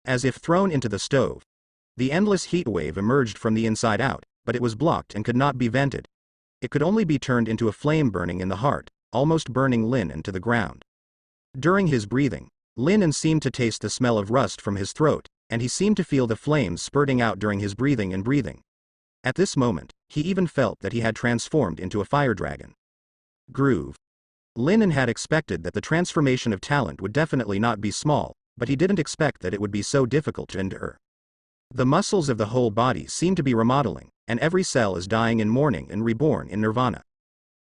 as if thrown into the stove. The endless heat wave emerged from the inside out, but it was blocked and could not be vented. It could only be turned into a flame burning in the heart, almost burning Linen to the ground. During his breathing, Linen seemed to taste the smell of rust from his throat, and he seemed to feel the flames spurting out during his breathing and breathing. At this moment, he even felt that he had transformed into a fire dragon. Groove. Linen had expected that the transformation of talent would definitely not be small, but he didn't expect that it would be so difficult to endure. The muscles of the whole body seem to be remodeling, and every cell is dying in mourning and reborn in nirvana.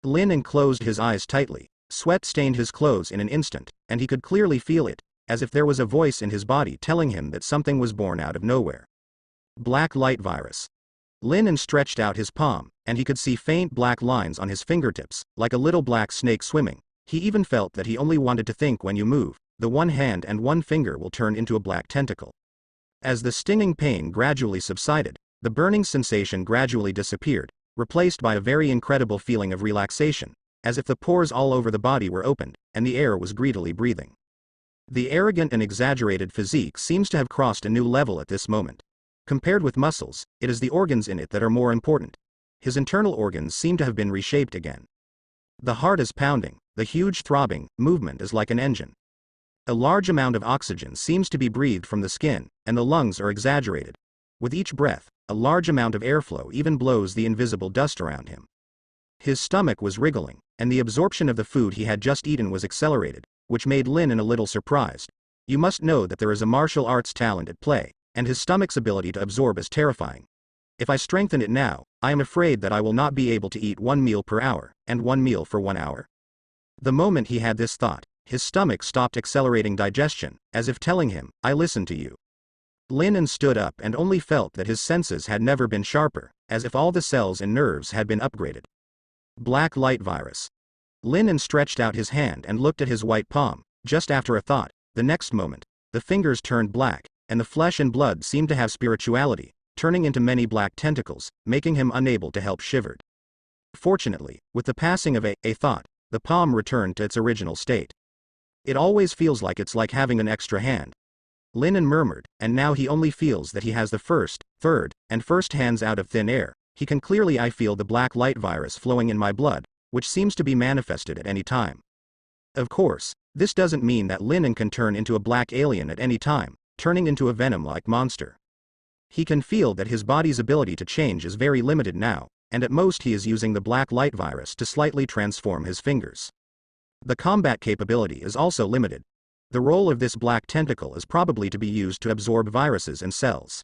Linen closed his eyes tightly, sweat stained his clothes in an instant, and he could clearly feel it, as if there was a voice in his body telling him that something was born out of nowhere. Black light virus. Linen stretched out his palm, and he could see faint black lines on his fingertips, like a little black snake swimming. He even felt that he only wanted to think when you move, the one hand and one finger will turn into a black tentacle. As the stinging pain gradually subsided, the burning sensation gradually disappeared, replaced by a very incredible feeling of relaxation, as if the pores all over the body were opened, and the air was greedily breathing. The arrogant and exaggerated physique seems to have crossed a new level at this moment. Compared with muscles, it is the organs in it that are more important. His internal organs seem to have been reshaped again. The heart is pounding, the huge throbbing movement is like an engine. A large amount of oxygen seems to be breathed from the skin, and the lungs are exaggerated. With each breath, a large amount of airflow even blows the invisible dust around him. His stomach was wriggling, and the absorption of the food he had just eaten was accelerated, which made Linen a little surprised. You must know that there is a martial arts talent at play, and his stomach's ability to absorb is terrifying. If I strengthen it now, I am afraid that I will not be able to eat 1 meal per hour, and 1 meal for 1 hour. The moment he had this thought, his stomach stopped accelerating digestion, as if telling him, I listen to you. Linen stood up and only felt that his senses had never been sharper, as if all the cells and nerves had been upgraded. Black light virus. Linen stretched out his hand and looked at his white palm. Just after a thought, the next moment, the fingers turned black, and the flesh and blood seemed to have spirituality, turning into many black tentacles, making him unable to help shivered. Fortunately, with the passing of a thought, the palm returned to its original state. It always feels like it's like having an extra hand. Linen murmured, and now he only feels that he has the first, third, and first hands out of thin air. He can clearly I feel the black light virus flowing in my blood, which seems to be manifested at any time. Of course, this doesn't mean that Linen can turn into a black alien at any time, turning into a venom-like monster. He can feel that his body's ability to change is very limited now, and at most he is using the black light virus to slightly transform his fingers. The combat capability is also limited. The role of this black tentacle is probably to be used to absorb viruses and cells.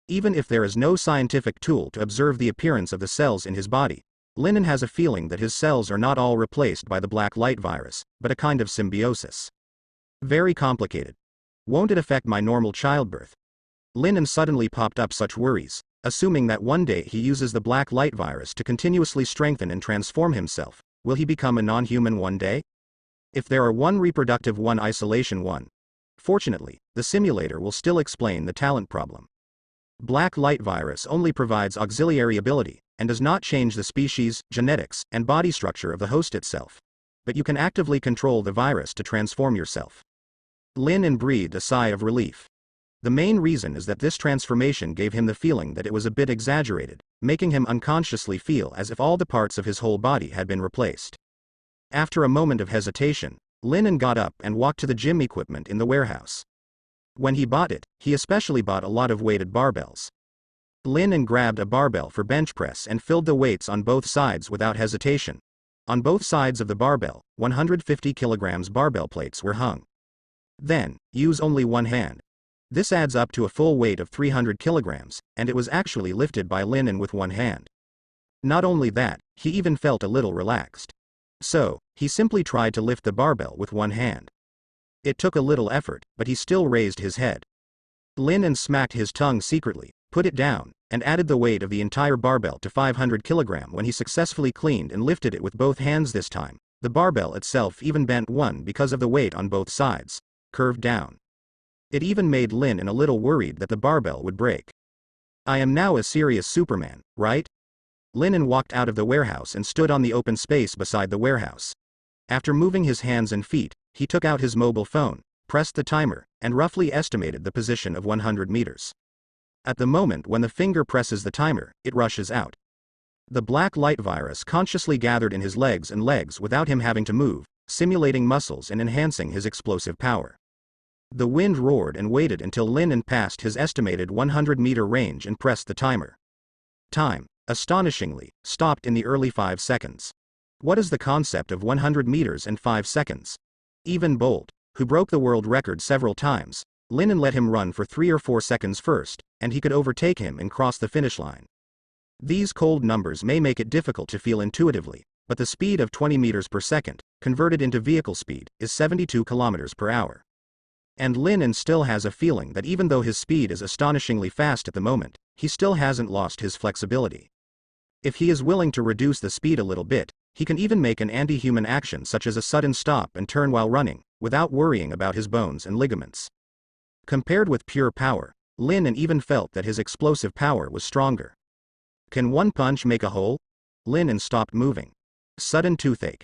Even if there is no scientific tool to observe the appearance of the cells in his body, Linen has a feeling that his cells are not all replaced by the black light virus, but a kind of symbiosis. Very complicated. Won't it affect my normal childbirth? Linen suddenly popped up such worries, assuming that one day he uses the black light virus to continuously strengthen and transform himself. Will he become a non-human one day? If there are 1 reproductive 1 isolation 1. Fortunately, the simulator will still explain the talent problem. Black light virus only provides auxiliary ability, and does not change the species, genetics, and body structure of the host itself. But you can actively control the virus to transform yourself. Linen breathed a sigh of relief. The main reason is that this transformation gave him the feeling that it was a bit exaggerated, making him unconsciously feel as if all the parts of his whole body had been replaced. After a moment of hesitation, Linen got up and walked to the gym equipment in the warehouse. When he bought it, he especially bought a lot of weighted barbells. Linen grabbed a barbell for bench press and filled the weights on both sides without hesitation. On both sides of the barbell, 150 kilograms barbell plates were hung. Then, use only one hand. This adds up to a full weight of 300 kilograms, and it was actually lifted by Linen with one hand. Not only that, he even felt a little relaxed. So, he simply tried to lift the barbell with one hand. It took a little effort, but he still raised his head. Linen smacked his tongue secretly, put it down, and added the weight of the entire barbell to 500 kilograms when he successfully cleaned and lifted it with both hands this time. The barbell itself even bent one because of the weight on both sides, curved down. It even made Linen a little worried that the barbell would break. I am now a serious Superman, right? Linen walked out of the warehouse and stood on the open space beside the warehouse. After moving his hands and feet, he took out his mobile phone, pressed the timer, and roughly estimated the position of 100 meters. At the moment when the finger presses the timer, it rushes out. The black light virus consciously gathered in his legs without him having to move, simulating muscles and enhancing his explosive power. The wind roared and waited until Lin passed his estimated 100-meter range and pressed the timer. Time, astonishingly, stopped in the early 5 seconds. What is the concept of 100 meters and 5 seconds? Even Bolt, who broke the world record several times, Lin let him run for 3 or 4 seconds first, and he could overtake him and cross the finish line. These cold numbers may make it difficult to feel intuitively, but the speed of 20 meters per second, converted into vehicle speed, is 72 kilometers per hour. And Lin still has a feeling that even though his speed is astonishingly fast at the moment, he still hasn't lost his flexibility. If he is willing to reduce the speed a little bit, he can even make an anti-human action such as a sudden stop and turn while running, without worrying about his bones and ligaments. Compared with pure power, Lin even felt that his explosive power was stronger. Can one punch make a hole? Lin stopped moving. Sudden toothache.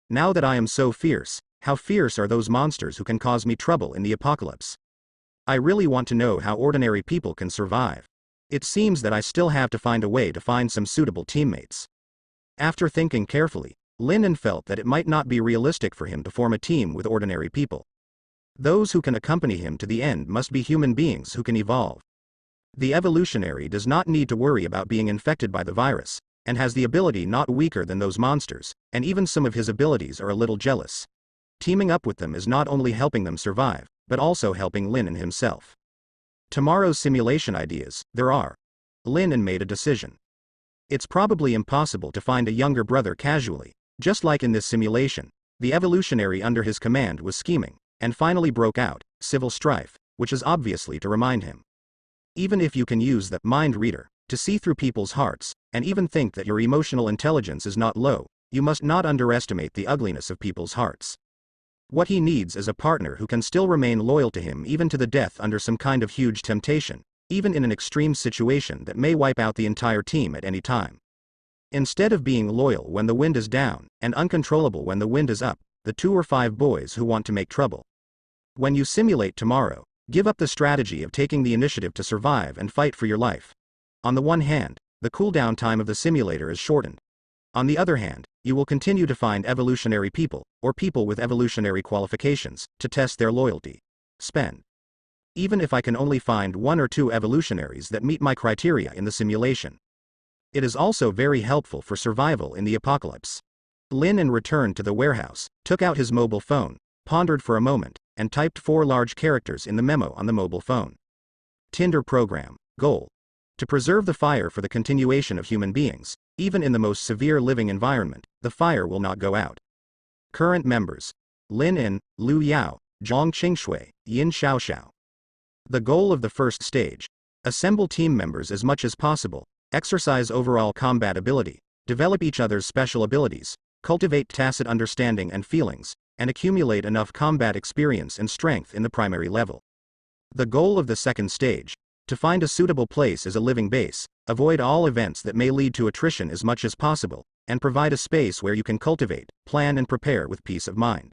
Now that I am so fierce, how fierce are those monsters who can cause me trouble in the apocalypse? I really want to know how ordinary people can survive. It seems that I still have to find a way to find some suitable teammates. After thinking carefully, Lin felt that it might not be realistic for him to form a team with ordinary people. Those who can accompany him to the end must be human beings who can evolve. The evolutionary does not need to worry about being infected by the virus, and has the ability not weaker than those monsters, and even some of his abilities are a little jealous. Teaming up with them is not only helping them survive, but also helping Lin himself. Tomorrow's simulation ideas, there are. Lin made a decision. It's probably impossible to find a younger brother casually, just like in this simulation. The evolutionary under his command was scheming, and finally broke out, civil strife, which is obviously to remind him. Even if you can use the mind reader to see through people's hearts, and even think that your emotional intelligence is not low, you must not underestimate the ugliness of people's hearts. What he needs is a partner who can still remain loyal to him even to the death under some kind of huge temptation, even in an extreme situation that may wipe out the entire team at any time. Instead of being loyal when the wind is down, and uncontrollable when the wind is up, the 2 or 5 boys who want to make trouble. When you simulate tomorrow, give up the strategy of taking the initiative to survive and fight for your life. On the one hand, the cooldown time of the simulator is shortened. On the other hand, you will continue to find evolutionary people, or people with evolutionary qualifications, to test their loyalty. Spend. Even if I can only find 1 or 2 evolutionaries that meet my criteria in the simulation. It is also very helpful for survival in the apocalypse. Lin returned to the warehouse, took out his mobile phone, pondered for a moment, and typed 4 large characters in the memo on the mobile phone. Tinder program, goal. To preserve the fire for the continuation of human beings, even in the most severe living environment, the fire will not go out. Current members: Lin, Lu Yao, Zhang Qingshui, Yin Xiaoxiao. The goal of the first stage: assemble team members as much as possible, exercise overall combat ability, develop each other's special abilities, cultivate tacit understanding and feelings, and accumulate enough combat experience and strength in the primary level. The goal of the second stage: to find a suitable place as a living base, avoid all events that may lead to attrition as much as possible, and provide a space where you can cultivate, plan and prepare with peace of mind.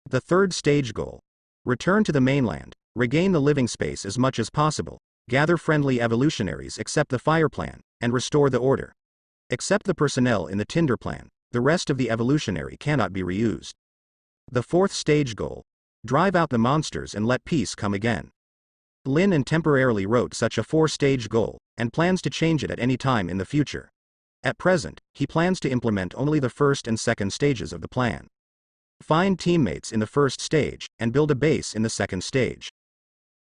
The third stage goal: return to the mainland, regain the living space as much as possible, gather friendly evolutionaries, accept the fire plan, and restore the order. Except the personnel in the Tinder plan, the rest of the evolutionary cannot be reused. The fourth stage goal: drive out the monsters and let peace come again. Lin temporarily wrote such a 4-stage goal, and plans to change it at any time in the future. At present, he plans to implement only the first and second stages of the plan. Find teammates in the first stage, and build a base in the second stage.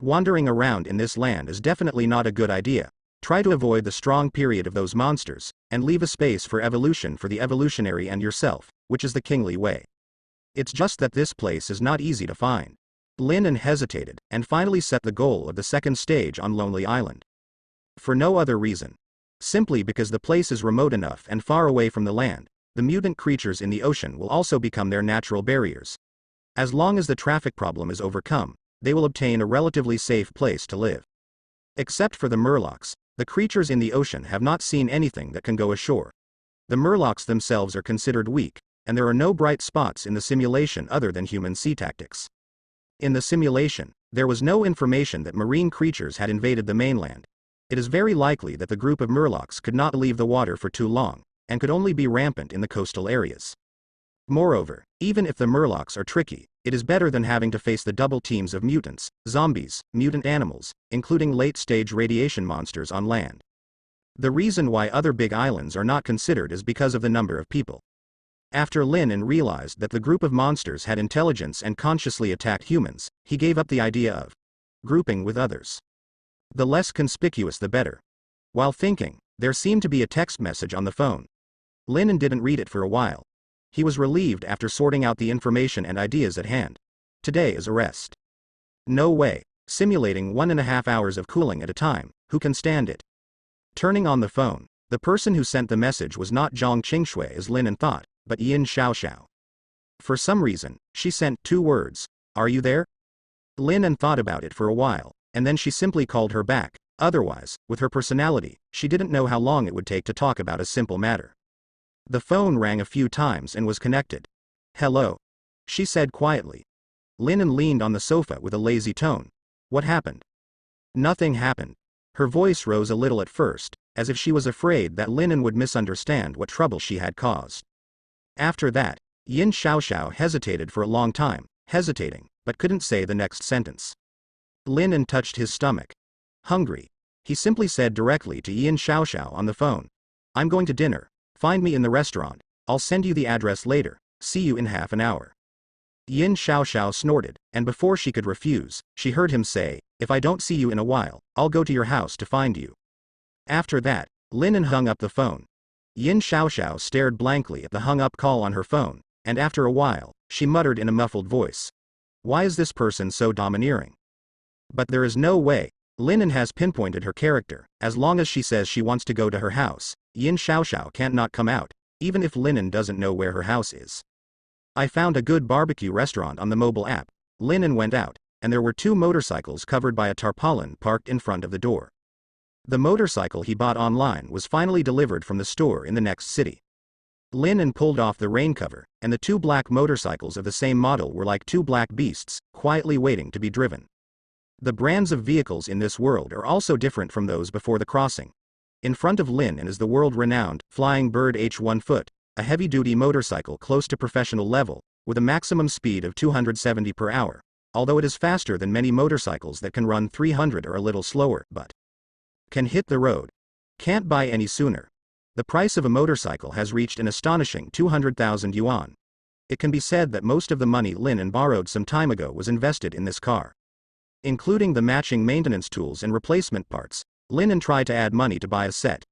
Wandering around in this land is definitely not a good idea. Try to avoid the strong period of those monsters, and leave a space for evolution for the evolutionary and yourself, which is the kingly way. It's just that this place is not easy to find. Lin hesitated, and finally set the goal of the second stage on Lonely Island. For no other reason. Simply because the place is remote enough and far away from the land, the mutant creatures in the ocean will also become their natural barriers. As long as the traffic problem is overcome, they will obtain a relatively safe place to live. Except for the murlocs, the creatures in the ocean have not seen anything that can go ashore. The murlocs themselves are considered weak, and there are no bright spots in the simulation other than human sea tactics. In the simulation, there was no information that marine creatures had invaded the mainland. It is very likely that the group of murlocs could not leave the water for too long, and could only be rampant in the coastal areas. Moreover, even if the murlocs are tricky, it is better than having to face the double teams of mutants, zombies, mutant animals, including late-stage radiation monsters on land. The reason why other big islands are not considered is because of the number of people. After Lin realized that the group of monsters had intelligence and consciously attacked humans, he gave up the idea of grouping with others. The less conspicuous the better. While thinking, there seemed to be a text message on the phone. Lin didn't read it for a while. He was relieved after sorting out the information and ideas at hand. Today is a rest. No way, simulating 1.5 hours of cooling at a time, who can stand it? Turning on the phone, the person who sent the message was not Zhang Qingshui as Lin thought, but Yin Xiaoxiao. For some reason, she sent 2 words, "Are you there?" Lin thought about it for a while, and then she simply called her back. Otherwise, with her personality, she didn't know how long it would take to talk about a simple matter. The phone rang a few times and was connected. "Hello," she said quietly. Lin leaned on the sofa with a lazy tone. "What happened?" "Nothing happened." Her voice rose a little at first, as if she was afraid that Lin would misunderstand what trouble she had caused. After that, Yin Xiaoxiao hesitated for a long time, hesitating, but couldn't say the next sentence. Lin touched his stomach. "Hungry," he simply said directly to Yin Xiaoxiao on the phone. "I'm going to dinner. Find me in the restaurant. I'll send you the address later. See you in half an hour." Yin Xiaoxiao snorted, and before she could refuse, she heard him say, "If I don't see you in a while, I'll go to your house to find you." After that, Lin hung up the phone. Yin Xiaoxiao stared blankly at the hung-up call on her phone, and after a while, she muttered in a muffled voice, "Why is this person so domineering?" But there is no way. Lin has pinpointed her character. As long as she says she wants to go to her house, Yin Xiaoxiao can't not come out, even if Lin doesn't know where her house is. "I found a good barbecue restaurant on the mobile app." Lin went out, and there were 2 motorcycles covered by a tarpaulin parked in front of the door. The motorcycle he bought online was finally delivered from the store in the next city. Lin pulled off the rain cover, and the 2 black motorcycles of the same model were like 2 black beasts, quietly waiting to be driven. The brands of vehicles in this world are also different from those before the crossing. In front of Lin is the world-renowned Flying Bird H1 Foot, a heavy-duty motorcycle close to professional level, with a maximum speed of 270 per hour, although it is faster than many motorcycles that can run 300 or a little slower, but can hit the road. Can't buy any sooner. The price of a motorcycle has reached an astonishing 200,000 yuan. It can be said that most of the money Lin borrowed some time ago was invested in this car. Including the matching maintenance tools and replacement parts, Lin tried to add money to buy a set.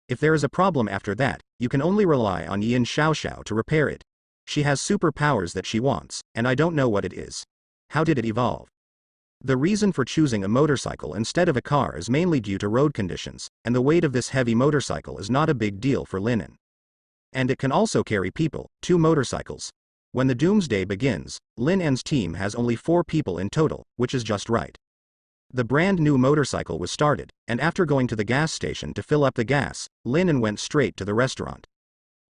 If there is a problem after that, you can only rely on Yin Xiaoxiao to repair it. She has superpowers that she wants, and I don't know what it is. How did it evolve? The reason for choosing a motorcycle instead of a car is mainly due to road conditions, and the weight of this heavy motorcycle is not a big deal for Lin. And it can also carry people, 2 motorcycles. When the Doomsday begins, Lin's team has only 4 people in total, which is just right. The brand new motorcycle was started, and after going to the gas station to fill up the gas, Lin went straight to the restaurant.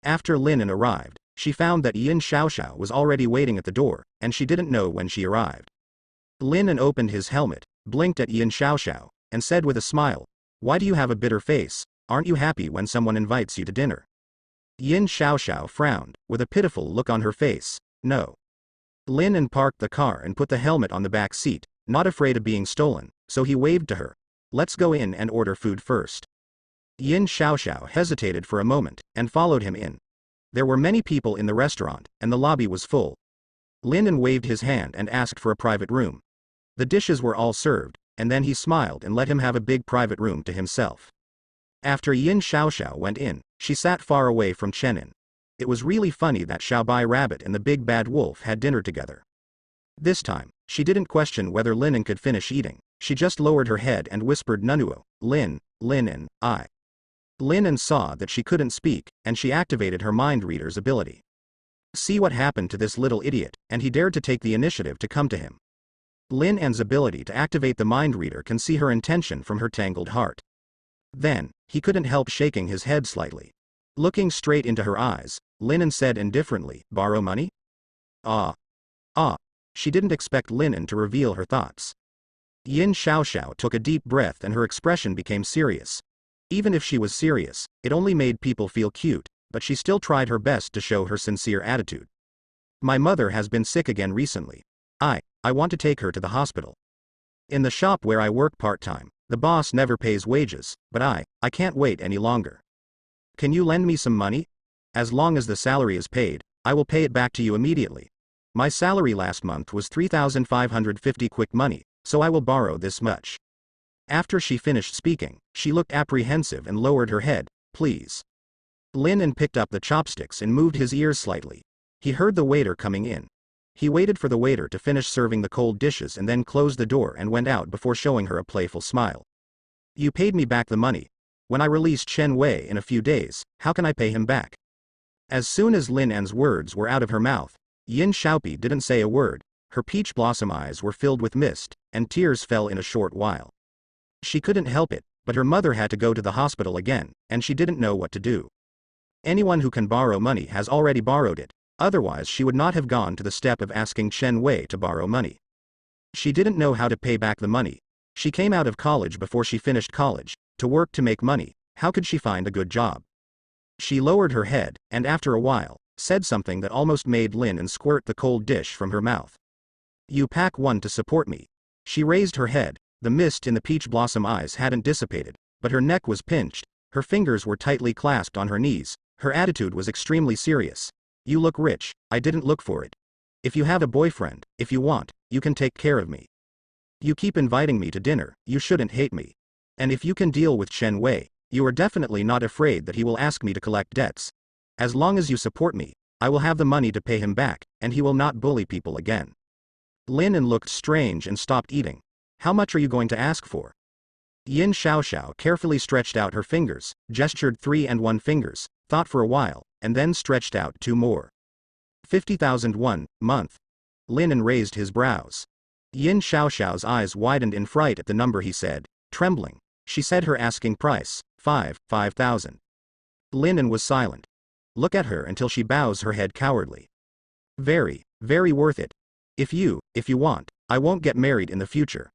After Lin arrived, she found that Yin Xiaoxiao was already waiting at the door, and she didn't know when she arrived. Lin opened his helmet, blinked at Yin Xiaoxiao, and said with a smile, "Why do you have a bitter face? Aren't you happy when someone invites you to dinner?" Yin Xiaoxiao frowned, with a pitiful look on her face. "No." Lin parked the car and put the helmet on the back seat, not afraid of being stolen, so he waved to her. "Let's go in and order food first." Yin Xiaoxiao hesitated for a moment, and followed him in. There were many people in the restaurant, and the lobby was full. Lin waved his hand and asked for a private room. The dishes were all served, and then he smiled and let him have a big private room to himself. After Yin Xiaoxiao went in, she sat far away from Chenin. It was really funny that Xiaobai Rabbit and the Big Bad Wolf had dinner together. This time, she didn't question whether Lin could finish eating. She just lowered her head and whispered Nunuo, Lin and I. Lin saw that she couldn't speak, and she activated her mind reader's ability. See what happened to this little idiot, and he dared to take the initiative to come to him. Lin's ability to activate the mind reader can see her intention from her tangled heart. Then, he couldn't help shaking his head slightly. Looking straight into her eyes, Lin said indifferently, "Borrow money?" Ah. She didn't expect Linen to reveal her thoughts. Yin Xiaoxiao took a deep breath and her expression became serious. Even if she was serious, it only made people feel cute, but she still tried her best to show her sincere attitude. My mother has been sick again recently. I want to take her to the hospital. In the shop where I work part-time, the boss never pays wages, but I can't wait any longer. Can you lend me some money? As long as the salary is paid, I will pay it back to you immediately. My salary last month was 3,550 quick money, so I will borrow this much. After she finished speaking, she looked apprehensive and lowered her head. Please. Linen picked up the chopsticks and moved his ears slightly. He heard the waiter coming in. He waited for the waiter to finish serving the cold dishes and then closed the door and went out before showing her a playful smile. You paid me back the money. When I release Chen Wei in a few days, how can I pay him back? As soon as Lin An's words were out of her mouth, Yin Xiaopi didn't say a word. Her peach blossom eyes were filled with mist, and tears fell in a short while. She couldn't help it, but her mother had to go to the hospital again, and she didn't know what to do. Anyone who can borrow money has already borrowed it, otherwise she would not have gone to the step of asking Chen Wei to borrow money. She didn't know how to pay back the money. She came out of college before she finished college, to work to make money. How could she find a good job? She lowered her head, and after a while, said something that almost made Lin An squirt the cold dish from her mouth. You pack one to support me. She raised her head. The mist in the peach blossom eyes hadn't dissipated, but her neck was pinched, her fingers were tightly clasped on her knees, her attitude was extremely serious. You look rich, I didn't look for it. If you have a boyfriend, if you want, you can take care of me. You keep inviting me to dinner, you shouldn't hate me. And if you can deal with Chen Wei, you are definitely not afraid that he will ask me to collect debts. As long as you support me, I will have the money to pay him back, and he will not bully people again. Lin An looked strange and stopped eating. How much are you going to ask for? Yin Xiaoxiao carefully stretched out her fingers, gestured 3 and 1 fingers, thought for a while, and then stretched out 2 more. 50,000 won, month. Lin An raised his brows. Yin Xiaoxiao's eyes widened in fright at the number he said, trembling. She said her asking price, 5,000. Lin An was silent. Look at her until she bows her head cowardly. Very, very worth it. If you want, I won't get married in the future.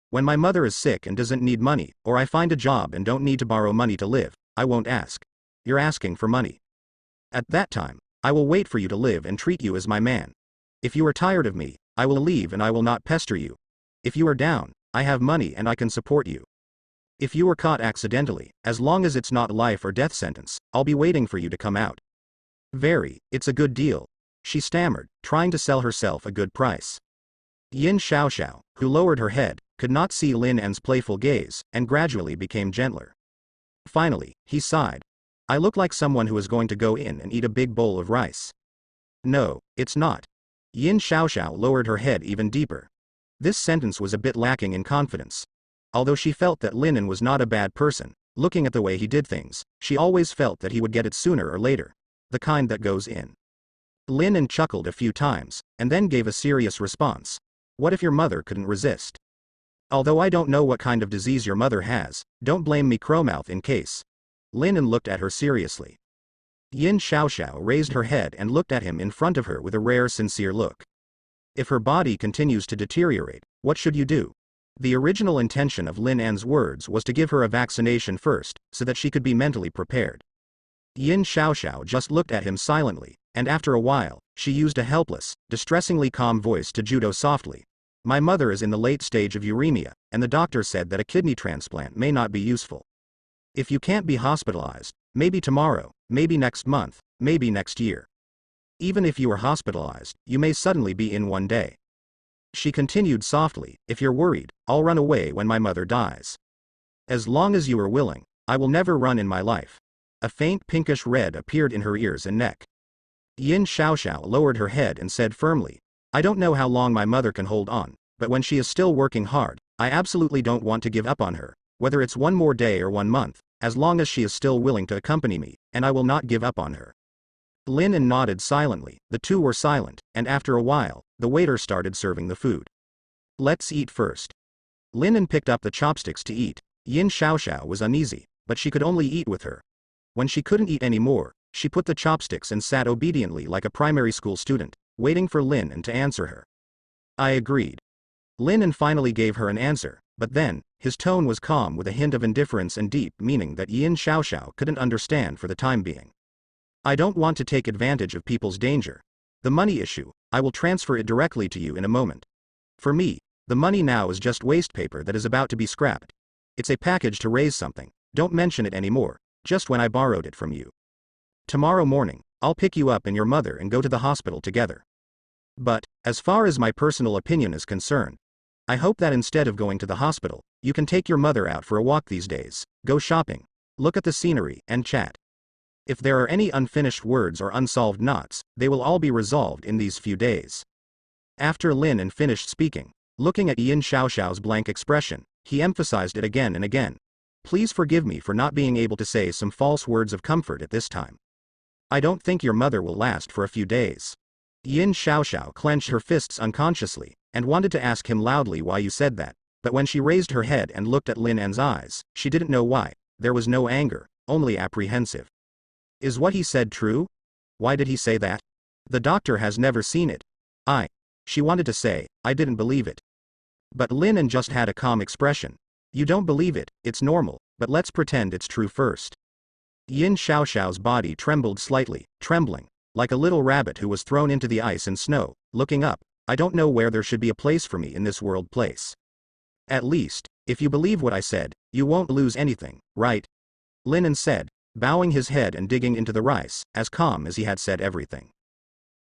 When my mother is sick and doesn't need money, or I find a job and don't need to borrow money to live, I won't ask. You're asking for money. At that time, I will wait for you to live and treat you as my man. If you are tired of me, I will leave and I will not pester you. If you are down, I have money and I can support you. If you were caught accidentally, as long as it's not life or death sentence, I'll be waiting for you to come out. It's a good deal. She stammered, trying to sell herself a good price. Yin Xiaoxiao, who lowered her head, could not see Lin An's playful gaze, and gradually became gentler. Finally, he sighed. I look like someone who is going to go in and eat a big bowl of rice. No, it's not. Yin Xiaoxiao lowered her head even deeper. This sentence was a bit lacking in confidence. Although she felt that Lin An was not a bad person, looking at the way he did things, she always felt that he would get it sooner or later. The kind that goes in. Lin An chuckled a few times, and then gave a serious response. What if your mother couldn't resist? Although I don't know what kind of disease your mother has, don't blame me Crowmouth in case. Lin An looked at her seriously. Yin Xiaoxiao raised her head and looked at him in front of her with a rare sincere look. If her body continues to deteriorate, what should you do? The original intention of Lin An's words was to give her a vaccination first, so that she could be mentally prepared. Yin Xiaoxiao just looked at him silently, and after a while, she used a helpless, distressingly calm voice to judo softly. My mother is in the late stage of uremia, and the doctor said that a kidney transplant may not be useful. If you can't be hospitalized, maybe tomorrow, maybe next month, maybe next year. Even if you are hospitalized, you may suddenly be in one day. She continued softly, if you're worried, I'll run away when my mother dies. As long as you are willing, I will never run in my life. A faint pinkish red appeared in her ears and neck. Yin Xiaoxiao lowered her head and said firmly, I don't know how long my mother can hold on, but when she is still working hard, I absolutely don't want to give up on her, whether it's one more day or 1 month, as long as she is still willing to accompany me, and I will not give up on her. Lin An nodded silently, the two were silent, and after a while, the waiter started serving the food. Let's eat first. Lin An picked up the chopsticks to eat. Yin Xiaoxiao was uneasy, but she could only eat with her. When she couldn't eat any more, she put the chopsticks and sat obediently like a primary school student, waiting for Lin An to answer her. I agreed. Lin finally gave her an answer, but then, his tone was calm with a hint of indifference and deep meaning that Yin Xiaoxiao couldn't understand for the time being. I don't want to take advantage of people's danger. The money issue, I will transfer it directly to you in a moment. For me, the money now is just waste paper that is about to be scrapped. It's a package to raise something, don't mention it anymore, just when I borrowed it from you. Tomorrow morning, I'll pick you up and your mother and go to the hospital together. But, as far as my personal opinion is concerned, I hope that instead of going to the hospital, you can take your mother out for a walk these days, go shopping, look at the scenery, and chat. If there are any unfinished words or unsolved knots, they will all be resolved in these few days. After Lin finished speaking, looking at Yin Xiaoxiao's blank expression, he emphasized it again and again. Please forgive me for not being able to say some false words of comfort at this time. I don't think your mother will last for a few days. Yin Xiaoxiao clenched her fists unconsciously, and wanted to ask him loudly why you said that, but when she raised her head and looked at Lin's eyes, she didn't know why. There was no anger, only apprehensive. Is what he said true? Why did he say that? The doctor has never seen it. She wanted to say, I didn't believe it. But Lin just had a calm expression. You don't believe it, it's normal, but let's pretend it's true first. Yin Xiaoxiao's body trembled slightly, trembling, like a little rabbit who was thrown into the ice and snow, looking up. I don't know where there should be a place for me in this world place. At least, if you believe what I said, you won't lose anything, right? Lin said, bowing his head and digging into the rice, as calm as he had said everything.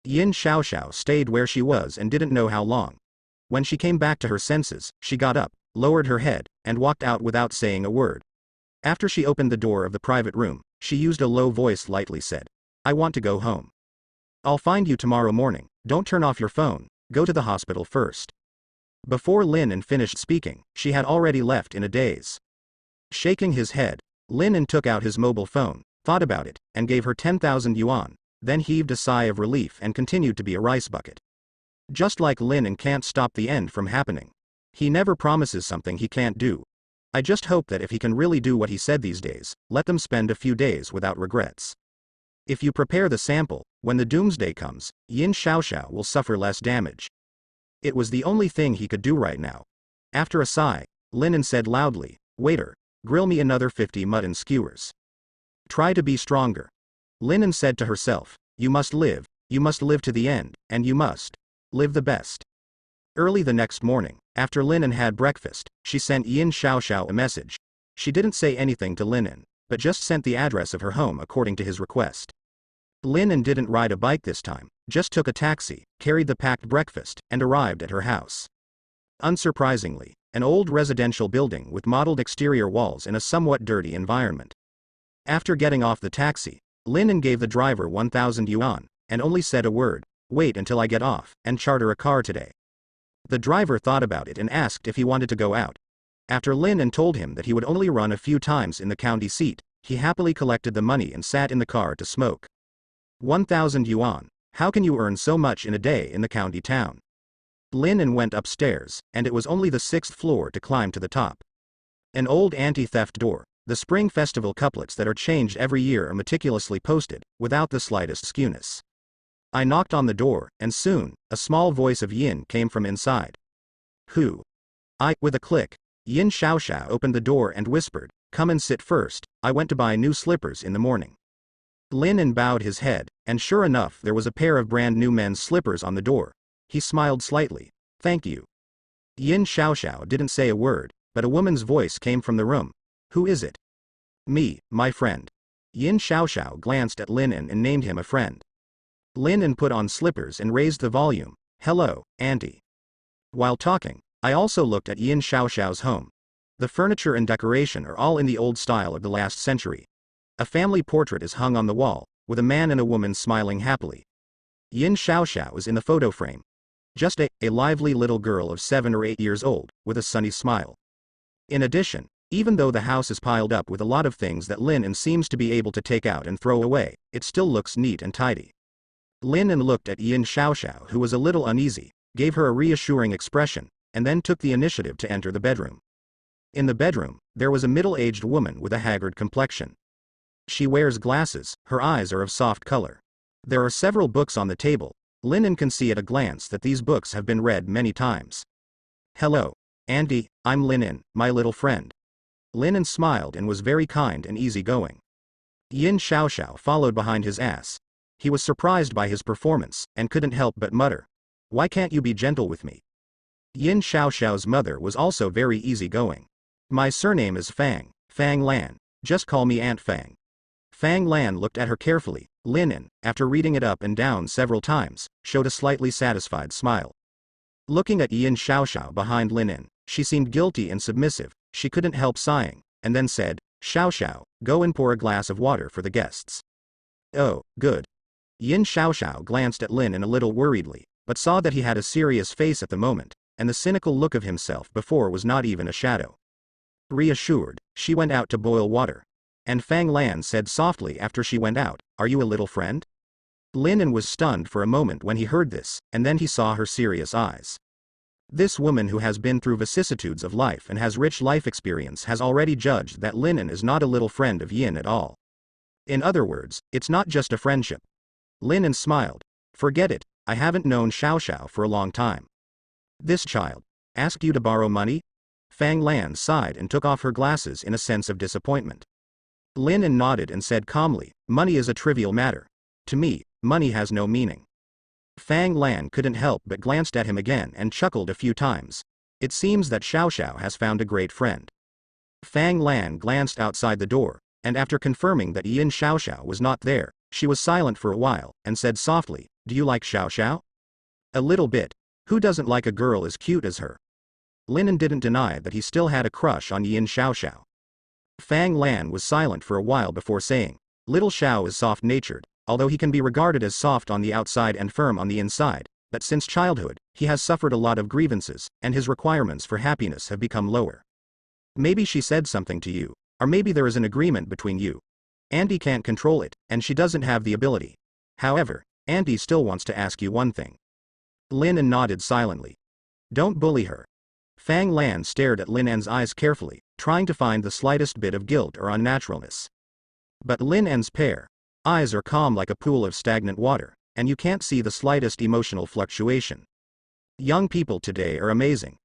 Yin Xiaoxiao stayed where she was and didn't know how long. When she came back to her senses, she got up, lowered her head, and walked out without saying a word. After she opened the door of the private room, she used a low voice lightly said, I want to go home. I'll find you tomorrow morning, don't turn off your phone, go to the hospital first. Before Lin finished speaking, she had already left in a daze. Shaking his head, Lin took out his mobile phone, thought about it, and gave her 10,000 yuan, then heaved a sigh of relief and continued to be a rice bucket. Just like Lin can't stop the end from happening. He never promises something he can't do. I just hope that if he can really do what he said these days, let them spend a few days without regrets. If you prepare the sample, when the doomsday comes, Yin Xiaoxiao will suffer less damage. It was the only thing he could do right now. After a sigh, Lin said loudly, waiter, grill me another 50 mutton skewers. Try to be stronger. Lin said to herself, you must live to the end, and you must live the best. Early the next morning, after Lin had breakfast, she sent Yin Xiaoxiao a message. She didn't say anything to Lin, but just sent the address of her home according to his request. Lin didn't ride a bike this time, just took a taxi, carried the packed breakfast, and arrived at her house. Unsurprisingly, an old residential building with modeled exterior walls in a somewhat dirty environment. After getting off the taxi, Lin gave the driver 1,000 yuan, and only said a word, wait until I get off, and charter a car today. The driver thought about it and asked if he wanted to go out. After Lin told him that he would only run a few times in the county seat, he happily collected the money and sat in the car to smoke. 1,000 yuan, how can you earn so much in a day in the county town? Lin went upstairs, and it was only the 6th floor to climb to the top. An old anti-theft door, the Spring Festival couplets that are changed every year are meticulously posted, without the slightest skewness. I knocked on the door, and soon, a small voice of Yin came from inside. Who? With a click, Yin Xiaoxiao opened the door and whispered, come and sit first, I went to buy new slippers in the morning. Lin bowed his head, and sure enough there was a pair of brand new men's slippers on the door. He smiled slightly. Thank you. Yin Xiaoxiao didn't say a word, but a woman's voice came from the room. Who is it? Me, my friend. Yin Xiaoxiao glanced at Lin and named him a friend. Lin put on slippers and raised the volume. Hello, auntie. While talking, I also looked at Yin Xiaoxiao's home. The furniture and decoration are all in the old style of the last century. A family portrait is hung on the wall, with a man and a woman smiling happily. Yin Xiaoxiao is in the photo frame. Just a lively little girl of 7 or 8 years old, with a sunny smile. In addition, even though the house is piled up with a lot of things that Lin seems to be able to take out and throw away, it still looks neat and tidy. Lin looked at Yin Xiaoxiao, who was a little uneasy, gave her a reassuring expression, and then took the initiative to enter the bedroom. In the bedroom, there was a middle-aged woman with a haggard complexion. She wears glasses, her eyes are of soft color. There are several books on the table, Linen can see at a glance that these books have been read many times. Hello, Auntie, I'm Linen, my little friend. Linen smiled and was very kind and easygoing. Yin Xiaoxiao followed behind his ass. He was surprised by his performance, and couldn't help but mutter. Why can't you be gentle with me? Yin Xiaoxiao's mother was also very easygoing. My surname is Fang, Fang Lan, just call me Aunt Fang. Fang Lan looked at her carefully. Linen, after reading it up and down several times, showed a slightly satisfied smile. Looking at Yin Xiaoxiao behind Linen, she seemed guilty and submissive. She couldn't help sighing, and then said, Xiaoxiao, go and pour a glass of water for the guests. Oh, good. Yin Xiaoxiao glanced at Linen a little worriedly, but saw that he had a serious face at the moment, and the cynical look of himself before was not even a shadow. Reassured, she went out to boil water. And Fang Lan said softly after she went out, are you a little friend? Linen was stunned for a moment when he heard this, and then he saw her serious eyes. This woman who has been through vicissitudes of life and has rich life experience has already judged that Linen is not a little friend of Yin at all. In other words, it's not just a friendship. Linen smiled. Forget it, I haven't known Xiaoxiao for a long time. This child asked you to borrow money? Fang Lan sighed and took off her glasses in a sense of disappointment. Linen nodded and said calmly, money is a trivial matter. To me, money has no meaning. Fang Lan couldn't help but glanced at him again and chuckled a few times. It seems that Xiaoxiao has found a great friend. Fang Lan glanced outside the door, and after confirming that Yin Xiaoxiao was not there, she was silent for a while, and said softly, do you like Xiaoxiao? A little bit. Who doesn't like a girl as cute as her? Linen didn't deny that he still had a crush on Yin Xiaoxiao. Fang Lan was silent for a while before saying, little Xiao is soft-natured, although he can be regarded as soft on the outside and firm on the inside, but since childhood, he has suffered a lot of grievances, and his requirements for happiness have become lower. Maybe she said something to you, or maybe there is an agreement between you. Auntie can't control it, and she doesn't have the ability. However, Auntie still wants to ask you one thing. Linen nodded silently. Don't bully her. Fang Lan stared at Linen's eyes carefully, trying to find the slightest bit of guilt or unnaturalness. But Linen's eyes are calm like a pool of stagnant water, and you can't see the slightest emotional fluctuation. Young people today are amazing.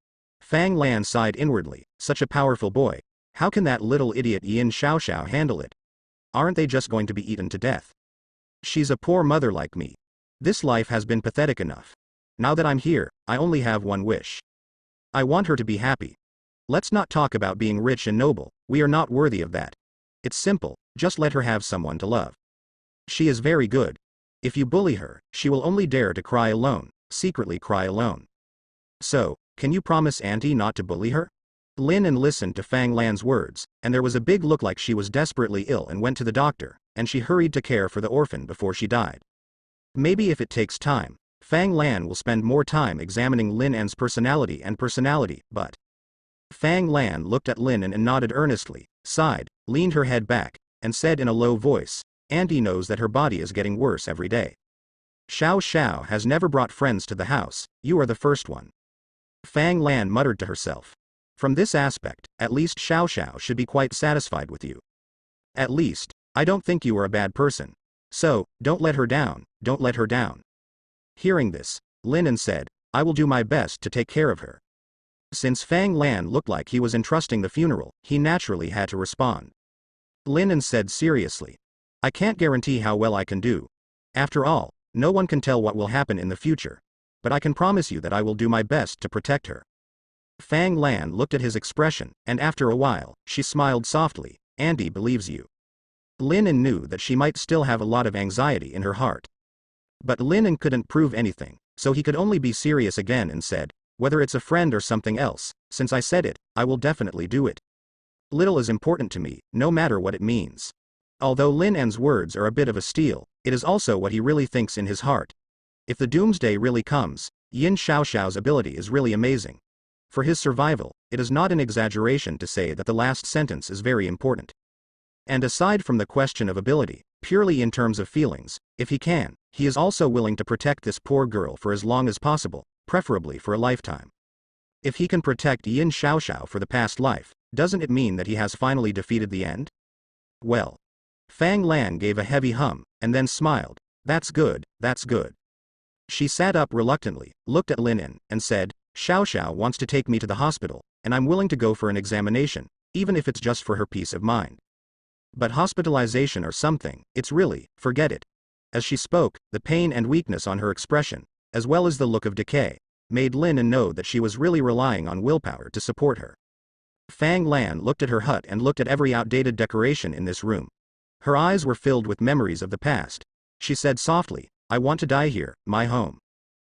Fang Lan sighed inwardly, such a powerful boy. How can that little idiot Yin Xiaoxiao handle it? Aren't they just going to be eaten to death? She's a poor mother like me. This life has been pathetic enough. Now that I'm here, I only have one wish. I want her to be happy. Let's not talk about being rich and noble, we are not worthy of that. It's simple, just let her have someone to love. She is very good. If you bully her, she will only dare to cry alone, secretly cry alone. So, can you promise Auntie not to bully her? Linen listened to Fang Lan's words, and there was a big look like she was desperately ill and went to the doctor, and she hurried to care for the orphan before she died. Maybe if it takes time, Fang Lan will spend more time examining Linen's personality, but... Fang Lan looked at Linen and nodded earnestly, sighed, leaned her head back, and said in a low voice, Auntie knows that her body is getting worse every day. Xiaoxiao has never brought friends to the house, you are the first one. Fang Lan muttered to herself. From this aspect, at least Xiaoxiao should be quite satisfied with you. At least, I don't think you are a bad person. So, don't let her down, don't let her down. Hearing this, Linen said, I will do my best to take care of her. Since Fang Lan looked like he was entrusting the funeral, he naturally had to respond. Linen said seriously, I can't guarantee how well I can do. After all, no one can tell what will happen in the future. But I can promise you that I will do my best to protect her. Fang Lan looked at his expression, and after a while, she smiled softly, Auntie believes you. Linen knew that she might still have a lot of anxiety in her heart. But Linen couldn't prove anything, so he could only be serious again and said, whether it's a friend or something else, since I said it, I will definitely do it. Little is important to me, no matter what it means. Although Linen's words are a bit of a steal, it is also what he really thinks in his heart. If the Doomsday really comes, Yin Xiaoxiao's ability is really amazing. For his survival, it is not an exaggeration to say that the last sentence is very important. And aside from the question of ability, purely in terms of feelings, if he can, he is also willing to protect this poor girl for as long as possible, preferably for a lifetime. If he can protect Yin Xiaoxiao for the past life, doesn't it mean that he has finally defeated the end? Well. Fang Lan gave a heavy hum, and then smiled. That's good, that's good. She sat up reluctantly, looked at Lin and said, Xiao Xiao wants to take me to the hospital, and I'm willing to go for an examination, even if it's just for her peace of mind. But hospitalization or something, it's really, forget it. As she spoke, the pain and weakness on her expression, as well as the look of decay, made Lin know that she was really relying on willpower to support her. Fang Lan looked at her hut and looked at every outdated decoration in this room. Her eyes were filled with memories of the past. She said softly, I want to die here, my home.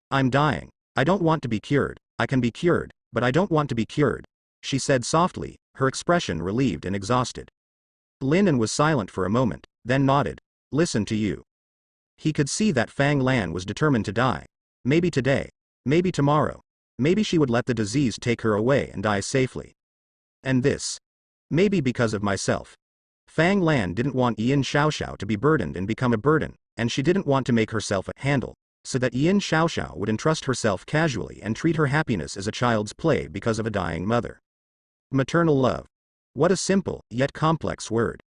I'm dying. I don't want to be cured. I can be cured, but I don't want to be cured, she said softly, her expression relieved and exhausted. Lin was silent for a moment, then nodded. Listen to you. He could see that Fang Lan was determined to die. Maybe today. Maybe tomorrow. Maybe she would let the disease take her away and die safely. And this. Maybe because of myself. Fang Lan didn't want Yin Xiaoxiao to be burdened and become a burden, and she didn't want to make herself a handle, so that Yin Xiaoxiao would entrust herself casually and treat her happiness as a child's play because of a dying mother. Maternal love. What a simple, yet complex word.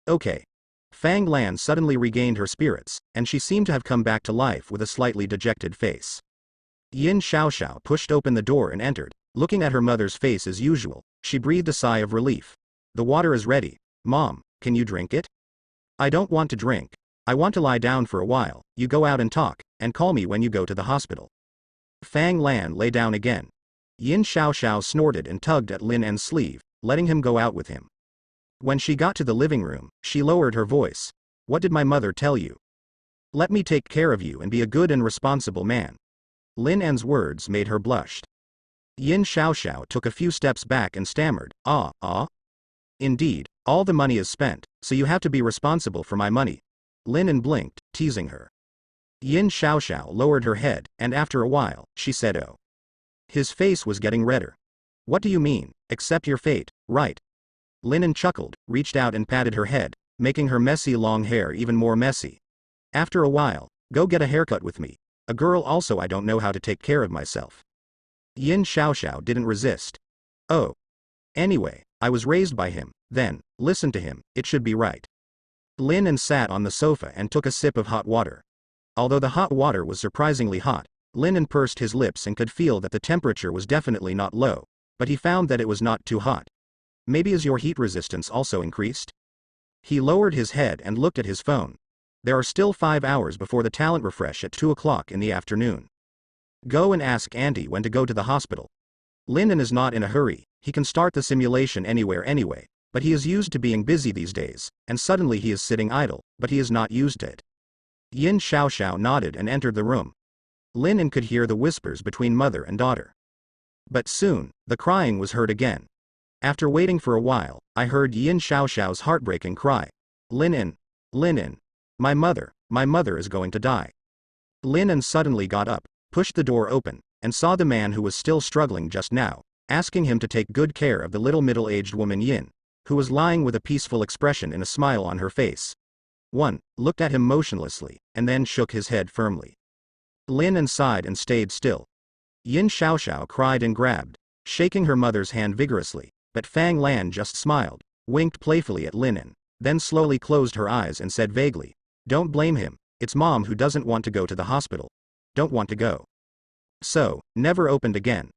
Okay. Fang Lan suddenly regained her spirits, and she seemed to have come back to life with a slightly dejected face. Yin Xiaoxiao pushed open the door and entered. Looking at her mother's face as usual, she breathed a sigh of relief. The water is ready. Mom, can you drink it? I don't want to drink. I want to lie down for a while. You go out and talk, and call me when you go to the hospital. Fang Lan lay down again. Yin Xiaoxiao snorted and tugged at Lin's sleeve, letting him go out with him. When she got to the living room, she lowered her voice. What did my mother tell you? Let me take care of you and be a good and responsible man. Lin's words made her blush. Yin Xiaoxiao took a few steps back and stammered, Indeed, all the money is spent, so you have to be responsible for my money. Lin blinked, teasing her. Yin Xiaoxiao lowered her head, and after a while, she said oh. His face was getting redder. What do you mean, accept your fate, right? Lin chuckled, reached out and patted her head, making her messy long hair even more messy. After a while, go get a haircut with me. A girl also I don't know how to take care of myself. Yin Xiaoxiao didn't resist. Oh. Anyway, I was raised by him, then, listen to him, it should be right. Lin sat on the sofa and took a sip of hot water. Although the hot water was surprisingly hot, Lin pursed his lips and could feel that the temperature was definitely not low, but he found that it was not too hot. Maybe is your heat resistance also increased? He lowered his head and looked at his phone. There are still 5 hours before the talent refresh at 2 o'clock in the afternoon. Go and ask Auntie when to go to the hospital. Lin is not in a hurry, he can start the simulation anywhere anyway, but he is used to being busy these days, and suddenly he is sitting idle, but he is not used to it. Yin Xiaoxiao nodded and entered the room. Lin could hear the whispers between mother and daughter. But soon, the crying was heard again. After waiting for a while, I heard Yin Xiaoxiao's heartbreaking cry. Lin, my mother is going to die. Lin suddenly got up, pushed the door open, and saw the man who was still struggling just now, asking him to take good care of the little middle-aged woman Yin, who was lying with a peaceful expression and a smile on her face. One looked at him motionlessly, and then shook his head firmly. Lin sighed and stayed still. Yin Xiaoxiao cried and grabbed, shaking her mother's hand vigorously, but Fang Lan just smiled, winked playfully at Lin, then slowly closed her eyes and said vaguely, don't blame him, it's mom who doesn't want to go to the hospital. Don't want to go. So, never opened again.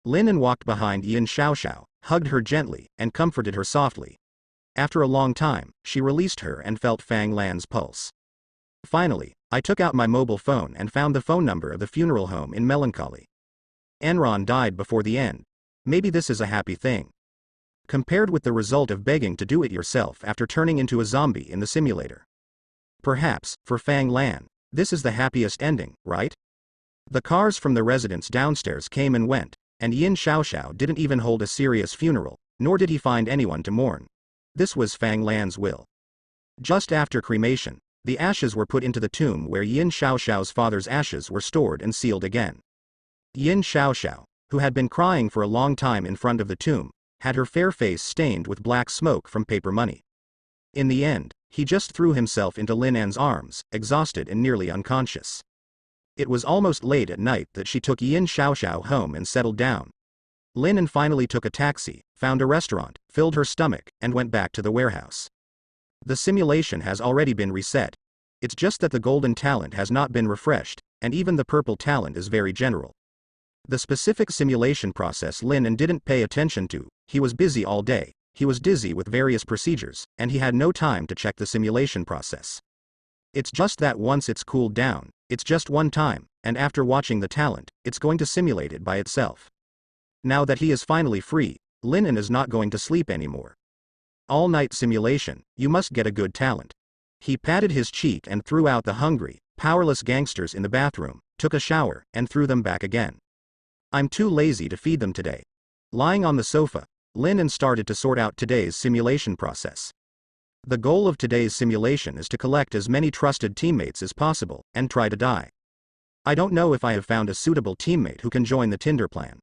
Lin walked behind Yin Xiaoxiao, hugged her gently, and comforted her softly. After a long time, she released her and felt Fang Lan's pulse. Finally, I took out my mobile phone and found the phone number of the funeral home in Melancholy. Enron died before the end. Maybe this is a happy thing. Compared with the result of begging to do it yourself after turning into a zombie in the simulator. Perhaps, for Fang Lan, this is the happiest ending, right? The cars from the residence downstairs came and went, and Yin Xiaoxiao didn't even hold a serious funeral, nor did he find anyone to mourn. This was Fang Lan's will. Just after cremation, the ashes were put into the tomb where Yin Xiaoxiao's father's ashes were stored and sealed again. Yin Xiaoxiao, who had been crying for a long time in front of the tomb, had her fair face stained with black smoke from paper money. In the end, he just threw himself into Lin's arms, exhausted and nearly unconscious. It was almost late at night that she took Yin Xiaoxiao home and settled down. Lin finally took a taxi, found a restaurant, filled her stomach, and went back to the warehouse. The simulation has already been reset. It's just that the golden talent has not been refreshed, and even the purple talent is very general. The specific simulation process Lin didn't pay attention to. He was busy all day, he was dizzy with various procedures, and he had no time to check the simulation process. It's just that once it's cooled down, it's just one time, and after watching the talent, it's going to simulate it by itself. Now that he is finally free, Lin is not going to sleep anymore. All-night simulation, you must get a good talent. He patted his cheek and threw out the hungry, powerless gangsters in the bathroom, took a shower, and threw them back again. I'm too lazy to feed them today. Lying on the sofa, Lin started to sort out today's simulation process. The goal of today's simulation is to collect as many trusted teammates as possible, and try to die. I don't know if I have found a suitable teammate who can join the Tinder plan.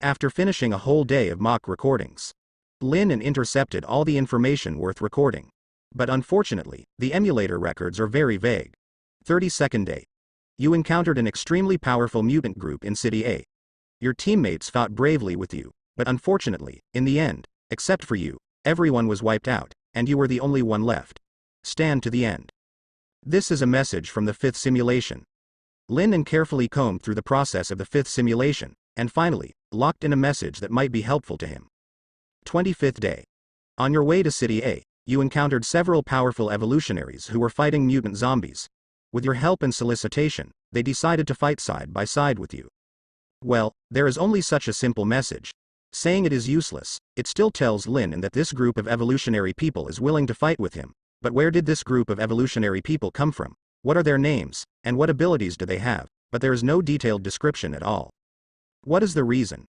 After finishing a whole day of mock recordings, Lin intercepted all the information worth recording. But unfortunately, the emulator records are very vague. 32nd day. You encountered an extremely powerful mutant group in City A. Your teammates fought bravely with you, but unfortunately, in the end, except for you, everyone was wiped out, and you were the only one left. Stand to the end. This is a message from the 5th simulation. Lin carefully combed through the process of the 5th simulation, and finally, locked in a message that might be helpful to him. 25th day. On your way to City A, you encountered several powerful evolutionaries who were fighting mutant zombies. With your help and solicitation, they decided to fight side by side with you. Well, there is only such a simple message. Saying it is useless, it still tells Lin that this group of evolutionary people is willing to fight with him. But where did this group of evolutionary people come from? What are their names, and what abilities do they have? But there is no detailed description at all. What is the reason?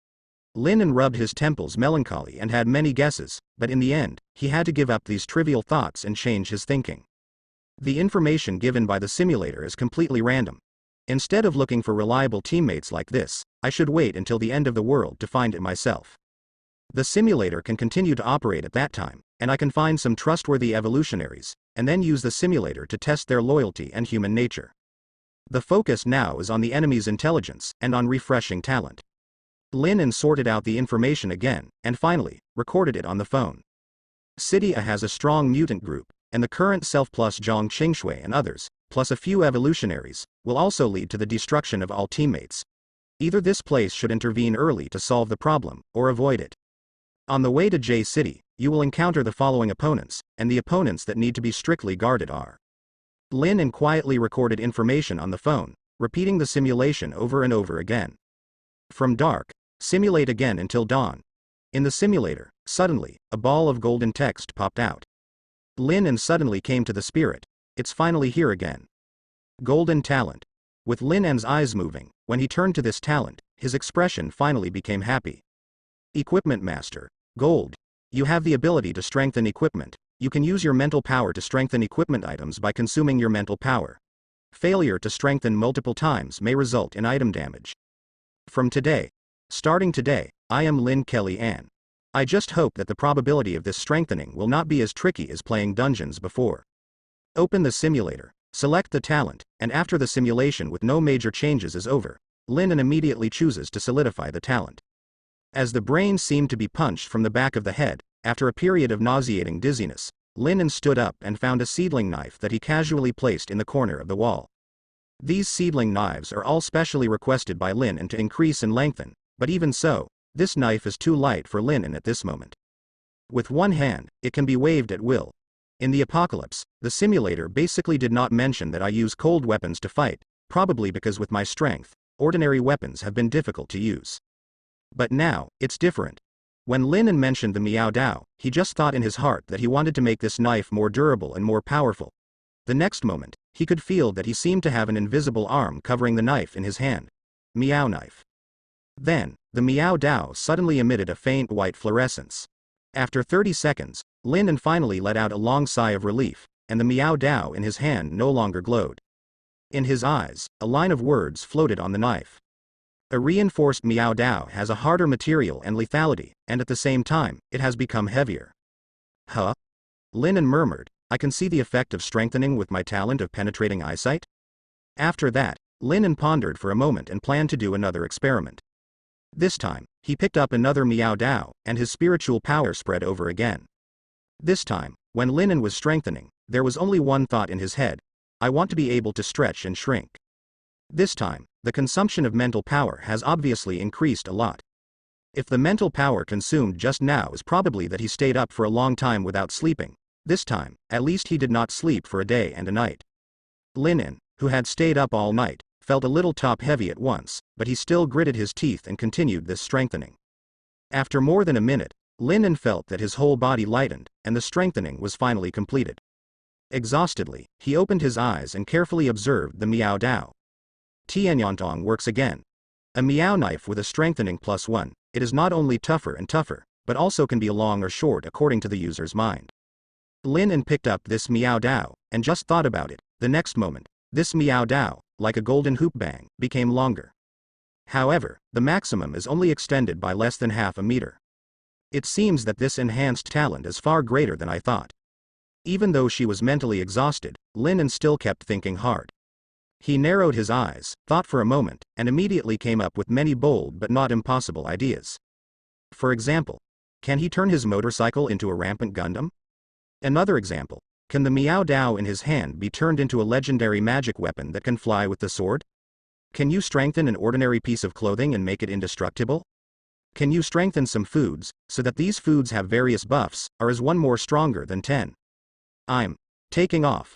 Lin rubbed his temples melancholy and had many guesses, but in the end, he had to give up these trivial thoughts and change his thinking. The information given by the simulator is completely random. Instead of looking for reliable teammates like this, I should wait until the end of the world to find it myself. The simulator can continue to operate at that time, and I can find some trustworthy evolutionaries, and then use the simulator to test their loyalty and human nature. The focus now is on the enemy's intelligence, and on refreshing talent. Lin sorted out the information again, and finally, recorded it on the phone. City A has a strong mutant group, and the current self plus Zhang Qingshui and others, plus a few evolutionaries, will also lead to the destruction of all teammates. Either this place should intervene early to solve the problem, or avoid it. On the way to J City, you will encounter the following opponents, and the opponents that need to be strictly guarded are. Lin quietly recorded information on the phone, repeating the simulation over and over again. From dark, simulate again until dawn. In the simulator, suddenly, a ball of golden text popped out. Lin suddenly came to the spirit. It's finally here again. Golden talent. With Lin's eyes moving, when he turned to this talent, his expression finally became happy. Equipment Master. Gold. You have the ability to strengthen equipment. You can use your mental power to strengthen equipment items by consuming your mental power. Failure to strengthen multiple times may result in item damage. From today. Starting today, I am Lin Kelly Ann. I just hope that the probability of this strengthening will not be as tricky as playing dungeons before. Open the simulator, select the talent, and after the simulation with no major changes is over, Lin immediately chooses to solidify the talent. As the brain seemed to be punched from the back of the head, after a period of nauseating dizziness, Lin stood up and found a seedling knife that he casually placed in the corner of the wall. These seedling knives are all specially requested by Lin to increase and lengthen, but even so, this knife is too light for Lin at this moment. With one hand, it can be waved at will. In the apocalypse, the simulator basically did not mention that I use cold weapons to fight, probably because with my strength, ordinary weapons have been difficult to use. But now, it's different. When Lin mentioned the Miao Dao, he just thought in his heart that he wanted to make this knife more durable and more powerful. The next moment, he could feel that he seemed to have an invisible arm covering the knife in his hand. Miao knife. Then, the Miao Dao suddenly emitted a faint white fluorescence. After 30 seconds, Lin finally let out a long sigh of relief, and the Miao Dao in his hand no longer glowed. In his eyes, a line of words floated on the knife. A reinforced Miao Dao has a harder material and lethality, and at the same time, it has become heavier. Huh? Lin murmured, I can see the effect of strengthening with my talent of penetrating eyesight? After that, Lin pondered for a moment and planned to do another experiment. This time, he picked up another Miao Dao, and his spiritual power spread over again. This time, when Lin was strengthening, there was only one thought in his head. I want to be able to stretch and shrink. This time, the consumption of mental power has obviously increased a lot. If the mental power consumed just now is probably that he stayed up for a long time without sleeping, this time, at least he did not sleep for a day and a night. Lin, who had stayed up all night, felt a little top-heavy at once, but he still gritted his teeth and continued this strengthening. After more than a minute, Lin felt that his whole body lightened, and the strengthening was finally completed. Exhaustedly, he opened his eyes and carefully observed the Miao Dao. Tianyantong works again. A Miao knife with a strengthening +1, it is not only tougher and tougher, but also can be long or short according to the user's mind. Lin picked up this Miao Dao, and just thought about it. The next moment, this Miao Dao, like a golden hoop bang, became longer. However, the maximum is only extended by less than half a meter. It seems that this enhanced talent is far greater than I thought. Even though she was mentally exhausted, Lin still kept thinking hard. He narrowed his eyes, thought for a moment, and immediately came up with many bold but not impossible ideas. For example, can he turn his motorcycle into a rampant Gundam? Another example, can the Miao Dao in his hand be turned into a legendary magic weapon that can fly with the sword? Can you strengthen an ordinary piece of clothing and make it indestructible? Can you strengthen some foods, so that these foods have various buffs, or is one more stronger than 10? I'm taking off.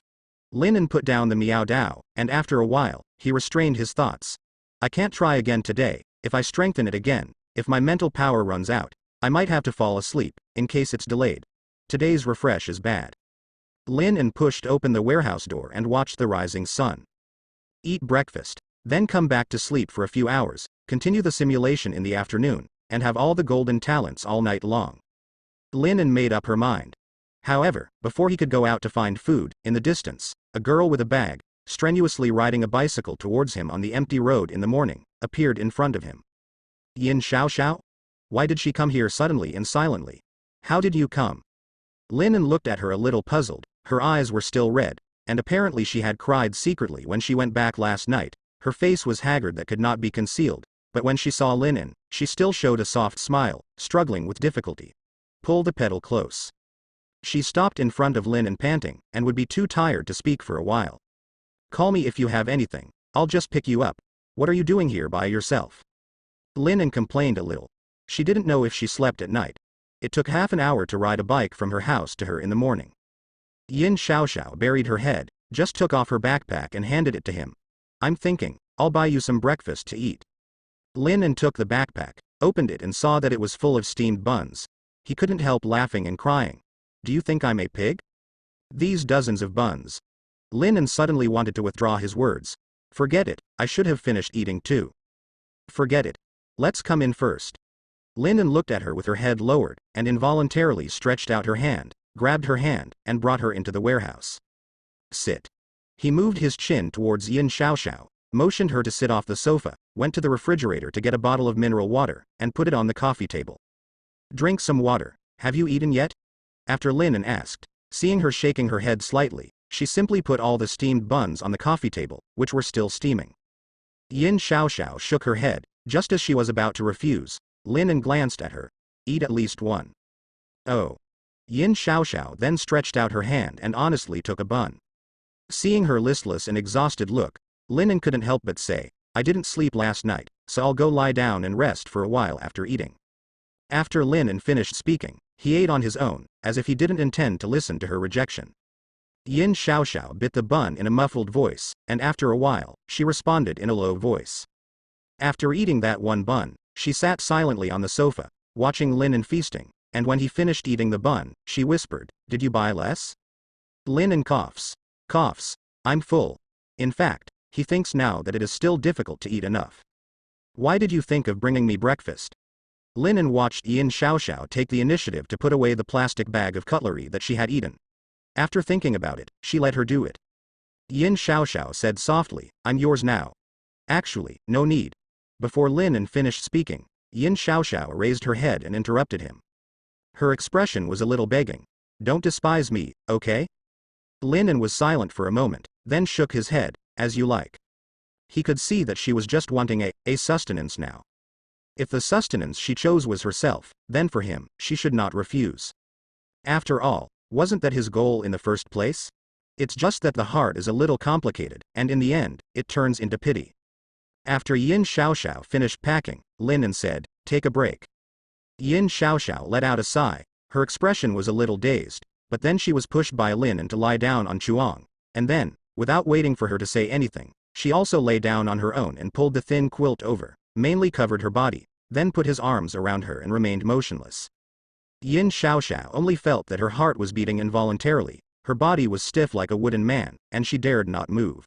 Lin put down the Miao Dao, and after a while, he restrained his thoughts. I can't try again today. If I strengthen it again, if my mental power runs out, I might have to fall asleep, in case it's delayed. Today's refresh is bad. Lin pushed open the warehouse door and watched the rising sun. Eat breakfast, then come back to sleep for a few hours, continue the simulation in the afternoon, and have all the golden talents all night long. Lin made up her mind. However, before he could go out to find food, in the distance, a girl with a bag, strenuously riding a bicycle towards him on the empty road in the morning, appeared in front of him. Yin Xiaoxiao? Why did she come here suddenly and silently? How did you come? Lin looked at her a little puzzled. Her eyes were still red, and apparently she had cried secretly when she went back last night. Her face was haggard that could not be concealed, but when she saw Lin, she still showed a soft smile, struggling with difficulty. Pull the pedal close. She stopped in front of Lin panting, and would be too tired to speak for a while. Call me if you have anything, I'll just pick you up. What are you doing here by yourself? Lin complained a little. She didn't know if she slept at night. It took half an hour to ride a bike from her house to her in the morning. Yin Xiaoxiao buried her head, just took off her backpack and handed it to him. I'm thinking, I'll buy you some breakfast to eat. Lin took the backpack, opened it and saw that it was full of steamed buns. He couldn't help laughing and crying. Do you think I'm a pig? These dozens of buns. Lin suddenly wanted to withdraw his words. Forget it, I should have finished eating too. Forget it. Let's come in first. Lin looked at her with her head lowered, and involuntarily stretched out her hand, grabbed her hand, and brought her into the warehouse. Sit. He moved his chin towards Yin Xiaoxiao, motioned her to sit off the sofa, went to the refrigerator to get a bottle of mineral water, and put it on the coffee table. Drink some water. Have you eaten yet? After Lin asked, seeing her shaking her head slightly, she simply put all the steamed buns on the coffee table, which were still steaming. Yin Xiaoxiao shook her head, just as she was about to refuse. Lin glanced at her. Eat at least one. Oh. Yin Xiaoxiao then stretched out her hand and honestly took a bun. Seeing her listless and exhausted look, Lin couldn't help but say, I didn't sleep last night, so I'll go lie down and rest for a while after eating. After Lin finished speaking, he ate on his own, as if he didn't intend to listen to her rejection. Yin Xiaoxiao bit the bun in a muffled voice, and after a while, she responded in a low voice. After eating that one bun, she sat silently on the sofa, watching Lin feasting, and when he finished eating the bun, she whispered, Did you buy less? Lin coughs. Coughs. I'm full. In fact, he thinks now that it is still difficult to eat enough. Why did you think of bringing me breakfast? Lin watched Yin Xiaoxiao take the initiative to put away the plastic bag of cutlery that she had eaten. After thinking about it, she let her do it. Yin Xiaoxiao said softly, I'm yours now. Actually, no need. Before Lin finished speaking, Yin Xiaoxiao raised her head and interrupted him. Her expression was a little begging. Don't despise me, okay? Lin was silent for a moment, then shook his head, as you like. He could see that she was just wanting a sustenance now. If the sustenance she chose was herself, then for him, she should not refuse. After all, wasn't that his goal in the first place? It's just that the heart is a little complicated, and in the end, it turns into pity. After Yin Xiaoxiao finished packing, Lin said, "Take a break." Yin Xiaoxiao let out a sigh. Her expression was a little dazed, but then she was pushed by Lin to lie down on Chuang, and then, without waiting for her to say anything, she also lay down on her own and pulled the thin quilt over, mainly covered her body, then put his arms around her and remained motionless. Yin Xiaoxiao only felt that her heart was beating involuntarily, her body was stiff like a wooden man, and she dared not move.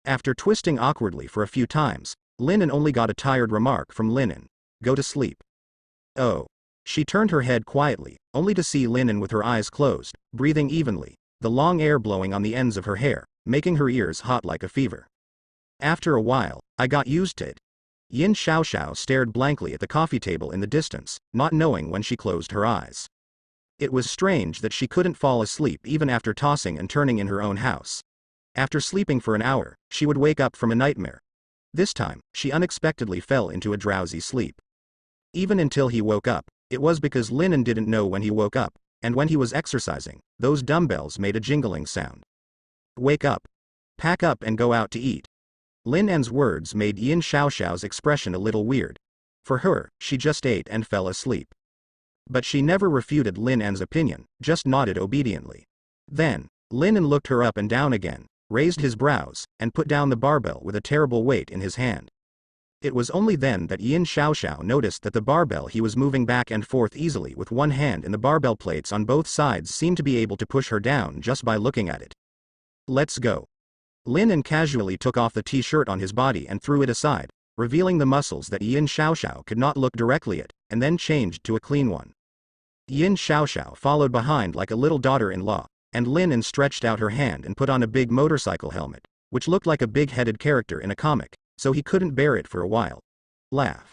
After twisting awkwardly for a few times, Lin only got a tired remark from Lin, "Go to sleep." Oh. She turned her head quietly, only to see Lin with her eyes closed, breathing evenly, the long air blowing on the ends of her hair, making her ears hot like a fever. After a while, I got used to it. Yin Xiaoxiao stared blankly at the coffee table in the distance, not knowing when she closed her eyes. It was strange that she couldn't fall asleep even after tossing and turning in her own house. After sleeping for an hour, she would wake up from a nightmare. This time, she unexpectedly fell into a drowsy sleep. Even until he woke up, it was because Lin didn't know when he woke up, and when he was exercising, those dumbbells made a jingling sound. "Wake up. Pack up and go out to eat." Lin's words made Yin Xiaoxiao's expression a little weird. For her, she just ate and fell asleep. But she never refuted Lin's opinion, just nodded obediently. Then, Lin looked her up and down again, raised his brows, and put down the barbell with a terrible weight in his hand. It was only then that Yin Xiaoxiao noticed that the barbell he was moving back and forth easily with one hand and the barbell plates on both sides seemed to be able to push her down just by looking at it. "Let's go." Lin casually took off the t-shirt on his body and threw it aside, revealing the muscles that Yin Xiaoxiao could not look directly at, and then changed to a clean one. Yin Xiaoxiao followed behind like a little daughter-in-law, and Lin stretched out her hand and put on a big motorcycle helmet, which looked like a big-headed character in a comic, so he couldn't bear it for a while. Laugh.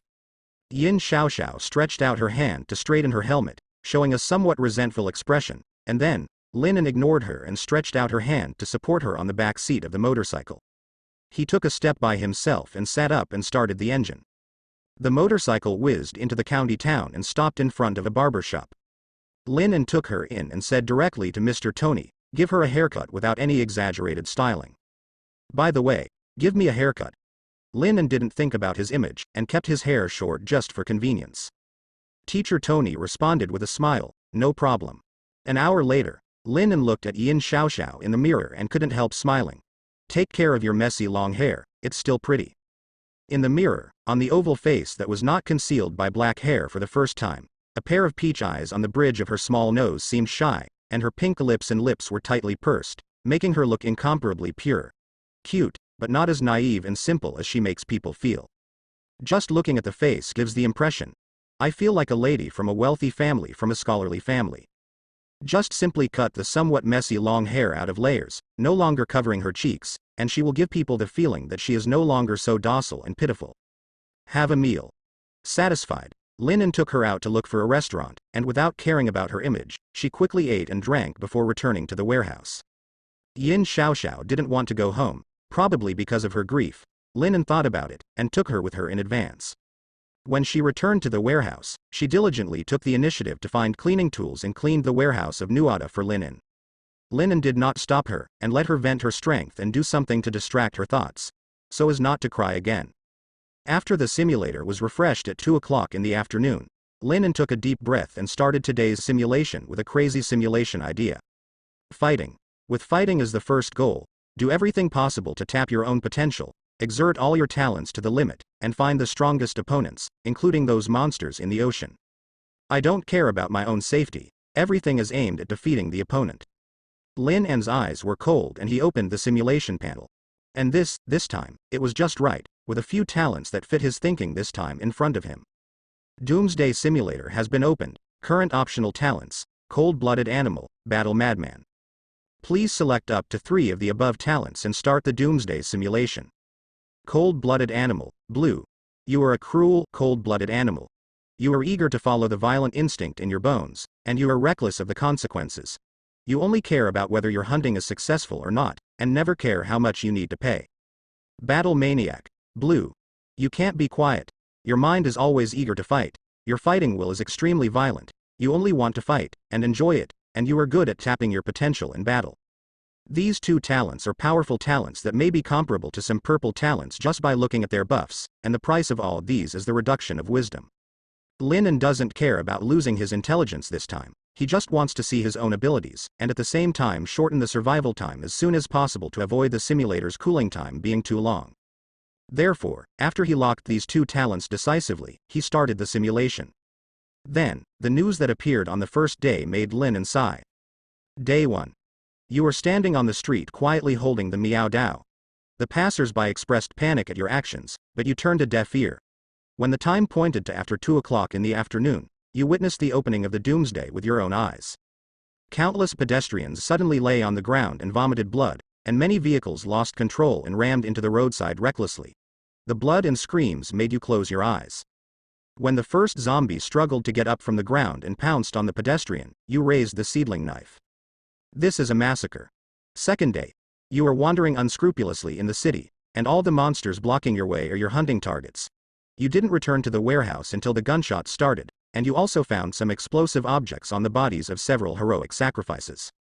Yin Xiaoxiao stretched out her hand to straighten her helmet, showing a somewhat resentful expression, and then, Lin ignored her and stretched out her hand to support her on the back seat of the motorcycle. He took a step by himself and sat up and started the engine. The motorcycle whizzed into the county town and stopped in front of a barber shop. Lin took her in and said directly to Mr. Tony, "Give her a haircut without any exaggerated styling. By the way, give me a haircut." Lin didn't think about his image, and kept his hair short just for convenience. Teacher Tony responded with a smile, "No problem." An hour later, Lin looked at Yin Xiaoxiao in the mirror and couldn't help smiling. "Take care of your messy long hair, it's still pretty." In the mirror, on the oval face that was not concealed by black hair for the first time, a pair of peach eyes on the bridge of her small nose seemed shy, and her pink lips and lips were tightly pursed, making her look incomparably pure. Cute, but not as naive and simple as she makes people feel. Just looking at the face gives the impression. I feel like a lady from a wealthy family from a scholarly family. Just simply cut the somewhat messy long hair out of layers, no longer covering her cheeks, and she will give people the feeling that she is no longer so docile and pitiful. Have a meal. Satisfied, Lin took her out to look for a restaurant, and without caring about her image, she quickly ate and drank before returning to the warehouse. Yin Xiaoxiao didn't want to go home, probably because of her grief. Lin thought about it, and took her with her in advance. When she returned to the warehouse, she diligently took the initiative to find cleaning tools and cleaned the warehouse of Nuada for Lin. Lin did not stop her, and let her vent her strength and do something to distract her thoughts, so as not to cry again. After the simulator was refreshed at 2 o'clock in the afternoon, Lin took a deep breath and started today's simulation with a crazy simulation idea. Fighting. With fighting as the first goal, do everything possible to tap your own potential, exert all your talents to the limit, and find the strongest opponents, including those monsters in the ocean. I don't care about my own safety, everything is aimed at defeating the opponent. Lin's eyes were cold and he opened the simulation panel. And this time, it was just right, with a few talents that fit his thinking this time in front of him. Doomsday Simulator has been opened, current optional talents, Cold-Blooded Animal, Battle Madman. Please select up to 3 of the above talents and start the Doomsday simulation. Cold-Blooded Animal, Blue. You are a cruel, cold-blooded animal. You are eager to follow the violent instinct in your bones, and you are reckless of the consequences. You only care about whether your hunting is successful or not, and never care how much you need to pay. Battle Maniac, Blue. You can't be quiet. Your mind is always eager to fight. Your fighting will is extremely violent. You only want to fight, and enjoy it, and you are good at tapping your potential in battle. These two talents are powerful talents that may be comparable to some purple talents just by looking at their buffs, and the price of all these is the reduction of wisdom. Linen doesn't care about losing his intelligence this time. He just wants to see his own abilities, and at the same time shorten the survival time as soon as possible to avoid the simulator's cooling time being too long. Therefore, after he locked these two talents decisively, he started the simulation. Then, the news that appeared on the first day made Linen sigh. Day 1. You were standing on the street quietly holding the Meow Dao. The passers-by expressed panic at your actions, but you turned a deaf ear. When the time pointed to after 2 o'clock in the afternoon, you witnessed the opening of the Doomsday with your own eyes. Countless pedestrians suddenly lay on the ground and vomited blood, and many vehicles lost control and rammed into the roadside recklessly. The blood and screams made you close your eyes. When the first zombie struggled to get up from the ground and pounced on the pedestrian, you raised the seedling knife. This is a massacre. Second day. You are wandering unscrupulously in the city, and all the monsters blocking your way are your hunting targets. You didn't return to the warehouse until the gunshots started, and you also found some explosive objects on the bodies of several heroic sacrifices.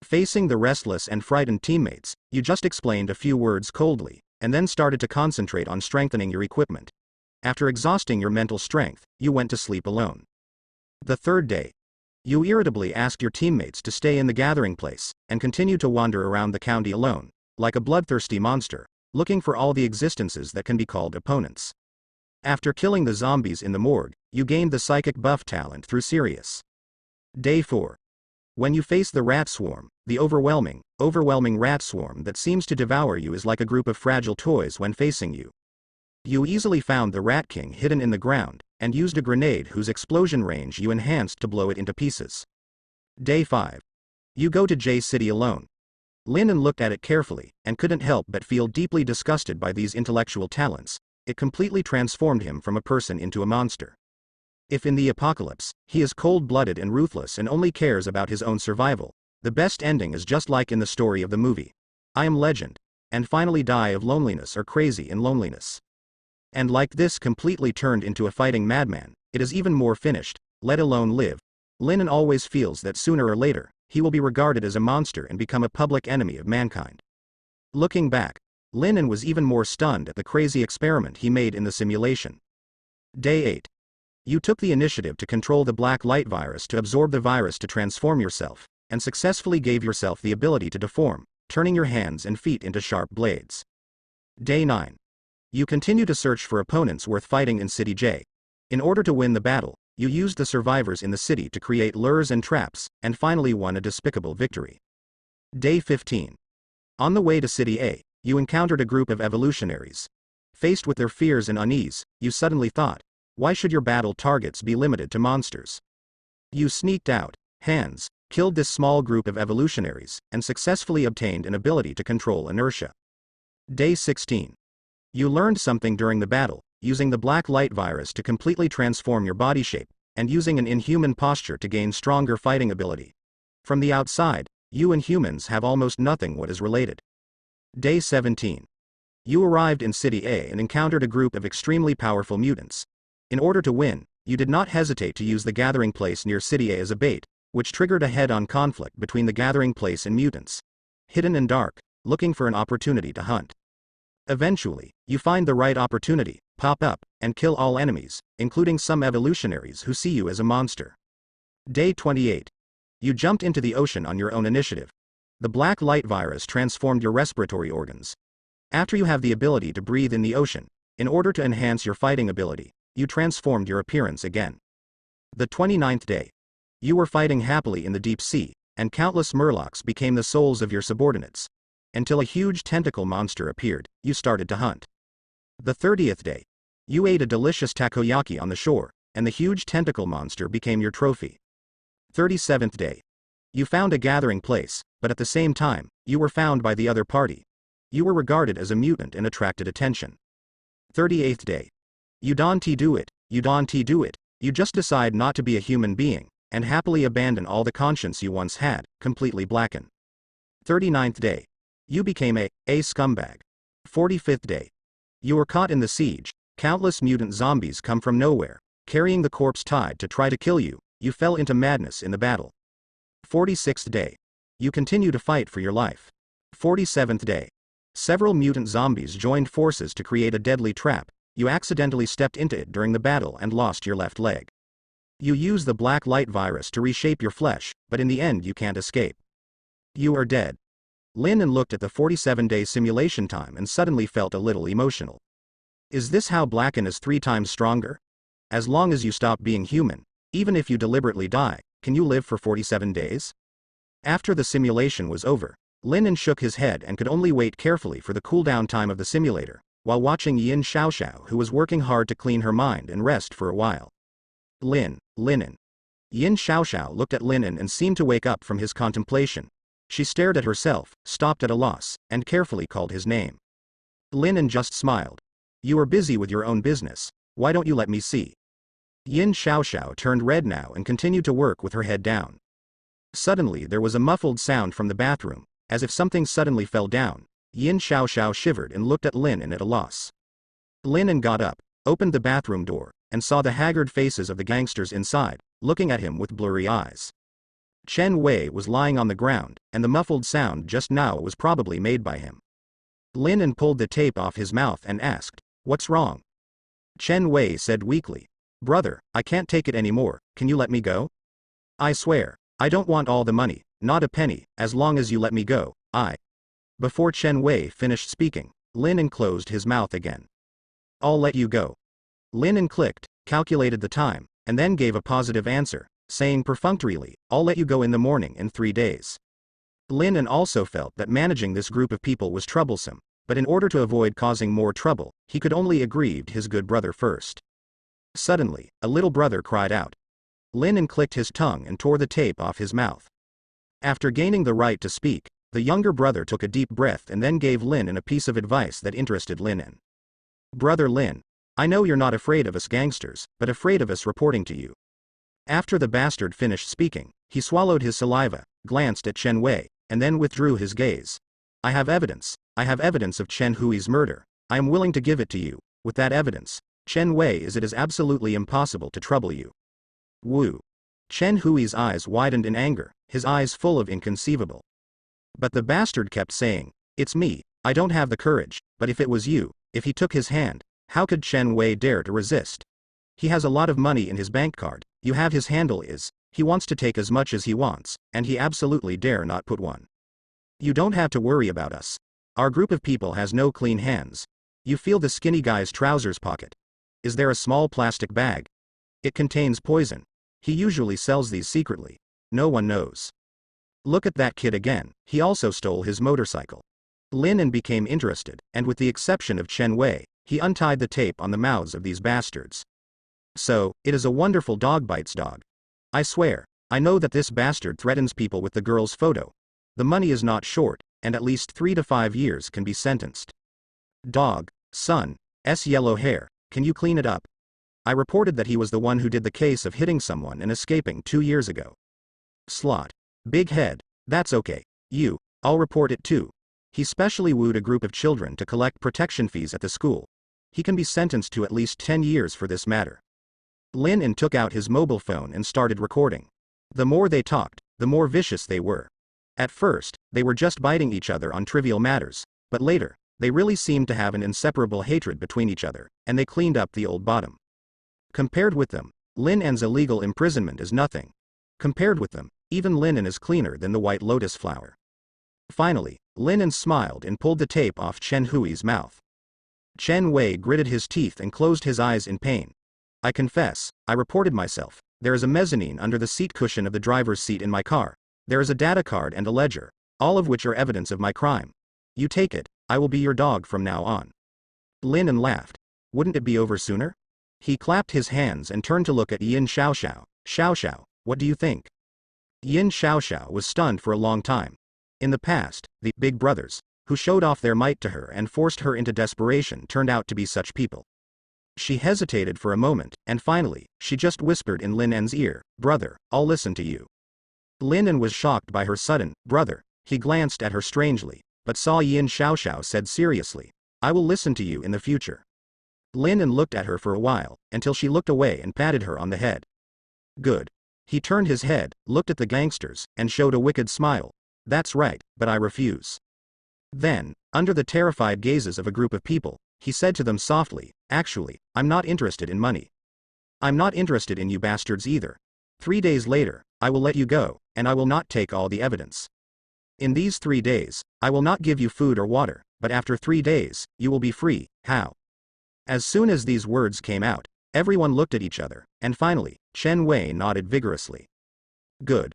Facing the restless and frightened teammates, you just explained a few words coldly, and then started to concentrate on strengthening your equipment. After exhausting your mental strength, you went to sleep alone. The third day. You irritably asked your teammates to stay in the gathering place, and continue to wander around the county alone, like a bloodthirsty monster, looking for all the existences that can be called opponents. After killing the zombies in the morgue, you gained the psychic buff talent through Sirius. Day 4. When you face the rat swarm, the overwhelming rat swarm that seems to devour you is like a group of fragile toys when facing you. You easily found the Rat King hidden in the ground, and used a grenade whose explosion range you enhanced to blow it into pieces. Day 5. You go to J City alone. Linen looked at it carefully, and couldn't help but feel deeply disgusted by these intellectual talents. It completely transformed him from a person into a monster. If in the apocalypse, he is cold-blooded and ruthless and only cares about his own survival, the best ending is just like in the story of the movie. I Am Legend, and finally die of loneliness or crazy in loneliness. And like this completely turned into a fighting madman, it is even more finished, let alone live. Linen always feels that sooner or later, he will be regarded as a monster and become a public enemy of mankind. Looking back, Linen was even more stunned at the crazy experiment he made in the simulation. Day 8. You took the initiative to control the black light virus to absorb the virus to transform yourself, and successfully gave yourself the ability to deform, turning your hands and feet into sharp blades. Day 9. You continue to search for opponents worth fighting in City J. In order to win the battle, you used the survivors in the city to create lures and traps, and finally won a despicable victory. Day 15. On the way to City A, you encountered a group of evolutionaries. Faced with their fears and unease, you suddenly thought, why should your battle targets be limited to monsters? You sneaked out, killed this small group of evolutionaries, and successfully obtained an ability to control inertia. Day 16. You learned something during the battle, using the black light virus to completely transform your body shape, and using an inhuman posture to gain stronger fighting ability. From the outside, you and humans have almost nothing what is related. Day 17. You arrived in City A and encountered a group of extremely powerful mutants. In order to win, you did not hesitate to use the gathering place near City A as a bait, which triggered a head-on conflict between the gathering place and mutants. Hidden and dark, looking for an opportunity to hunt. Eventually, you find the right opportunity, pop up, and kill all enemies, including some evolutionaries who see you as a monster. Day 28. You jumped into the ocean on your own initiative. The black light virus transformed your respiratory organs. After you have the ability to breathe in the ocean, in order to enhance your fighting ability, you transformed your appearance again. The 29th day. You were fighting happily in the deep sea, and countless murlocs became the souls of your subordinates. Until a huge tentacle monster appeared, you started to hunt. The 30th day. You ate a delicious takoyaki on the shore, and the huge tentacle monster became your trophy. 37th day. You found a gathering place, but at the same time, you were found by the other party. You were regarded as a mutant and attracted attention. 38th day. You don't do it, you just decide not to be a human being, and happily abandon all the conscience you once had, completely blacken. 39th day. You became a scumbag. 45th day. You were caught in the siege, countless mutant zombies come from nowhere, carrying the corpse tied to try to kill you, you fell into madness in the battle. 46th day. You continue to fight for your life. 47th day. Several mutant zombies joined forces to create a deadly trap. You accidentally stepped into it during the battle and lost your left leg. You use the black light virus to reshape your flesh, but in the end you can't escape. You are dead. Lin looked at the 47-day simulation time and suddenly felt a little emotional. Is this how Blacken is 3 times stronger? As long as you stop being human, even if you deliberately die, can you live for 47 days? After the simulation was over, Lin shook his head and could only wait carefully for the cooldown time of the simulator, while watching Yin Xiaoxiao, who was working hard to clean her mind and rest for a while. Linen. Yin Xiaoxiao looked at Linen and seemed to wake up from his contemplation. She stared at herself, stopped at a loss, and carefully called his name. Linen just smiled. You are busy with your own business, why don't you let me see? Yin Xiaoxiao turned red now and continued to work with her head down. Suddenly there was a muffled sound from the bathroom, as if something suddenly fell down. Yin Xiaoxiao shivered and looked at Linen at a loss. Linen got up, opened the bathroom door, and saw the haggard faces of the gangsters inside, looking at him with blurry eyes. Chen Wei was lying on the ground, and the muffled sound just now was probably made by him. Linen pulled the tape off his mouth and asked, "What's wrong?" Chen Wei said weakly, "Brother, I can't take it anymore, can you let me go? I swear, I don't want all the money, not a penny, as long as you let me go, I." Before Chen Wei finished speaking, Linen closed his mouth again. "I'll let you go." Linen clicked, calculated the time, and then gave a positive answer, saying perfunctorily, "I'll let you go in the morning in 3 days." Linen also felt that managing this group of people was troublesome, but in order to avoid causing more trouble, he could only aggrieve his good brother first. Suddenly, a little brother cried out. Linen clicked his tongue and tore the tape off his mouth. After gaining the right to speak, the younger brother took a deep breath and then gave Linen a piece of advice that interested Linen. "Brother Lin, I know you're not afraid of us gangsters, but afraid of us reporting to you." After the bastard finished speaking, he swallowed his saliva, glanced at Chen Wei, and then withdrew his gaze. I have evidence of Chen Hui's murder. I am willing to give it to you. With that evidence, Chen Wei, it is absolutely impossible to trouble you." Wu. Chen Hui's eyes widened in anger, his eyes full of inconceivable. But the bastard kept saying, "It's me, I don't have the courage, but if it was you," if he took his hand, how could Chen Wei dare to resist? He has a lot of money in his bank card, you have his handle is, he wants to take as much as he wants, and he absolutely dare not put one. You don't have to worry about us. Our group of people has no clean hands. You feel the skinny guy's trousers pocket. Is there a small plastic bag? It contains poison. He usually sells these secretly. No one knows. Look at that kid again, he also stole his motorcycle. Lin became interested, and with the exception of Chen Wei, he untied the tape on the mouths of these bastards. So, it is a wonderful dog bites dog. I swear, I know that this bastard threatens people with the girl's photo. The money is not short, and at least 3 to 5 years can be sentenced. Dog, son, yellow hair, can you clean it up? I reported that he was the one who did the case of hitting someone and escaping 2 years ago. Slot. Big head, that's okay. I'll report it too. He specially wooed a group of children to collect protection fees at the school. He can be sentenced to at least 10 years for this matter. Lin took out his mobile phone and started recording. The more they talked, the more vicious they were. At first, they were just biting each other on trivial matters, but later, they really seemed to have an inseparable hatred between each other, and they cleaned up the old bottom. Compared with them, Lin's illegal imprisonment is nothing. Compared with them, even Lin is cleaner than the white lotus flower. Finally, Lin smiled and pulled the tape off Chen Hui's mouth. Chen Wei gritted his teeth and closed his eyes in pain. I confess, I reported myself. There is a mezzanine under the seat cushion of the driver's seat in my car. There is a data card and a ledger, all of which are evidence of my crime. You take it, I will be your dog from now on. Lin laughed. Wouldn't it be over sooner? He clapped his hands and turned to look at Yin Xiaoxiao. Xiaoxiao, what do you think? Yin Xiaoxiao was stunned for a long time. In the past, the big brothers, who showed off their might to her and forced her into desperation, turned out to be such people. She hesitated for a moment, and finally, she just whispered in Lin's ear, "Brother, I'll listen to you." Lin was shocked by her sudden, "Brother." He glanced at her strangely, but saw Yin Xiaoxiao said seriously, "I will listen to you in the future." Lin looked at her for a while, until she looked away and patted her on the head. Good. He turned his head, looked at the gangsters, and showed a wicked smile. That's right, but I refuse. Then, under the terrified gazes of a group of people, he said to them softly, "Actually, I'm not interested in money. I'm not interested in you bastards either. 3 days later, I will let you go, and I will not take all the evidence. In these 3 days, I will not give you food or water, but after 3 days, you will be free." How? As soon as these words came out, everyone looked at each other, and finally, Chen Wei nodded vigorously. Good.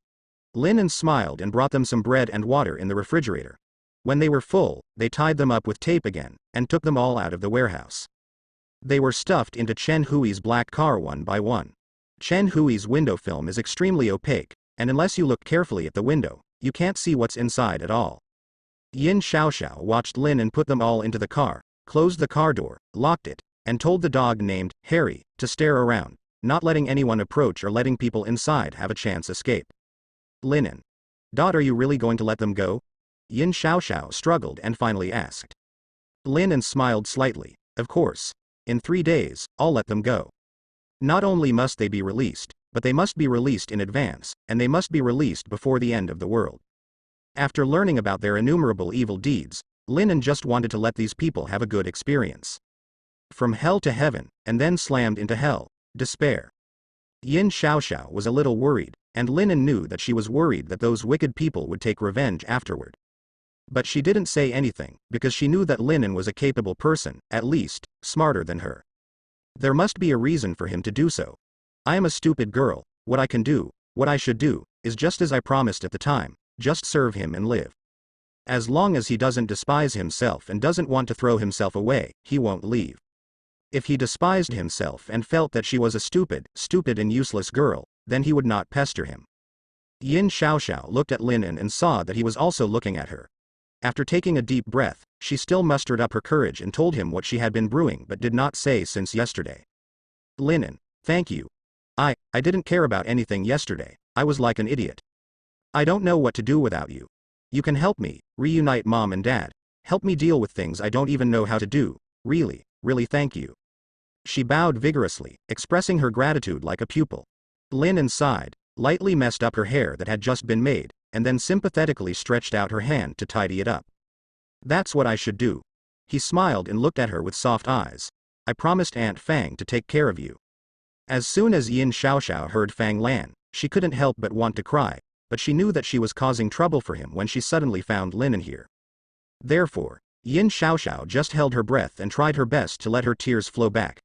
Lin smiled and brought them some bread and water in the refrigerator. When they were full, they tied them up with tape again, and took them all out of the warehouse. They were stuffed into Chen Hui's black car one by one. Chen Hui's window film is extremely opaque, and unless you look carefully at the window, you can't see what's inside at all. Yin Xiaoxiao watched Lin put them all into the car, closed the car door, locked it, and told the dog named Harry to stare around, not letting anyone approach or letting people inside have a chance escape. Lin. Dot, are you really going to let them go? Yin Xiaoxiao struggled and finally asked. Lin smiled slightly. Of course. In 3 days, I'll let them go. Not only must they be released, but they must be released in advance, and they must be released before the end of the world. After learning about their innumerable evil deeds, Lin just wanted to let these people have a good experience. From hell to heaven, and then slammed into hell. Despair. Yin Xiaoxiao was a little worried, and Lin knew that she was worried that those wicked people would take revenge afterward. But she didn't say anything, because she knew that Lin was a capable person, at least, smarter than her. There must be a reason for him to do so. I am a stupid girl, what I can do, what I should do, is just as I promised at the time, just serve him and live. As long as he doesn't despise himself and doesn't want to throw himself away, he won't leave. If he despised himself and felt that she was a stupid and useless girl, then he would not pester him. Yin Xiaoxiao looked at Lin and saw that he was also looking at her. After taking a deep breath, she still mustered up her courage and told him what she had been brewing but did not say since yesterday. Lin, thank you. I didn't care about anything yesterday, I was like an idiot. I don't know what to do without you. You can help me, reunite mom and dad, help me deal with things I don't even know how to do, really thank you. She bowed vigorously, expressing her gratitude like a pupil. Lin sighed, lightly messed up her hair that had just been made, and then sympathetically stretched out her hand to tidy it up. That's what I should do. He smiled and looked at her with soft eyes. I promised Aunt Fang to take care of you. As soon as Yin Xiaoxiao heard Fang Lan, she couldn't help but want to cry, but she knew that she was causing trouble for him when she suddenly found Lin here. Therefore, Yin Xiaoxiao just held her breath and tried her best to let her tears flow back.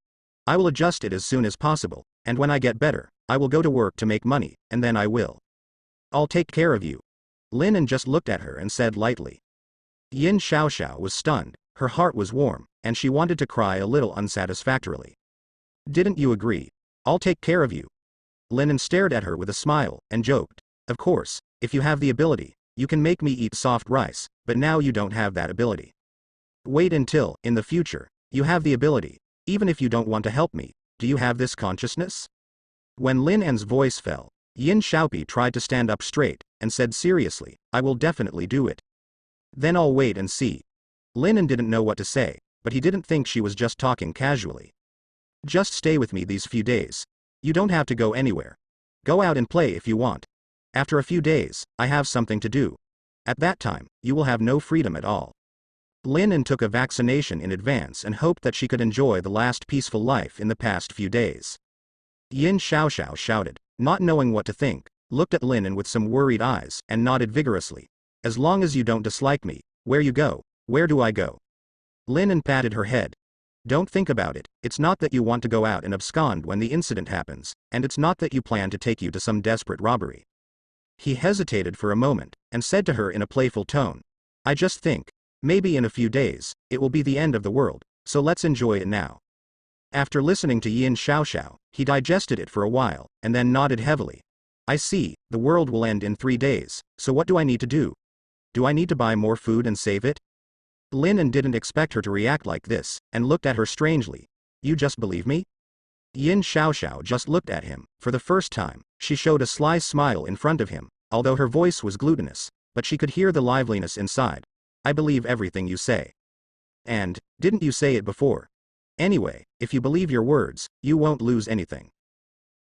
I will adjust it as soon as possible, and when I get better, I will go to work to make money, and then I will. I'll take care of you. Lin just looked at her and said lightly. Yin Xiaoxiao was stunned, her heart was warm, and she wanted to cry a little unsatisfactorily. Didn't you agree? I'll take care of you. Lin stared at her with a smile, and joked. Of course, if you have the ability, you can make me eat soft rice, but now you don't have that ability. Wait until, in the future, you have the ability, even if you don't want to help me, do you have this consciousness? When Lin's voice fell, Yin Xiaopi tried to stand up straight, and said seriously, I will definitely do it. Then I'll wait and see. Lin didn't know what to say, but he didn't think she was just talking casually. Just stay with me these few days. You don't have to go anywhere. Go out and play if you want. After a few days, I have something to do. At that time, you will have no freedom at all. Lin took a vaccination in advance and hoped that she could enjoy the last peaceful life in the past few days. Yin Xiaoxiao shouted, not knowing what to think, looked at Lin with some worried eyes, and nodded vigorously. As long as you don't dislike me, where you go, where do I go? Lin patted her head. Don't think about it, it's not that you want to go out and abscond when the incident happens, and it's not that you plan to take you to some desperate robbery. He hesitated for a moment, and said to her in a playful tone. I just think, maybe in a few days, it will be the end of the world, so let's enjoy it now. After listening to Yin Xiaoxiao, he digested it for a while, and then nodded heavily. I see, the world will end in 3 days, so what do I need to do? Do I need to buy more food and save it? Lin didn't expect her to react like this, and looked at her strangely. You just believe me? Yin Xiaoxiao just looked at him. For the first time, she showed a sly smile in front of him, although her voice was glutinous, but she could hear the liveliness inside. I believe everything you say. And, didn't you say it before? Anyway, if you believe your words, you won't lose anything.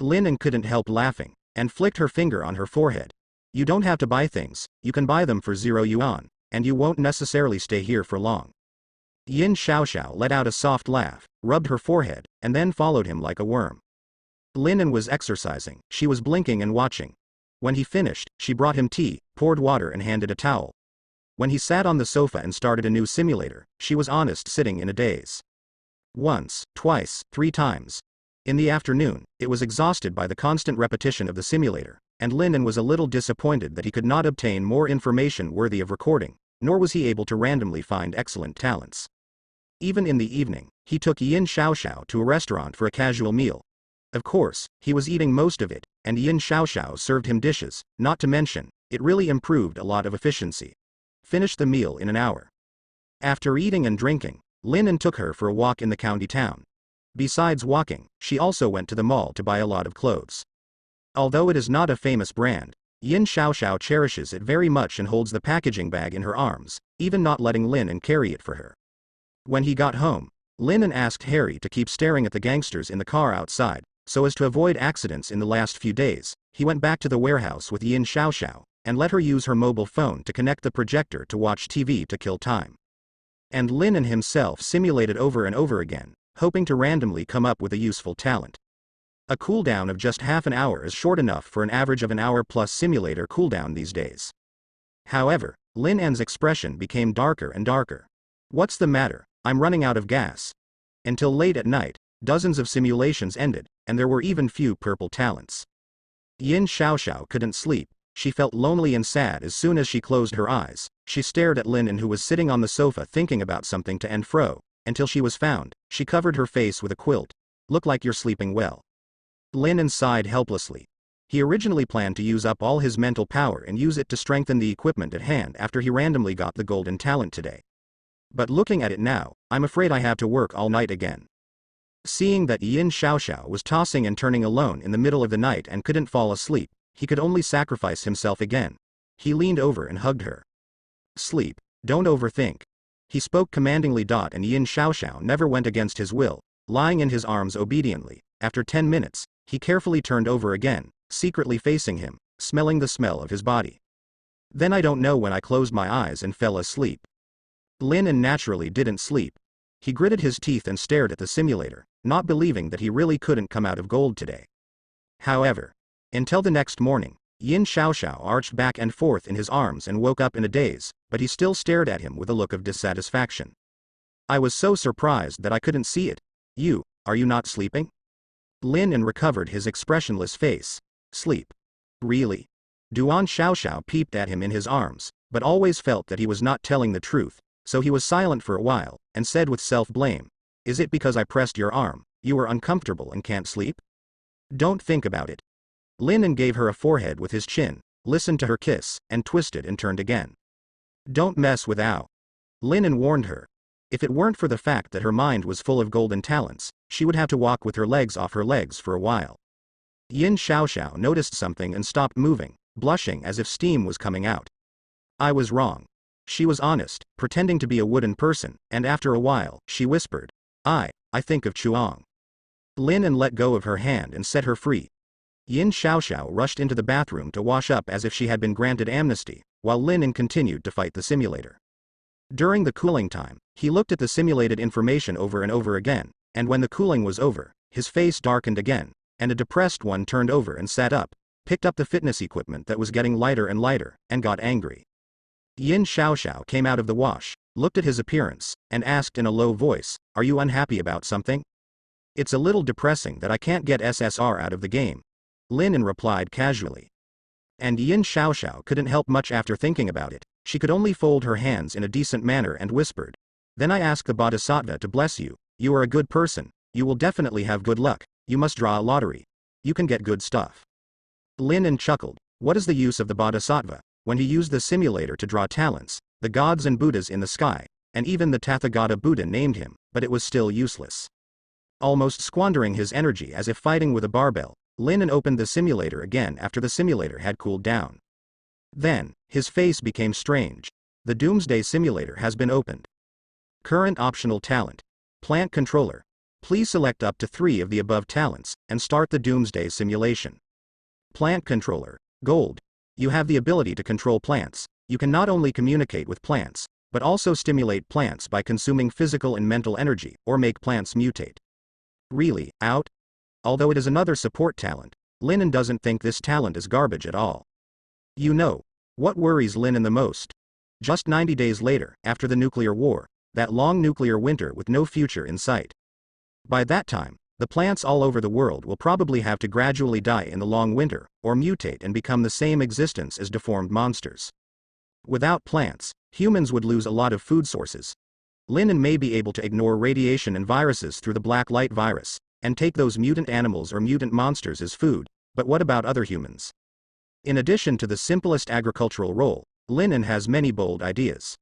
Lin couldn't help laughing, and flicked her finger on her forehead. You don't have to buy things, you can buy them for 0 yuan. and you won't necessarily stay here for long. Yin Xiaoxiao let out a soft laugh, rubbed her forehead, and then followed him like a worm. Linen was exercising, she was blinking and watching. When he finished, she brought him tea, poured water and handed a towel. When he sat on the sofa and started a new simulator, she was honest, sitting in a daze. Once, twice, 3 times. In the afternoon, it was exhausted by the constant repetition of the simulator, and Linen was a little disappointed that he could not obtain more information worthy of recording, nor was he able to randomly find excellent talents. Even in the evening, he took Yin Xiaoxiao to a restaurant for a casual meal. Of course, he was eating most of it, and Yin Xiaoxiao served him dishes, not to mention, it really improved a lot of efficiency. Finished the meal in an hour. After eating and drinking, Linen took her for a walk in the county town. Besides walking, she also went to the mall to buy a lot of clothes. Although it is not a famous brand, Yin Xiaoxiao cherishes it very much and holds the packaging bag in her arms, even not letting Linen carry it for her. When he got home, Linen asked Harry to keep staring at the gangsters in the car outside, so as to avoid accidents in the last few days. He went back to the warehouse with Yin Xiaoxiao, and let her use her mobile phone to connect the projector to watch TV to kill time. And Linen himself simulated over and over again, hoping to randomly come up with a useful talent. A cooldown of just half an hour is short enough for an average of an hour plus simulator cooldown these days. However, Linen's expression became darker and darker. What's the matter? I'm running out of gas. Until late at night, dozens of simulations ended, and there were even few purple talents. Yin Xiaoxiao couldn't sleep. She felt lonely and sad as soon as she closed her eyes. She stared at Linen, who was sitting on the sofa thinking about something to and fro, until she was found. She covered her face with a quilt. Look like you're sleeping well. Linen sighed helplessly. He originally planned to use up all his mental power and use it to strengthen the equipment at hand after he randomly got the golden talent today. But looking at it now, I'm afraid I have to work all night again. Seeing that Yin Xiaoxiao was tossing and turning alone in the middle of the night and couldn't fall asleep, he could only sacrifice himself again. He leaned over and hugged her. Sleep, don't overthink. He spoke commandingly. And Yin Xiaoxiao never went against his will, lying in his arms obediently. After 10 minutes, he carefully turned over again, secretly facing him, smelling the smell of his body. Then I don't know when I closed my eyes and fell asleep. Linen naturally didn't sleep. He gritted his teeth and stared at the simulator, not believing that he really couldn't come out of gold today. However, until the next morning, Yin Xiaoxiao arched back and forth in his arms and woke up in a daze, but he still stared at him with a look of dissatisfaction. I was so surprised that I couldn't see it. Are you not sleeping? Linen recovered his expressionless face. Sleep? Really? Duan Xiaoxiao peeped at him in his arms, but always felt that he was not telling the truth, so he was silent for a while, and said with self-blame, Is it because I pressed your arm, you are uncomfortable and can't sleep? Don't think about it. Linen gave her a forehead with his chin, listened to her kiss, and twisted and turned again. Don't mess with Ao. Linen warned her. If it weren't for the fact that her mind was full of golden talents, she would have to walk with her legs off her legs for a while. Yin Xiaoxiao noticed something and stopped moving, blushing as if steam was coming out. I was wrong. She was honest, pretending to be a wooden person, and after a while, she whispered, I think of Chuang. Linen let go of her hand and set her free. Yin Xiaoxiao rushed into the bathroom to wash up as if she had been granted amnesty, while Linen continued to fight the simulator. During the cooling time, he looked at the simulated information over and over again, and when the cooling was over, his face darkened again, and a depressed one turned over and sat up, picked up the fitness equipment that was getting lighter and lighter, and got angry. Yin Xiaoxiao came out of the wash, looked at his appearance, and asked in a low voice, Are you unhappy about something? It's a little depressing that I can't get SSR out of the game. Linen replied casually. And Yin Xiaoxiao couldn't help much after thinking about it. She could only fold her hands in a decent manner and whispered, Then I ask the Bodhisattva to bless you. You are a good person. You will definitely have good luck. You must draw a lottery. You can get good stuff. Linen chuckled. What is the use of the Bodhisattva? When he used the simulator to draw talents, the gods and Buddhas in the sky, and even the Tathagata Buddha named him, but it was still useless. Almost squandering his energy as if fighting with a barbell, Linen opened the simulator again after the simulator had cooled down. Then, his face became strange. The Doomsday simulator has been opened. Current optional talent. Plant Controller. Please select up to 3 of the above talents, and start the Doomsday simulation. Plant Controller. Gold. You have the ability to control plants. You can not only communicate with plants, but also stimulate plants by consuming physical and mental energy, or make plants mutate. Really, out? Although it is another support talent, Linen doesn't think this talent is garbage at all. You know, what worries Linen the most? Just 90 days later, after the nuclear war, that long nuclear winter with no future in sight. By that time, the plants all over the world will probably have to gradually die in the long winter, or mutate and become the same existence as deformed monsters. Without plants, humans would lose a lot of food sources. Linen may be able to ignore radiation and viruses through the black light virus, and take those mutant animals or mutant monsters as food, but what about other humans? In addition to the simplest agricultural role, Linen has many bold ideas.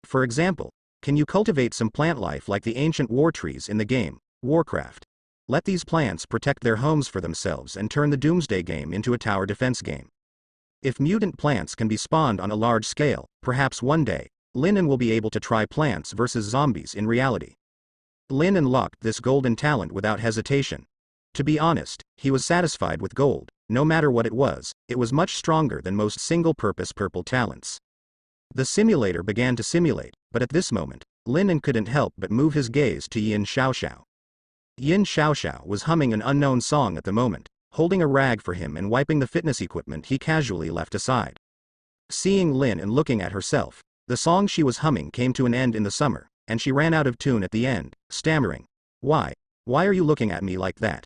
For example, can you cultivate some plant life like the ancient war trees in the game, Warcraft? Let these plants protect their homes for themselves and turn the Doomsday game into a tower defense game. If mutant plants can be spawned on a large scale, perhaps one day, Linen will be able to try Plants vs. Zombies in reality. Linen unlocked this golden talent without hesitation. To be honest, he was satisfied with gold. No matter what it was much stronger than most single-purpose purple talents. The simulator began to simulate, but at this moment, Linen couldn't help but move his gaze to Yin Xiaoxiao. Yin Xiaoxiao was humming an unknown song at the moment, holding a rag for him and wiping the fitness equipment he casually left aside. Seeing Lin and looking at herself, the song she was humming came to an end in the summer, and she ran out of tune at the end, stammering, Why are you looking at me like that?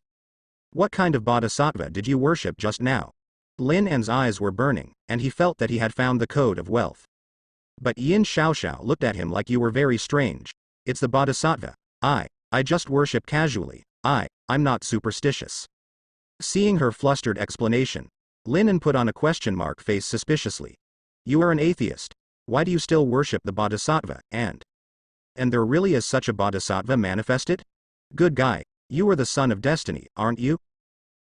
What kind of bodhisattva did you worship just now? Lin En's eyes were burning, and he felt that he had found the code of wealth. But Yin Xiaoxiao looked at him like you were very strange. It's the bodhisattva. I just worship casually. I'm not superstitious. Seeing her flustered explanation, Linen put on a question mark face suspiciously. You are an atheist. Why do you still worship the bodhisattva, and there really is such a bodhisattva manifested? Good guy, you are the son of destiny, aren't you?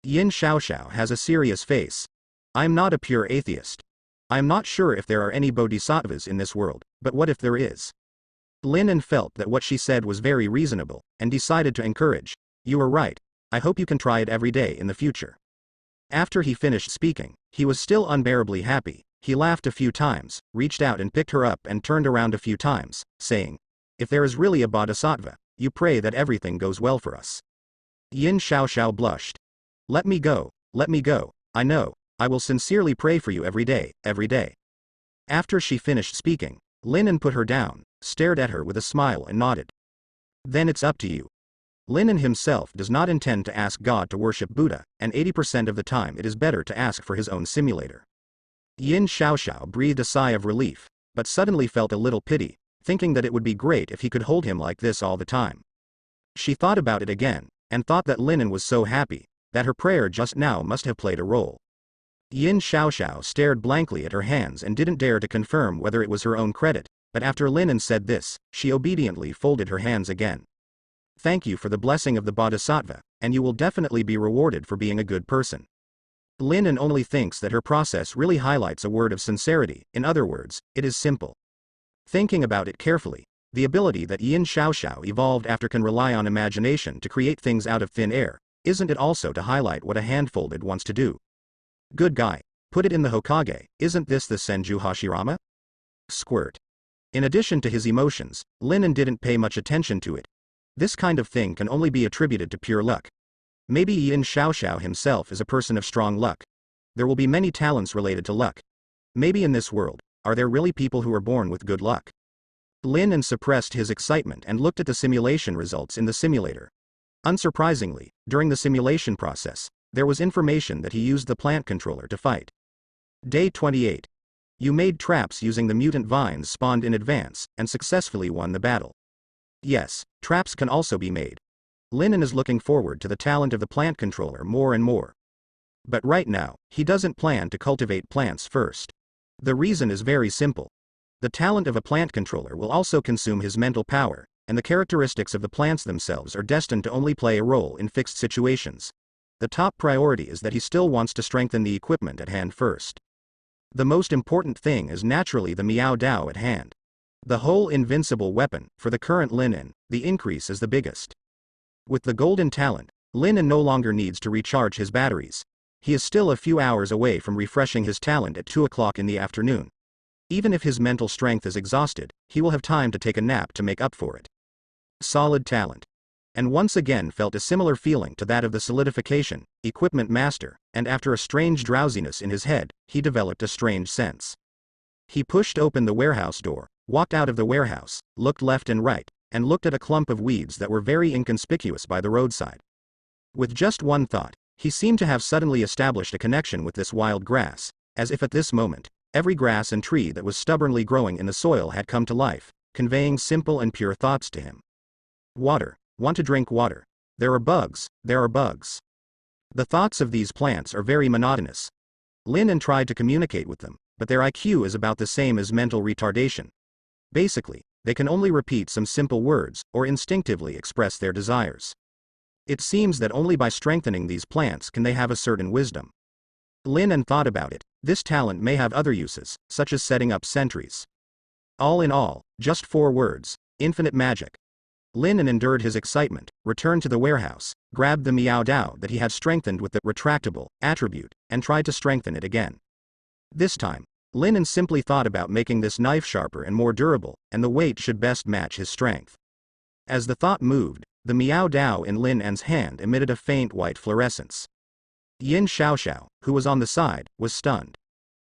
Yin Xiaoxiao has a serious face. I'm not a pure atheist. I'm not sure if there are any bodhisattvas in this world, but what if there is? Linen felt that what she said was very reasonable, and decided to encourage. You are right. I hope you can try it every day in the future. After he finished speaking, he was still unbearably happy. He laughed a few times, reached out and picked her up and turned around a few times, saying, If there is really a bodhisattva, you pray that everything goes well for us. Yin Xiaoxiao blushed. Let me go, I know, I will sincerely pray for you every day. After she finished speaking, Linen put her down, stared at her with a smile and nodded. Then it's up to you. Linen himself does not intend to ask God to worship Buddha, and 80% of the time it is better to ask for his own simulator. Yin Xiaoxiao breathed a sigh of relief, but suddenly felt a little pity, thinking that it would be great if he could hold him like this all the time. She thought about it again, and thought that Linen was so happy, that her prayer just now must have played a role. Yin Xiaoxiao stared blankly at her hands and didn't dare to confirm whether it was her own credit, but after Linen said this, she obediently folded her hands again. Thank you for the blessing of the bodhisattva, and you will definitely be rewarded for being a good person. Linen only thinks that her process really highlights a word of sincerity. In other words, it is simple. Thinking about it carefully, the ability that Yin Xiaoxiao evolved after can rely on imagination to create things out of thin air, isn't it also to highlight what a hand-folded wants to do? Good guy, put it in the Hokage, isn't this the Senju Hashirama? Squirt. In addition to his emotions, Linen didn't pay much attention to it. This kind of thing can only be attributed to pure luck. Maybe Yin Xiaoxiao himself is a person of strong luck. There will be many talents related to luck. Maybe in this world, are there really people who are born with good luck? Linen suppressed his excitement and looked at the simulation results in the simulator. Unsurprisingly, during the simulation process, there was information that he used the plant controller to fight. Day 28. You made traps using the mutant vines spawned in advance, and successfully won the battle. Yes, traps can also be made. Linen is looking forward to the talent of the plant controller more and more. But right now, he doesn't plan to cultivate plants first. The reason is very simple. The talent of a plant controller will also consume his mental power, and the characteristics of the plants themselves are destined to only play a role in fixed situations. The top priority is that he still wants to strengthen the equipment at hand first. The most important thing is naturally the Miao Dao at hand. The whole invincible weapon. For the current Linen, the increase is the biggest. With the golden talent, Linen no longer needs to recharge his batteries. He is still a few hours away from refreshing his talent at 2 o'clock in the afternoon. Even if his mental strength is exhausted, he will have time to take a nap to make up for it. Solid talent. And once again felt a similar feeling to that of the solidification, equipment master, and after a strange drowsiness in his head, he developed a strange sense. He pushed open the warehouse door, walked out of the warehouse, looked left and right, and looked at a clump of weeds that were very inconspicuous by the roadside. With just one thought, he seemed to have suddenly established a connection with this wild grass, as if at this moment, every grass and tree that was stubbornly growing in the soil had come to life, conveying simple and pure thoughts to him. Water. Want to drink water. There are bugs. There are bugs. The thoughts of these plants are very monotonous. Lin tried to communicate with them, but their IQ is about the same as mental retardation. Basically, they can only repeat some simple words, or instinctively express their desires. It seems that only by strengthening these plants can they have a certain wisdom. Lin thought about it. This talent may have other uses, such as setting up sentries. All in all, just 4 words, infinite magic. Lin endured his excitement, returned to the warehouse, grabbed the Meow Dao that he had strengthened with the retractable attribute, and tried to strengthen it again. This time, Lin simply thought about making this knife sharper and more durable, and the weight should best match his strength. As the thought moved, the Meow Dao in Lin's hand emitted a faint white fluorescence. Yin Xiaoxiao, who was on the side, was stunned.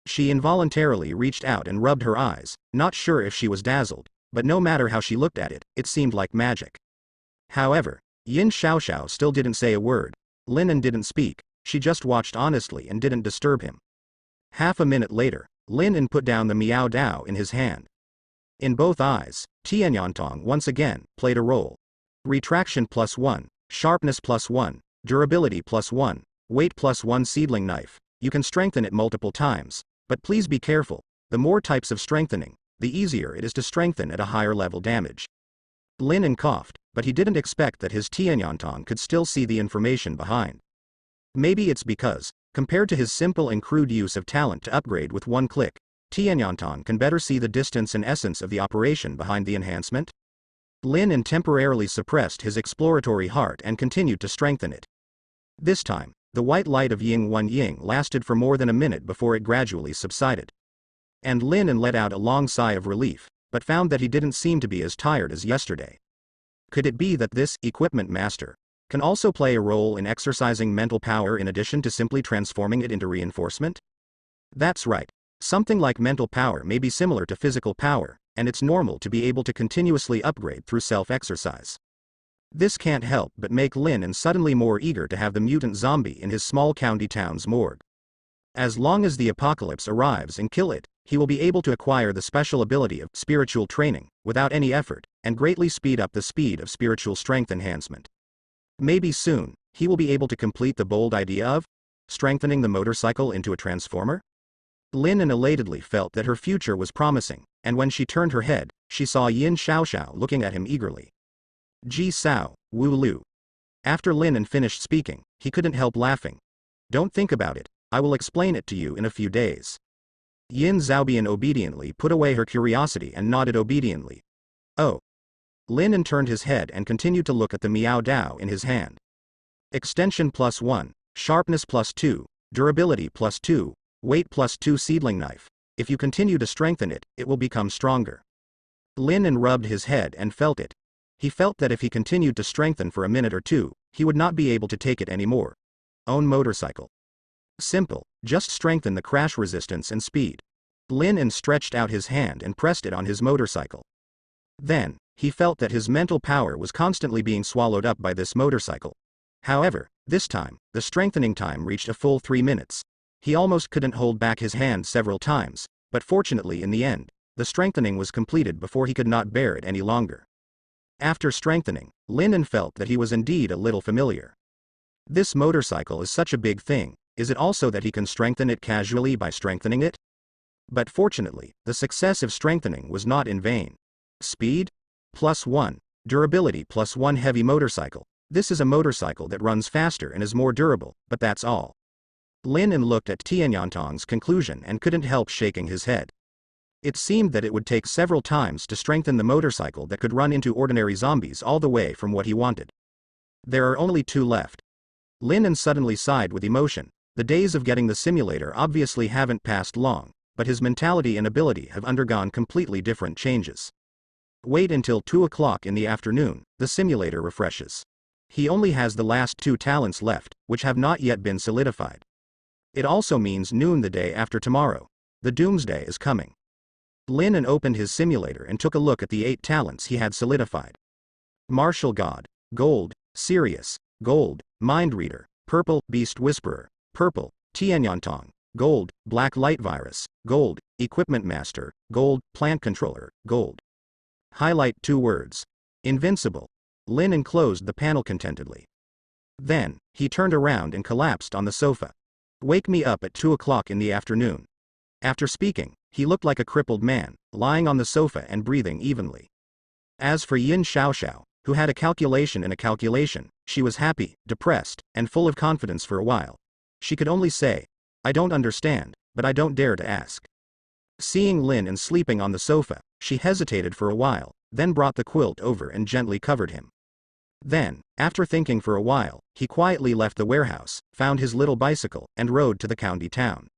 She involuntarily reached out and rubbed her eyes, not sure if she was dazzled, but no matter how she looked at it, it seemed like magic. However, Yin Xiaoxiao still didn't say a word. Lin didn't speak, she just watched honestly and didn't disturb him. Half a minute later, Lin put down the Meow Dao in his hand. In both eyes, Tianyantong once again played a role. Retraction +1, sharpness +1, durability +1, weight +1 seedling knife. You can strengthen it multiple times, but please be careful. The more types of strengthening, the easier it is to strengthen at a higher level damage. Lin coughed, but he didn't expect that his Tianyantong could still see the information behind. Maybe it's because, compared to his simple and crude use of talent to upgrade with one click, Tianyantong can better see the distance and essence of the operation behind the enhancement? Lin temporarily suppressed his exploratory heart and continued to strengthen it. This time, the white light of Ying Wan Ying lasted for more than a minute before it gradually subsided. And Lin let out a long sigh of relief, but found that he didn't seem to be as tired as yesterday. Could it be that this equipment master can also play a role in exercising mental power in addition to simply transforming it into reinforcement? That's right. Something like mental power may be similar to physical power, and it's normal to be able to continuously upgrade through self-exercise. This can't help but make Lin suddenly more eager to have the mutant zombie in his small county town's morgue. As long as the apocalypse arrives and kill it, he will be able to acquire the special ability of spiritual training, without any effort, and greatly speed up the speed of spiritual strength enhancement. Maybe soon, he will be able to complete the bold idea of strengthening the motorcycle into a transformer? Lin elatedly felt that her future was promising, and when she turned her head, she saw Yin Xiaoxiao looking at him eagerly. Ji Sao, Wu Lu. After Lin finished speaking, he couldn't help laughing. Don't think about it, I will explain it to you in a few days. Yin Zhaobian obediently put away her curiosity and nodded obediently. Oh. Lin turned his head and continued to look at the Meow Dao in his hand. Extension +1, sharpness +2, durability +2, weight +2 seedling knife. If you continue to strengthen it, it will become stronger. Lin rubbed his head and felt it. He felt that if he continued to strengthen for a minute or two, he would not be able to take it anymore. Own motorcycle. Simple, just strengthen the crash resistance and speed. Lin stretched out his hand and pressed it on his motorcycle. Then, he felt that his mental power was constantly being swallowed up by this motorcycle. However, this time, the strengthening time reached a full 3 minutes. He almost couldn't hold back his hand several times, but fortunately in the end, the strengthening was completed before he could not bear it any longer. After strengthening, Lin felt that he was indeed a little familiar. This motorcycle is such a big thing, is it also that he can strengthen it casually by strengthening it? But fortunately, the successive strengthening was not in vain. Speed? +1. Durability +1 heavy motorcycle. This is a motorcycle that runs faster and is more durable, but that's all. Lin looked at Tianyantong's conclusion and couldn't help shaking his head. It seemed that it would take several times to strengthen the motorcycle that could run into ordinary zombies all the way from what he wanted. There are only 2 left. Lin suddenly sighed with emotion. The days of getting the simulator obviously haven't passed long, but his mentality and ability have undergone completely different changes. Wait until 2 o'clock in the afternoon, the simulator refreshes. He only has the last 2 talents left, which have not yet been solidified. It also means noon the day after tomorrow. The Doomsday is coming. Linen opened his simulator and took a look at the 8 talents he had solidified. Martial God, Gold, Sirius, Gold, Mind Reader, Purple, Beast Whisperer, Purple, Tianyantong, Gold, Black Light Virus, Gold, Equipment Master, Gold, Plant Controller, Gold. Highlight 2 words. Invincible. Linen closed the panel contentedly. Then, he turned around and collapsed on the sofa. Wake me up at 2 o'clock in the afternoon. After speaking, he looked like a crippled man, lying on the sofa and breathing evenly. As for Yin Xiaoxiao, who had a calculation in a calculation, she was happy, depressed, and full of confidence for a while. She could only say, "I don't understand, but I don't dare to ask." Seeing Lin and sleeping on the sofa, she hesitated for a while, then brought the quilt over and gently covered him. Then, after thinking for a while, he quietly left the warehouse, found his little bicycle, and rode to the county town.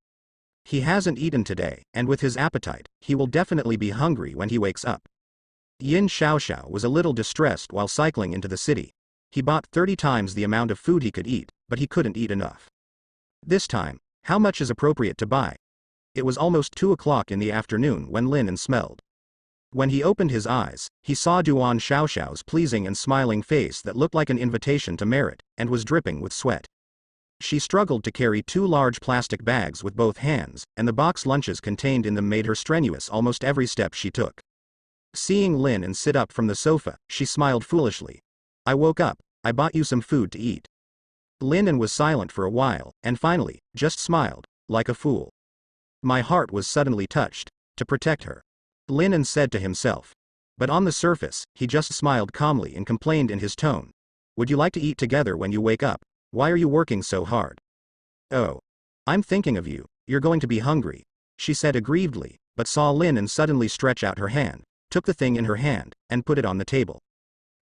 He hasn't eaten today, and with his appetite, he will definitely be hungry when he wakes up. Yin Xiaoxiao was a little distressed while cycling into the city. He bought 30 times the amount of food he could eat, but he couldn't eat enough. This time, how much is appropriate to buy? It was almost 2 o'clock in the afternoon when Linen smelled. When he opened his eyes, he saw Duan Xiaoxiao's pleasing and smiling face that looked like an invitation to merit, and was dripping with sweat. She struggled to carry 2 large plastic bags with both hands, and the box lunches contained in them made her strenuous almost every step she took. Seeing Linen sit up from the sofa, she smiled foolishly. "I woke up, I bought you some food to eat." Linen was silent for a while, and finally, just smiled, like a fool. My heart was suddenly touched. To protect her. Linen said to himself. But on the surface, he just smiled calmly and complained in his tone. "Would you like to eat together when you wake up? Why are you working so hard?" "Oh. I'm thinking of you, you're going to be hungry," she said aggrievedly, but saw Linen suddenly stretch out her hand, took the thing in her hand, and put it on the table.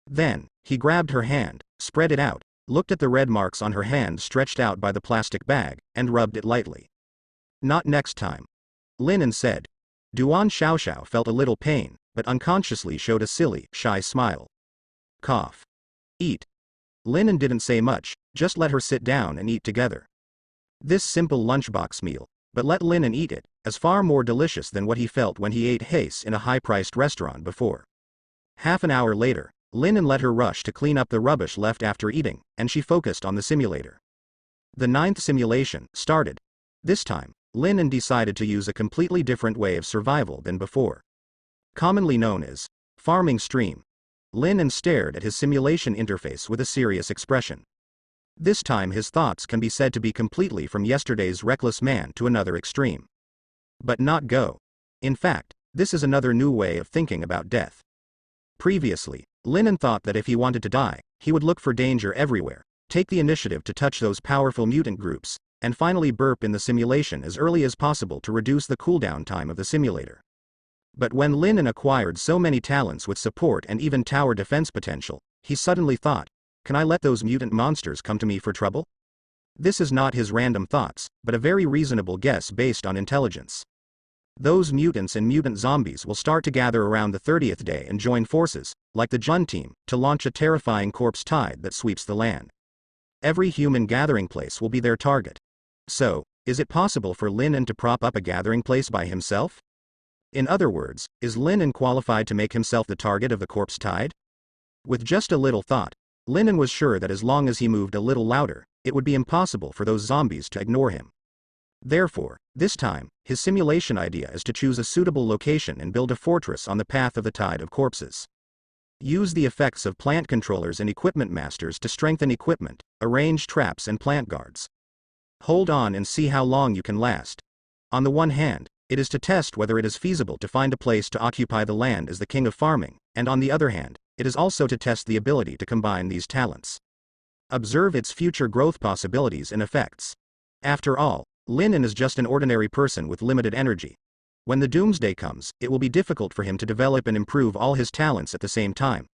Then, he grabbed her hand, spread it out, looked at the red marks on her hand stretched out by the plastic bag, and rubbed it lightly. "Not next time," Linen said. Duan Xiaoxiao felt a little pain, but unconsciously showed a silly, shy smile. Cough. "Eat." Linen didn't say much, just let her sit down and eat together. This simple lunchbox meal, but let Linen eat it, is far more delicious than what he felt when he ate Hace in a high-priced restaurant before. Half an hour later, Linen let her rush to clean up the rubbish left after eating, and she focused on the simulator. The 9th simulation started. This time, Linen decided to use a completely different way of survival than before. Commonly known as farming stream. Linen stared at his simulation interface with a serious expression. This time his thoughts can be said to be completely from yesterday's reckless man to another extreme. But not go. In fact, this is another new way of thinking about death. Previously, Linen thought that if he wanted to die, he would look for danger everywhere, take the initiative to touch those powerful mutant groups, and finally burp in the simulation as early as possible to reduce the cooldown time of the simulator. But when Linen acquired so many talents with support and even tower defense potential, he suddenly thought, "Can I let those mutant monsters come to me for trouble?" This is not his random thoughts, but a very reasonable guess based on intelligence. Those mutants and mutant zombies will start to gather around the 30th day and join forces, like the Jun team, to launch a terrifying corpse tide that sweeps the land. Every human gathering place will be their target. So, is it possible for Linen to prop up a gathering place by himself? In other words, is Linen qualified to make himself the target of the corpse tide? With just a little thought, Linen was sure that as long as he moved a little louder, it would be impossible for those zombies to ignore him. Therefore, this time, his simulation idea is to choose a suitable location and build a fortress on the path of the tide of corpses. Use the effects of plant controllers and equipment masters to strengthen equipment, arrange traps and plant guards. Hold on and see how long you can last. On the one hand, it is to test whether it is feasible to find a place to occupy the land as the king of farming, and on the other hand, it is also to test the ability to combine these talents. Observe its future growth possibilities and effects. After all, Linen is just an ordinary person with limited energy. When the Doomsday comes, it will be difficult for him to develop and improve all his talents at the same time.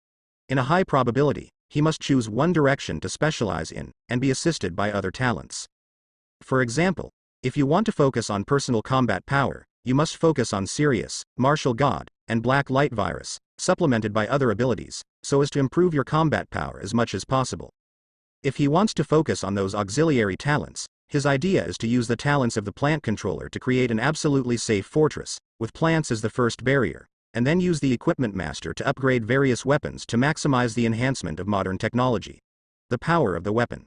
In a high probability, he must choose one direction to specialize in, and be assisted by other talents. For example, if you want to focus on personal combat power, you must focus on Sirius, Martial God, and Black Light Virus, supplemented by other abilities, so as to improve your combat power as much as possible. If he wants to focus on those auxiliary talents, his idea is to use the talents of the plant controller to create an absolutely safe fortress, with plants as the first barrier, and then use the equipment master to upgrade various weapons to maximize the enhancement of modern technology. The power of the weapon.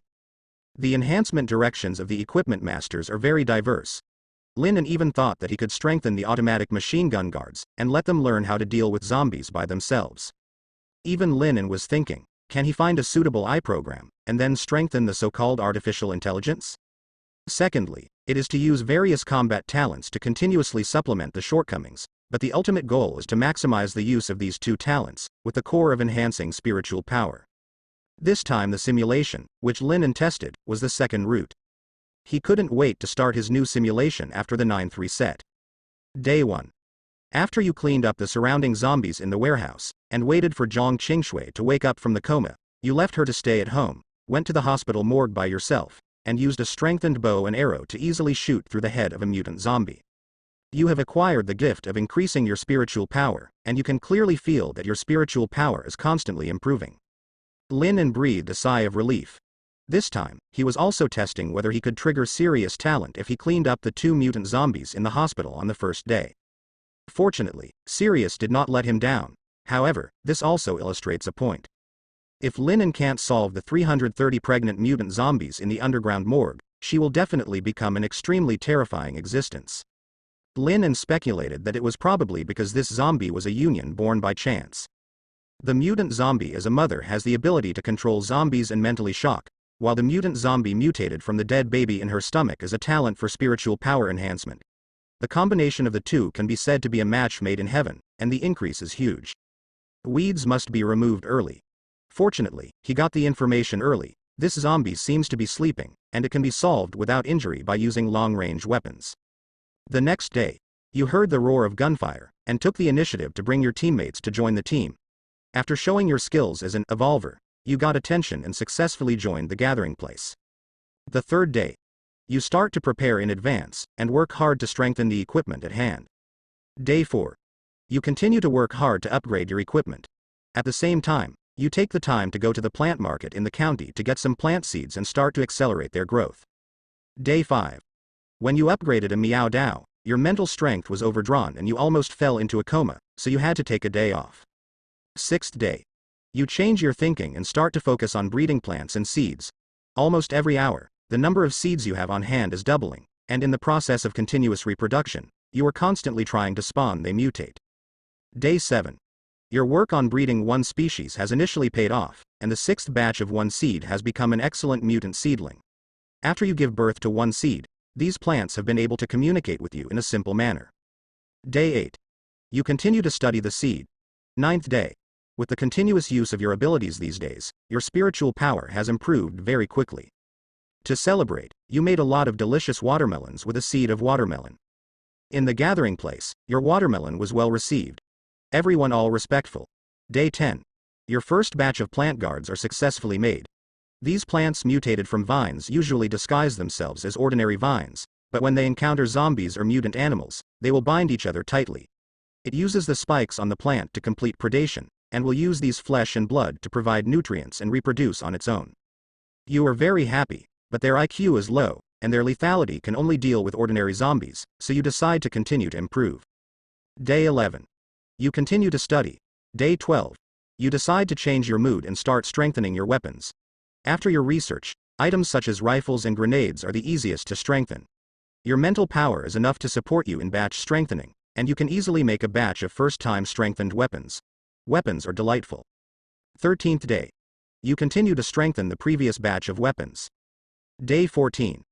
The enhancement directions of the equipment masters are very diverse. Lin even thought that he could strengthen the automatic machine gun guards, and let them learn how to deal with zombies by themselves. Even Lin was thinking, can he find a suitable AI program, and then strengthen the so-called artificial intelligence? Secondly, it is to use various combat talents to continuously supplement the shortcomings, but the ultimate goal is to maximize the use of these two talents, with the core of enhancing spiritual power. This time the simulation, which Lin tested, was the second route. He couldn't wait to start his new simulation after the 9th reset. Day 1. After you cleaned up the surrounding zombies in the warehouse, and waited for Zhang Qingshui to wake up from the coma, you left her to stay at home, went to the hospital morgue by yourself, and used a strengthened bow and arrow to easily shoot through the head of a mutant zombie. You have acquired the gift of increasing your spiritual power, and you can clearly feel that your spiritual power is constantly improving. Lin breathed a sigh of relief. This time, he was also testing whether he could trigger Sirius talent if he cleaned up the 2 mutant zombies in the hospital on the first day. Fortunately, Sirius did not let him down. However, this also illustrates a point. If Lin can't solve the 330 pregnant mutant zombies in the underground morgue, she will definitely become an extremely terrifying existence. Lin speculated that it was probably because this zombie was a union born by chance. The mutant zombie as a mother has the ability to control zombies and mentally shock, while the mutant zombie mutated from the dead baby in her stomach is a talent for spiritual power enhancement. The combination of the two can be said to be a match made in heaven, and the increase is huge. Weeds must be removed early. Fortunately, he got the information early. This zombie seems to be sleeping, and it can be solved without injury by using long-range weapons. The next day, you heard the roar of gunfire, and took the initiative to bring your teammates to join the team. After showing your skills as an evolver, you got attention and successfully joined the gathering place. The third day, you start to prepare in advance, and work hard to strengthen the equipment at hand. Day 4. You continue to work hard to upgrade your equipment. At the same time, you take the time to go to the plant market in the county to get some plant seeds and start to accelerate their growth. Day 5. When you upgraded a Meow Dao, your mental strength was overdrawn and you almost fell into a coma, so you had to take a day off. 6th day. You change your thinking and start to focus on breeding plants and seeds. Almost every hour, the number of seeds you have on hand is doubling, and in the process of continuous reproduction, you are constantly trying to spawn they mutate. Day 7. Your work on breeding one species has initially paid off, and the 6th batch of one seed has become an excellent mutant seedling. After you give birth to one seed, these plants have been able to communicate with you in a simple manner. Day 8. You continue to study the seed. 9th day. With the continuous use of your abilities these days, your spiritual power has improved very quickly. To celebrate, you made a lot of delicious watermelons with a seed of watermelon. In the gathering place, your watermelon was well received. Everyone all respectful. Day 10. Your first batch of plant guards are successfully made. These plants mutated from vines usually disguise themselves as ordinary vines, but when they encounter zombies or mutant animals, they will bind each other tightly. It uses the spikes on the plant to complete predation, and will use these flesh and blood to provide nutrients and reproduce on its own. You are very happy, but their IQ is low, and their lethality can only deal with ordinary zombies, so you decide to continue to improve. Day 11. You continue to study. Day 12. You decide to change your mood and start strengthening your weapons. After your research, items such as rifles and grenades are the easiest to strengthen. Your mental power is enough to support you in batch strengthening, and you can easily make a batch of first-time strengthened weapons. Weapons are delightful. 13th day. You continue to strengthen the previous batch of weapons. Day 14.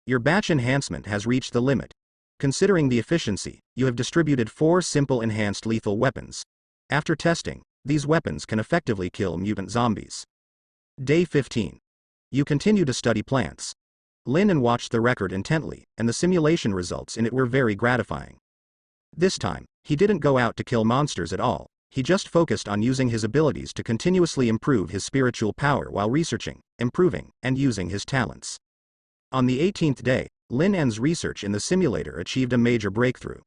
Your batch enhancement has reached the limit. Considering the efficiency, you have distributed 4 simple enhanced lethal weapons. After testing, these weapons can effectively kill mutant zombies. Day 15. You continue to study plants. Lin watched the record intently, and the simulation results in it were very gratifying. This time, he didn't go out to kill monsters at all. He just focused on using his abilities to continuously improve his spiritual power while researching, improving, and using his talents. On the 18th day, Lin's research in the simulator achieved a major breakthrough.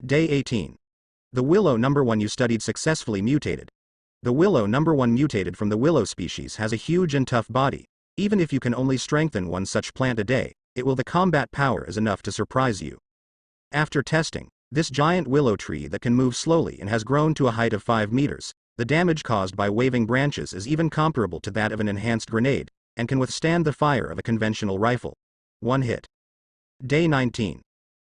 Day 18. The willow number 1 you studied successfully mutated. The willow number 1 mutated from the willow species has a huge and tough body. Even if you can only strengthen one such plant a day, the combat power is enough to surprise you. After testing, this giant willow tree that can move slowly and has grown to a height of 5 meters, the damage caused by waving branches is even comparable to that of an enhanced grenade, and can withstand the fire of a conventional rifle. One hit. Day 19.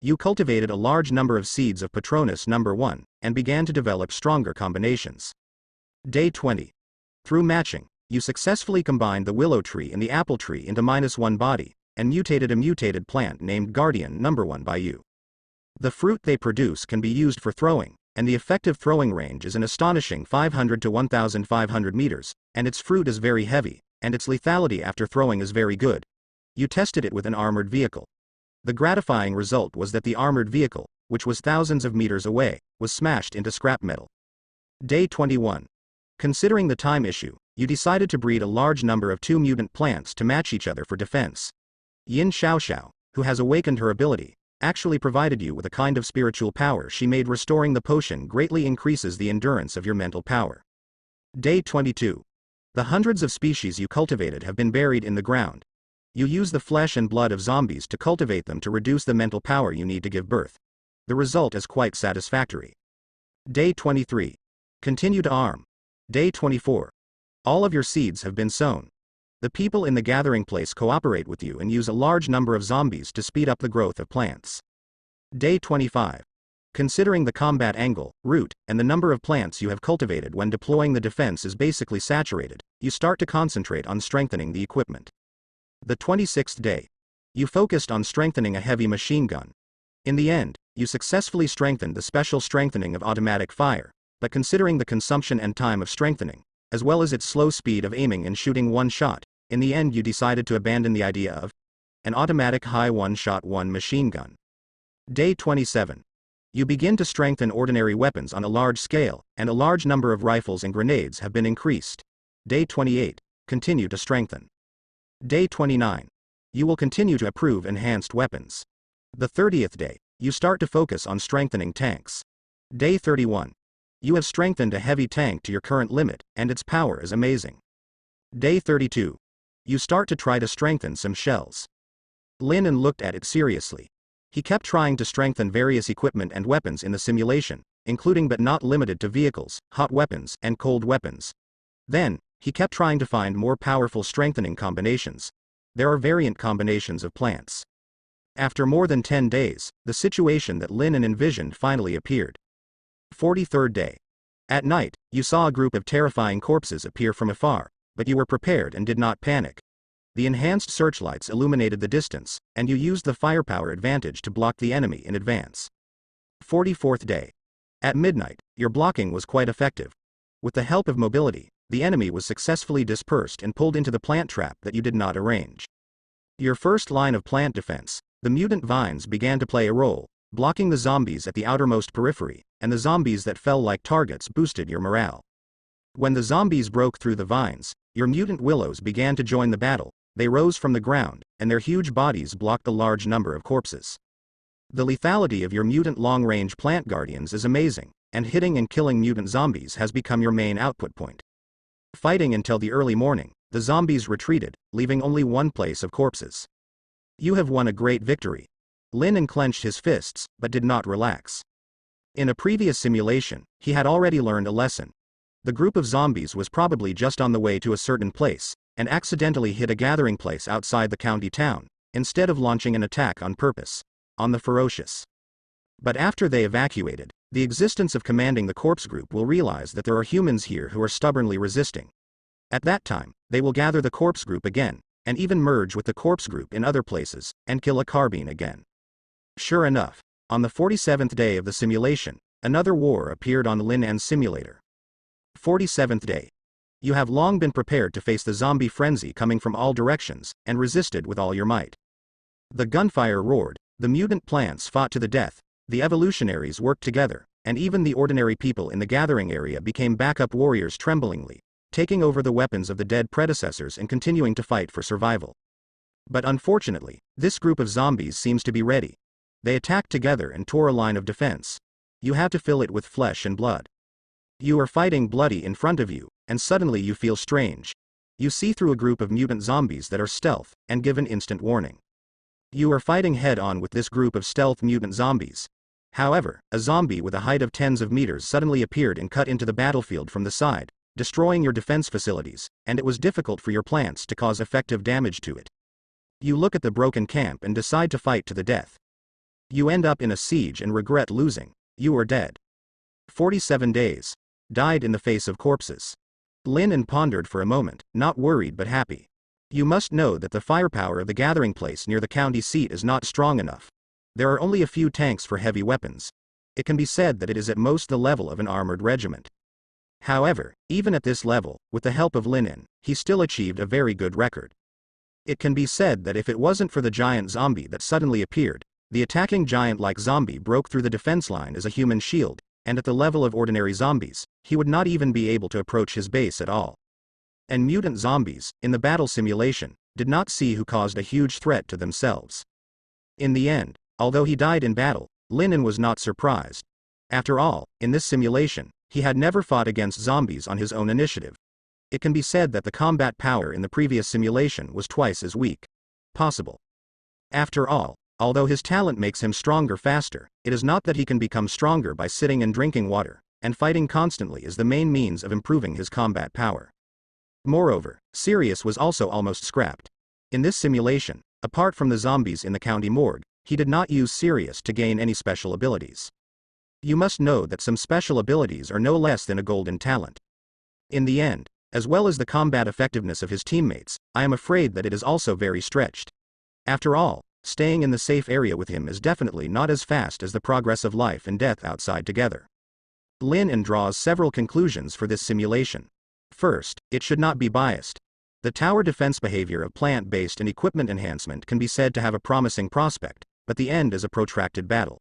You cultivated a large number of seeds of Patronus number 1, and began to develop stronger combinations. Day 20. Through matching, you successfully combined the willow tree and the apple tree into -1 body, and mutated a mutated plant named Guardian number 1 by you. The fruit they produce can be used for throwing, and the effective throwing range is an astonishing 500 to 1,500 meters, and its fruit is very heavy, and its lethality after throwing is very good. You tested it with an armored vehicle. The gratifying result was that the armored vehicle, which was thousands of meters away, was smashed into scrap metal. Day 21. Considering the time issue, you decided to breed a large number of 2 mutant plants to match each other for defense. Yin Xiaoxiao, who has awakened her ability, actually provided you with a kind of spiritual power she made. Restoring the potion greatly increases the endurance of your mental power. Day 22. The hundreds of species you cultivated have been buried in the ground. You use the flesh and blood of zombies to cultivate them to reduce the mental power you need to give birth. The result is quite satisfactory. Day 23. Continue to arm. Day 24. All of your seeds have been sown. The people in the gathering place cooperate with you and use a large number of zombies to speed up the growth of plants. Day 25. Considering the combat angle, route, and the number of plants you have cultivated when deploying, the defense is basically saturated. You start to concentrate on strengthening the equipment. The 26th day. You focused on strengthening a heavy machine gun. In the end, you successfully strengthened the special strengthening of automatic fire, but considering the consumption and time of strengthening, as well as its slow speed of aiming and shooting one shot, in the end you decided to abandon the idea of an automatic high one-shot machine gun. Day 27. You begin to strengthen ordinary weapons on a large scale, and a large number of rifles and grenades have been increased. Day 28. Continue to strengthen. Day 29. You will continue to approve enhanced weapons. The 30th day. You start to focus on strengthening tanks. Day 31. You have strengthened a heavy tank to your current limit, and its power is amazing. Day 32. You start to try to strengthen some shells. Lin looked at it seriously. He kept trying to strengthen various equipment and weapons in the simulation, including but not limited to vehicles, hot weapons, and cold weapons. Then, he kept trying to find more powerful strengthening combinations. There are variant combinations of plants. After more than 10 days, the situation that Lin envisioned finally appeared. 43rd day. At night, you saw a group of terrifying corpses appear from afar, but you were prepared and did not panic. The enhanced searchlights illuminated the distance, and you used the firepower advantage to block the enemy in advance. 44th day. At midnight, your blocking was quite effective. With the help of mobility, the enemy was successfully dispersed and pulled into the plant trap that you did not arrange. Your first line of plant defense, the mutant vines, began to play a role, blocking the zombies at the outermost periphery, and the zombies that fell like targets boosted your morale. When the zombies broke through the vines, your mutant willows began to join the battle. They rose from the ground, and their huge bodies blocked a large number of corpses. The lethality of your mutant long-range plant guardians is amazing, and hitting and killing mutant zombies has become your main output point. Fighting until the early morning, the zombies retreated, leaving only one place of corpses. You have won a great victory. Lin clenched his fists, but did not relax. In a previous simulation, he had already learned a lesson. The group of zombies was probably just on the way to a certain place, and accidentally hit a gathering place outside the county town, instead of launching an attack on purpose on the ferocious. But after they evacuated, the existence of commanding the corpse group will realize that there are humans here who are stubbornly resisting. At that time, they will gather the corpse group again, and even merge with the corpse group in other places, and kill a carbine again. Sure enough, on the 47th day of the simulation, another war appeared on Linan's simulator. 47th day. You have long been prepared to face the zombie frenzy coming from all directions, and resisted with all your might. The gunfire roared, the mutant plants fought to the death, the evolutionaries worked together, and even the ordinary people in the gathering area became backup warriors tremblingly, taking over the weapons of the dead predecessors and continuing to fight for survival. But unfortunately, this group of zombies seems to be ready. They attacked together and tore a line of defense. You have to fill it with flesh and blood. You are fighting bloody in front of you, and suddenly you feel strange. You see through a group of mutant zombies that are stealth, and give an instant warning. You are fighting head-on with this group of stealth mutant zombies. However, a zombie with a height of tens of meters suddenly appeared and cut into the battlefield from the side, destroying your defense facilities, and it was difficult for your plants to cause effective damage to it. You look at the broken camp and decide to fight to the death. You end up in a siege and regret losing. You are dead. 47 days. Died in the face of corpses. Lin pondered for a moment, not worried but happy. You must know that the firepower of the gathering place near the county seat is not strong enough. There are only a few tanks for heavy weapons. It can be said that it is at most the level of an armored regiment. However, even at this level, with the help of Lin, he still achieved a very good record. It can be said that if it wasn't for the giant zombie that suddenly appeared, the attacking giant-like zombie broke through the defense line as a human shield, and at the level of ordinary zombies, he would not even be able to approach his base at all. And mutant zombies, in the battle simulation, did not see who caused a huge threat to themselves. In the end, although he died in battle, Lin was not surprised. After all, in this simulation, he had never fought against zombies on his own initiative. It can be said that the combat power in the previous simulation was twice as weak. Possible. After all, although his talent makes him stronger faster, it is not that he can become stronger by sitting and drinking water, and fighting constantly is the main means of improving his combat power. Moreover, Sirius was also almost scrapped. In this simulation, apart from the zombies in the county morgue, he did not use Sirius to gain any special abilities. You must know that some special abilities are no less than a golden talent. In the end, as well as the combat effectiveness of his teammates, I am afraid that it is also very stretched. After all, staying in the safe area with him is definitely not as fast as the progress of life and death outside together. Lin draws several conclusions for this simulation. First, it should not be biased. The tower defense behavior of plant-based and equipment enhancement can be said to have a promising prospect, but the end is a protracted battle.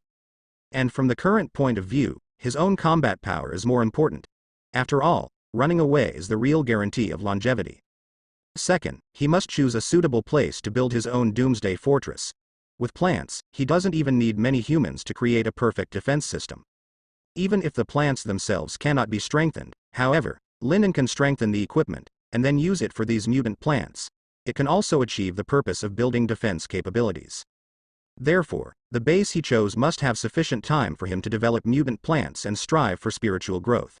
And from the current point of view, his own combat power is more important. After all, running away is the real guarantee of longevity. Second, he must choose a suitable place to build his own Doomsday fortress. With plants, he doesn't even need many humans to create a perfect defense system. Even if the plants themselves cannot be strengthened, however, Lin can strengthen the equipment, and then use it for these mutant plants. It can also achieve the purpose of building defense capabilities. Therefore, the base he chose must have sufficient time for him to develop mutant plants and strive for spiritual growth.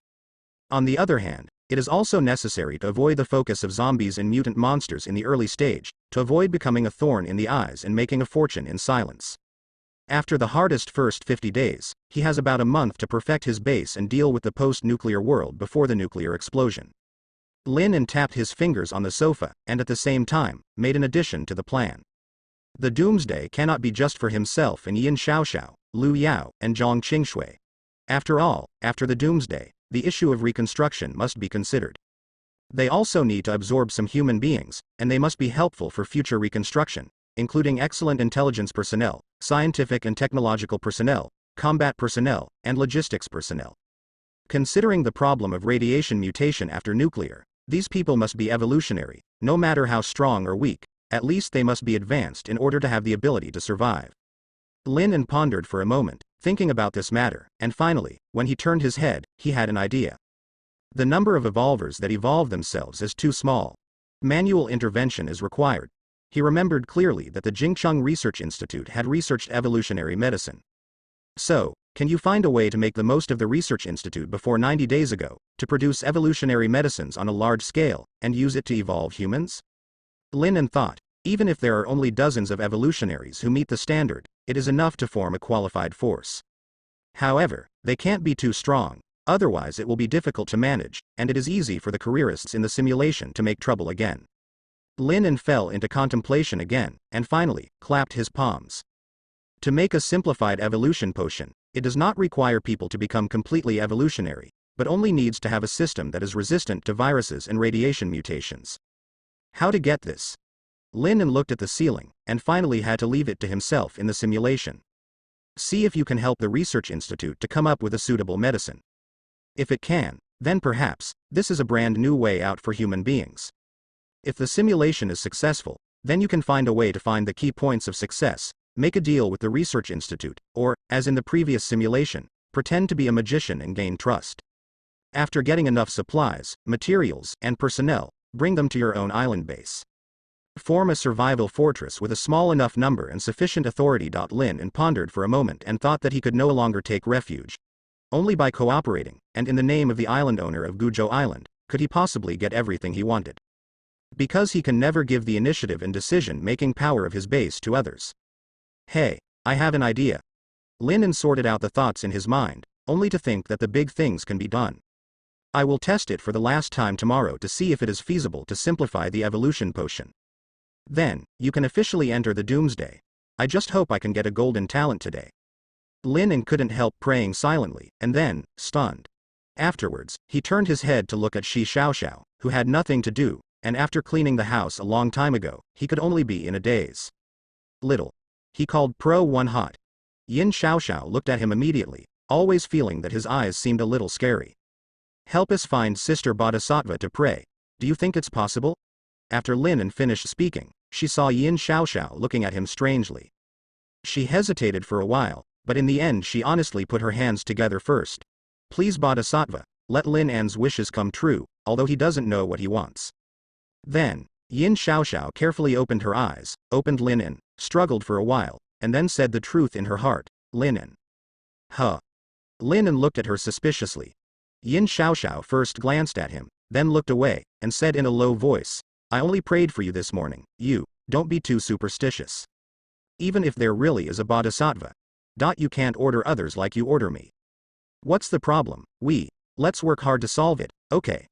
On the other hand, it is also necessary to avoid the focus of zombies and mutant monsters in the early stage, to avoid becoming a thorn in the eyes and making a fortune in silence. After the hardest first 50 days, he has about a month to perfect his base and deal with the post-nuclear world before the nuclear explosion. Lin tapped his fingers on the sofa, and at the same time, made an addition to the plan. The Doomsday cannot be just for himself and Yin Xiaoxiao, Lu Yao, and Zhang Qingshui. After all, after the Doomsday, the issue of reconstruction must be considered. They also need to absorb some human beings, and they must be helpful for future reconstruction, including excellent intelligence personnel, scientific and technological personnel, combat personnel, and logistics personnel. Considering the problem of radiation mutation after nuclear, these people must be evolutionary, no matter how strong or weak, at least they must be advanced in order to have the ability to survive. Lin pondered for a moment, thinking about this matter, and finally, when he turned his head, he had an idea. The number of evolvers that evolve themselves is too small. Manual intervention is required. He remembered clearly that the Jingcheng Research Institute had researched evolutionary medicine. So, can you find a way to make the most of the research institute before 90 days ago, to produce evolutionary medicines on a large scale, and use it to evolve humans? Lin thought, even if there are only dozens of evolutionaries who meet the standard, it is enough to form a qualified force. However, they can't be too strong, otherwise it will be difficult to manage, and it is easy for the careerists in the simulation to make trouble again. Lin fell into contemplation again, and finally, clapped his palms. To make a simplified evolution potion, it does not require people to become completely evolutionary, but only needs to have a system that is resistant to viruses and radiation mutations. How to get this? Lin looked at the ceiling, and finally had to leave it to himself in the simulation. See if you can help the research institute to come up with a suitable medicine. If it can, then perhaps, this is a brand new way out for human beings. If the simulation is successful, then you can find a way to find the key points of success, make a deal with the research institute, or, as in the previous simulation, pretend to be a magician and gain trust. After getting enough supplies, materials, and personnel, bring them to your own island base. Form a survival fortress with a small enough number and sufficient authority. Lin pondered for a moment and thought that he could no longer take refuge. Only by cooperating, and in the name of the island owner of Gujo Island, could he possibly get everything he wanted. Because he can never give the initiative and decision-making power of his base to others. Hey, I have an idea. Lin sorted out the thoughts in his mind, only to think that the big things can be done. I will test it for the last time tomorrow to see if it is feasible to simplify the evolution potion. Then, you can officially enter the Doomsday. I just hope I can get a golden talent today. Lin couldn't help praying silently, and then, stunned. Afterwards, he turned his head to look at Shi Xiaoxiao, who had nothing to do, and after cleaning the house a long time ago, he could only be in a daze. Little. He called Pro One Hot. Yin Xiaoxiao looked at him immediately, always feeling that his eyes seemed a little scary. Help us find Sister Bodhisattva to pray. Do you think it's possible? After Lin finished speaking, she saw Yin Xiaoxiao looking at him strangely. She hesitated for a while, but in the end she honestly put her hands together first. Please Bodhisattva, let Lin An's wishes come true, although he doesn't know what he wants. Then, Yin Xiaoxiao carefully opened her eyes, opened Lin, struggled for a while, and then said the truth in her heart, Lin. Huh. Lin looked at her suspiciously. Yin Xiaoxiao first glanced at him, then looked away, and said in a low voice, I only prayed for you this morning, don't be too superstitious. Even if there really is a bodhisattva. You can't order others like you order me. What's the problem? Let's work hard to solve it, okay?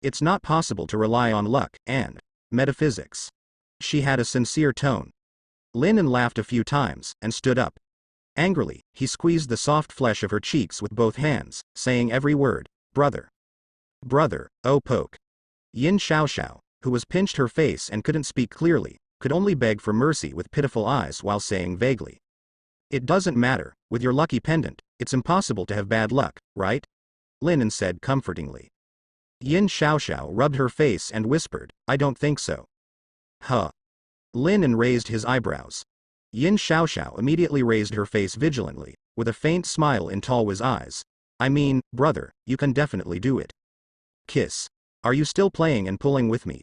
It's not possible to rely on luck and metaphysics. She had a sincere tone. Lin laughed a few times, and stood up. Angrily, he squeezed the soft flesh of her cheeks with both hands, saying every word, brother. Brother, oh poke. Yin Xiaoxiao, who was pinched her face and couldn't speak clearly, could only beg for mercy with pitiful eyes while saying vaguely. It doesn't matter, with your lucky pendant, it's impossible to have bad luck, right? Lin said comfortingly. Yin Xiaoxiao rubbed her face and whispered, I don't think so. Huh. Lin raised his eyebrows. Yin Xiaoxiao immediately raised her face vigilantly, with a faint smile in Talwa's eyes. I mean, brother, you can definitely do it. Kiss. Are you still playing and pulling with me?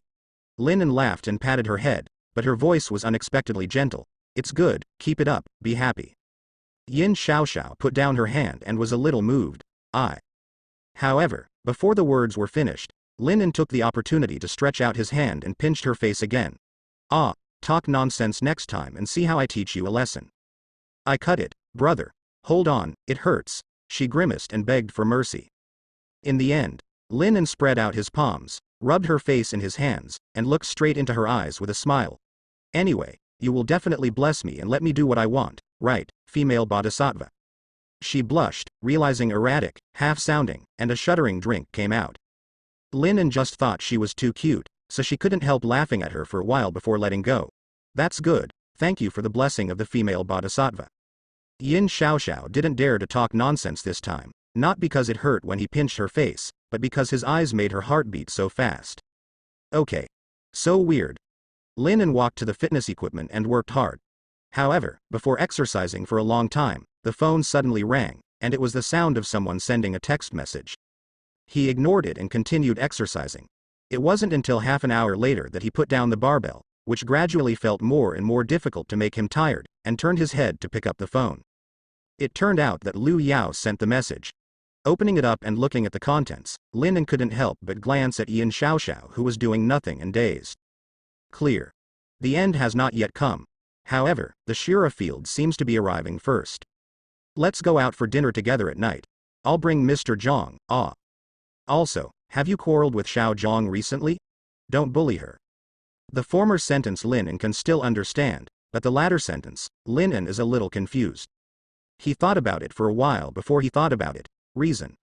Lin laughed and patted her head, but her voice was unexpectedly gentle. It's good, keep it up, be happy. Yin Xiaoxiao put down her hand and was a little moved. However, before the words were finished, Lin took the opportunity to stretch out his hand and pinched her face again. Talk nonsense next time and see how I teach you a lesson. I cut it, brother. Hold on, it hurts. She grimaced and begged for mercy. In the end, Lin spread out his palms, rubbed her face in his hands, and looked straight into her eyes with a smile. Anyway, you will definitely bless me and let me do what I want, right, female bodhisattva? She blushed, realizing erratic, half-sounding, and a shuddering drink came out. Lin just thought she was too cute, so she couldn't help laughing at her for a while before letting go. That's good, thank you for the blessing of the female bodhisattva. Yin Xiaoxiao didn't dare to talk nonsense this time, not because it hurt when he pinched her face, but because his eyes made her heart beat so fast. Okay. So weird. Lin walked to the fitness equipment and worked hard. However, before exercising for a long time, the phone suddenly rang, and it was the sound of someone sending a text message. He ignored it and continued exercising. It wasn't until half an hour later that he put down the barbell, which gradually felt more and more difficult to make him tired, and turned his head to pick up the phone. It turned out that Liu Yao sent the message. Opening it up and looking at the contents, Lin couldn't help but glance at Yin Xiaoxiao, who was doing nothing and dazed. Clear. The end has not yet come. However, the Shira field seems to be arriving first. Let's go out for dinner together at night. I'll bring Mr. Zhang. Also, have you quarreled with Xiao Zhang recently? Don't bully her. The former sentence Lin can still understand, but the latter sentence, Lin is a little confused. He thought about it for a while before he thought about it. Reason.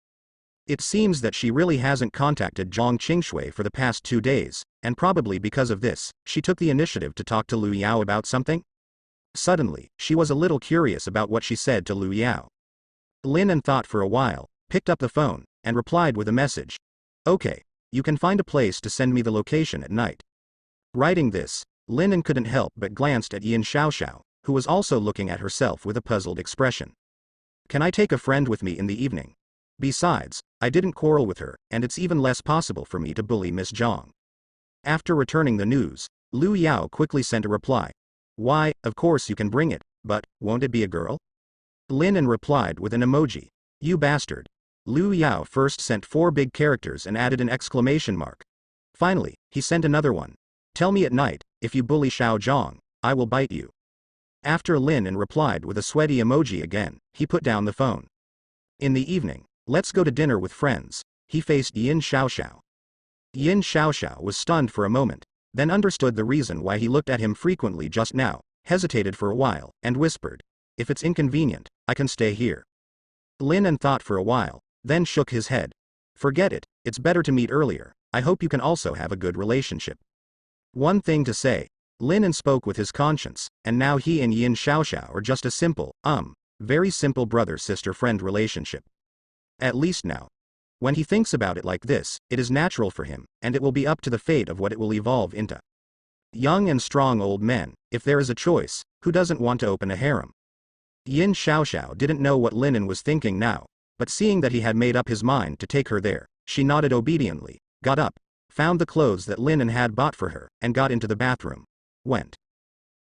It seems that she really hasn't contacted Zhang Qingshui for the past 2 days, and probably because of this, she took the initiative to talk to Liu Yao about something? Suddenly, she was a little curious about what she said to Liu Yao. Lin thought for a while, picked up the phone, and replied with a message. Okay, you can find a place to send me the location at night. Writing this, Lin couldn't help but glanced at Yin Xiaoxiao, who was also looking at herself with a puzzled expression. Can I take a friend with me in the evening? Besides, I didn't quarrel with her, and it's even less possible for me to bully Miss Zhang. After returning the news, Lu Yao quickly sent a reply. Why, of course you can bring it, but, won't it be a girl? Lin replied with an emoji. You bastard. Lu Yao first sent 4 big characters and added an exclamation mark. Finally, he sent another one. Tell me at night, if you bully Xiao Zhang, I will bite you. After Lin replied with a sweaty emoji again, he put down the phone. In the evening, let's go to dinner with friends, he faced Yin Xiaoxiao. Yin Xiaoxiao was stunned for a moment, then understood the reason why he looked at him frequently just now, hesitated for a while, and whispered, if it's inconvenient, I can stay here. Lin thought for a while, then shook his head. Forget it, it's better to meet earlier, I hope you can also have a good relationship. One thing to say, Lin spoke with his conscience, and now he and Yin Xiaoxiao are just a simple, very simple brother-sister-friend relationship. At least now. When he thinks about it like this, it is natural for him, and it will be up to the fate of what it will evolve into. Young and strong old men, if there is a choice, who doesn't want to open a harem? Yin Xiaoxiao didn't know what Lin was thinking now, but seeing that he had made up his mind to take her there, she nodded obediently, got up, found the clothes that Lin had bought for her, and got into the bathroom. Went.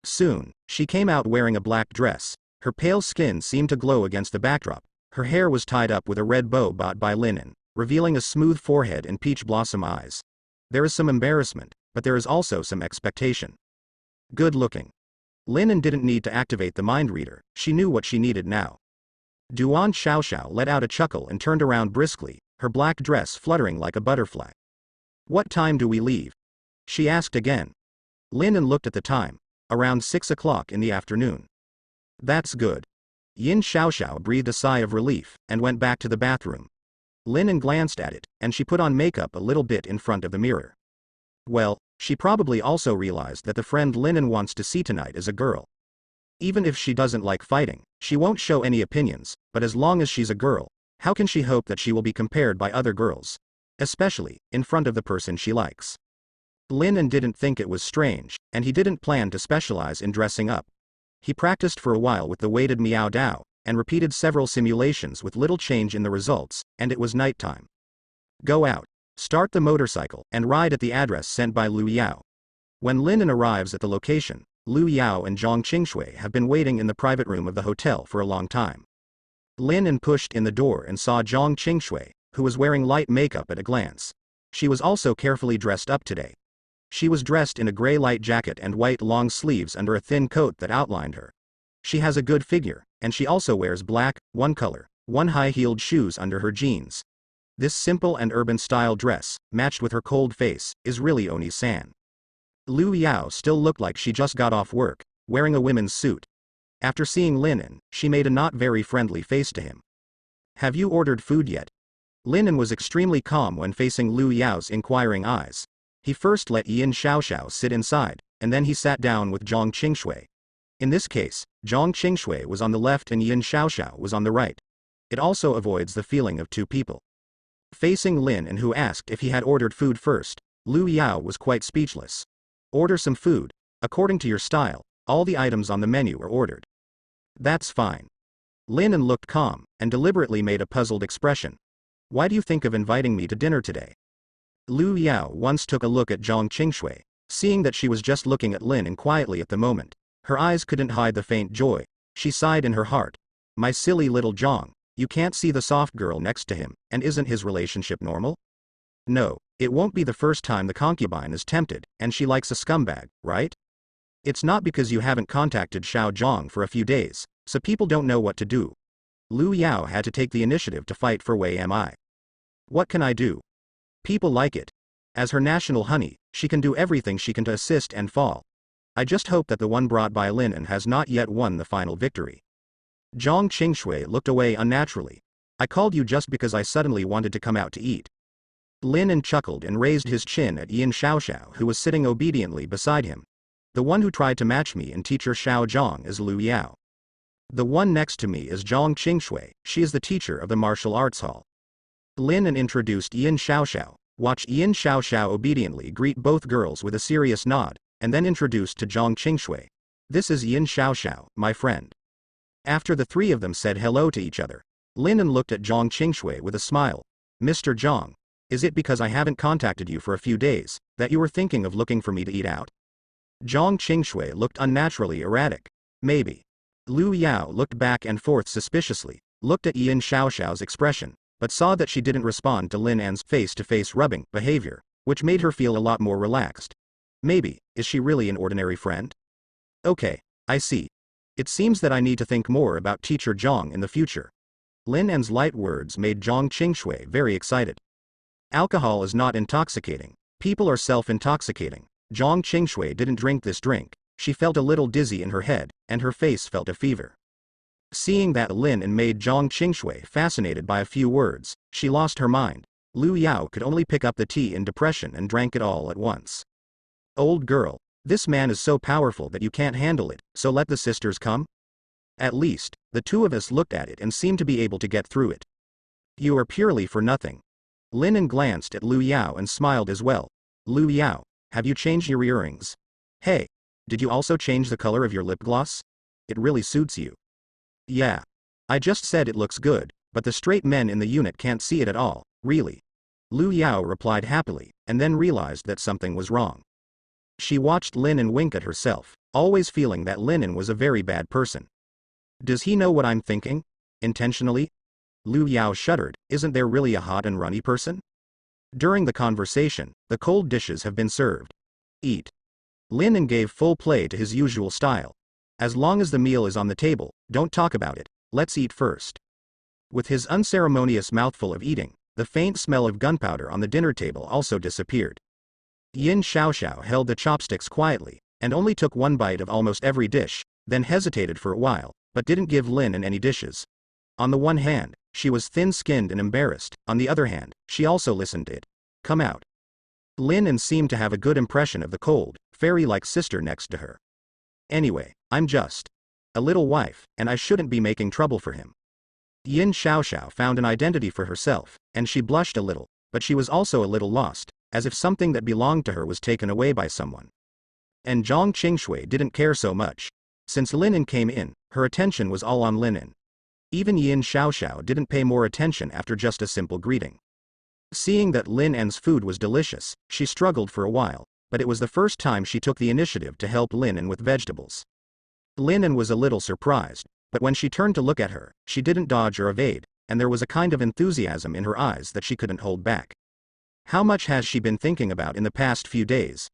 Soon, she came out wearing a black dress. Her pale skin seemed to glow against the backdrop. Her hair was tied up with a red bow bought by Lin, revealing a smooth forehead and peach blossom eyes. There is some embarrassment, but there is also some expectation. Good looking. Lin didn't need to activate the mind reader, she knew what she needed now. Duan Xiaoxiao let out a chuckle and turned around briskly, her black dress fluttering like a butterfly. What time do we leave? She asked again. Lin looked at the time. Around 6 o'clock in the afternoon. That's good. Yin Xiaoxiao breathed a sigh of relief, and went back to the bathroom. Lin glanced at it, and she put on makeup a little bit in front of the mirror. Well, she probably also realized that the friend Lin wants to see tonight is a girl. Even if she doesn't like fighting, she won't show any opinions, but as long as she's a girl, how can she hope that she will be compared by other girls? Especially, in front of the person she likes. Lin didn't think it was strange, and he didn't plan to specialize in dressing up. He practiced for a while with the weighted Miao Dao, and repeated several simulations with little change in the results, and it was nighttime. Go out, start the motorcycle, and ride at the address sent by Lu Yao. When Lin arrives at the location, Lu Yao and Zhang Qingshui have been waiting in the private room of the hotel for a long time. Lin pushed in the door and saw Zhang Qingshui, who was wearing light makeup at a glance. She was also carefully dressed up today. She was dressed in a gray light jacket and white long sleeves under a thin coat that outlined her. She has a good figure, and she also wears black, one-color, high-heeled shoes under her jeans. This simple and urban-style dress, matched with her cold face, is really Oni-san. Lu Yao still looked like she just got off work, wearing a women's suit. After seeing Lin, she made a not very friendly face to him. Have you ordered food yet? Lin was extremely calm when facing Lu Yao's inquiring eyes. He first let Yin Xiaoxiao sit inside, and then he sat down with Zhang Qingshui. In this case, Zhang Qingshui was on the left and Yin Xiaoxiao was on the right. It also avoids the feeling of two people. Facing Lin who asked if he had ordered food first, Lu Yao was quite speechless. Order some food. According to your style, all the items on the menu are ordered. That's fine. Lin looked calm, and deliberately made a puzzled expression. Why do you think of inviting me to dinner today? Lu Yao once took a look at Zhang Qingshui, seeing that she was just looking at Lin quietly at the moment. Her eyes couldn't hide the faint joy. She sighed in her heart. My silly little Zhang, you can't see the soft girl next to him, and isn't his relationship normal? No, it won't be the first time the concubine is tempted, and she likes a scumbag, right? It's not because you haven't contacted Xiao Zhang for a few days, so people don't know what to do. Lu Yao had to take the initiative to fight for Wei Mi. What can I do? People like it. As her national honey, she can do everything she can to assist and fall. I just hope that the one brought by Lin has not yet won the final victory. Zhang Qingshui looked away unnaturally. I called you just because I suddenly wanted to come out to eat. Lin chuckled and raised his chin at Yin Xiaoxiao who was sitting obediently beside him. The one who tried to match me and teacher Xiao Zhang is Lu Yao. The one next to me is Zhang Qingshui, she is the teacher of the martial arts hall. Lin introduced Yin Xiaoxiao, watched Yin Xiaoxiao obediently greet both girls with a serious nod, and then introduced to Zhang Qingshui. This is Yin Xiaoxiao, my friend. After the three of them said hello to each other, Lin and looked at Zhang Qingshui with a smile. Mr. Zhang, is it because I haven't contacted you for a few days, that you were thinking of looking for me to eat out? Zhang Qingshui looked unnaturally erratic. Maybe. Lu Yao looked back and forth suspiciously, looked at Yin Xiaoxiao's expression, but saw that she didn't respond to Lin An's face-to-face rubbing behavior, which made her feel a lot more relaxed. Maybe, is she really an ordinary friend? Okay, I see. It seems that I need to think more about Teacher Zhang in the future. Lin An's light words made Zhang Qingshui very excited. Alcohol is not intoxicating. People are self-intoxicating. Zhang Qingshui didn't drink this drink. She felt a little dizzy in her head, and her face felt a fever. Seeing that Lin An made Zhang Qingshui fascinated by a few words, she lost her mind. Lu Yao could only pick up the tea in depression and drank it all at once. Old girl, this man is so powerful that you can't handle it, so let the sisters come? At least, the two of us looked at it and seemed to be able to get through it. You are purely for nothing. Lin An glanced at Lu Yao and smiled as well. Lu Yao, have you changed your earrings? Hey, did you also change the color of your lip gloss? It really suits you. Yeah. I just said it looks good, but the straight men in the unit can't see it at all, really. Lu Yao replied happily, and then realized that something was wrong. She watched Lin An wink at herself, always feeling that Lin An was a very bad person. Does he know what I'm thinking? Intentionally? Lu Yao shuddered, isn't there really a hot and runny person? During the conversation, the cold dishes have been served. Eat. Lin An gave full play to his usual style. As long as the meal is on the table, don't talk about it, let's eat first. With his unceremonious mouthful of eating, the faint smell of gunpowder on the dinner table also disappeared. Yin Xiaoxiao held the chopsticks quietly, and only took one bite of almost every dish, then hesitated for a while, but didn't give Lin An any dishes. On the one hand, she was thin-skinned and embarrassed, on the other hand, she also listened to it. Come out. Lin An seemed to have a good impression of the cold, fairy-like sister next to her. Anyway, I'm just a little wife, and I shouldn't be making trouble for him. Yin Xiaoxiao found an identity for herself, and she blushed a little, but she was also a little lost, as if something that belonged to her was taken away by someone. And Zhang Qingshui didn't care so much. Since Lin An came in, her attention was all on Lin An. Even Yin Xiaoxiao didn't pay more attention after just a simple greeting. Seeing that Lin An's food was delicious, she struggled for a while, but it was the first time she took the initiative to help Lin An with vegetables. Lin An was a little surprised, but when she turned to look at her, she didn't dodge or evade, and there was a kind of enthusiasm in her eyes that she couldn't hold back. How much has she been thinking about in the past few days?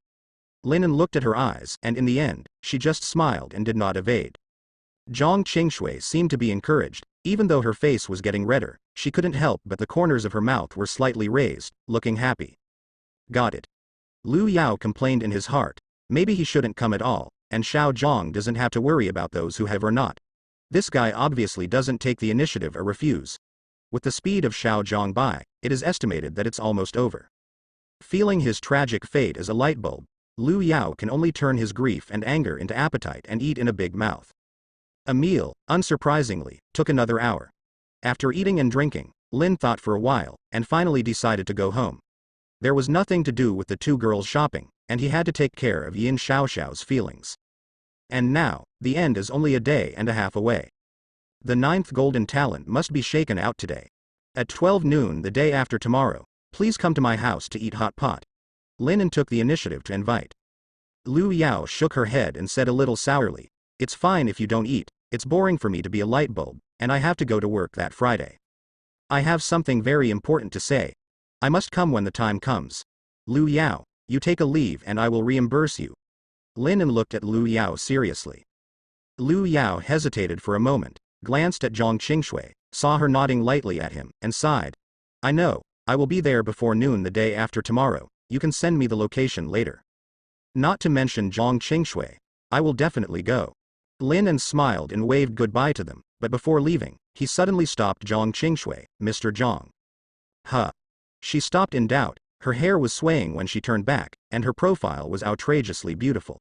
Lin An looked at her eyes, and in the end, she just smiled and did not evade. Zhang Qingshui seemed to be encouraged, even though her face was getting redder, she couldn't help but the corners of her mouth were slightly raised, looking happy. Got it. Lu Yao complained in his heart, maybe he shouldn't come at all, and Xiao Zhang doesn't have to worry about those who have or not. This guy obviously doesn't take the initiative or refuse. With the speed of Xiao Zhang by, it is estimated that it's almost over. Feeling his tragic fate as a light bulb, Lu Yao can only turn his grief and anger into appetite and eat in a big mouth. A meal, unsurprisingly, took another hour. After eating and drinking, Lin thought for a while, and finally decided to go home. There was nothing to do with the two girls shopping, and he had to take care of Yin Xiaoxiao's feelings. And now, the end is only a day and a half away. The 9th golden talent must be shaken out today. At 12 noon the day after tomorrow, please come to my house to eat hot pot. Lin An took the initiative to invite. Lu Yao shook her head and said a little sourly, it's fine if you don't eat, it's boring for me to be a light bulb, and I have to go to work that Friday. I have something very important to say. I must come when the time comes. Lu Yao, you take a leave and I will reimburse you. Lin An looked at Lu Yao seriously. Lu Yao hesitated for a moment, glanced at Zhang Qingshui, saw her nodding lightly at him, and sighed. I know, I will be there before noon the day after tomorrow, you can send me the location later. Not to mention Zhang Qingshui, I will definitely go. Lin An smiled and waved goodbye to them, but before leaving, he suddenly stopped Zhang Qingshui, Mr. Zhang. Huh. She stopped in doubt, her hair was swaying when she turned back, and her profile was outrageously beautiful.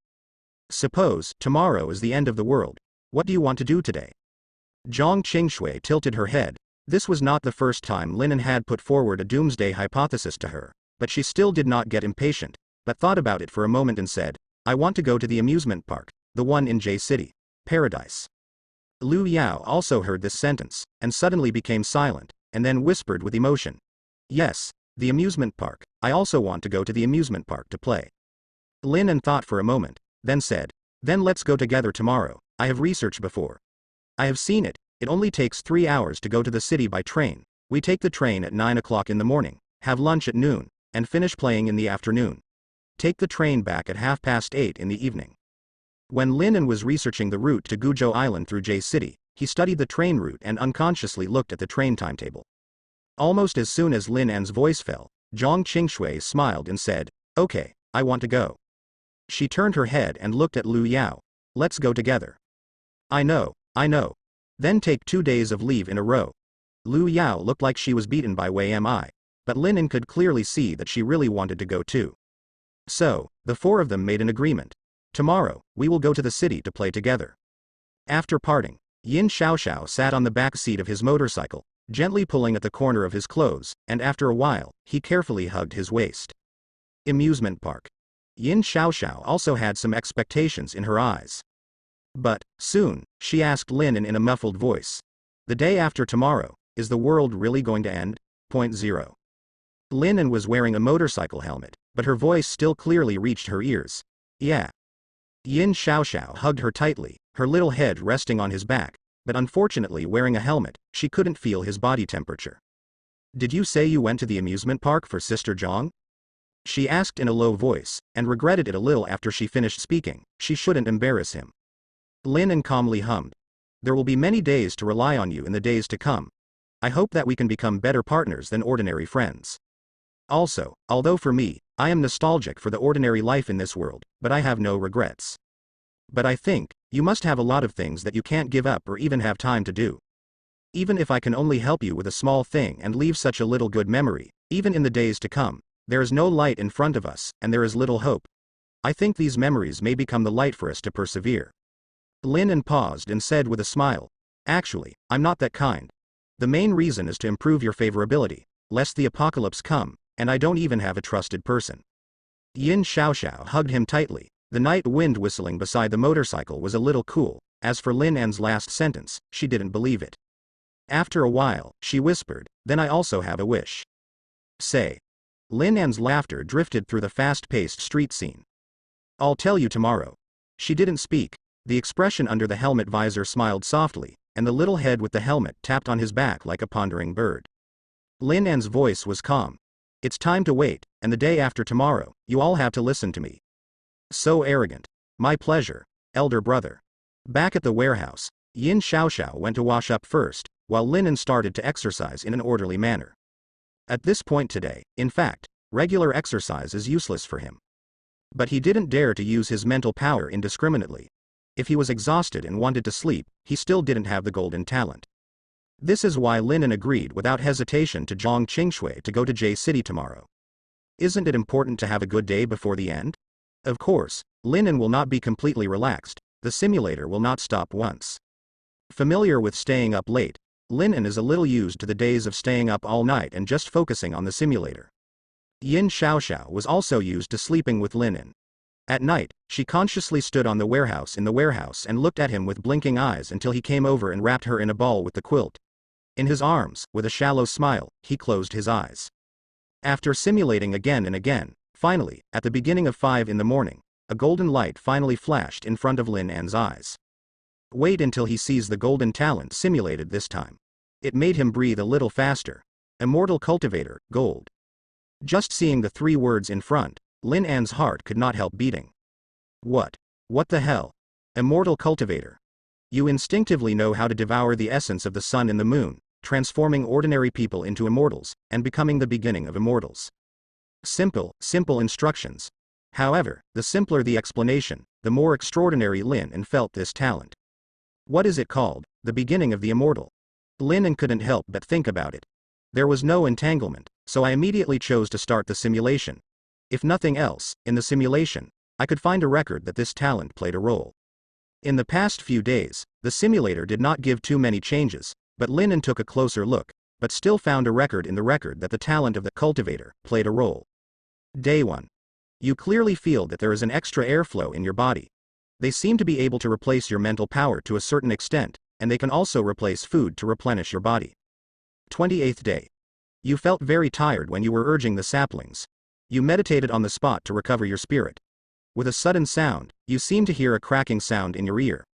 Suppose tomorrow is the end of the world, what do you want to do today? Zhang Qingshui tilted her head. This was not the first time Lin An had put forward a doomsday hypothesis to her, but she still did not get impatient, but thought about it for a moment and said, I want to go to the amusement park, the one in J City. Paradise. Liu Yao also heard this sentence, and suddenly became silent, and then whispered with emotion. Yes, the amusement park. I also want to go to the amusement park to play. Lin An thought for a moment, then said, then let's go together tomorrow. I have researched before. I have seen it. It only takes 3 hours to go to the city by train. We take the train at 9 o'clock in the morning, have lunch at noon, and finish playing in the afternoon. Take the train back at 8:30 in the evening. When Lin An was researching the route to Guizhou Island through J City, he studied the train route and unconsciously looked at the train timetable. Almost as soon as Lin An's voice fell, Zhang Qingshui smiled and said, okay, I want to go. She turned her head and looked at Liu Yao. Let's go together. I know. Then take 2 days of leave in a row. Liu Yao looked like she was beaten by Wei Mi, but Lin An could clearly see that she really wanted to go too. So, the 4 of them made an agreement. Tomorrow, we will go to the city to play together. After parting, Yin Xiaoxiao sat on the back seat of his motorcycle, gently pulling at the corner of his clothes, and after a while, he carefully hugged his waist. Amusement park. Yin Xiaoxiao also had some expectations in her eyes. But, soon, she asked Lin An in a muffled voice. The day after tomorrow, is the world really going to end? 0. Lin An was wearing a motorcycle helmet, but her voice still clearly reached her ears. Yeah. Yin Xiaoxiao hugged her tightly, her little head resting on his back, but unfortunately wearing a helmet, she couldn't feel his body temperature. Did you say you went to the amusement park for Sister Zhang? She asked in a low voice, and regretted it a little after she finished speaking. She shouldn't embarrass him. Lin An calmly hummed. There will be many days to rely on you in the days to come. I hope that we can become better partners than ordinary friends. Also, although for me, I am nostalgic for the ordinary life in this world, but I have no regrets. But I think, you must have a lot of things that you can't give up or even have time to do. Even if I can only help you with a small thing and leave such a little good memory, even in the days to come, there is no light in front of us, and there is little hope. I think these memories may become the light for us to persevere. Lin An paused and said with a smile, actually, I'm not that kind. The main reason is to improve your favorability, lest the apocalypse come, and I don't even have a trusted person. Yin Xiaoxiao hugged him tightly. The night wind whistling beside the motorcycle was a little cool. As for Lin An's last sentence, she didn't believe it. After a while, she whispered, then I also have a wish. Say. Lin An's laughter drifted through the fast-paced street scene. I'll tell you tomorrow. She didn't speak. The expression under the helmet visor smiled softly, and the little head with the helmet tapped on his back like a pondering bird. Lin An's voice was calm. It's time to wait, and the day after tomorrow, you all have to listen to me. So arrogant. My pleasure, elder brother. Back at the warehouse, Yin Xiaoxiao went to wash up first, while Lin An started to exercise in an orderly manner. At this point today, in fact, regular exercise is useless for him. But he didn't dare to use his mental power indiscriminately. If he was exhausted and wanted to sleep, he still didn't have the golden talent. This is why Lin An agreed without hesitation to Zhang Qingshui to go to J City tomorrow. Isn't it important to have a good day before the end? Of course, Lin An will not be completely relaxed. The simulator will not stop once. Familiar with staying up late, Lin An is a little used to the days of staying up all night and just focusing on the simulator. Yin Xiaoxiao was also used to sleeping with Lin An. At night, she consciously stood on the warehouse in the warehouse and looked at him with blinking eyes until he came over and wrapped her in a ball with the quilt. In his arms, with a shallow smile, he closed his eyes. After simulating again and again, finally, at the beginning of 5 in the morning, a golden light finally flashed in front of Lin An's eyes. Wait until he sees the golden talent simulated this time. It made him breathe a little faster. Immortal Cultivator, Gold. Just seeing the 3 words in front, Lin An's heart could not help beating. What? What the hell? Immortal Cultivator. You instinctively know how to devour the essence of the sun and the moon, transforming ordinary people into immortals, and becoming the beginning of immortals. Simple instructions. However, the simpler the explanation, the more extraordinary Lin An felt this talent. What is it called? The beginning of the immortal. Lin An couldn't help but think about it. There was no entanglement, so I immediately chose to start the simulation. If nothing else, in the simulation, I could find a record that this talent played a role. In the past few days, the simulator did not give too many changes, but Lin An took a closer look, but still found a record in the record that the talent of the cultivator played a role. Day 1. You clearly feel that there is an extra airflow in your body. They seem to be able to replace your mental power to a certain extent, and they can also replace food to replenish your body. 28th day. You felt very tired when you were urging the saplings. You meditated on the spot to recover your spirit. With a sudden sound, you seemed to hear a cracking sound in your ear.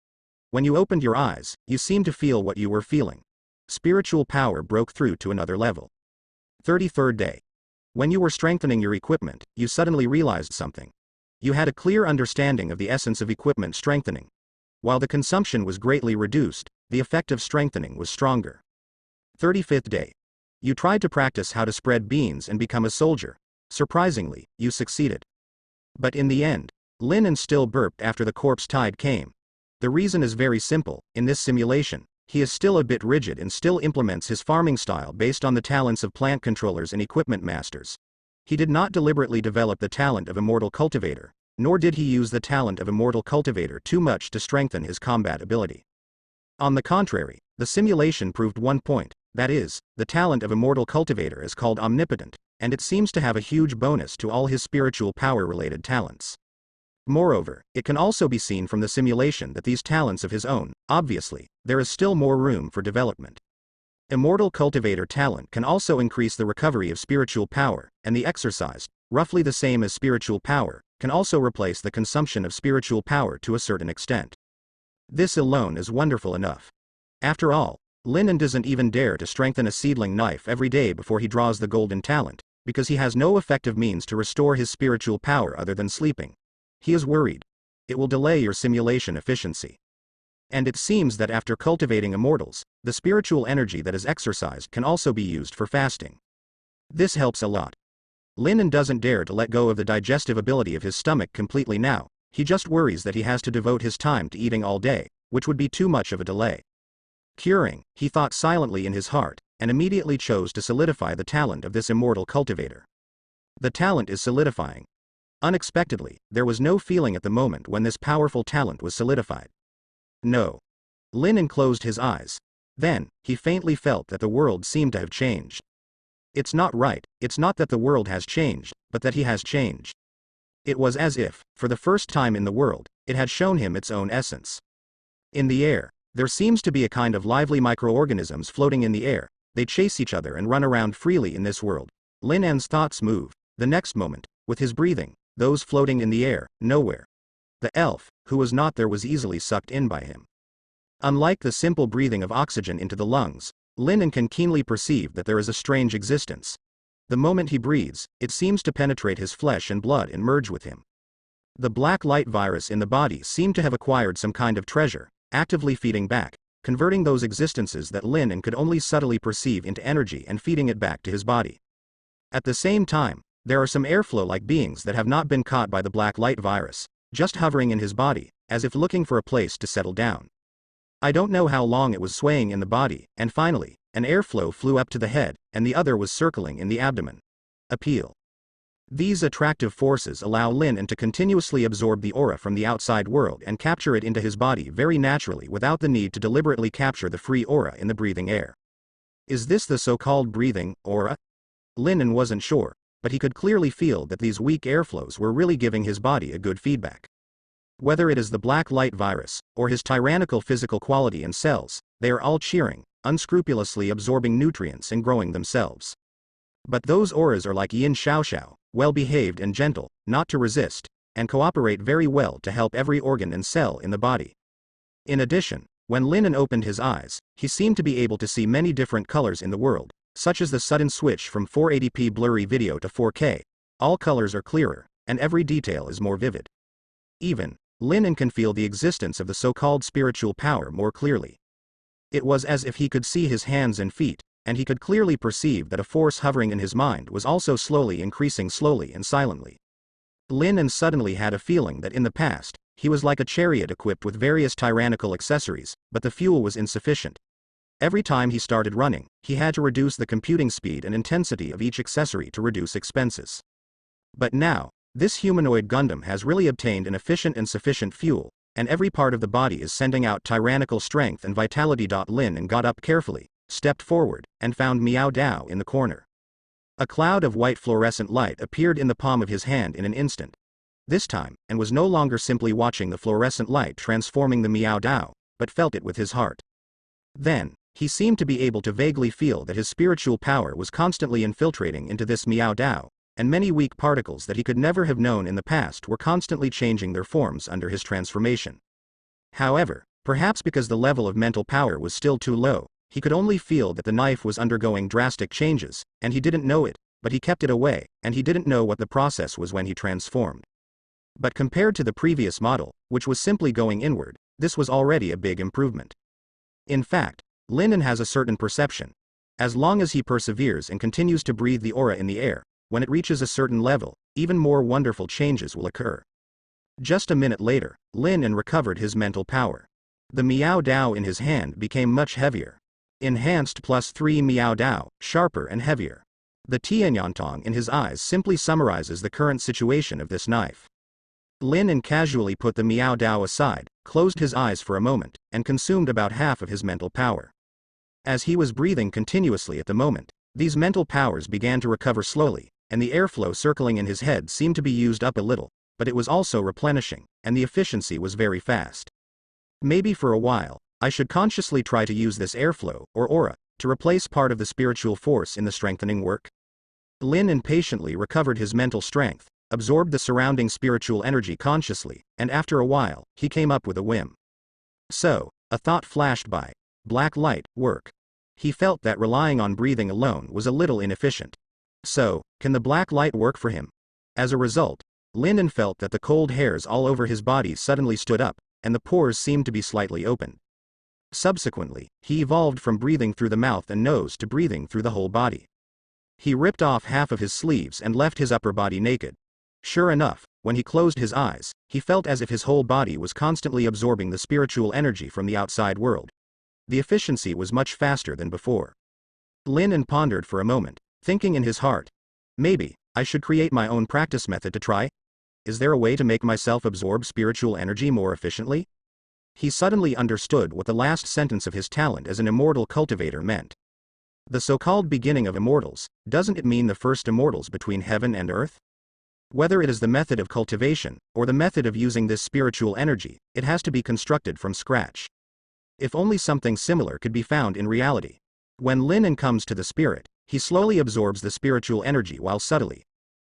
When you opened your eyes, you seemed to feel what you were feeling. Spiritual power broke through to another level. 33rd day. When you were strengthening your equipment, you suddenly realized something. You had a clear understanding of the essence of equipment strengthening. While the consumption was greatly reduced, the effect of strengthening was stronger. 35th day. You tried to practice how to spread beans and become a soldier. Surprisingly, you succeeded. But in the end, Lin still burped after the corpse tide came. The reason is very simple. In this simulation, he is still a bit rigid and still implements his farming style based on the talents of plant controllers and equipment masters. He did not deliberately develop the talent of immortal cultivator, nor did he use the talent of immortal cultivator too much to strengthen his combat ability. On the contrary, the simulation proved one point, that is, the talent of immortal cultivator is called omnipotent, and it seems to have a huge bonus to all his spiritual power-related talents. Moreover, it can also be seen from the simulation that these talents of his own, obviously, there is still more room for development. Immortal cultivator talent can also increase the recovery of spiritual power, and the exercised, roughly the same as spiritual power, can also replace the consumption of spiritual power to a certain extent. This alone is wonderful enough. After all, Lin doesn't even dare to strengthen a seedling knife every day before he draws the golden talent, because he has no effective means to restore his spiritual power other than sleeping. He is worried. It will delay your simulation efficiency. And it seems that after cultivating immortals, the spiritual energy that is exercised can also be used for fasting. This helps a lot. Lin doesn't dare to let go of the digestive ability of his stomach completely now, he just worries that he has to devote his time to eating all day, which would be too much of a delay. Curing, he thought silently in his heart, and immediately chose to solidify the talent of this immortal cultivator. The talent is solidifying. Unexpectedly, there was no feeling at the moment when this powerful talent was solidified. No. Lin closed his eyes. Then, he faintly felt that the world seemed to have changed. It's not right, it's not that the world has changed, but that he has changed. It was as if, for the first time in the world, it had shown him its own essence. In the air, there seems to be a kind of lively microorganisms floating in the air, they chase each other and run around freely in this world. Lin's thoughts move, the next moment, with his breathing, those floating in the air, nowhere. The elf, who was not there was easily sucked in by him. Unlike the simple breathing of oxygen into the lungs, Lin can keenly perceive that there is a strange existence. The moment he breathes, it seems to penetrate his flesh and blood and merge with him. The black light virus in the body seemed to have acquired some kind of treasure, actively feeding back, converting those existences that Lin could only subtly perceive into energy and feeding it back to his body. At the same time, there are some airflow-like beings that have not been caught by the black light virus, just hovering in his body, as if looking for a place to settle down. I don't know how long it was swaying in the body, and finally, an airflow flew up to the head, and the other was circling in the abdomen. Appeal. These attractive forces allow Lin to continuously absorb the aura from the outside world and capture it into his body very naturally without the need to deliberately capture the free aura in the breathing air. Is this the so-called breathing aura? Lin wasn't sure, but he could clearly feel that these weak airflows were really giving his body a good feedback. Whether it is the black light virus, or his tyrannical physical quality and cells, they are all cheering, unscrupulously absorbing nutrients and growing themselves. But those auras are like yin xiaoxiao, well-behaved and gentle, not to resist, and cooperate very well to help every organ and cell in the body. In addition, when Lin opened his eyes, he seemed to be able to see many different colors in the world, such as the sudden switch from 480p blurry video to 4K. All colors are clearer, and every detail is more vivid. Even, Lin can feel the existence of the so-called spiritual power more clearly. It was as if he could see his hands and feet, and he could clearly perceive that a force hovering in his mind was also slowly increasing slowly and silently. Lin suddenly had a feeling that in the past, he was like a chariot equipped with various tyrannical accessories, but the fuel was insufficient. Every time he started running, he had to reduce the computing speed and intensity of each accessory to reduce expenses. But now, this humanoid Gundam has really obtained an efficient and sufficient fuel, and every part of the body is sending out tyrannical strength and vitality. Lin got up carefully, stepped forward, and found Meow Dao in the corner. A cloud of white fluorescent light appeared in the palm of his hand in an instant. This time, and was no longer simply watching the fluorescent light transforming the Meow Dao, but felt it with his heart. Then, he seemed to be able to vaguely feel that his spiritual power was constantly infiltrating into this Miao Dao, and many weak particles that he could never have known in the past were constantly changing their forms under his transformation. However, perhaps because the level of mental power was still too low, he could only feel that the knife was undergoing drastic changes, and he didn't know it, but he kept it away, and he didn't know what the process was when he transformed. But compared to the previous model, which was simply going inward, this was already a big improvement. In fact, Lin has a certain perception. As long as he perseveres and continues to breathe the aura in the air, when it reaches a certain level, even more wonderful changes will occur. Just a minute later, Lin recovered his mental power. The Miao Dao in his hand became much heavier. Enhanced +3 Miao Dao, sharper and heavier. The Tianyantong in his eyes simply summarizes the current situation of this knife. Lin casually put the Miao Dao aside, closed his eyes for a moment, and consumed about half of his mental power. As he was breathing continuously at the moment, these mental powers began to recover slowly, and the airflow circling in his head seemed to be used up a little, but it was also replenishing, and the efficiency was very fast. Maybe for a while, I should consciously try to use this airflow, or aura, to replace part of the spiritual force in the strengthening work. Lin impatiently recovered his mental strength, absorbed the surrounding spiritual energy consciously, and after a while, he came up with a whim. So, a thought flashed by. Black light, work. He felt that relying on breathing alone was a little inefficient. So, can the black light work for him? As a result, Lin felt that the cold hairs all over his body suddenly stood up, and the pores seemed to be slightly opened. Subsequently, he evolved from breathing through the mouth and nose to breathing through the whole body. He ripped off half of his sleeves and left his upper body naked. Sure enough, when he closed his eyes, he felt as if his whole body was constantly absorbing the spiritual energy from the outside world. The efficiency was much faster than before. Lin pondered for a moment, thinking in his heart, maybe I should create my own practice method to try. Is there a way to make myself absorb spiritual energy more efficiently? He suddenly understood what the last sentence of his talent as an immortal cultivator meant. The so-called beginning of immortals, doesn't it mean the first immortals between heaven and earth? Whether it is the method of cultivation, or the method of using this spiritual energy, it has to be constructed from scratch. If only something similar could be found in reality. When Lin comes to the spirit, he slowly absorbs the spiritual energy while subtly.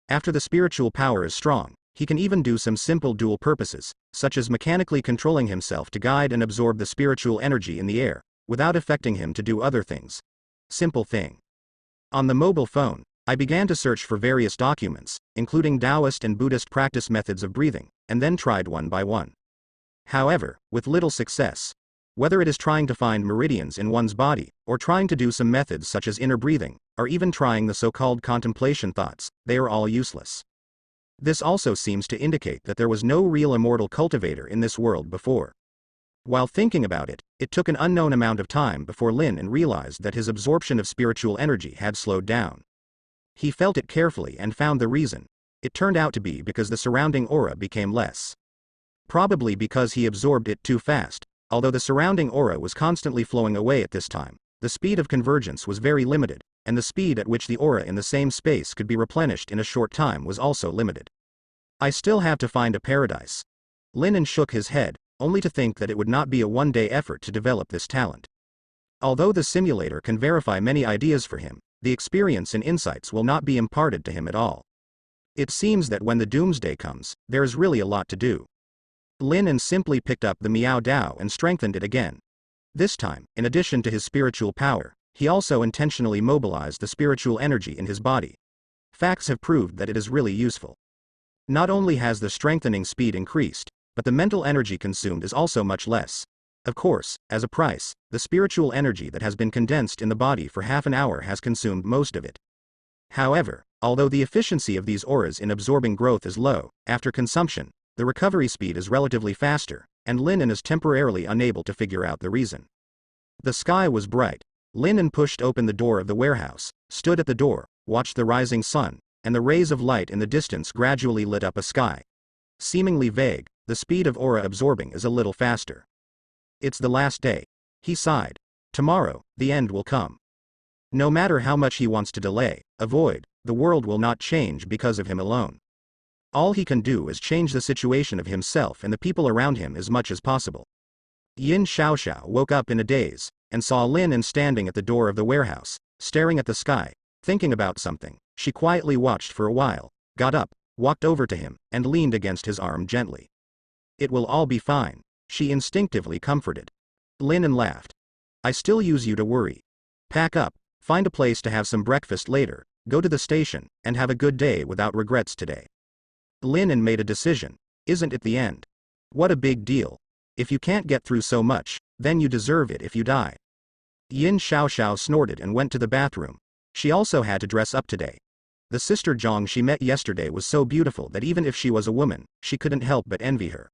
After the spiritual power is strong, he can even do some simple dual purposes, such as mechanically controlling himself to guide and absorb the spiritual energy in the air, without affecting him to do other things. Simple thing. On the mobile phone, I began to search for various documents, including Taoist and Buddhist practice methods of breathing, and then tried one by one. However, with little success. Whether it is trying to find meridians in one's body, or trying to do some methods such as inner breathing, or even trying the so-called contemplation thoughts, they are all useless. This also seems to indicate that there was no real immortal cultivator in this world before. While thinking about it, it took an unknown amount of time before Lin realized that his absorption of spiritual energy had slowed down. He felt it carefully and found the reason. It turned out to be because the surrounding aura became less. Probably because he absorbed it too fast. Although the surrounding aura was constantly flowing away at this time, the speed of convergence was very limited, and the speed at which the aura in the same space could be replenished in a short time was also limited. I still have to find a paradise. Lin shook his head, only to think that it would not be a one-day effort to develop this talent. Although the simulator can verify many ideas for him, the experience and insights will not be imparted to him at all. It seems that when the Doomsday comes, there is really a lot to do. Lin simply picked up the Miao Dao and strengthened it again. This time, in addition to his spiritual power, he also intentionally mobilized the spiritual energy in his body. Facts have proved that it is really useful. Not only has the strengthening speed increased, but the mental energy consumed is also much less. Of course, as a price, the spiritual energy that has been condensed in the body for half an hour has consumed most of it. However, although the efficiency of these auras in absorbing growth is low, after consumption, the recovery speed is relatively faster, and Lin is temporarily unable to figure out the reason. The sky was bright. Lin pushed open the door of the warehouse, stood at the door, watched the rising sun, and the rays of light in the distance gradually lit up a sky. Seemingly vague, the speed of aura absorbing is a little faster. It's the last day. He sighed. Tomorrow, the end will come. No matter how much he wants to delay, avoid, the world will not change because of him alone. All he can do is change the situation of himself and the people around him as much as possible. Yin Xiaoxiao woke up in a daze, and saw Lin and standing at the door of the warehouse, staring at the sky, thinking about something. She quietly watched for a while, got up, walked over to him, and leaned against his arm gently. "It will all be fine," she instinctively comforted. Lin laughed. "I still use you to worry. Pack up, find a place to have some breakfast later, go to the station, and have a good day without regrets today." Lin made a decision. "Isn't it the end? What a big deal. If you can't get through so much, then you deserve it if you die." Yin Xiaoxiao snorted and went to the bathroom. She also had to dress up today. The sister Zhang she met yesterday was so beautiful that even if she was a woman, she couldn't help but envy her.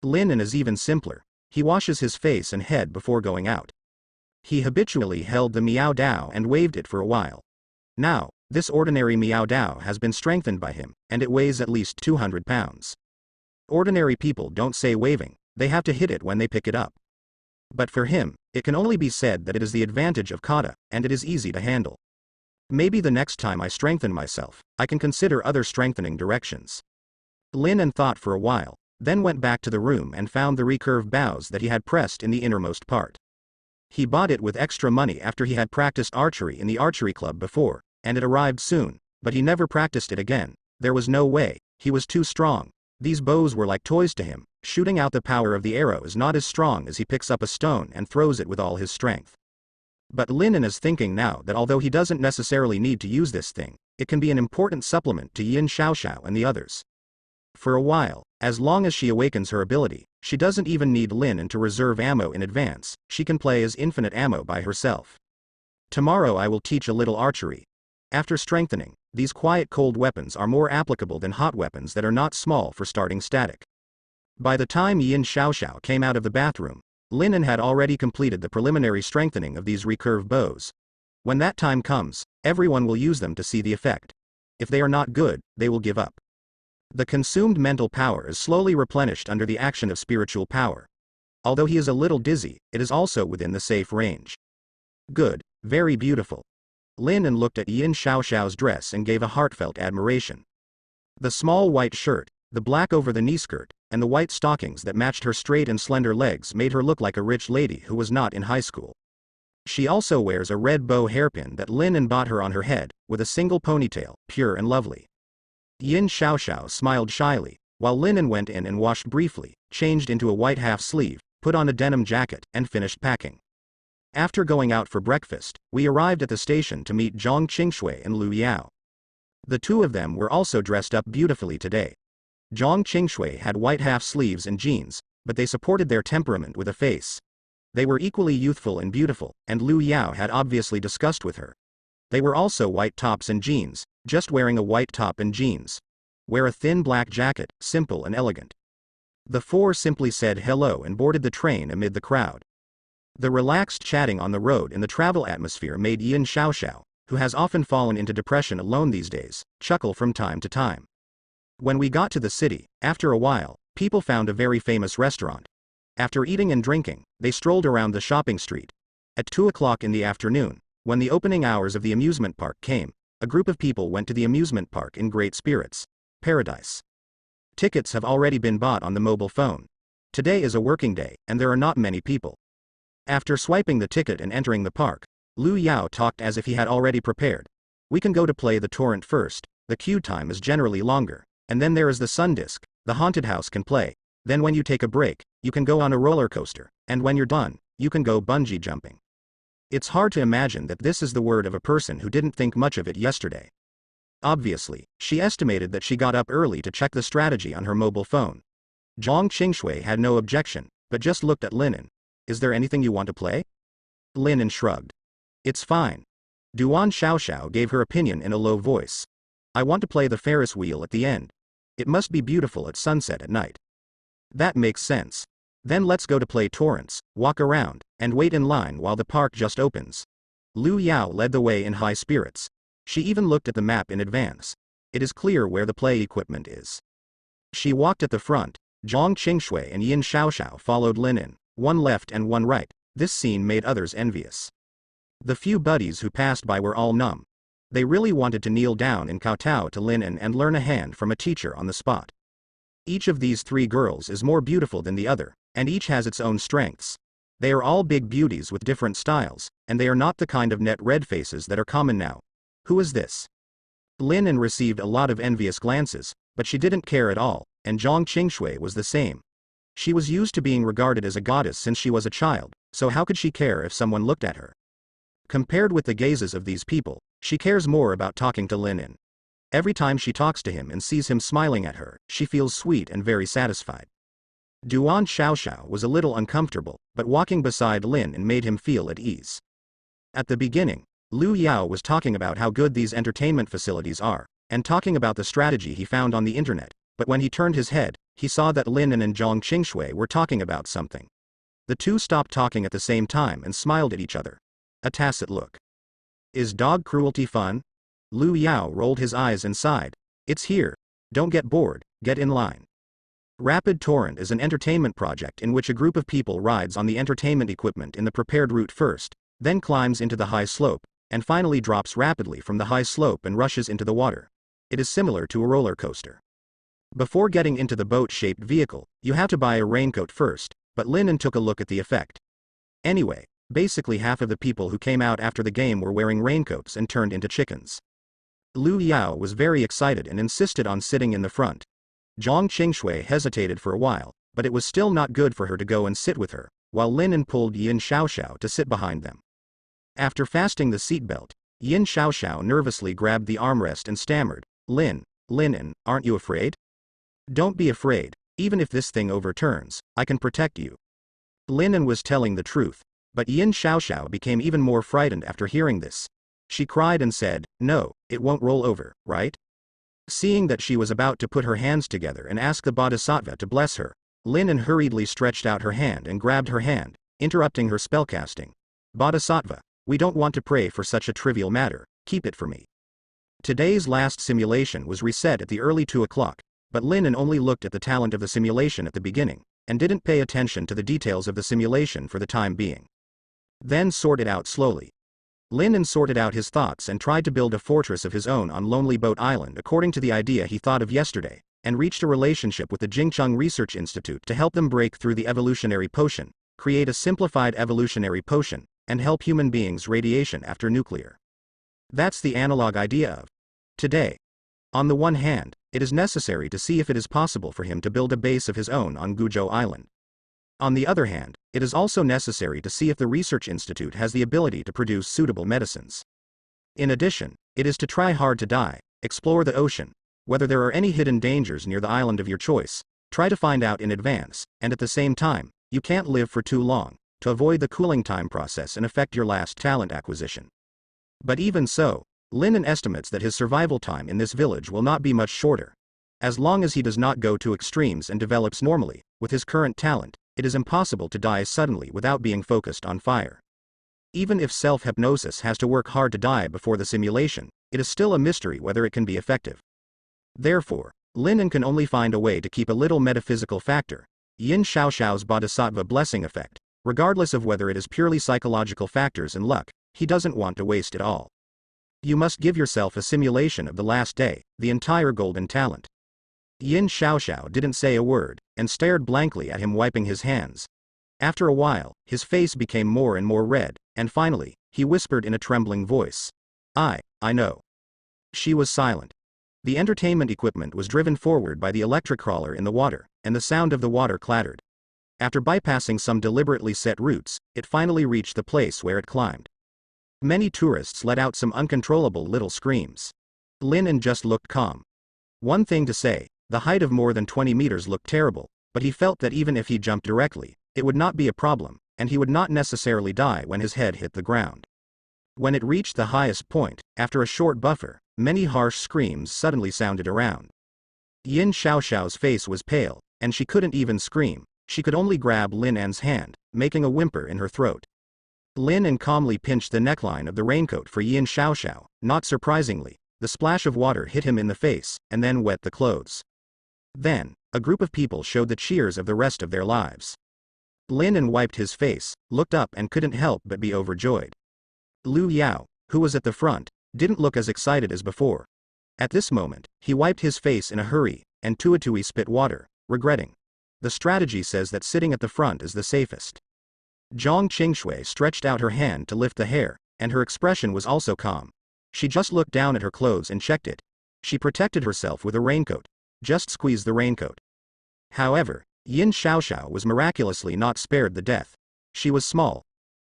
Lin is even simpler. He washes his face and head before going out. He habitually held the Miao Dao and waved it for a while. Now, this ordinary Miao Dao has been strengthened by him, and it weighs at least 200 pounds. Ordinary people don't say waving, they have to hit it when they pick it up. But for him, it can only be said that it is the advantage of kata, and it is easy to handle. Maybe the next time I strengthen myself, I can consider other strengthening directions. Lin thought for a while, then went back to the room and found the recurve bows that he had pressed in the innermost part. He bought it with extra money after he had practiced archery in the archery club before, and it arrived soon, but he never practiced it again. There was no way, he was too strong. These bows were like toys to him. Shooting out the power of the arrow is not as strong as he picks up a stone and throws it with all his strength. But Lin is thinking now that although he doesn't necessarily need to use this thing, it can be an important supplement to Yin Xiaoxiao and the others. For a while, as long as she awakens her ability, she doesn't even need Lin to reserve ammo in advance. She can play as infinite ammo by herself. Tomorrow I will teach a little archery. After strengthening, these quiet cold weapons are more applicable than hot weapons that are not small for starting static. By the time Yin Xiaoxiao came out of the bathroom, Lin had already completed the preliminary strengthening of these recurve bows. When that time comes, everyone will use them to see the effect. If they are not good, they will give up. The consumed mental power is slowly replenished under the action of spiritual power. Although he is a little dizzy, it is also within the safe range. Good, very beautiful. Lin looked at Yin Xiaoxiao's dress and gave a heartfelt admiration. The small white shirt, the black over the knee skirt, and the white stockings that matched her straight and slender legs made her look like a rich lady who was not in high school. She also wears a red bow hairpin that Lin bought her on her head, with a single ponytail, pure and lovely. Yin Xiaoxiao smiled shyly, while Lin went in and washed briefly, changed into a white half-sleeve, put on a denim jacket, and finished packing. After going out for breakfast, we arrived at the station to meet Zhang Qingshui and Lu Yao. The two of them were also dressed up beautifully today. Zhang Qingshui had white half-sleeves and jeans, but they supported their temperament with a face. They were equally youthful and beautiful, and Lu Yao had obviously discussed with her. They were also white tops and jeans, just wearing a white top and jeans. Wear a thin black jacket, simple and elegant. The four simply said hello and boarded the train amid the crowd. The relaxed chatting on the road and the travel atmosphere made Yin Xiaoxiao, who has often fallen into depression alone these days, chuckle from time to time. When we got to the city, after a while, people found a very famous restaurant. After eating and drinking, they strolled around the shopping street. At 2 o'clock in the afternoon, when the opening hours of the amusement park came, a group of people went to the amusement park in great spirits. Paradise. Tickets have already been bought on the mobile phone. Today is a working day, and there are not many people. After swiping the ticket and entering the park, Lu Yao talked as if he had already prepared. We can go to play the torrent first, the queue time is generally longer, and then there is the sun disk, the haunted house can play, then when you take a break, you can go on a roller coaster, and when you're done, you can go bungee jumping. It's hard to imagine that this is the word of a person who didn't think much of it yesterday. Obviously, she estimated that she got up early to check the strategy on her mobile phone. Zhang Qingshui had no objection, but just looked at Lin. Is there anything you want to play? Lin shrugged. It's fine. Duan Xiaoxiao gave her opinion in a low voice. I want to play the Ferris wheel at the end. It must be beautiful at sunset at night. That makes sense. Then let's go to play torrents, walk around, and wait in line while the park just opens. Lu Yao led the way in high spirits. She even looked at the map in advance. It is clear where the play equipment is. She walked at the front. Zhang Qingshui and Yin Xiaoxiao followed Lin, one left and one right. This scene made others envious. The few buddies who passed by were all numb. They really wanted to kneel down and kowtow to Lin and learn a hand from a teacher on the spot. Each of these three girls is more beautiful than the other, and each has its own strengths. They are all big beauties with different styles, and they are not the kind of net red faces that are common now. Who is this? Lin received a lot of envious glances, but she didn't care at all, and Zhang Qingshui was the same. She was used to being regarded as a goddess since she was a child, so how could she care if someone looked at her? Compared with the gazes of these people, she cares more about talking to Lin. Every time she talks to him and sees him smiling at her, she feels sweet and very satisfied. Duan Xiaoxiao was a little uncomfortable, but walking beside Lin made him feel at ease. At the beginning, Lu Yao was talking about how good these entertainment facilities are, and talking about the strategy he found on the internet, but when he turned his head, he saw that Lin and Zhang Qingshui were talking about something. The two stopped talking at the same time and smiled at each other. A tacit look. Is dog cruelty fun? Lu Yao rolled his eyes and sighed. It's here. Don't get bored, get in line. Rapid Torrent is an entertainment project in which a group of people rides on the entertainment equipment in the prepared route first, then climbs into the high slope, and finally drops rapidly from the high slope and rushes into the water. It is similar to a roller coaster. Before getting into the boat-shaped vehicle, you have to buy a raincoat first, but Lin took a look at the effect. Anyway, basically half of the people who came out after the game were wearing raincoats and turned into chickens. Lu Yao was very excited and insisted on sitting in the front. Zhang Qingshui hesitated for a while, but it was still not good for her to go and sit with her, while Lin pulled Yin Xiaoxiao to sit behind them. After fastening the seatbelt, Yin Xiaoxiao nervously grabbed the armrest and stammered, Lin, aren't you afraid? Don't be afraid, even if this thing overturns, I can protect you. Lin was telling the truth, but Yin Xiaoxiao became even more frightened after hearing this. She cried and said, no, it won't roll over, right? Seeing that she was about to put her hands together and ask the Bodhisattva to bless her, Lin hurriedly stretched out her hand and grabbed her hand, interrupting her spellcasting. Bodhisattva, we don't want to pray for such a trivial matter, keep it for me. Today's last simulation was reset at the early 2 o'clock, but Lin only looked at the talent of the simulation at the beginning, and didn't pay attention to the details of the simulation for the time being. Then sorted out slowly. Lin sorted out his thoughts and tried to build a fortress of his own on Lonely Boat Island according to the idea he thought of yesterday, and reached a relationship with the Jingcheng Research Institute to help them break through the evolutionary potion, create a simplified evolutionary potion, and help human beings radiation after nuclear. That's the analog idea of today. On the one hand, it is necessary to see if it is possible for him to build a base of his own on Guzhou Island. On the other hand, it is also necessary to see if the research institute has the ability to produce suitable medicines. In addition, it is to try hard to die, explore the ocean, whether there are any hidden dangers near the island of your choice, try to find out in advance, and at the same time, you can't live for too long, to avoid the cooling time process and affect your last talent acquisition. But even so, Lin estimates that his survival time in this village will not be much shorter. As long as he does not go to extremes and develops normally, with his current talent, it is impossible to die suddenly without being focused on fire. Even if self-hypnosis has to work hard to die before the simulation, it is still a mystery whether it can be effective. Therefore, Lin can only find a way to keep a little metaphysical factor, Yin Xiaoxiao's Bodhisattva blessing effect, regardless of whether it is purely psychological factors and luck, he doesn't want to waste it all. You must give yourself a simulation of the last day, the entire golden talent. Yin Xiaoxiao didn't say a word, and stared blankly at him wiping his hands. After a while, his face became more and more red, and finally, he whispered in a trembling voice. I know. She was silent. The entertainment equipment was driven forward by the electric crawler in the water, and the sound of the water clattered. After bypassing some deliberately set routes, it finally reached the place where it climbed. Many tourists let out some uncontrollable little screams. Lin just looked calm. One thing to say, the height of more than 20 meters looked terrible, but he felt that even if he jumped directly, it would not be a problem, and he would not necessarily die when his head hit the ground. When it reached the highest point, after a short buffer, many harsh screams suddenly sounded around. Yin Xiaoxiao's face was pale, and she couldn't even scream, she could only grab Lin's hand, making a whimper in her throat. Lin calmly pinched the neckline of the raincoat for Yin Xiaoxiao. Not surprisingly, the splash of water hit him in the face, and then wet the clothes. Then, a group of people showed the cheers of the rest of their lives. Lin wiped his face, looked up and couldn't help but be overjoyed. Lu Yao, who was at the front, didn't look as excited as before. At this moment, he wiped his face in a hurry, and Tuatui spit water, regretting. The strategy says that sitting at the front is the safest. Zhang Qingshui stretched out her hand to lift the hair, and her expression was also calm. She just looked down at her clothes and checked it. She protected herself with a raincoat. Just squeeze the raincoat. However, Yin Xiaoxiao was miraculously not spared the death. She was small.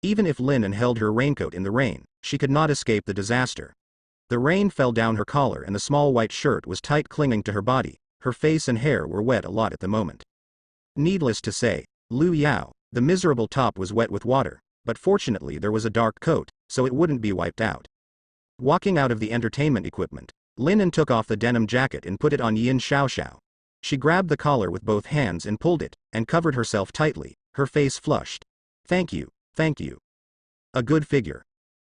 Even if Lin held her raincoat in the rain, she could not escape the disaster. The rain fell down her collar and the small white shirt was tight clinging to her body. Her face and hair were wet a lot at the moment. Needless to say, Lu Yao, the miserable top was wet with water, but fortunately there was a dark coat, so it wouldn't be wiped out. Walking out of the entertainment equipment, Lin took off the denim jacket and put it on Yin Xiaoxiao. She grabbed the collar with both hands and pulled it, and covered herself tightly, her face flushed. Thank you, thank you. A good figure.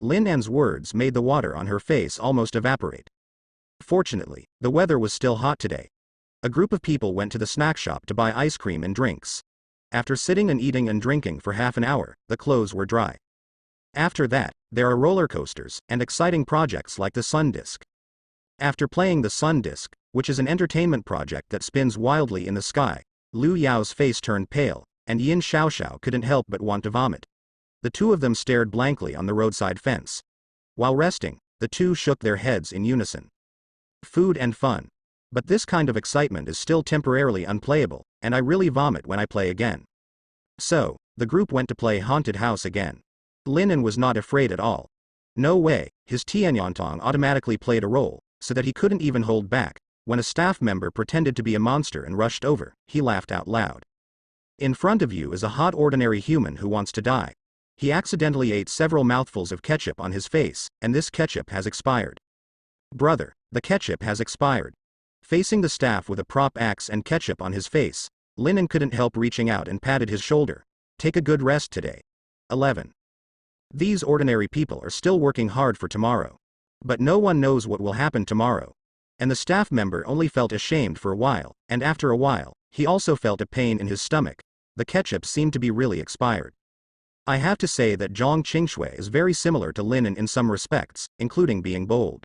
Lin An's words made the water on her face almost evaporate. Fortunately, the weather was still hot today. A group of people went to the snack shop to buy ice cream and drinks. After sitting and eating and drinking for half an hour, the clothes were dry. After that, there are roller coasters and exciting projects like the Sun Disk. After playing the Sun Disk, which is an entertainment project that spins wildly in the sky, Lu Yao's face turned pale, and Yin Xiaoxiao couldn't help but want to vomit. The two of them stared blankly on the roadside fence. While resting, the two shook their heads in unison. Food and fun. But this kind of excitement is still temporarily unplayable, and I really vomit when I play again. So, the group went to play Haunted House again. Lin was not afraid at all. No way, his Tianyantong automatically played a role, so that he couldn't even hold back. When a staff member pretended to be a monster and rushed over, he laughed out loud. In front of you is a hot ordinary human who wants to die. He accidentally ate several mouthfuls of ketchup on his face, and this ketchup has expired. Brother, the ketchup has expired. Facing the staff with a prop axe and ketchup on his face, Lin couldn't help reaching out and patted his shoulder. Take a good rest today. 11. These ordinary people are still working hard for tomorrow. But no one knows what will happen tomorrow. And the staff member only felt ashamed for a while, and after a while, he also felt a pain in his stomach. The ketchup seemed to be really expired. I have to say that Zhang Qingshui is very similar to Lin in some respects, including being bold.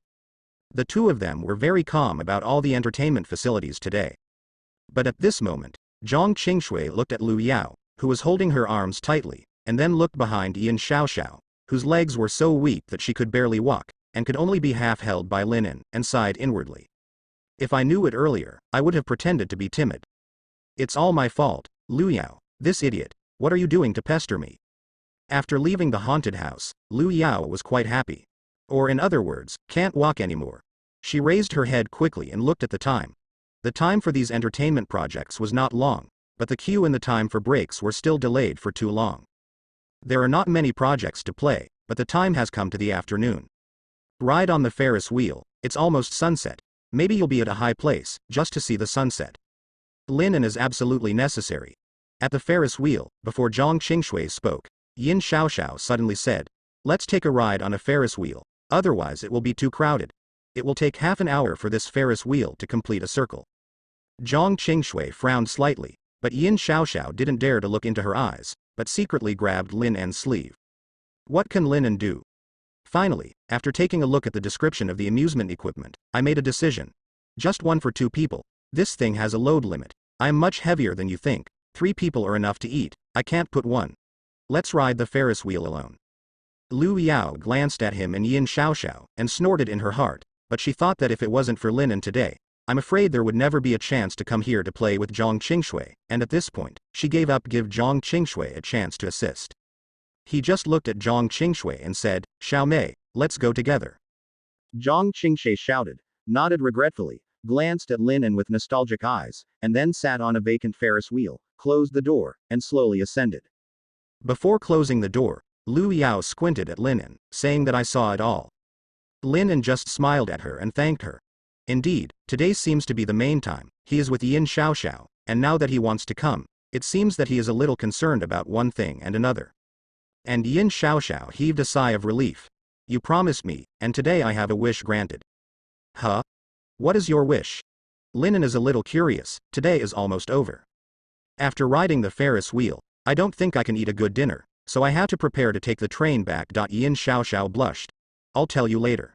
The two of them were very calm about all the entertainment facilities today. But at this moment, Zhang Qingshui looked at Lu Yao, who was holding her arms tightly, and then looked behind Yin Xiaoxiao, whose legs were so weak that she could barely walk, and could only be half held by Lin, and sighed inwardly. If I knew it earlier, I would have pretended to be timid. It's all my fault, Lu Yao, this idiot, what are you doing to pester me? After leaving the haunted house, Lu Yao was quite happy. Or in other words, can't walk anymore. She raised her head quickly and looked at the time. The time for these entertainment projects was not long, but the queue and the time for breaks were still delayed for too long. There are not many projects to play, but the time has come to the afternoon. Ride on the Ferris wheel, it's almost sunset. Maybe you'll be at a high place, just to see the sunset. Lin is absolutely necessary. At the Ferris wheel, before Zhang Qingshui spoke, Yin Xiaoxiao suddenly said, let's take a ride on a Ferris wheel, otherwise it will be too crowded. It will take half an hour for this Ferris wheel to complete a circle. Zhang Qingshui frowned slightly, but Yin Xiaoxiao didn't dare to look into her eyes, but secretly grabbed Lin's sleeve. What can Lin do? Finally, after taking a look at the description of the amusement equipment, I made a decision. Just one for 2 people. This thing has a load limit. I am much heavier than you think. 3 people are enough to eat. I can't put 1. Let's ride the Ferris wheel alone. Lu Yao glanced at him and Yin Xiaoxiao, and snorted in her heart, but she thought that if it wasn't for Lin today, I'm afraid there would never be a chance to come here to play with Zhang Qingshui, and at this point, she gave up give Zhang Qingshui a chance to assist. He just looked at Zhang Qingshui and said, Xiao Mei, let's go together. Zhang Qingshui shouted, nodded regretfully, glanced at Lin with nostalgic eyes, and then sat on a vacant Ferris wheel, closed the door, and slowly ascended. Before closing the door, Lu Yao squinted at Lin, saying that I saw it all. Lin just smiled at her and thanked her. Indeed, today seems to be the main time. He is with Yin Xiaoxiao, and now that he wants to come, it seems that he is a little concerned about one thing and another. And Yin Xiaoxiao heaved a sigh of relief. You promised me, and today I have a wish granted. Huh? What is your wish? Lin is a little curious. Today is almost over. After riding the Ferris wheel, I don't think I can eat a good dinner, so I have to prepare to take the train back. Yin Xiaoxiao blushed. I'll tell you later.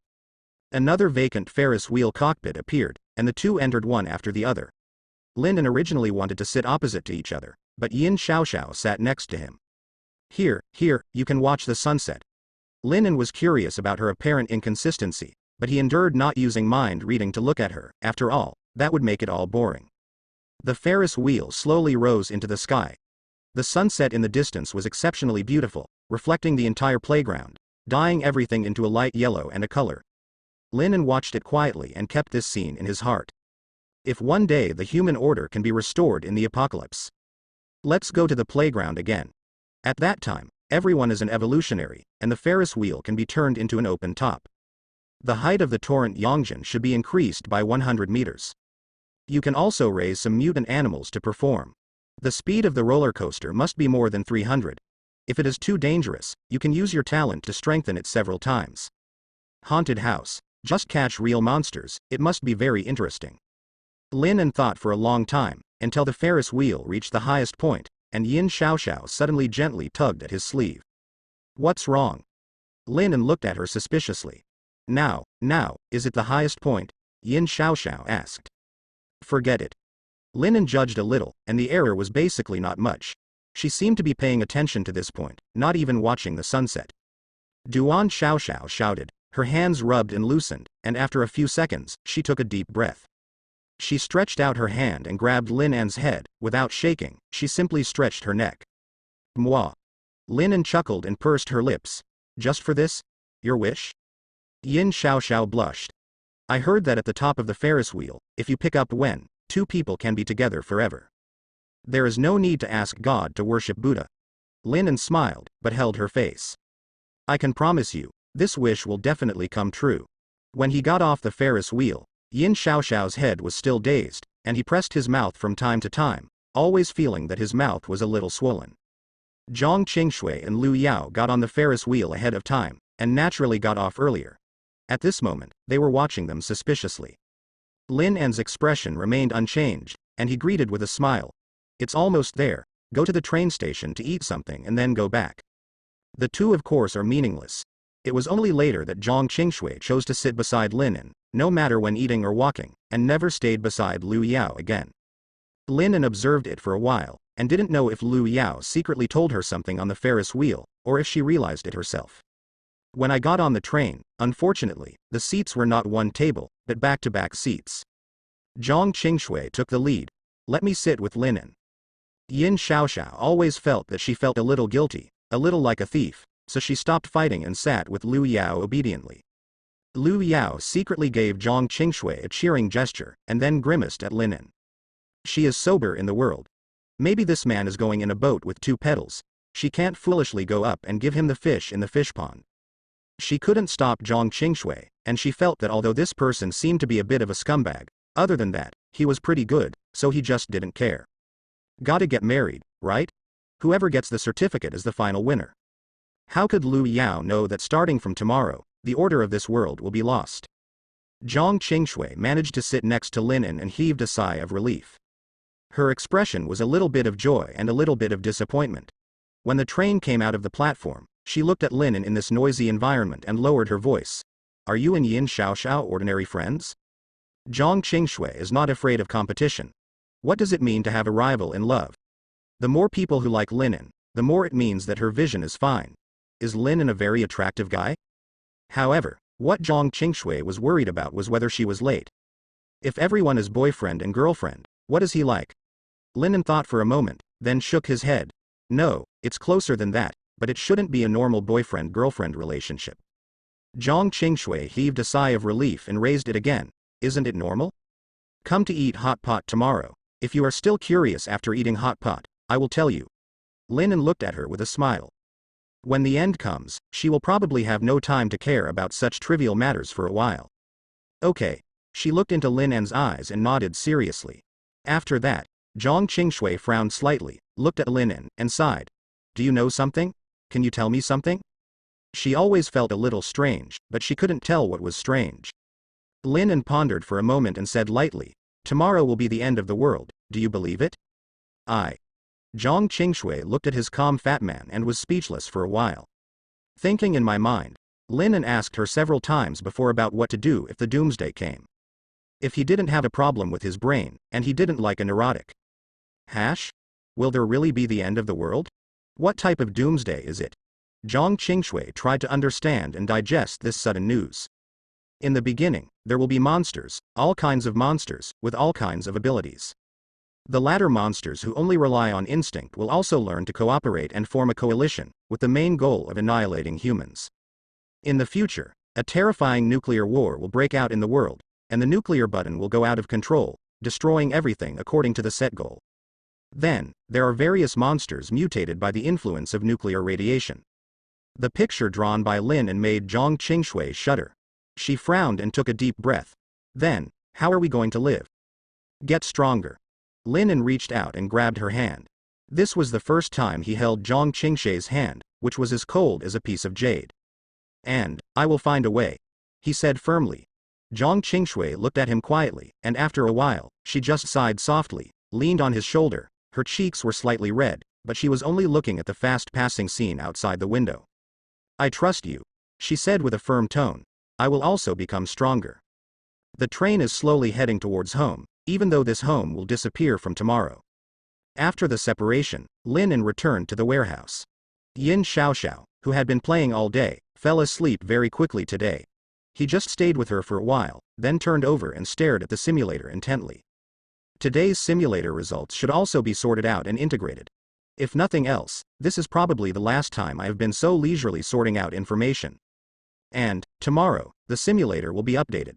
Another vacant Ferris wheel cockpit appeared, and the two entered one after the other. Lin originally wanted to sit opposite to each other, but Yin Xiaoxiao sat next to him. Here, you can watch the sunset. Linen was curious about her apparent inconsistency, but he endured not using mind reading to look at her. After all, that would make it all boring. The Ferris wheel slowly rose into the sky. The sunset in the distance was exceptionally beautiful, reflecting the entire playground, dyeing everything into a light yellow and a color. Linen watched it quietly and kept this scene in his heart. If one day the human order can be restored in the apocalypse, let's go to the playground again. At that time, everyone is an evolutionary, and the Ferris wheel can be turned into an open top. The height of the torrent Yongjin should be increased by 100 meters. You can also raise some mutant animals to perform. The speed of the roller coaster must be more than 300. If it is too dangerous, you can use your talent to strengthen it several times. Haunted house. Just catch real monsters, it must be very interesting. Lin thought for a long time, until the Ferris wheel reached the highest point, and Yin Xiaoxiao suddenly gently tugged at his sleeve. What's wrong? Lin looked at her suspiciously. Now, is it the highest point? Yin Xiaoxiao asked. Forget it. Lin judged a little, and the error was basically not much. She seemed to be paying attention to this point, not even watching the sunset. Duan Xiaoxiao shouted. Her hands rubbed and loosened, and after a few seconds, she took a deep breath. She stretched out her hand and grabbed Lin's head. Without shaking, she simply stretched her neck. Mwah. Lin chuckled and pursed her lips. Just for this? Your wish? Yin Xiaoxiao blushed. I heard that at the top of the Ferris wheel, if you pick up Wen, two people can be together forever. There is no need to ask God to worship Buddha. Lin smiled, but held her face. I can promise you, this wish will definitely come true. When he got off the Ferris wheel, Yin Xiaoxiao's head was still dazed, and he pressed his mouth from time to time, always feeling that his mouth was a little swollen. Zhang Qingshui and Lu Yao got on the Ferris wheel ahead of time, and naturally got off earlier. At this moment, they were watching them suspiciously. Lin's expression remained unchanged, and he greeted with a smile. It's almost there, go to the train station to eat something and then go back. The two of course are meaningless. It was only later that Zhang Qingshui chose to sit beside Lin, no matter when eating or walking, and never stayed beside Lu Yao again. Lin observed it for a while, and didn't know if Lu Yao secretly told her something on the Ferris wheel, or if she realized it herself. When I got on the train, unfortunately, the seats were not one table, but back-to-back seats. Zhang Qingshui took the lead. Let me sit with Lin. Yin Xiaoxiao always felt that she felt a little guilty, a little like a thief, so she stopped fighting and sat with Lu Yao obediently. Lu Yao secretly gave Zhang Qingshui a cheering gesture, and then grimaced at Lin. She is sober in the world. Maybe this man is going in a boat with two pedals. She can't foolishly go up and give him the fish in the fish pond. She couldn't stop Zhang Qingshui, and she felt that although this person seemed to be a bit of a scumbag, other than that, he was pretty good, so he just didn't care. Gotta get married, right? Whoever gets the certificate is the final winner. How could Lu Yao know that starting from tomorrow, the order of this world will be lost? Zhang Qingshui managed to sit next to Lin and heaved a sigh of relief. Her expression was a little bit of joy and a little bit of disappointment. When the train came out of the platform, she looked at Lin in this noisy environment and lowered her voice. Are you and Yin Xiaoxiao ordinary friends? Zhang Qingshui is not afraid of competition. What does it mean to have a rival in love? The more people who like Lin, the more it means that her vision is fine. Is Lin a very attractive guy? However, what Zhang Qingshui was worried about was whether she was late. If everyone is boyfriend and girlfriend, what is he like? Lin thought for a moment, then shook his head. No, it's closer than that, but it shouldn't be a normal boyfriend-girlfriend relationship. Zhang Qingshui heaved a sigh of relief and raised it again. Isn't it normal? Come to eat hot pot tomorrow. If you are still curious after eating hot pot, I will tell you. Lin looked at her with a smile. When the end comes, she will probably have no time to care about such trivial matters for a while. Okay. She looked into Lin's eyes and nodded seriously. After that, Zhang Qingshui frowned slightly, looked at Lin and sighed. Do you know something? Can you tell me something? She always felt a little strange, but she couldn't tell what was strange. Lin pondered for a moment and said lightly, tomorrow will be the end of the world, do you believe it? Zhang Qingshui looked at his calm fat man and was speechless for a while. Thinking in my mind, Lin asked her several times before about what to do if the Doomsday came. If he didn't have a problem with his brain, and he didn't like a neurotic. Will there really be the end of the world? What type of doomsday is it? Zhang Qingshui tried to understand and digest this sudden news. In the beginning, there will be monsters, all kinds of monsters, with all kinds of abilities. The latter monsters who only rely on instinct will also learn to cooperate and form a coalition, with the main goal of annihilating humans. In the future, a terrifying nuclear war will break out in the world, and the nuclear button will go out of control, destroying everything according to the set goal. Then, there are various monsters mutated by the influence of nuclear radiation. The picture drawn by Lin and made Zhang Qingshui shudder. She frowned and took a deep breath. Then, how are we going to live? Get stronger. Lin reached out and grabbed her hand. This was the first time he held Zhang Qingshui's hand, which was as cold as a piece of jade. And, I will find a way, he said firmly. Zhang Qingshui looked at him quietly, and after a while, she just sighed softly, leaned on his shoulder. Her cheeks were slightly red, but she was only looking at the fast-passing scene outside the window. I trust you, she said with a firm tone. I will also become stronger. The train is slowly heading towards home, even though this home will disappear from tomorrow. After the separation, Lin returned to the warehouse. Yin Xiaoxiao, who had been playing all day, fell asleep very quickly today. He just stayed with her for a while, then turned over and stared at the simulator intently. Today's simulator results should also be sorted out and integrated. If nothing else, this is probably the last time I have been so leisurely sorting out information. And, tomorrow, the simulator will be updated.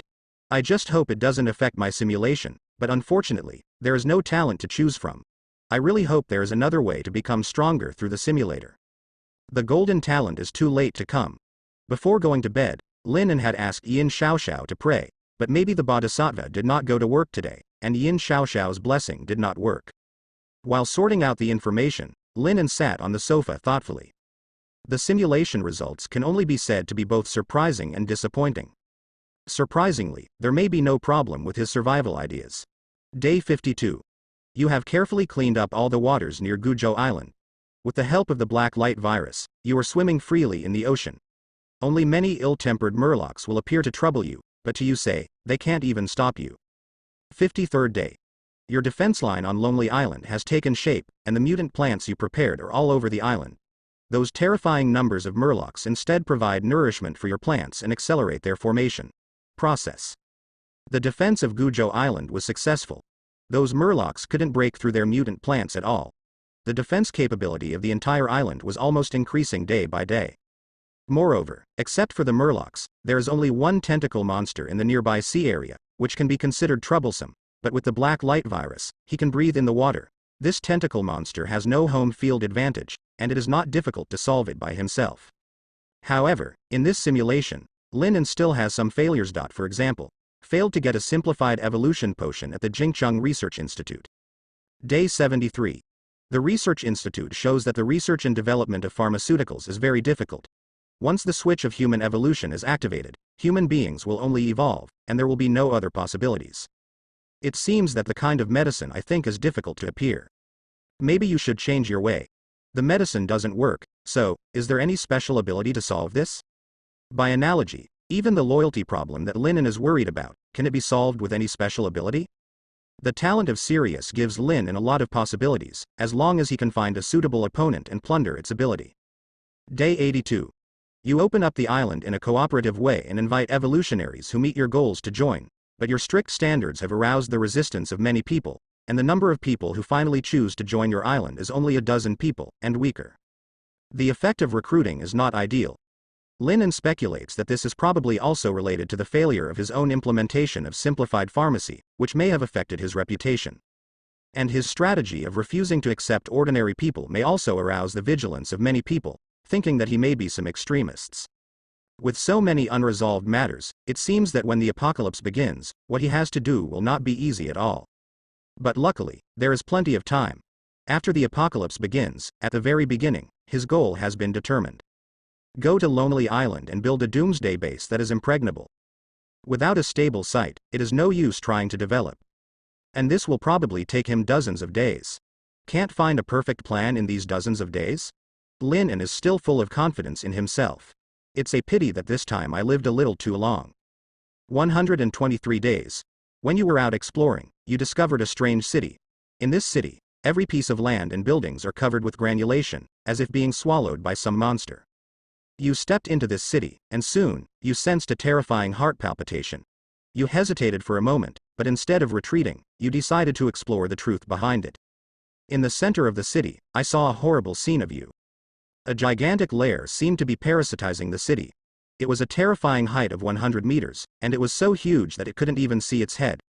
I just hope it doesn't affect my simulation, but unfortunately, there is no talent to choose from. I really hope there is another way to become stronger through the simulator. The golden talent is too late to come. Before going to bed, Lin had asked Yin Xiaoxiao to pray, but maybe the Bodhisattva did not go to work today, and Yin Xiaoxiao's blessing did not work. While sorting out the information, Lin sat on the sofa thoughtfully. The simulation results can only be said to be both surprising and disappointing. Surprisingly, there may be no problem with his survival ideas. Day 52. You have carefully cleaned up all the waters near Guzhou Island. With the help of the black light virus, you are swimming freely in the ocean. Only many ill-tempered murlocs will appear to trouble you, but to you say, they can't even stop you. 53rd day. Your defense line on Lonely Island has taken shape, and the mutant plants you prepared are all over the island. Those terrifying numbers of murlocs instead provide nourishment for your plants and accelerate their formation process. The defense of Guzhou Island was successful. Those murlocs couldn't break through their mutant plants at all. The defense capability of the entire island was almost increasing day by day. Moreover, except for the murlocs, there is only one tentacle monster in the nearby sea area, which can be considered troublesome, but with the black light virus, he can breathe in the water. This tentacle monster has no home field advantage, and it is not difficult to solve it by himself. However, in this simulation, Lin still has some failures. For example, failed to get a simplified evolution potion at the Jingcheng Research Institute. Day 73. The Research Institute shows that the research and development of pharmaceuticals is very difficult. Once the switch of human evolution is activated, human beings will only evolve, and there will be no other possibilities. It seems that the kind of medicine I think is difficult to appear. Maybe you should change your way. The medicine doesn't work, so, is there any special ability to solve this? By analogy, even the loyalty problem that Lin is worried about, can it be solved with any special ability? The talent of Sirius gives Lin a lot of possibilities, as long as he can find a suitable opponent and plunder its ability. Day 82. You open up the island in a cooperative way and invite evolutionaries who meet your goals to join, but your strict standards have aroused the resistance of many people, and the number of people who finally choose to join your island is only a dozen people, and weaker. The effect of recruiting is not ideal. Lin speculates that this is probably also related to the failure of his own implementation of simplified pharmacy, which may have affected his reputation. And his strategy of refusing to accept ordinary people may also arouse the vigilance of many people, thinking that he may be some extremists. With so many unresolved matters, it seems that when the apocalypse begins, what he has to do will not be easy at all. But luckily, there is plenty of time. After the apocalypse begins, at the very beginning, his goal has been determined. Go to Lonely Island and build a Doomsday base that is impregnable. Without a stable site, it is no use trying to develop. And this will probably take him dozens of days. Can't find a perfect plan in these dozens of days? Lin is still full of confidence in himself. It's a pity that this time I lived a little too long. 123 days. When you were out exploring, you discovered a strange city. In this city, Every piece of land and buildings are covered with granulation, as if being swallowed by some monster. You stepped into this city, and soon, you sensed a terrifying heart palpitation. You hesitated for a moment, but instead of retreating, you decided to explore the truth behind it. In the center of the city, I saw a horrible scene of you. A gigantic lair seemed to be parasitizing the city. It was a terrifying height of 100 meters, and it was so huge that it couldn't even see its head.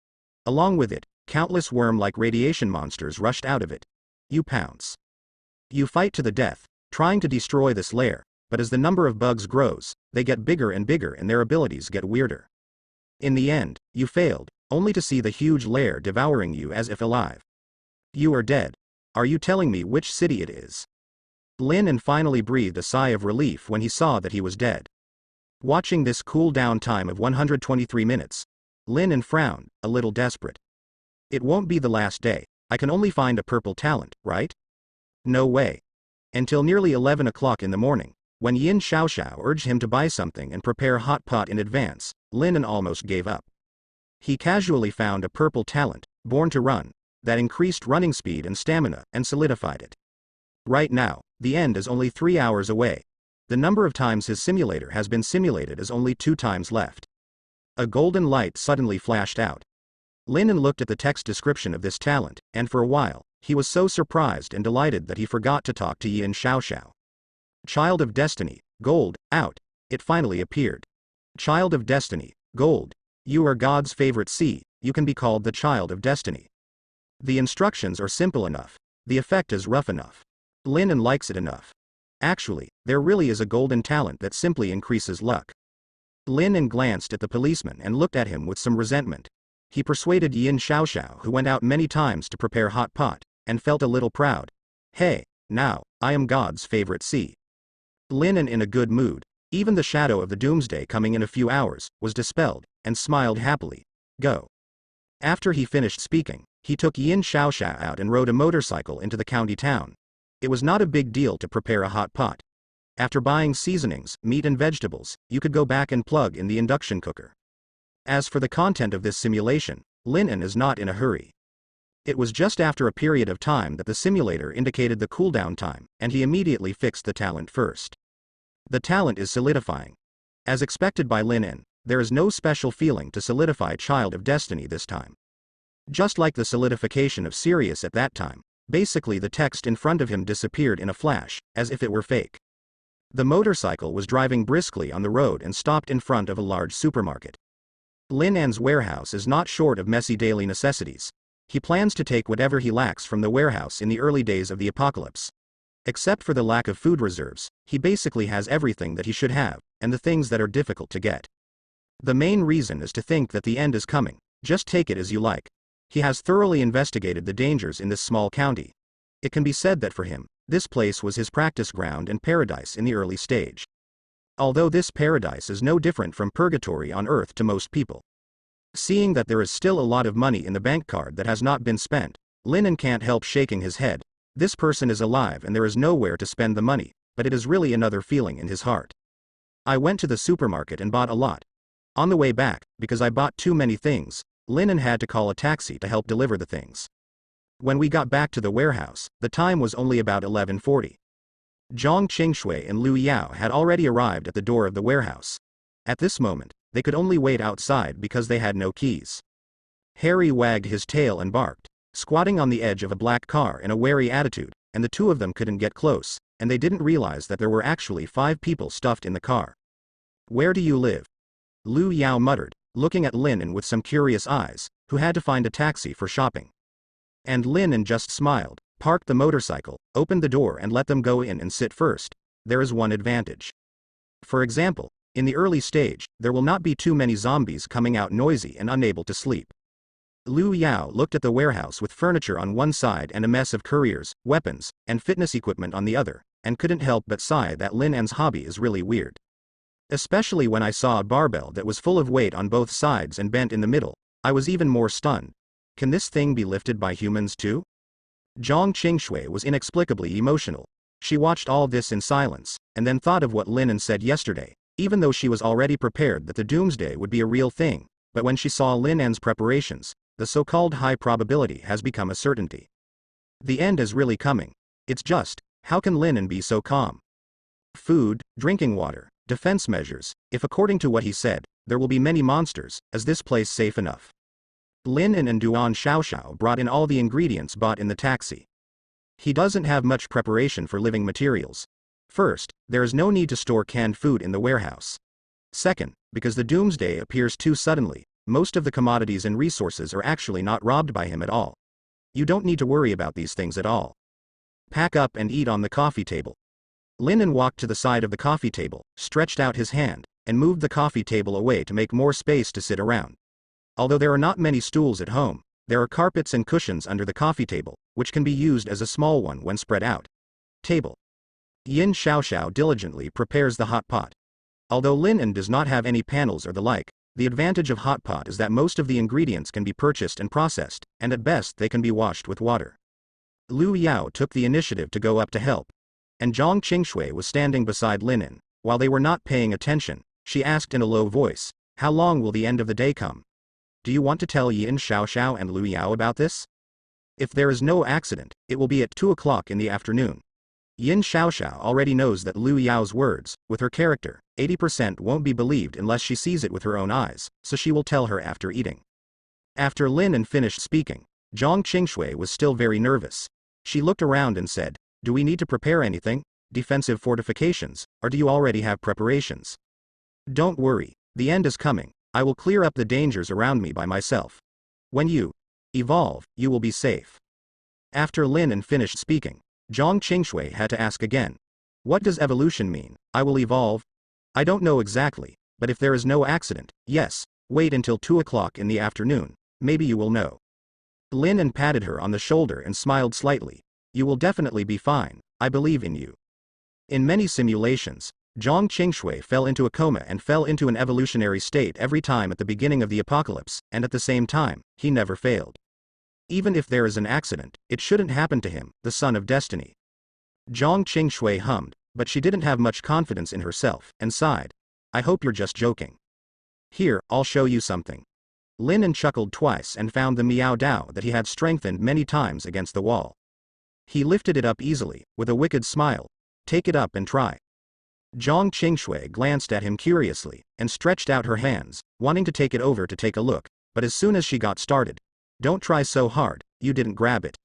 Along with it, countless worm-like radiation monsters rushed out of it. You pounce. You fight to the death, trying to destroy this lair, but as the number of bugs grows, they get bigger and bigger and their abilities get weirder. In the end, you failed, only to see the huge lair devouring you as if alive. You are dead. Are you telling me which city it is? Lin finally breathed a sigh of relief when he saw that he was dead. Watching this cool-down time of 123 minutes, Lin frowned, a little desperate. It won't be the last day. I can only find a purple talent, right? No way. Until nearly 11 o'clock in the morning, when Yin Xiaoxiao urged him to buy something and prepare hot pot in advance, Lin almost gave up. He casually found a purple talent, Born to Run, that increased running speed and stamina and solidified it. Right now, the end is only 3 hours away. The number of times his simulator has been simulated is only 2 times left. A golden light suddenly flashed out. Lin looked at the text description of this talent, and for a while, he was so surprised and delighted that he forgot to talk to Yin Xiaoxiao. Child of Destiny, Gold, out. It finally appeared. Child of Destiny, Gold. You are God's favorite seed, you can be called the Child of Destiny. The instructions are simple enough. The effect is rough enough. Lin likes it enough. Actually, there really is a golden talent that simply increases luck. Lin glanced at the policeman and looked at him with some resentment. He persuaded Yin Xiaoxiao, who went out many times to prepare hot pot, and felt a little proud. Hey, now, I am God's favorite seed. Lin in a good mood, even the shadow of the Doomsday coming in a few hours, was dispelled, and smiled happily. Go. After he finished speaking, he took Yin Xiaoxiao out and rode a motorcycle into the county town. It was not a big deal to prepare a hot pot. After buying seasonings, meat and vegetables, you could go back and plug in the induction cooker. As for the content of this simulation, Lin is not in a hurry. It was just after a period of time that the simulator indicated the cooldown time, and he immediately fixed the talent first. The talent is solidifying. As expected by Lin, there is no special feeling to solidify Child of Destiny this time. Just like the solidification of Sirius at that time, basically the text in front of him disappeared in a flash, as if it were fake. The motorcycle was driving briskly on the road and stopped in front of a large supermarket. Lin's warehouse is not short of messy daily necessities. He plans to take whatever he lacks from the warehouse in the early days of the apocalypse. Except for the lack of food reserves, he basically has everything that he should have, and the things that are difficult to get. The main reason is to think that the end is coming. Just take it as you like. He has thoroughly investigated the dangers in this small county. It can be said that for him, this place was his practice ground and paradise in the early stage. Although this paradise is no different from purgatory on earth to most people. Seeing that there is still a lot of money in the bank card that has not been spent, Lin can't help shaking his head. This person is alive and there is nowhere to spend the money, but it is really another feeling in his heart. I went to the supermarket and bought a lot. On the way back, because I bought too many things, Lin had to call a taxi to help deliver the things. When we got back to the warehouse, the time was only about 11:40. Zhang Qingshui and Liu Yao had already arrived at the door of the warehouse. At this moment, they could only wait outside because they had no keys. Harry wagged his tail and barked, squatting on the edge of a black car in a wary attitude, and the two of them couldn't get close, and they didn't realize that there were actually 5 people stuffed in the car. Where do you live? Liu Yao muttered, looking at Lin with some curious eyes, who had to find a taxi for shopping. And Lin just smiled, parked the motorcycle, opened the door and let them go in and sit first. There is one advantage. For example, in the early stage, there will not be too many zombies coming out noisy and unable to sleep. Liu Yao looked at the warehouse with furniture on one side and a mess of couriers, weapons, and fitness equipment on the other, and couldn't help but sigh that Lin's hobby is really weird. Especially when I saw a barbell that was full of weight on both sides and bent in the middle, I was even more stunned. Can this thing be lifted by humans too? Zhang Qingshui was inexplicably emotional. She watched all this in silence, and then thought of what Lin said yesterday, even though she was already prepared that the Doomsday would be a real thing, but when she saw Lin's preparations, the so-called high probability has become a certainty. The end is really coming. It's just, how can Linen be so calm? Food, drinking water, defense measures, if according to what he said, there will be many monsters, is this place safe enough? Lin and Duan Xiaoxiao brought in all the ingredients bought in the taxi. He doesn't have much preparation for living materials. First, there is no need to store canned food in the warehouse. Second, because the Doomsday appears too suddenly, most of the commodities and resources are actually not robbed by him at all. You don't need to worry about these things at all. Pack up and eat on the coffee table. Linen walked to the side of the coffee table, stretched out his hand, and moved the coffee table away to make more space to sit around. Although there are not many stools at home, there are carpets and cushions under the coffee table, which can be used as a small one when spread out. Table. Yin Xiaoxiao diligently prepares the hot pot. Although Linen does not have any panels or the like, the advantage of hot pot is that most of the ingredients can be purchased and processed, and at best they can be washed with water. Lu Yao took the initiative to go up to help. And Zhang Qingshui was standing beside Linen. While they were not paying attention, she asked in a low voice, "How long will the end of the day come? Do you want to tell Yin Xiaoxiao and Lu Yao about this? If there is no accident, it will be at 2 o'clock in the afternoon." Yin Xiaoxiao already knows that Lu Yao's words, with her character, 80% won't be believed unless she sees it with her own eyes, so she will tell her after eating. After Linen finished speaking, Zhang Qingshui was still very nervous. She looked around and said, "Do we need to prepare anything, defensive fortifications, or do you already have preparations?" "Don't worry, the end is coming. I will clear up the dangers around me by myself. When you evolve, you will be safe." After Linen finished speaking, Zhang Qingshui had to ask again, "What does evolution mean? I will evolve?" "I don't know exactly, but if there is no accident, yes, wait until 2 o'clock in the afternoon, maybe you will know." Linen patted her on the shoulder and smiled slightly. "You will definitely be fine, I believe in you." In many simulations, Zhang Qingshui fell into a coma and fell into an evolutionary state every time at the beginning of the apocalypse, and at the same time, he never failed. Even if there is an accident, it shouldn't happen to him, the son of destiny. Zhang Qingshui hummed, but she didn't have much confidence in herself, and sighed. "I hope you're just joking. Here, I'll show you something." Linen chuckled twice and found the Miao Dao that he had strengthened many times against the wall. He lifted it up easily, with a wicked smile. "Take it up and try." Zhang Qingshui glanced at him curiously, and stretched out her hands, wanting to take it over to take a look, but as soon as she got started, "Don't try so hard, you didn't grab it."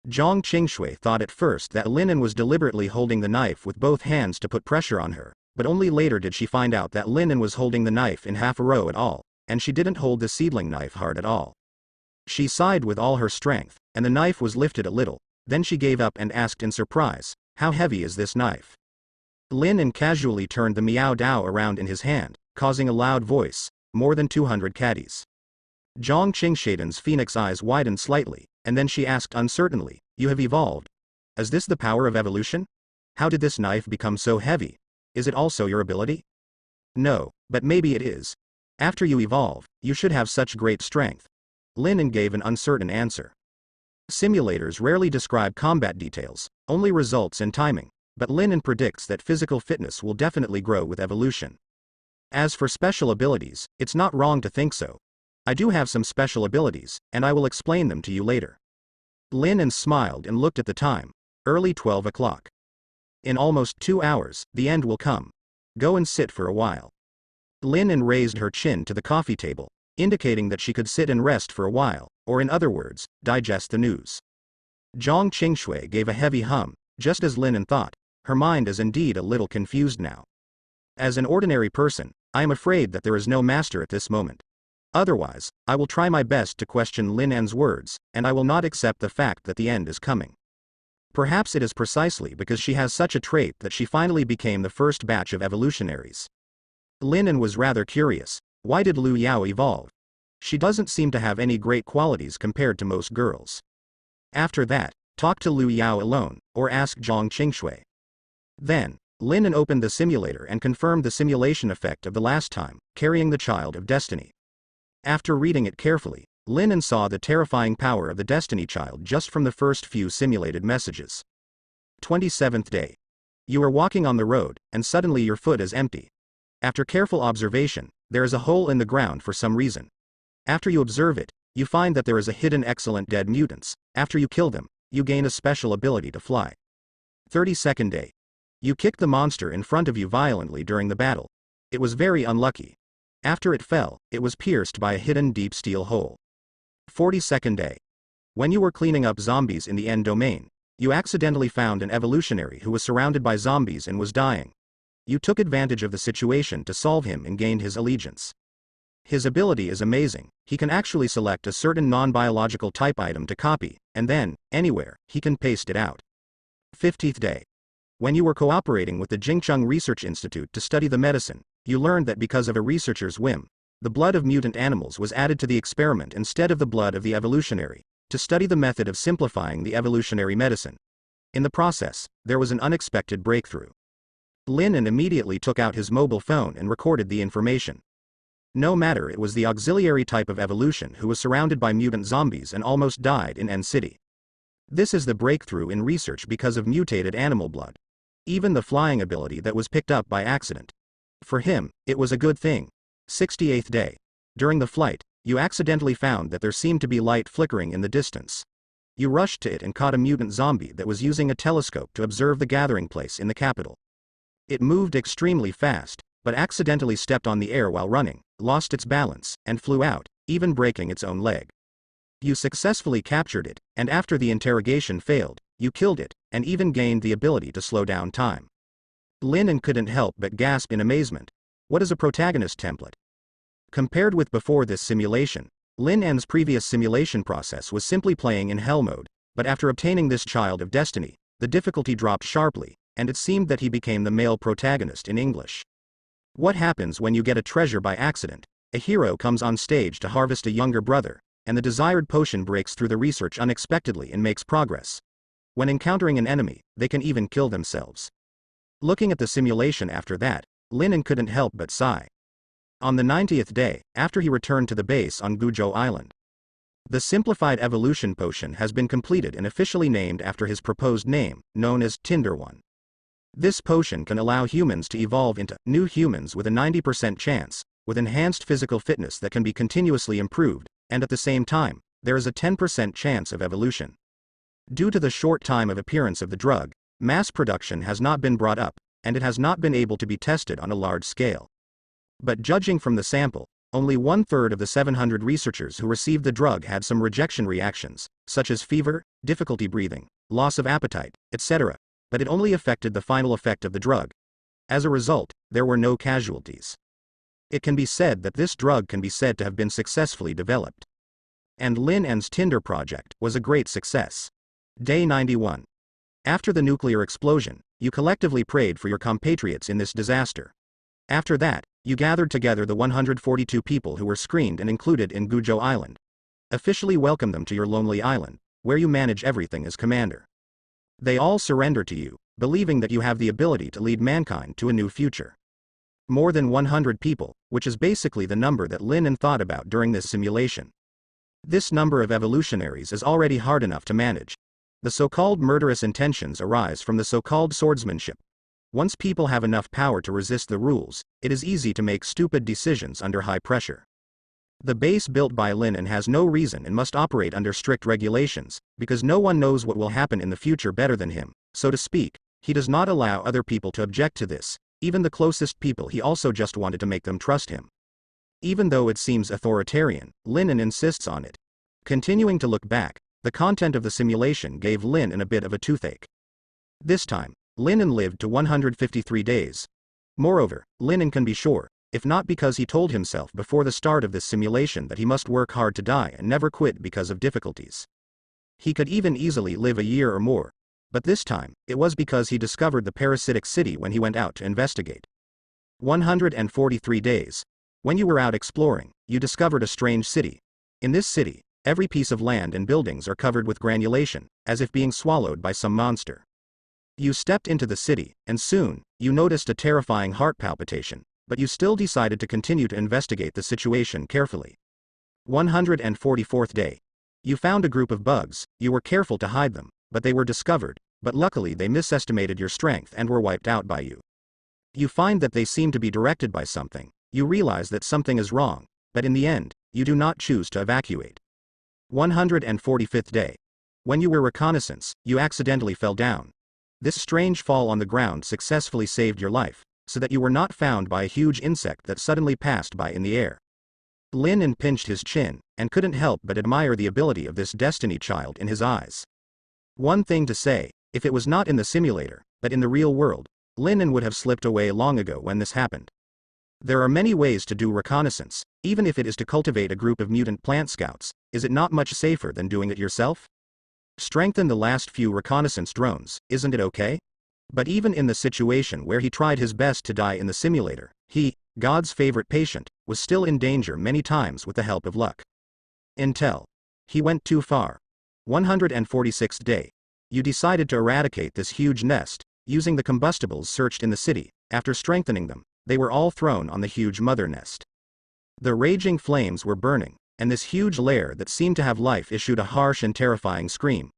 Zhang Qingshui thought at first that Linen was deliberately holding the knife with both hands to put pressure on her, but only later did she find out that Linen was holding the knife in half a row at all, and she didn't hold the seedling knife hard at all. She sighed with all her strength, and the knife was lifted a little, then she gave up and asked in surprise, "How heavy is this knife?" Linen casually turned the Miao Dao around in his hand, causing a loud voice, "More than 200 caddies." Zhang Qingshui's phoenix eyes widened slightly, and then she asked uncertainly, "You have evolved? Is this the power of evolution? How did this knife become so heavy? Is it also your ability?" "No, but maybe it is. After you evolve, you should have such great strength." Linen gave an uncertain answer. Simulators rarely describe combat details, only results and timing, but Linen predicts that physical fitness will definitely grow with evolution. As for special abilities, it's not wrong to think so. I do have some special abilities, and I will explain them to you later. Linen smiled and looked at the time, early 12 o'clock. In almost 2 hours, the end will come. Go and sit for a while. Linen raised her chin to the coffee table, indicating that she could sit and rest for a while, or in other words, digest the news. Zhang Qingshui gave a heavy hum, just as Linen thought. Her mind is indeed a little confused now. As an ordinary person, I am afraid that there is no master at this moment. Otherwise, I will try my best to question Linen's words, and I will not accept the fact that the end is coming. Perhaps it is precisely because she has such a trait that she finally became the first batch of evolutionaries. Linen was rather curious. Why did Lu Yao evolve? She doesn't seem to have any great qualities compared to most girls. After that, talk to Lu Yao alone, or ask Zhang Qingshui. Then, Linen opened the simulator and confirmed the simulation effect of the last time, carrying the child of destiny. After reading it carefully, Linen saw the terrifying power of the Destiny Child just from the first few simulated messages. 27th day. You are walking on the road, and suddenly your foot is empty. After careful observation, there is a hole in the ground for some reason. After you observe it, you find that there is a hidden excellent dead mutants. After you kill them, you gain a special ability to fly. 32nd day. You kicked the monster in front of you violently during the battle. It was very unlucky. After it fell, it was pierced by a hidden deep steel hole. 42nd day. When you were cleaning up zombies in the end domain, you accidentally found an evolutionary who was surrounded by zombies and was dying. You took advantage of the situation to solve him and gained his allegiance. His ability is amazing. He can actually select a certain non-biological type item to copy, and then, anywhere, he can paste it out. 50th day. When you were cooperating with the Jingcheng Research Institute to study the medicine, you learned that because of a researcher's whim, the blood of mutant animals was added to the experiment instead of the blood of the evolutionary, to study the method of simplifying the evolutionary medicine. In the process, there was an unexpected breakthrough. Lin immediately took out his mobile phone and recorded the information. No matter, it was the auxiliary type of evolution who was surrounded by mutant zombies and almost died in N City. This is the breakthrough in research because of mutated animal blood. Even the flying ability that was picked up by accident. For him, it was a good thing. 68th day. During the flight, you accidentally found that there seemed to be light flickering in the distance. You rushed to it and caught a mutant zombie that was using a telescope to observe the gathering place in the capital. It moved extremely fast, but accidentally stepped on the air while running, lost its balance, and flew out, even breaking its own leg. You successfully captured it, and after the interrogation failed, you killed it, and even gained the ability to slow down time. Lin couldn't help but gasp in amazement. What is a protagonist template? Compared with before this simulation, Lin's previous simulation process was simply playing in hell mode, but after obtaining this child of destiny, the difficulty dropped sharply, and it seemed that he became the male protagonist in English. What happens when you get a treasure by accident? A hero comes on stage to harvest a younger brother, and the desired potion breaks through the research unexpectedly and makes progress. When encountering an enemy, they can even kill themselves. Looking at the simulation after that, Lin couldn't help but sigh. On the 90th day, after he returned to the base on Guzhou Island, the simplified evolution potion has been completed and officially named after his proposed name, known as Tinder 1. This potion can allow humans to evolve into new humans with a 90% chance, with enhanced physical fitness that can be continuously improved, and at the same time, there is a 10% chance of evolution. Due to the short time of appearance of the drug, mass production has not been brought up, and it has not been able to be tested on a large scale. But judging from the sample, only 1/3 of the 700 researchers who received the drug had some rejection reactions, such as fever, difficulty breathing, loss of appetite, etc., but it only affected the final effect of the drug. As a result, there were no casualties. It can be said that this drug can be said to have been successfully developed. And Lin's Tinder project was a great success. Day 91. After the nuclear explosion, you collectively prayed for your compatriots in this disaster. After that, you gathered together the 142 people who were screened and included in Guzhou Island. Officially welcome them to your lonely island, where you manage everything as commander. They all surrender to you, believing that you have the ability to lead mankind to a new future. More than 100 people, which is basically the number that Lin thought about during this simulation. This number of evolutionaries is already hard enough to manage. The so-called murderous intentions arise from the so-called swordsmanship. Once people have enough power to resist the rules, it is easy to make stupid decisions under high pressure. The base built by Lin has no reason and must operate under strict regulations, because no one knows what will happen in the future better than him, so to speak. He does not allow other people to object to this, even the closest people. He also just wanted to make them trust him. Even though it seems authoritarian, Lin insists on it. Continuing to look back, the content of the simulation gave Lin a bit of a toothache. This time, Lin lived to 153 days. Moreover, Lin can be sure, if not because he told himself before the start of this simulation that he must work hard to die and never quit because of difficulties. He could even easily live a year or more. But this time, it was because he discovered the parasitic city when he went out to investigate. 143 days. When you were out exploring, you discovered a strange city. In this city, every piece of land and buildings are covered with granulation, as if being swallowed by some monster. You stepped into the city, and soon, you noticed a terrifying heart palpitation, but you still decided to continue to investigate the situation carefully. 144th day. You found a group of bugs. You were careful to hide them, but they were discovered, but luckily they misestimated your strength and were wiped out by you. You find that they seem to be directed by something. You realize that something is wrong, but in the end, you do not choose to evacuate. 145th day. When you were reconnaissance, you accidentally fell down. This strange fall on the ground successfully saved your life, so that you were not found by a huge insect that suddenly passed by in the air. Lin pinched his chin, and couldn't help but admire the ability of this Destiny child in his eyes. One thing to say, if it was not in the simulator, but in the real world, Lin would have slipped away long ago when this happened. There are many ways to do reconnaissance, even if it is to cultivate a group of mutant plant scouts. Is it not much safer than doing it yourself? Strengthen the last few reconnaissance drones, isn't it okay? But even in the situation where he tried his best to die in the simulator, he, God's favorite patient, was still in danger many times with the help of luck. Until he went too far. 146th day. You decided to eradicate this huge nest, using the combustibles searched in the city. After strengthening them, they were all thrown on the huge mother nest. The raging flames were burning, and this huge lair that seemed to have life issued a harsh and terrifying scream.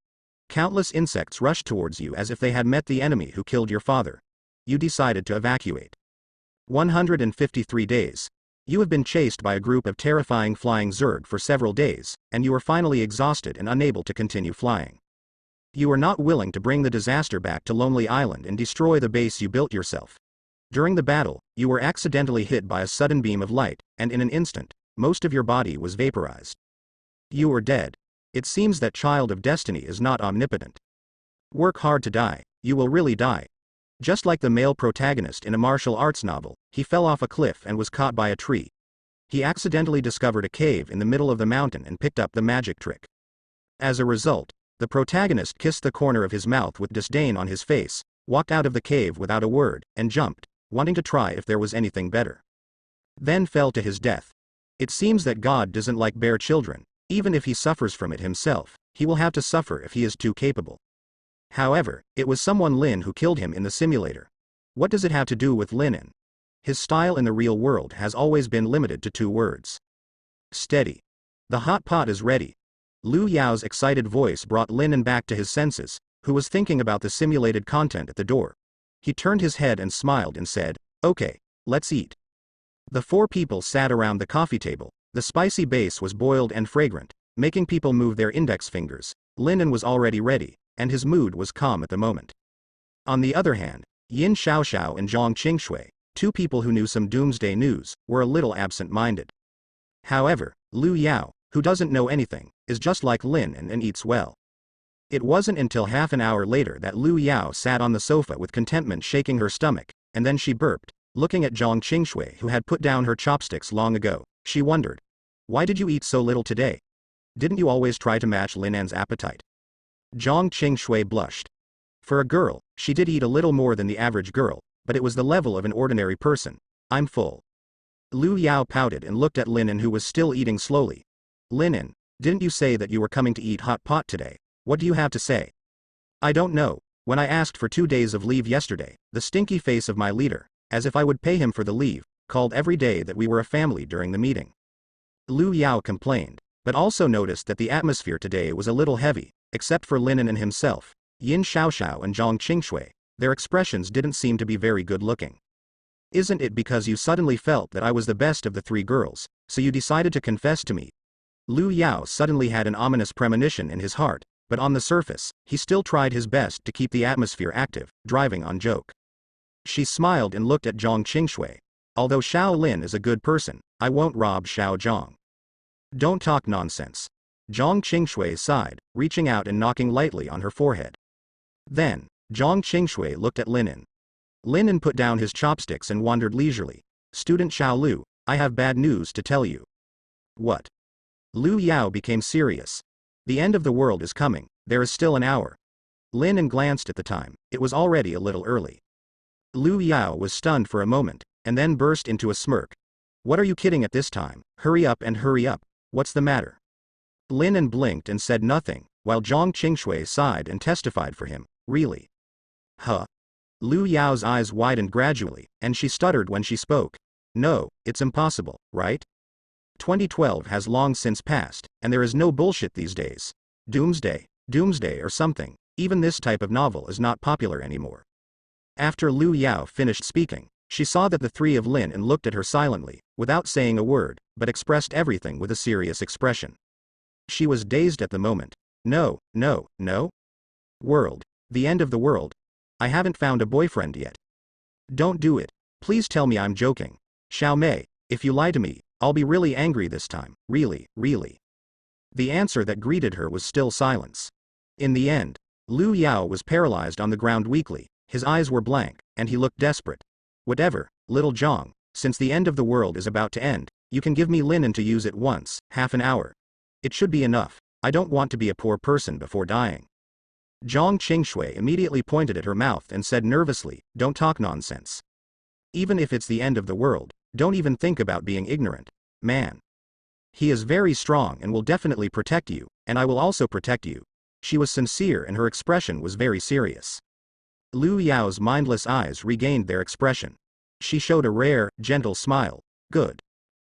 Countless insects rushed towards you as if they had met the enemy who killed your father. You decided to evacuate. 153 days. You have been chased by a group of terrifying flying Zerg for several days, and you are finally exhausted and unable to continue flying. You are not willing to bring the disaster back to Lonely Island and destroy the base you built yourself. During the battle, you were accidentally hit by a sudden beam of light, and in an instant, most of your body was vaporized. You were dead. It seems that Child of Destiny is not omnipotent. Work hard to die, you will really die. Just like the male protagonist in a martial arts novel, he fell off a cliff and was caught by a tree. He accidentally discovered a cave in the middle of the mountain and picked up the magic trick. As a result, the protagonist kissed the corner of his mouth with disdain on his face, walked out of the cave without a word, and jumped, wanting to try if there was anything better. Then fell to his death. It seems that God doesn't like bare children. Even if he suffers from it himself, he will have to suffer if he is too capable. However, it was someone Lin who killed him in the simulator. What does it have to do with Lin? His style in the real world has always been limited to 2 words. Steady. The hot pot is ready. Lu Yao's excited voice brought Lin back to his senses, who was thinking about the simulated content at the door. He turned his head and smiled and said, "Okay, let's eat." The 4 people sat around the coffee table. The spicy base was boiled and fragrant, making people move their index fingers. Lin was already ready, and his mood was calm at the moment. On the other hand, Yin Xiaoxiao and Zhang Qingshui, 2 people who knew some Doomsday news, were a little absent-minded. However, Lu Yao, who doesn't know anything, is just like Lin and eats well. It wasn't until half an hour later that Lu Yao sat on the sofa with contentment shaking her stomach, and then she burped, looking at Zhang Qingshui who had put down her chopsticks long ago. She wondered, "Why did you eat so little today? Didn't you always try to match Linan's appetite?" Zhang Qingshui blushed. For a girl, she did eat a little more than the average girl, but it was the level of an ordinary person. "I'm full." Lu Yao pouted and looked at Lin who was still eating slowly. "Lin, didn't you say that you were coming to eat hot pot today? What do you have to say?" "I don't know. When I asked for 2 days of leave yesterday, the stinky face of my leader, as if I would pay him for the leave, called every day that we were a family during the meeting." Lu Yao complained, but also noticed that the atmosphere today was a little heavy, except for Lin and himself, Yin Xiaoxiao and Zhang Qingshui. Their expressions didn't seem to be very good looking. "Isn't it because you suddenly felt that I was the best of the 3 girls, so you decided to confess to me?" Lu Yao suddenly had an ominous premonition in his heart, but on the surface, he still tried his best to keep the atmosphere active, driving on joke. She smiled and looked at Zhang Qingshui. "Although Xiao Lin is a good person, I won't rob Xiao Zhang." "Don't talk nonsense." Zhang Qingshui sighed, reaching out and knocking lightly on her forehead. Then, Zhang Qingshui looked at Lin. Lin put down his chopsticks and wandered leisurely. "Student Xiao Lu, I have bad news to tell you." "What?" Lu Yao became serious. "The end of the world is coming, there is still an hour." Lin glanced at the time, it was already a little early. Lu Yao was stunned for a moment, and then burst into a smirk. "What are you kidding at this time? Hurry up and hurry up. What's the matter?" Lin blinked and said nothing, while Zhang Qingshui sighed and testified for him. "Really?" "Huh?" Lu Yao's eyes widened gradually, and she stuttered when she spoke. "No, it's impossible, right? 2012 has long since passed, and there is no bullshit these days. Doomsday or something, even this type of novel is not popular anymore." After Lu Yao finished speaking, she saw that the 3 of Lin looked at her silently, without saying a word, but expressed everything with a serious expression. She was dazed at the moment. No, no, no. World. The end of the world. I haven't found a boyfriend yet. Don't do it. Please tell me I'm joking. Xiao Mei, if you lie to me, I'll be really angry this time, really, really. The answer that greeted her was still silence. In the end, Lu Yao was paralyzed on the ground weakly, his eyes were blank, and he looked desperate. Whatever, little Zhang, since the end of the world is about to end, you can give me linen to use it once, half an hour. It should be enough, I don't want to be a poor person before dying. Zhang Qingshui immediately pointed at her mouth and said nervously, don't talk nonsense. Even if it's the end of the world, don't even think about being ignorant, man. He is very strong and will definitely protect you, and I will also protect you. She was sincere and her expression was very serious. Lu Yao's mindless eyes regained their expression. She showed a rare, gentle smile. Good.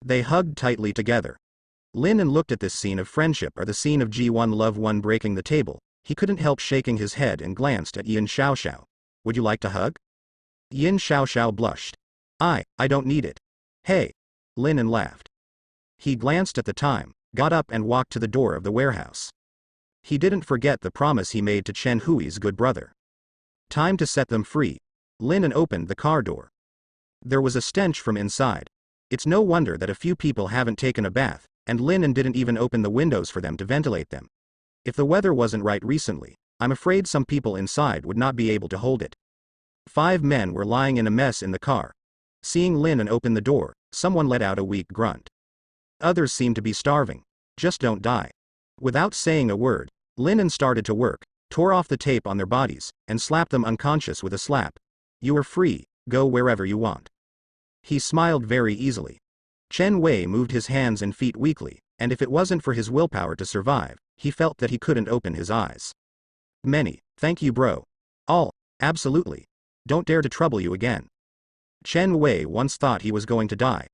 They hugged tightly together. Lin and looked at this scene of friendship or the scene of G1 Love 1 breaking the table. He couldn't help shaking his head and glanced at Yin Xiaoxiao. Would you like to hug? Yin Xiaoxiao blushed. I don't need it. Hey. Lin and laughed. He glanced at the time, got up and walked to the door of the warehouse. He didn't forget the promise he made to Chen Hui's good brother. Time to set them free. Lin and opened the car door. There was a stench from inside. It's no wonder that a few people haven't taken a bath, and Lin and didn't even open the windows for them to ventilate them. If the weather wasn't right recently, I'm afraid some people inside would not be able to hold it. 5 men were lying in a mess in the car. Seeing Lin and open the door, someone let out a weak grunt. Others seemed to be starving. Just don't die. Without saying a word, Lin and started to work, tore off the tape on their bodies, and slapped them unconscious with a slap. You are free, go wherever you want. He smiled very easily. Chen Wei moved his hands and feet weakly, and if it wasn't for his willpower to survive, he felt that he couldn't open his eyes. Many, thank you bro. All, absolutely. Don't dare to trouble you again. Chen Wei once thought he was going to die.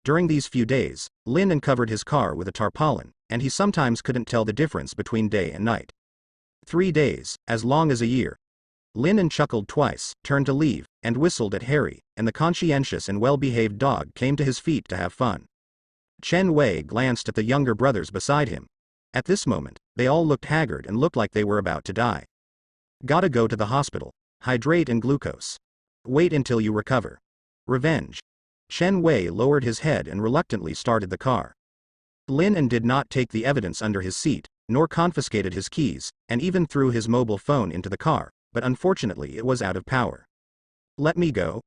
During these few days, Lin uncovered his car with a tarpaulin, and he sometimes couldn't tell the difference between day and night. 3 days, as long as a year. Lin and chuckled twice, turned to leave, and whistled at Harry, and the conscientious and well-behaved dog came to his feet to have fun. Chen Wei glanced at the younger brothers beside him. At this moment, they all looked haggard and looked like they were about to die. Gotta go to the hospital. Hydrate and glucose. Wait until you recover. Revenge. Chen Wei lowered his head and reluctantly started the car. Lin and did not take the evidence under his seat, nor confiscated his keys, and even threw his mobile phone into the car, but unfortunately it was out of power. Let me go.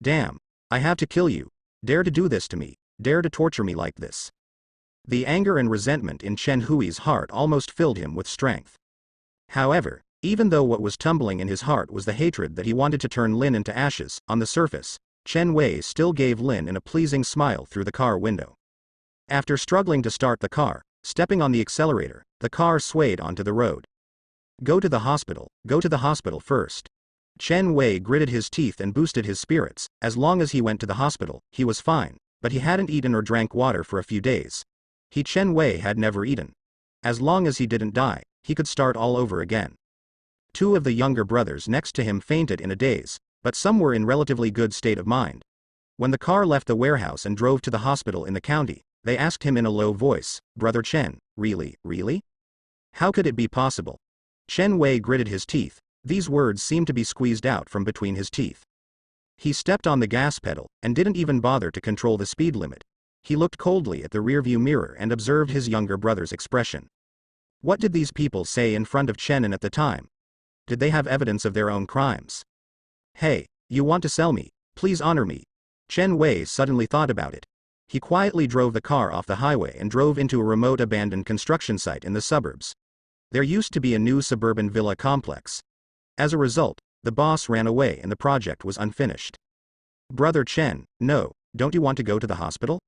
Damn. I have to kill you. Dare to do this to me, dare to torture me like this. The anger and resentment in Chen Hui's heart almost filled him with strength. However, even though what was tumbling in his heart was the hatred that he wanted to turn Lin into ashes, on the surface, Chen Wei still gave Lin a pleasing smile through the car window. After struggling to start the car, stepping on the accelerator, the car swayed onto the road. Go to the hospital first. Chen Wei gritted his teeth and boosted his spirits. As long as he went to the hospital, he was fine, but he hadn't eaten or drank water for a few days. Chen Wei had never eaten. As long as he didn't die, he could start all over again. 2 of the younger brothers next to him fainted in a daze, but some were in relatively good state of mind. When the car left the warehouse and drove to the hospital in the county, they asked him in a low voice, Brother Chen, really? How could it be possible? Chen Wei gritted his teeth. These words seemed to be squeezed out from between his teeth. He stepped on the gas pedal, and didn't even bother to control the speed limit. He looked coldly at the rearview mirror and observed his younger brother's expression. What did these people say in front of Chen and at the time? Did they have evidence of their own crimes? Hey, you want to sell me? Please honor me. Chen Wei suddenly thought about it. He quietly drove the car off the highway and drove into a remote abandoned construction site in the suburbs. There used to be a new suburban villa complex. As a result, the boss ran away and the project was unfinished. Brother Chen, no, don't you want to go to the hospital?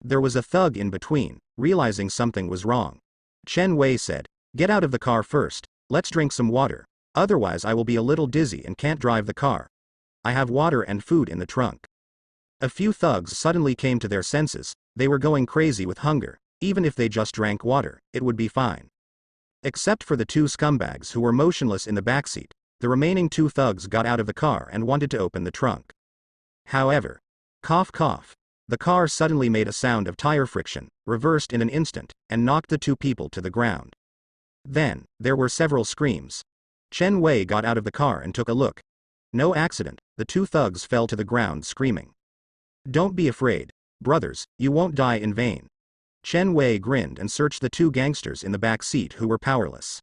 There was a thug in between, realizing something was wrong. Chen Wei said, get out of the car first, let's drink some water, otherwise I will be a little dizzy and can't drive the car. I have water and food in the trunk. A few thugs suddenly came to their senses. They were going crazy with hunger. Even if they just drank water, it would be fine. Except for the 2 scumbags who were motionless in the backseat, the remaining 2 thugs got out of the car and wanted to open the trunk. However, cough cough, the car suddenly made a sound of tire friction, reversed in an instant, and knocked the 2 people to the ground. Then, there were several screams. Chen Wei got out of the car and took a look. No accident, the two thugs fell to the ground screaming. "Don't be afraid, brothers, you won't die in vain." Chen Wei grinned and searched the two gangsters in the back seat who were powerless.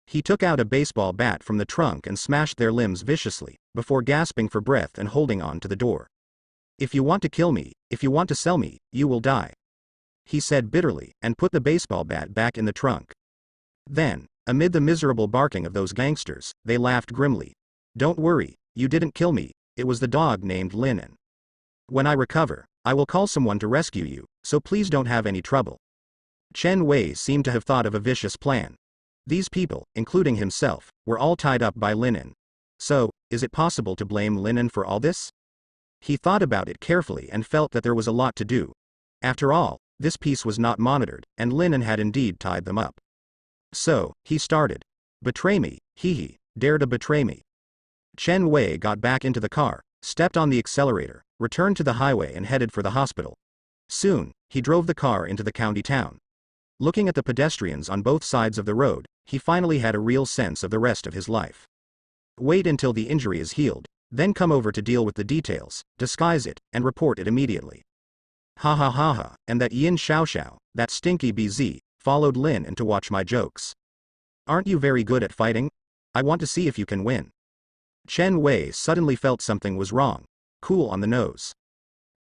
He took out a baseball bat from the trunk and smashed their limbs viciously, before gasping for breath and holding on to the door. "If you want to kill me, if you want to sell me, you will die," he said bitterly, and put the baseball bat back in the trunk. Then, amid the miserable barking of those gangsters, they laughed grimly. "Don't worry, you didn't kill me, it was the dog named Linen. When I recover, I will call someone to rescue you, so please don't have any trouble." Chen Wei seemed to have thought of a vicious plan. These people, including himself, were all tied up by Linen. So, is it possible to blame Linen for all this? He thought about it carefully and felt that there was a lot to do. After all, this piece was not monitored, and Linen had indeed tied them up. So, he started. "Betray me, he dare to betray me." Chen Wei got back into the car, stepped on the accelerator, returned to the highway and headed for the hospital. Soon, he drove the car into the county town. Looking at the pedestrians on both sides of the road, he finally had a real sense of the rest of his life. Wait until the injury is healed, then come over to deal with the details, disguise it, and report it immediately. Ha ha ha ha, and that Yin Xiaoxiao, that stinky BZ, followed Lin in to watch my jokes. "Aren't you very good at fighting? I want to see if you can win." Chen Wei suddenly felt something was wrong. Cool on the nose.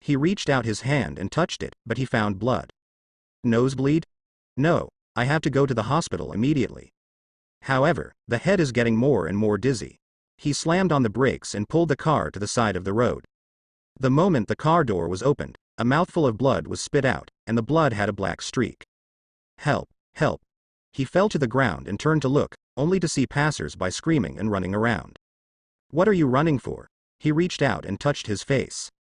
He reached out his hand and touched it, but he found blood. "Nosebleed? No, I have to go to the hospital immediately. However, the head is getting more and more dizzy." He slammed on the brakes and pulled the car to the side of the road. The moment the car door was opened, a mouthful of blood was spit out, and the blood had a black streak. "Help, help." He fell to the ground and turned to look, only to see passers-by screaming and running around. "What are you running for?" He reached out and touched his face.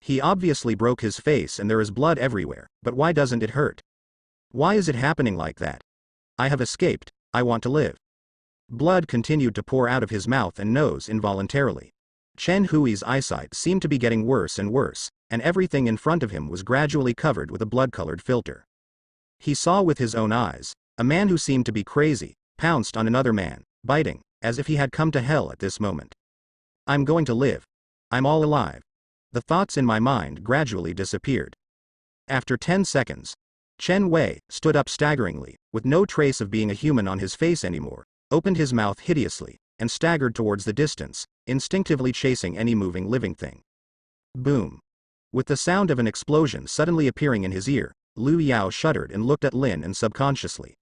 He obviously broke his face and there is blood everywhere, but why doesn't it hurt? Why is it happening like that? "I have escaped, I want to live." Blood continued to pour out of his mouth and nose involuntarily. Chen Hui's eyesight seemed to be getting worse and worse, and everything in front of him was gradually covered with a blood-colored filter. He saw with his own eyes, a man who seemed to be crazy, pounced on another man, biting, as if he had come to hell at this moment. "I'm going to live. I'm all alive." The thoughts in my mind gradually disappeared. After 10 seconds, Chen Wei stood up staggeringly, with no trace of being a human on his face anymore, opened his mouth hideously, and staggered towards the distance, instinctively chasing any moving living thing. Boom. With the sound of an explosion suddenly appearing in his ear, Liu Yao shuddered and looked at Lin and subconsciously.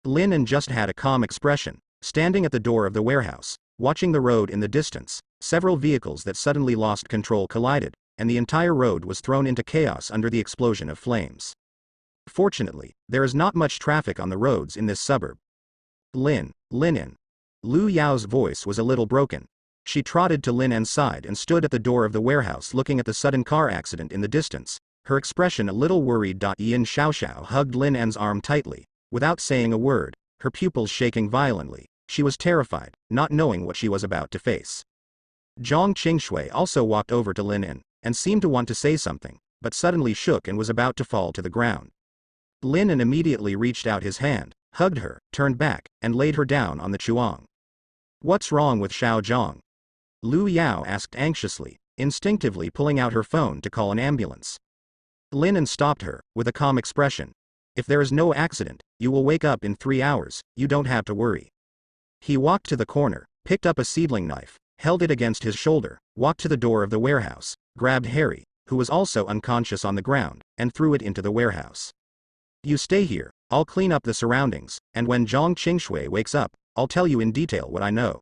Lin and just had a calm expression, standing at the door of the warehouse, watching the road in the distance. Several vehicles that suddenly lost control collided, and the entire road was thrown into chaos under the explosion of flames. Fortunately, there is not much traffic on the roads in this suburb. Linen. Liu Yao's voice was a little broken. She trotted to Linen's side and stood at the door of the warehouse looking at the sudden car accident in the distance, her expression a little worried. Yin Xiaoxiao hugged Linen's arm tightly, without saying a word, her pupils shaking violently. She was terrified, not knowing what she was about to face. Zhang Qingshui also walked over to Linen, and seemed to want to say something, but suddenly shook and was about to fall to the ground. Linen immediately reached out his hand, hugged her, turned back, and laid her down on the chuang. "What's wrong with Xiao Zhang?" Liu Yao asked anxiously, instinctively pulling out her phone to call an ambulance. Linen stopped her, with a calm expression. "If there is no accident, you will wake up in 3 hours, you don't have to worry." He walked to the corner, picked up a seedling knife, held it against his shoulder, walked to the door of the warehouse, grabbed Harry, who was also unconscious on the ground, and threw it into the warehouse. "You stay here, I'll clean up the surroundings, and when Zhang Qingshui wakes up, I'll tell you in detail what I know."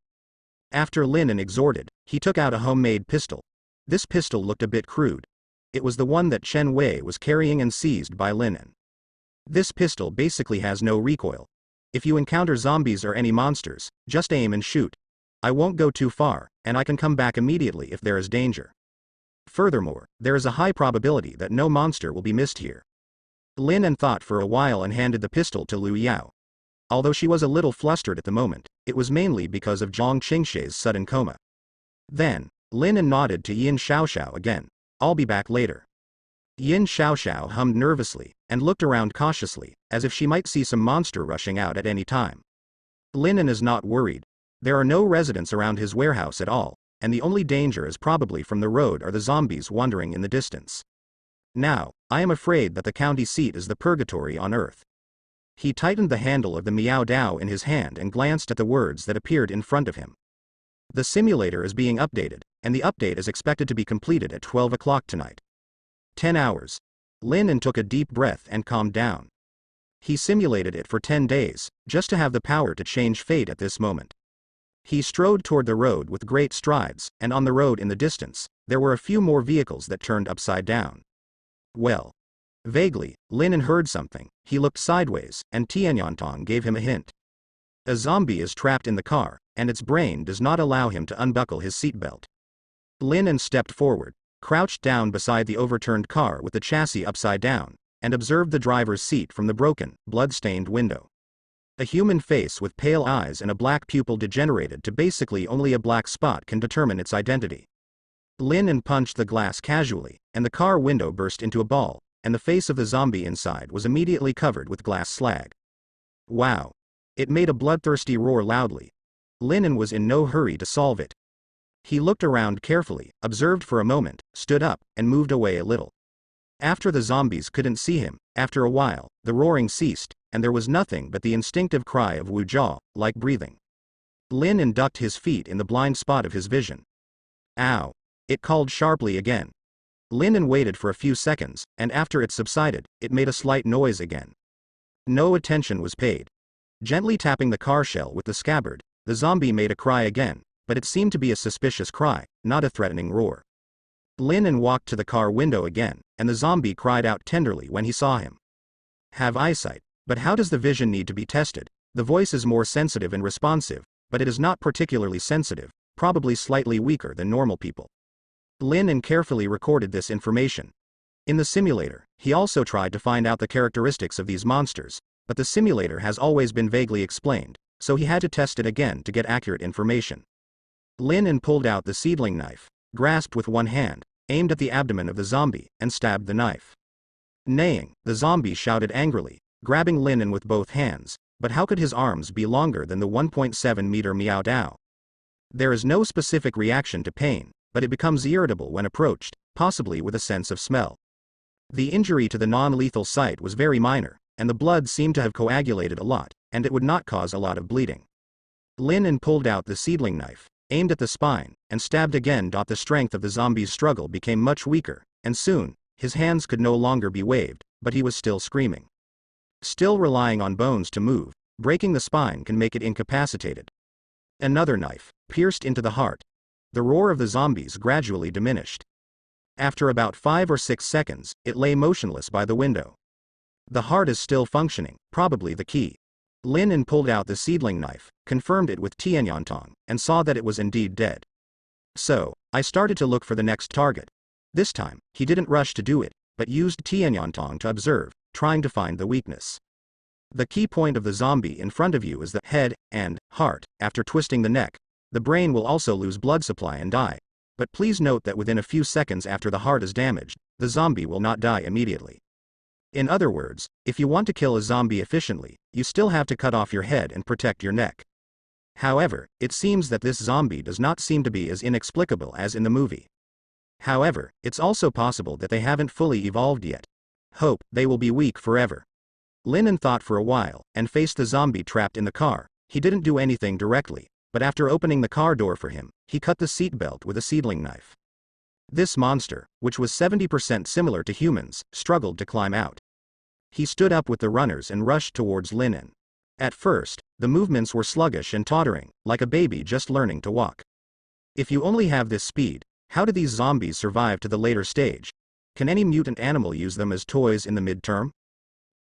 After Linen exhorted, he took out a homemade pistol. This pistol looked a bit crude. It was the one that Chen Wei was carrying and seized by Linen. This pistol basically has no recoil. If you encounter zombies or any monsters, just aim and shoot. I won't go too far, and I can come back immediately if there is danger. Furthermore, there is a high probability that no monster will be missed here. Linen thought for a while and handed the pistol to Liu Yao. Although she was a little flustered at the moment, it was mainly because of Zhang Qingshui's sudden coma. Then, Linen nodded to Yin Xiaoxiao again. "I'll be back later." Yin Xiaoxiao hummed nervously, and looked around cautiously, as if she might see some monster rushing out at any time. Linen is not worried. There are no residents around his warehouse at all, and the only danger is probably from the road or the zombies wandering in the distance. Now, I am afraid that the county seat is the purgatory on earth. He tightened the handle of the Miao Dao in his hand and glanced at the words that appeared in front of him. The simulator is being updated, and the update is expected to be completed at 12 o'clock tonight. 10 hours. Lin took a deep breath and calmed down. He simulated it for 10 days, just to have the power to change fate at this moment. He strode toward the road with great strides, and on the road in the distance, there were a few more vehicles that turned upside down. Well. Vaguely, Lin heard something. He looked sideways, and Tianyantong gave him a hint. A zombie is trapped in the car, and its brain does not allow him to unbuckle his seatbelt. Lin stepped forward, crouched down beside the overturned car with the chassis upside down, and observed the driver's seat from the broken, blood-stained window. A human face with pale eyes and a black pupil degenerated to basically only a black spot can determine its identity. Lin punched the glass casually, and the car window burst into a ball, and the face of the zombie inside was immediately covered with glass slag. Wow! It made a bloodthirsty roar loudly. Lin was in no hurry to solve it. He looked around carefully, observed for a moment, stood up, and moved away a little. After the zombies couldn't see him, after a while, the roaring ceased, and there was nothing but the instinctive cry of Wu Jia, like breathing. Lin ducked his feet in the blind spot of his vision. Ow! It called sharply again. Lin waited for a few seconds, and after it subsided, it made a slight noise again. No attention was paid. Gently tapping the car shell with the scabbard, the zombie made a cry again, but it seemed to be a suspicious cry, not a threatening roar. Lin walked to the car window again, and the zombie cried out tenderly when he saw him. Have eyesight, but how does the vision need to be tested? The voice is more sensitive and responsive, but it is not particularly sensitive, probably slightly weaker than normal people. Lin carefully recorded this information. In the simulator, he also tried to find out the characteristics of these monsters, but the simulator has always been vaguely explained, so he had to test it again to get accurate information. Lin pulled out the seedling knife, grasped with one hand, aimed at the abdomen of the zombie, and stabbed the knife. Neighing, the zombie shouted angrily, grabbing Lin with both hands, but how could his arms be longer than the 1.7-meter Miao Dao? There is no specific reaction to pain, but it becomes irritable when approached, possibly with a sense of smell. The injury to the non-lethal site was very minor, and the blood seemed to have coagulated a lot, and it would not cause a lot of bleeding. Lin pulled out the seedling knife, aimed at the spine, and stabbed again. The strength of the zombie's struggle became much weaker, and soon, his hands could no longer be waved, but he was still screaming. Still relying on bones to move, breaking the spine can make it incapacitated. Another knife pierced into the heart. The roar of the zombies gradually diminished. After about 5 or 6 seconds, it lay motionless by the window. The heart is still functioning, probably the key. Lin pulled out the seedling knife, confirmed it with Tianyantong, and saw that it was indeed dead. So, I started to look for the next target. This time, he didn't rush to do it, but used Tianyantong to observe, trying to find the weakness. The key point of the zombie in front of you is the head and heart. After twisting the neck, the brain will also lose blood supply and die. But please note that within a few seconds after the heart is damaged, the zombie will not die immediately. In other words, if you want to kill a zombie efficiently, you still have to cut off your head and protect your neck. However, it seems that this zombie does not seem to be as inexplicable as in the movie. However, it's also possible that they haven't fully evolved yet. Hope they will be weak forever. Lin thought for a while, and faced the zombie trapped in the car. He didn't do anything directly, but after opening the car door for him, he cut the seatbelt with a seedling knife. This monster, which was 70% similar to humans, struggled to climb out. He stood up with the runners and rushed towards Lin. At first, the movements were sluggish and tottering, like a baby just learning to walk. If you only have this speed, how do these zombies survive to the later stage? Can any mutant animal use them as toys in the midterm?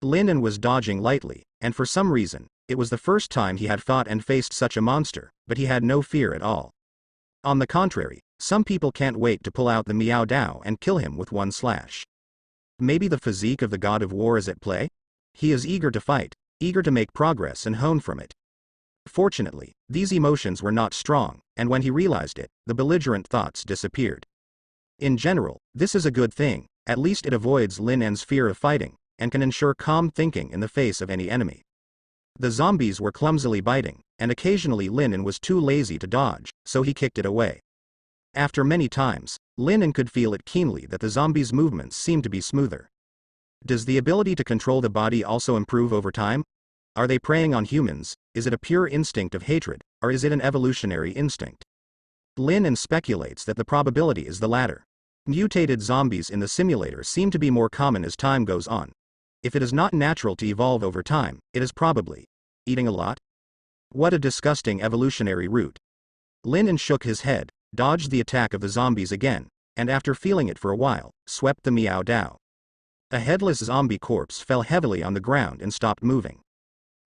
Lin was dodging lightly, and for some reason, it was the first time he had fought and faced such a monster, but he had no fear at all. On the contrary, some people can't wait to pull out the Miao Dao and kill him with one slash. Maybe the physique of the god of war is at play? He is eager to fight, eager to make progress and hone from it. Fortunately, these emotions were not strong, and when he realized it, the belligerent thoughts disappeared. In general, this is a good thing. At least it avoids Lin En's fear of fighting, and can ensure calm thinking in the face of any enemy. The zombies were clumsily biting, and occasionally Lin En was too lazy to dodge, so he kicked it away. After many times, Lin En could feel it keenly that the zombies' movements seemed to be smoother. Does the ability to control the body also improve over time? Are they preying on humans? Is it a pure instinct of hatred, or is it an evolutionary instinct? Lin En speculates that the probability is the latter. Mutated zombies in the simulator seem to be more common as time goes on. If it is not natural to evolve over time, it is probably eating a lot? What a disgusting evolutionary route. Lin En shook his head, dodged the attack of the zombies again, and after feeling it for a while, swept the Meow Dao. A headless zombie corpse fell heavily on the ground and stopped moving.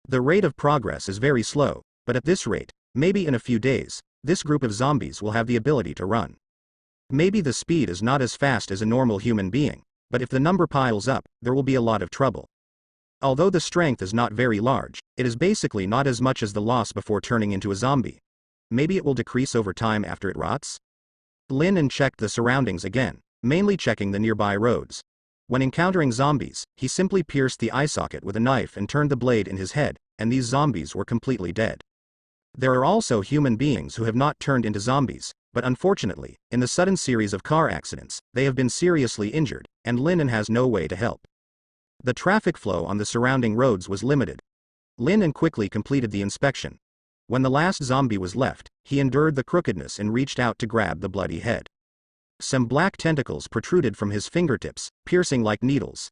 The rate of progress is very slow, but at this rate, maybe in a few days, this group of zombies will have the ability to run. Maybe the speed is not as fast as a normal human being, but if the number piles up, there will be a lot of trouble. Although the strength is not very large, it is basically not as much as the loss before turning into a zombie. Maybe it will decrease over time after it rots? Lin En checked the surroundings again, mainly checking the nearby roads. When encountering zombies, he simply pierced the eye socket with a knife and turned the blade in his head, and these zombies were completely dead. There are also human beings who have not turned into zombies, but unfortunately, in the sudden series of car accidents, they have been seriously injured, and Lin En has no way to help. The traffic flow on the surrounding roads was limited. Lin En quickly completed the inspection. When the last zombie was left, he endured the crookedness and reached out to grab the bloody head. Some black tentacles protruded from his fingertips, piercing like needles.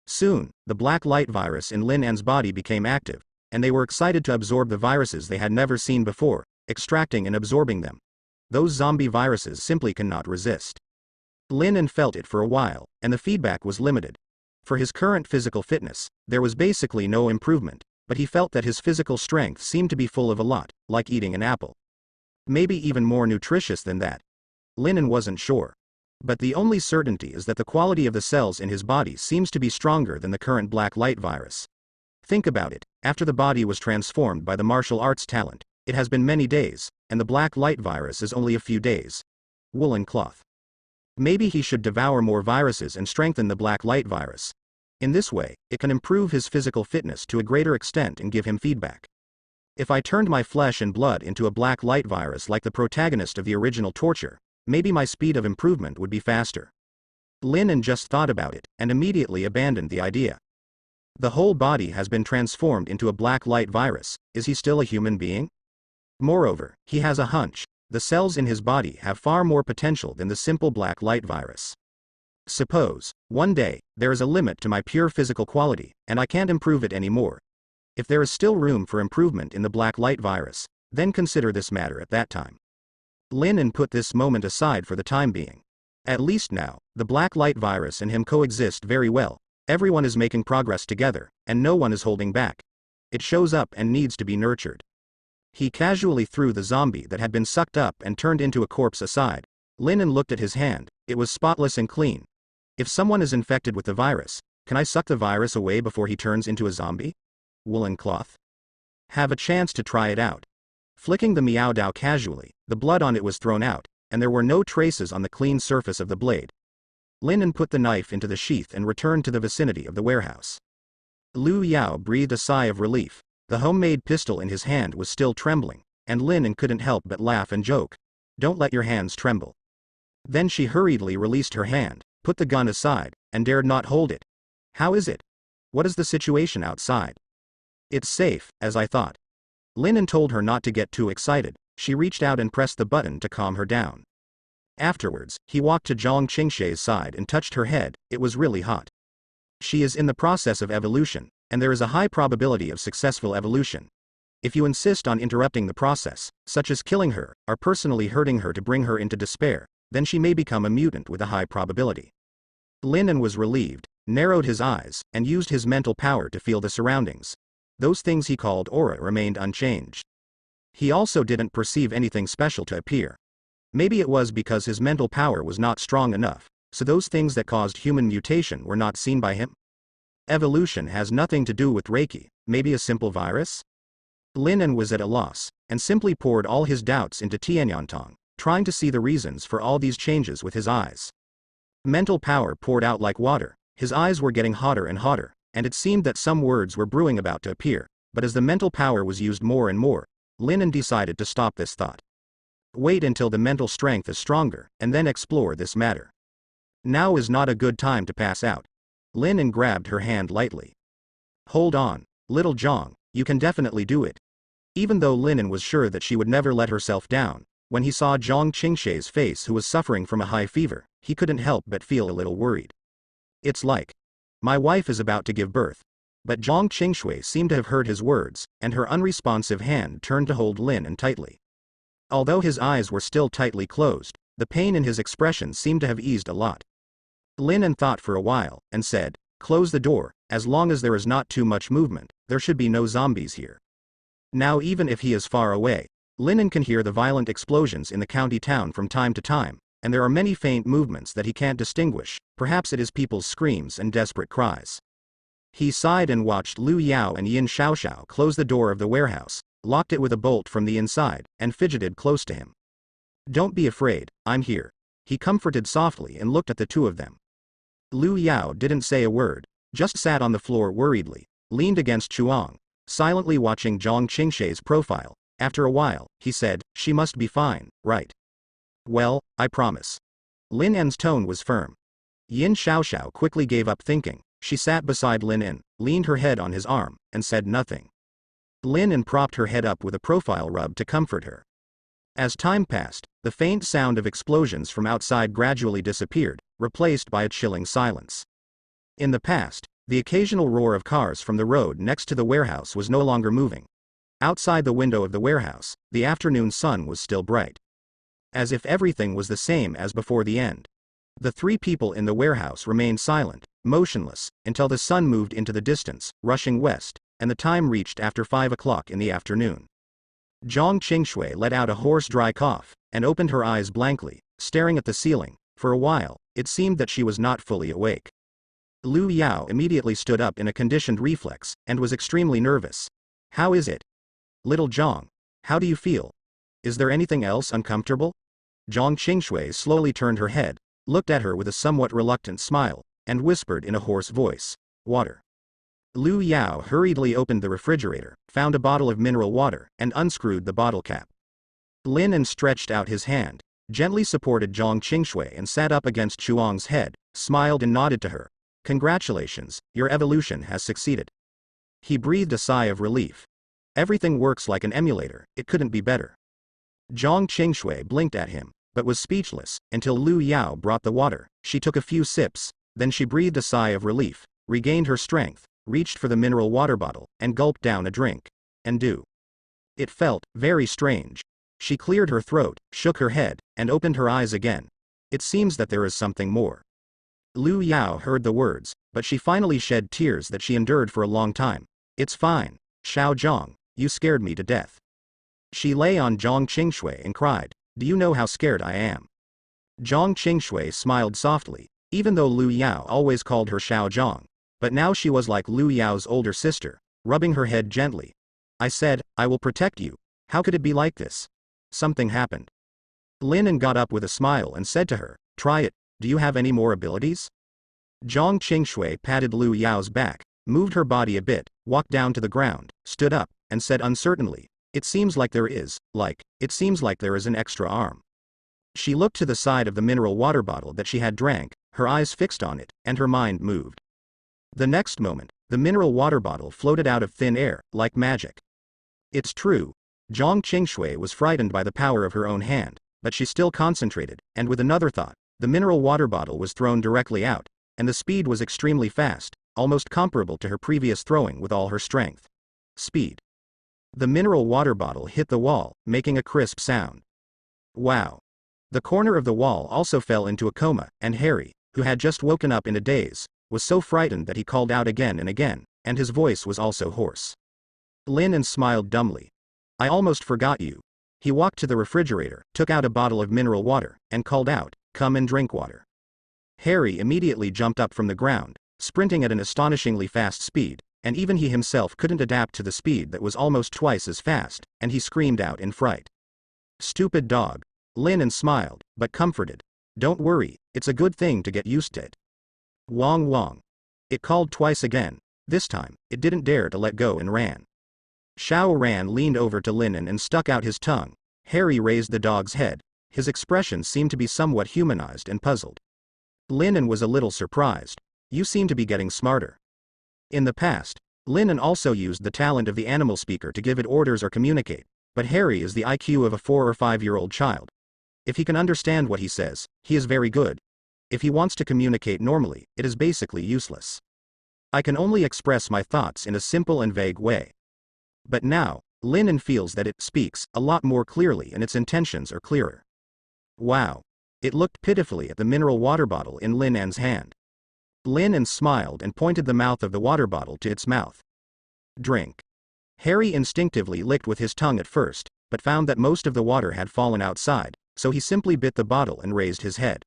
Soon, the black light virus in Lin En's body became active, and they were excited to absorb the viruses they had never seen before, extracting and absorbing them. Those zombie viruses simply cannot resist. Lin En felt it for a while, and the feedback was limited. For his current physical fitness, there was basically no improvement, but he felt that his physical strength seemed to be full of a lot, like eating an apple. Maybe even more nutritious than that. Lin En wasn't sure. But the only certainty is that the quality of the cells in his body seems to be stronger than the current black light virus. Think about it, after the body was transformed by the martial arts talent, it has been many days, and the black light virus is only a few days. Woolen cloth. Maybe he should devour more viruses and strengthen the black light virus. In this way, it can improve his physical fitness to a greater extent and give him feedback. If I turned my flesh and blood into a black light virus like the protagonist of the original Torture, maybe my speed of improvement would be faster. Lin En just thought about it, and immediately abandoned the idea. The whole body has been transformed into a black light virus. Is he still a human being? Moreover, he has a hunch. The cells in his body have far more potential than the simple black light virus. Suppose, one day, there is a limit to my pure physical quality, and I can't improve it anymore. If there is still room for improvement in the black light virus, then consider this matter at that time. Lin En put this moment aside for the time being. At least now, the black light virus and him coexist very well. Everyone is making progress together, and no one is holding back. It shows up and needs to be nurtured. He casually threw the zombie that had been sucked up and turned into a corpse aside. Lin En looked at his hand. It was spotless and clean. If someone is infected with the virus, can I suck the virus away before he turns into a zombie? Woolen cloth? Have a chance to try it out. Flicking the Meow Dao casually, the blood on it was thrown out, and there were no traces on the clean surface of the blade. Lin En put the knife into the sheath and returned to the vicinity of the warehouse. Liu Yao breathed a sigh of relief. The homemade pistol in his hand was still trembling, and Lin En couldn't help but laugh and joke. Don't let your hands tremble. Then she hurriedly released her hand, put the gun aside, and dared not hold it. How is it? What is the situation outside? It's safe, as I thought. Lin En told her not to get too excited. She reached out and pressed the button to calm her down. Afterwards, he walked to Zhang Qingshe's side and touched her head. It was really hot. She is in the process of evolution, and there is a high probability of successful evolution. If you insist on interrupting the process, such as killing her, or personally hurting her to bring her into despair, then she may become a mutant with a high probability. Lin En was relieved, narrowed his eyes, and used his mental power to feel the surroundings. Those things he called aura remained unchanged. He also didn't perceive anything special to appear. Maybe it was because his mental power was not strong enough, so those things that caused human mutation were not seen by him. Evolution has nothing to do with Reiki, maybe a simple virus? Lin En was at a loss, and simply poured all his doubts into Tianyantong, trying to see the reasons for all these changes with his eyes. Mental power poured out like water, his eyes were getting hotter and hotter, and it seemed that some words were brewing about to appear, but as the mental power was used more and more, Lin decided to stop this thought. Wait until the mental strength is stronger, and then explore this matter. Now is not a good time to pass out. Lin grabbed her hand lightly. Hold on, little Zhang, you can definitely do it. Even though Lin was sure that she would never let herself down, when he saw Zhang Qingshui's face, who was suffering from a high fever, he couldn't help but feel a little worried. It's like, my wife is about to give birth. But Zhang Qingshui seemed to have heard his words, and her unresponsive hand turned to hold Lin tightly. Although his eyes were still tightly closed, the pain in his expression seemed to have eased a lot. Lin thought for a while, and said, close the door, as long as there is not too much movement, there should be no zombies here. Now even if he is far away, Lin can hear the violent explosions in the county town from time to time, and there are many faint movements that he can't distinguish, perhaps it is people's screams and desperate cries. He sighed and watched Lu Yao and Yin Xiaoxiao close the door of the warehouse, locked it with a bolt from the inside, and fidgeted close to him. Don't be afraid, I'm here. He comforted softly and looked at the two of them. Lu Yao didn't say a word, just sat on the floor worriedly, leaned against Chuang, silently watching Zhang Qingshui's profile. After a while, he said, she must be fine, right? Well, I promise. Lin's tone was firm. Yin Xiaoxiao quickly gave up thinking. She sat beside Lin, leaned her head on his arm, and said nothing. Lin propped her head up with a profile rub to comfort her. As time passed, the faint sound of explosions from outside gradually disappeared, replaced by a chilling silence. In the past, the occasional roar of cars from the road next to the warehouse was no longer moving. Outside the window of the warehouse, the afternoon sun was still bright. As if everything was the same as before the end. The three people in the warehouse remained silent, motionless, until the sun moved into the distance, rushing west, and the time reached after 5 o'clock in the afternoon. Zhang Qingshui let out a hoarse dry cough, and opened her eyes blankly, staring at the ceiling. For a while, it seemed that she was not fully awake. Lu Yao immediately stood up in a conditioned reflex, and was extremely nervous. How is it? Little Zhang, how do you feel? Is there anything else uncomfortable? Zhang Qingshui slowly turned her head, looked at her with a somewhat reluctant smile, and whispered in a hoarse voice, water. Lu Yao hurriedly opened the refrigerator, found a bottle of mineral water, and unscrewed the bottle cap. Lin stretched out his hand, gently supported Zhang Qingshui and sat up against Chuang's head, smiled and nodded to her. Congratulations, your evolution has succeeded. He breathed a sigh of relief. Everything works like an emulator, it couldn't be better. Zhang Qingshui blinked at him, but was speechless, until Lu Yao brought the water. She took a few sips, then she breathed a sigh of relief, regained her strength, reached for the mineral water bottle, and gulped down a drink. It felt very strange. She cleared her throat, shook her head, and opened her eyes again. It seems that there is something more. Lu Yao heard the words, but she finally shed tears that she endured for a long time. It's fine, Xiao Zhang, you scared me to death. She lay on Zhang Qingshui and cried, do you know how scared I am? Zhang Qingshui smiled softly, even though Lu Yao always called her Xiao Zhang. But now she was like Lu Yao's older sister, rubbing her head gently. I said, I will protect you. How could it be like this? Something happened. Lin got up with a smile and said to her, try it, do you have any more abilities? Zhang Qingshui patted Lu Yao's back, moved her body a bit, walked down to the ground, stood up, and said uncertainly, it seems like there is an extra arm. She looked to the side of the mineral water bottle that she had drank, her eyes fixed on it, and her mind moved. The next moment, the mineral water bottle floated out of thin air, like magic. It's true. Zhang Qingshui was frightened by the power of her own hand, but she still concentrated, and with another thought, the mineral water bottle was thrown directly out, and the speed was extremely fast, almost comparable to her previous throwing with all her strength. Speed. The mineral water bottle hit the wall, making a crisp sound. Wow. The corner of the wall also fell into a coma, and Harry, who had just woken up in a daze, was so frightened that he called out again and again, and his voice was also hoarse. Lin smiled dumbly. I almost forgot you. He walked to the refrigerator, took out a bottle of mineral water, and called out, come and drink water. Harry immediately jumped up from the ground, sprinting at an astonishingly fast speed, and even he himself couldn't adapt to the speed that was almost twice as fast, and he screamed out in fright. Stupid dog. Lin smiled, but comforted. Don't worry, it's a good thing to get used to it. Wong wong. It called twice again. This time, it didn't dare to let go and ran. Xiao Ran leaned over to Linen and stuck out his tongue. Harry raised the dog's head. His expression seemed to be somewhat humanized and puzzled. Linen was a little surprised. You seem to be getting smarter. In the past, Linen also used the talent of the animal speaker to give it orders or communicate, but Harry is the IQ of a 4 or 5-year-old child. If he can understand what he says, he is very good. If he wants to communicate normally, it is basically useless. I can only express my thoughts in a simple and vague way. But now, Linen feels that it speaks a lot more clearly and its intentions are clearer. Wow. It looked pitifully at the mineral water bottle in Linen's hand. Linen smiled and pointed the mouth of the water bottle to its mouth. Drink. Harry instinctively licked with his tongue at first, but found that most of the water had fallen outside, so he simply bit the bottle and raised his head.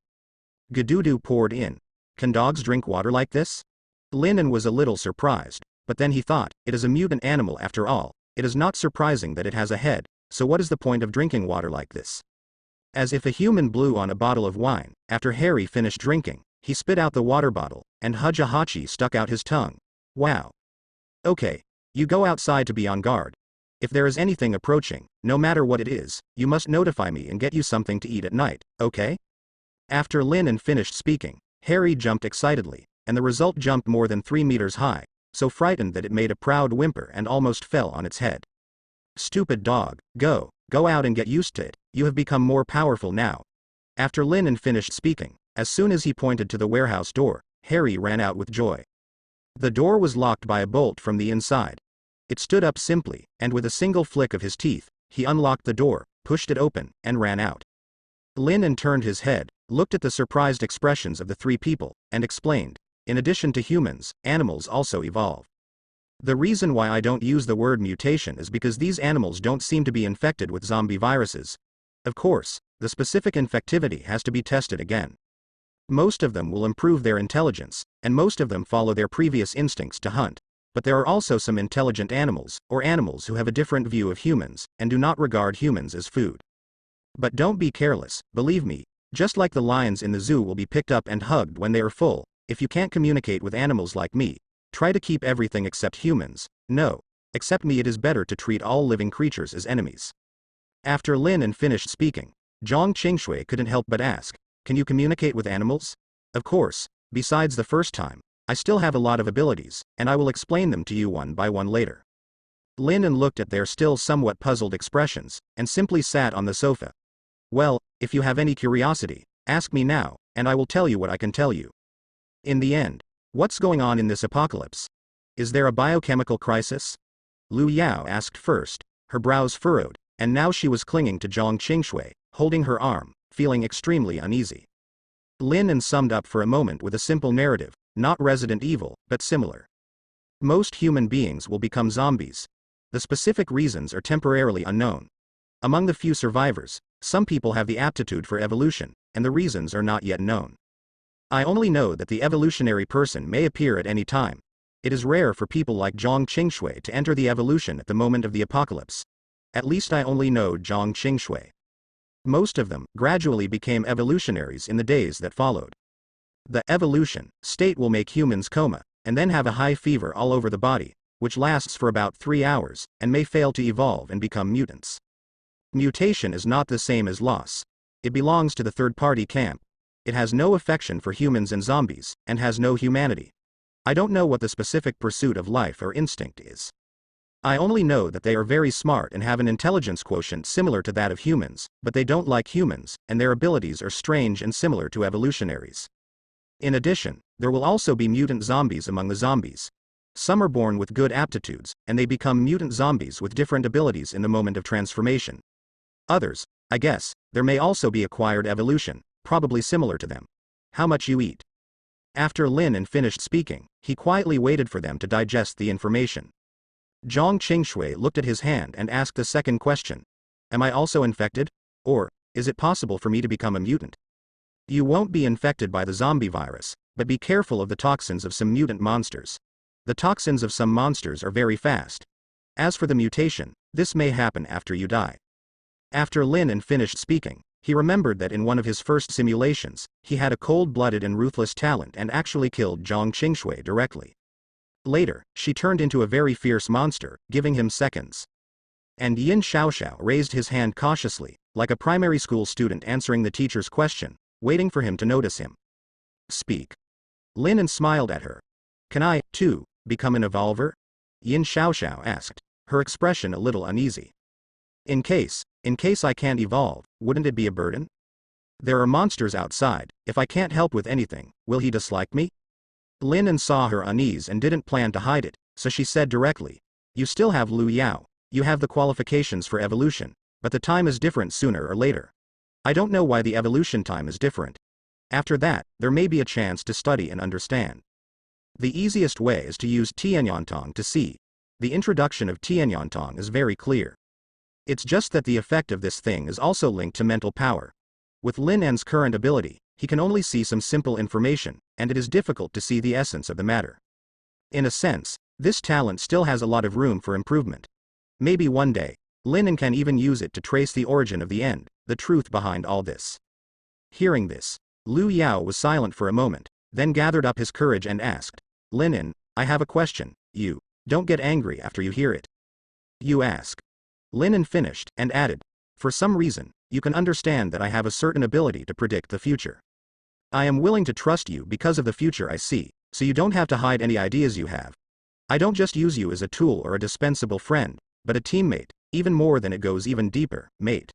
Gadudu poured in. Can dogs drink water like this? Linen was a little surprised, but then he thought, it is a mutant animal after all. It is not surprising that it has a head, so what is the point of drinking water like this? As if a human blew on a bottle of wine, after Harry finished drinking, he spit out the water bottle, and Hachi stuck out his tongue. Wow. Okay. You go outside to be on guard. If there is anything approaching, no matter what it is, you must notify me and get you something to eat at night, okay? After Linen finished speaking, Harry jumped excitedly, and the result jumped more than 3 meters high, so frightened that it made a proud whimper and almost fell on its head. Stupid dog, go out and get used to it, you have become more powerful now. After Linen finished speaking, as soon as he pointed to the warehouse door, Harry ran out with joy. The door was locked by a bolt from the inside. It stood up simply, and with a single flick of his teeth, he unlocked the door, pushed it open, and ran out. Linen turned his head, looked at the surprised expressions of the 3 people, and explained, in addition to humans, animals also evolve. The reason why I don't use the word mutation is because these animals don't seem to be infected with zombie viruses. Of course, the specific infectivity has to be tested again. Most of them will improve their intelligence, and most of them follow their previous instincts to hunt. But there are also some intelligent animals, or animals who have a different view of humans, and do not regard humans as food. But don't be careless, believe me, just like the lions in the zoo will be picked up and hugged when they are full. If you can't communicate with animals like me, try to keep everything except humans. No, except me, it is better to treat all living creatures as enemies. After Linen finished speaking, Zhang Qingshui couldn't help but ask, can you communicate with animals? Of course, besides the first time. I still have a lot of abilities, and I will explain them to you one by one later. Linen looked at their still somewhat puzzled expressions, and simply sat on the sofa. Well, if you have any curiosity, ask me now, and I will tell you what I can tell you. In the end, what's going on in this apocalypse? Is there a biochemical crisis? Lu Yao asked first, her brows furrowed, and now she was clinging to Zhang Qingshui, holding her arm, feeling extremely uneasy. Linen summed up for a moment with a simple narrative. Not Resident Evil, but similar. Most human beings will become zombies. The specific reasons are temporarily unknown. Among the few survivors, some people have the aptitude for evolution, and the reasons are not yet known. I only know that the evolutionary person may appear at any time. It is rare for people like Zhang Qingshui to enter the evolution at the moment of the apocalypse. At least I only know Zhang Qingshui. Most of them gradually became evolutionaries in the days that followed. The evolution state will make humans coma, and then have a high fever all over the body, which lasts for about 3 hours, and may fail to evolve and become mutants. Mutation is not the same as loss. It belongs to the third-party camp. It has no affection for humans and zombies, and has no humanity. I don't know what the specific pursuit of life or instinct is. I only know that they are very smart and have an intelligence quotient similar to that of humans, but they don't like humans, and their abilities are strange and similar to evolutionaries. In addition, there will also be mutant zombies among the zombies. Some are born with good aptitudes, and they become mutant zombies with different abilities in the moment of transformation. Others, I guess, there may also be acquired evolution, probably similar to them. How much you eat? After Linen finished speaking, he quietly waited for them to digest the information. Zhang Qingshui looked at his hand and asked the second question. Am I also infected? Or, is it possible for me to become a mutant? You won't be infected by the zombie virus, but be careful of the toxins of some mutant monsters. The toxins of some monsters are very fast. As for the mutation, this may happen after you die. After Linen finished speaking, He remembered that in one of his first simulations, he had a cold-blooded and ruthless talent and actually killed Zhang Qingshui directly. Later, she turned into a very fierce monster, giving him seconds. And Yin Xiaoxiao raised his hand cautiously, like a primary school student answering the teacher's question, waiting for him to notice him. Speak. Lin smiled at her. Can I, too, become an evolver? Yin Xiaoxiao asked, her expression a little uneasy. In case I can't evolve, wouldn't it be a burden? There are monsters outside, if I can't help with anything, will he dislike me? Lin saw her unease and didn't plan to hide it, so she said directly, you still have Lu Yao, you have the qualifications for evolution, but the time is different sooner or later. I don't know why the evolution time is different. After that, there may be a chance to study and understand. The easiest way is to use Tianyantong to see. The introduction of Tianyantong is very clear. It's just that the effect of this thing is also linked to mental power. With Lin En's current ability, he can only see some simple information, and it is difficult to see the essence of the matter. In a sense, this talent still has a lot of room for improvement. Maybe one day, Lin En can even use it to trace the origin of the end, the truth behind all this. Hearing this, Lu Yao was silent for a moment, then gathered up his courage and asked, Lin En, I have a question, you don't get angry after you hear it. You ask. Lin En finished, and added, for some reason, you can understand that I have a certain ability to predict the future. I am willing to trust you because of the future I see, so you don't have to hide any ideas you have. I don't just use you as a tool or a dispensable friend, but a teammate, even more than it goes even deeper, mate.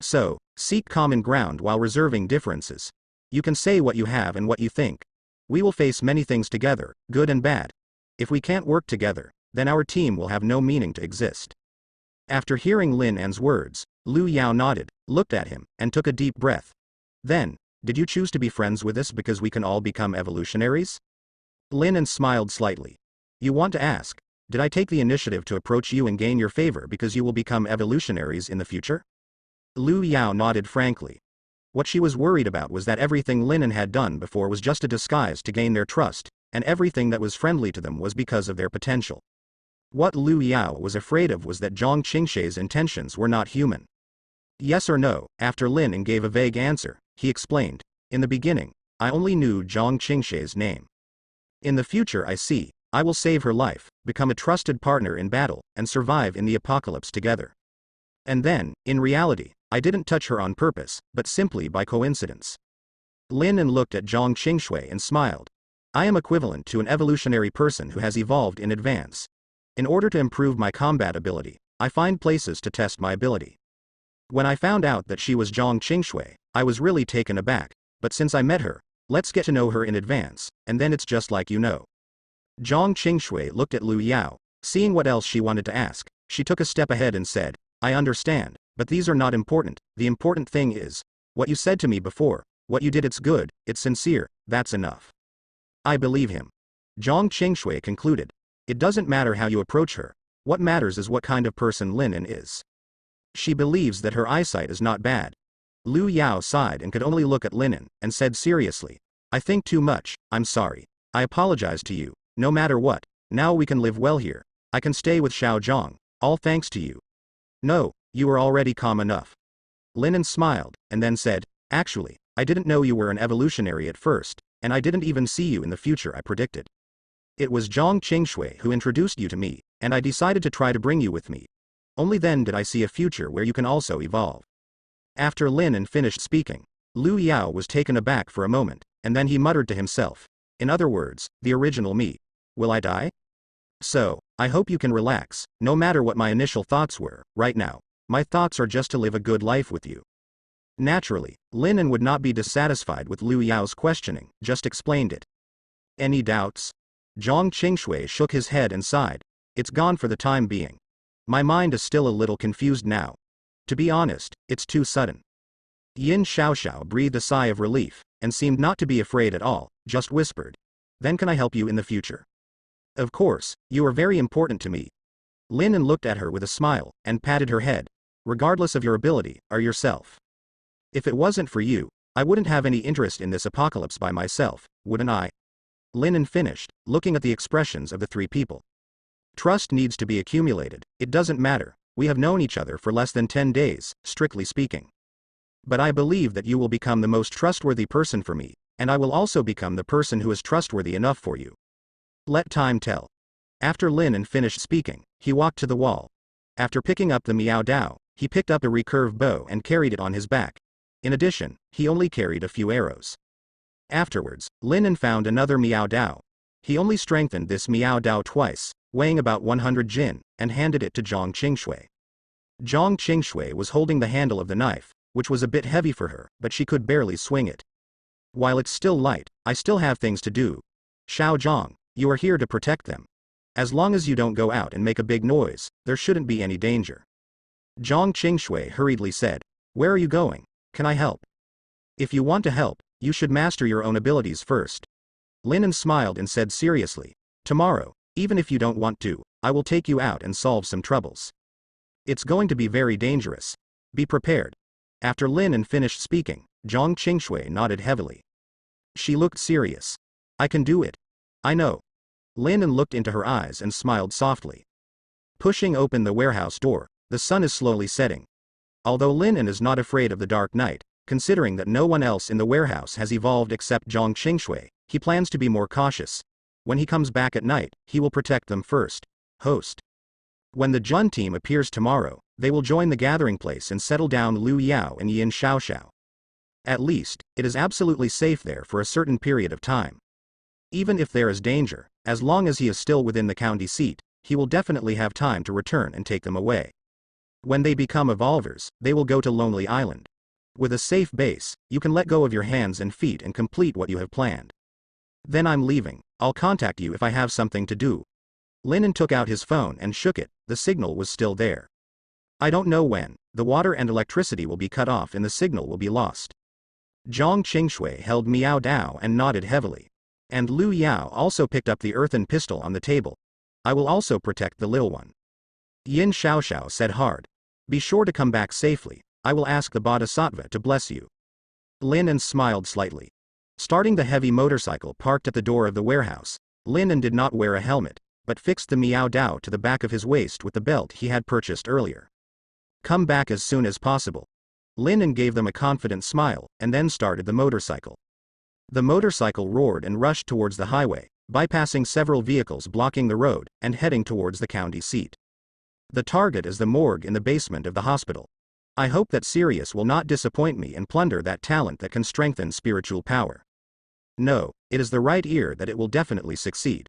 So, seek common ground while reserving differences. You can say what you have and what you think. We will face many things together, good and bad. If we can't work together, then our team will have no meaning to exist. After hearing Lin En's words, Lu Yao nodded, looked at him, and took a deep breath. Then, did you choose to be friends with us because we can all become evolutionaries? Lin En smiled slightly. You want to ask, did I take the initiative to approach you and gain your favor because you will become evolutionaries in the future? Lu Yao nodded frankly. What she was worried about was that everything Lin En had done before was just a disguise to gain their trust, and everything that was friendly to them was because of their potential. What Lu Yao was afraid of was that Zhang Qingshui's intentions were not human. Yes or no, after Lin En gave a vague answer, he explained, in the beginning, I only knew Zhang Qingshui's name. In the future I will save her life, become a trusted partner in battle, and survive in the apocalypse together. And then, in reality, I didn't touch her on purpose, but simply by coincidence. Lin En looked at Zhang Qingshui and smiled. I am equivalent to an evolutionary person who has evolved in advance. In order to improve my combat ability, I find places to test my ability. When I found out that she was Zhang Qingshui, I was really taken aback, but since I met her, let's get to know her in advance, and then it's just like you know. Zhang Qingshui looked at Lu Yao, seeing what else she wanted to ask, she took a step ahead and said, I understand, but these are not important, the important thing is, what you said to me before, what you did, it's good, it's sincere, that's enough. I believe him. Zhang Qingshui concluded. It doesn't matter how you approach her, what matters is what kind of person Lin En is. She believes that her eyesight is not bad. Lu Yao sighed and could only look at Lin En, and said seriously, I think too much, I'm sorry. I apologize to you, no matter what, now we can live well here, I can stay with Xiao Zhang, all thanks to you. No, you are already calm enough. Lin En smiled, and then said, actually, I didn't know you were an evolutionary at first, and I didn't even see you in the future I predicted. It was Zhang Qingshui who introduced you to me, and I decided to try to bring you with me. Only then did I see a future where you can also evolve. After Lin En finished speaking, Lu Yao was taken aback for a moment, and then he muttered to himself. In other words, the original me. Will I die? So, I hope you can relax, no matter what my initial thoughts were, right now, my thoughts are just to live a good life with you. Naturally, Lin En would not be dissatisfied with Lu Yao's questioning, just explained it. Any doubts? Zhang Qingshui shook his head and sighed. It's gone for the time being. My mind is still a little confused now. To be honest, it's too sudden. Yin Xiaoxiao breathed a sigh of relief, and seemed not to be afraid at all, just whispered. Then can I help you in the future? Of course, you are very important to me. Lin En looked at her with a smile, and patted her head. Regardless of your ability, or yourself. If it wasn't for you, I wouldn't have any interest in this apocalypse by myself, wouldn't I? Lin En finished, looking at the expressions of the three people. Trust needs to be accumulated, it doesn't matter, we have known each other for less than 10 days, strictly speaking. But I believe that you will become the most trustworthy person for me, and I will also become the person who is trustworthy enough for you. Let time tell. After Lin and finished speaking, he walked to the wall. After picking up the Miao Dao, he picked up a recurve bow and carried it on his back. In addition, he only carried a few arrows. Afterwards, Lin found another Miao Dao. He only strengthened this Miao Dao twice, weighing about 100 jin, and handed it to Zhang Qingshui. Zhang Qingshui was holding the handle of the knife, which was a bit heavy for her, but she could barely swing it. While it's still light, I still have things to do. Xiao Zhang, you are here to protect them. As long as you don't go out and make a big noise, there shouldn't be any danger. Zhang Qingshui hurriedly said, where are you going? Can I help? If you want to help, you should master your own abilities first. Lin smiled and said seriously, tomorrow, even if you don't want to, I will take you out and solve some troubles. It's going to be very dangerous. Be prepared. After Lin finished speaking, Zhang Qingshui nodded heavily. She looked serious. I can do it. I know. Lin looked into her eyes and smiled softly. Pushing open the warehouse door, the sun is slowly setting. Although Lin is not afraid of the dark night, considering that no one else in the warehouse has evolved except Zhang Qingshui, he plans to be more cautious. When he comes back at night, he will protect them first. Host. When the Jun team appears tomorrow, they will join the gathering place and settle down Lu Yao and Yin Xiaoxiao. At least, it is absolutely safe there for a certain period of time. Even if there is danger, as long as he is still within the county seat, he will definitely have time to return and take them away. When they become evolvers, they will go to Lonely Island. With a safe base, you can let go of your hands and feet and complete what you have planned. Then I'm leaving. I'll contact you if I have something to do. Lin took out his phone and shook it. The signal was still there. I don't know when. The water and electricity will be cut off and the signal will be lost. Zhang Qingshui held Miao Dao and nodded heavily. And Lu Yao also picked up the earthen pistol on the table. I will also protect the little one. Yin Xiaoxiao said hard. Be sure to come back safely. I will ask the Bodhisattva to bless you. Lin smiled slightly. Starting the heavy motorcycle parked at the door of the warehouse, Lin did not wear a helmet, but fixed the Miao Dao to the back of his waist with the belt he had purchased earlier. Come back as soon as possible. Lin gave them a confident smile, and then started the motorcycle. The motorcycle roared and rushed towards the highway, bypassing several vehicles blocking the road, and heading towards the county seat. The target is the morgue in the basement of the hospital. I hope that Sirius will not disappoint me and plunder that talent that can strengthen spiritual power. No, it is the right ear that it will definitely succeed.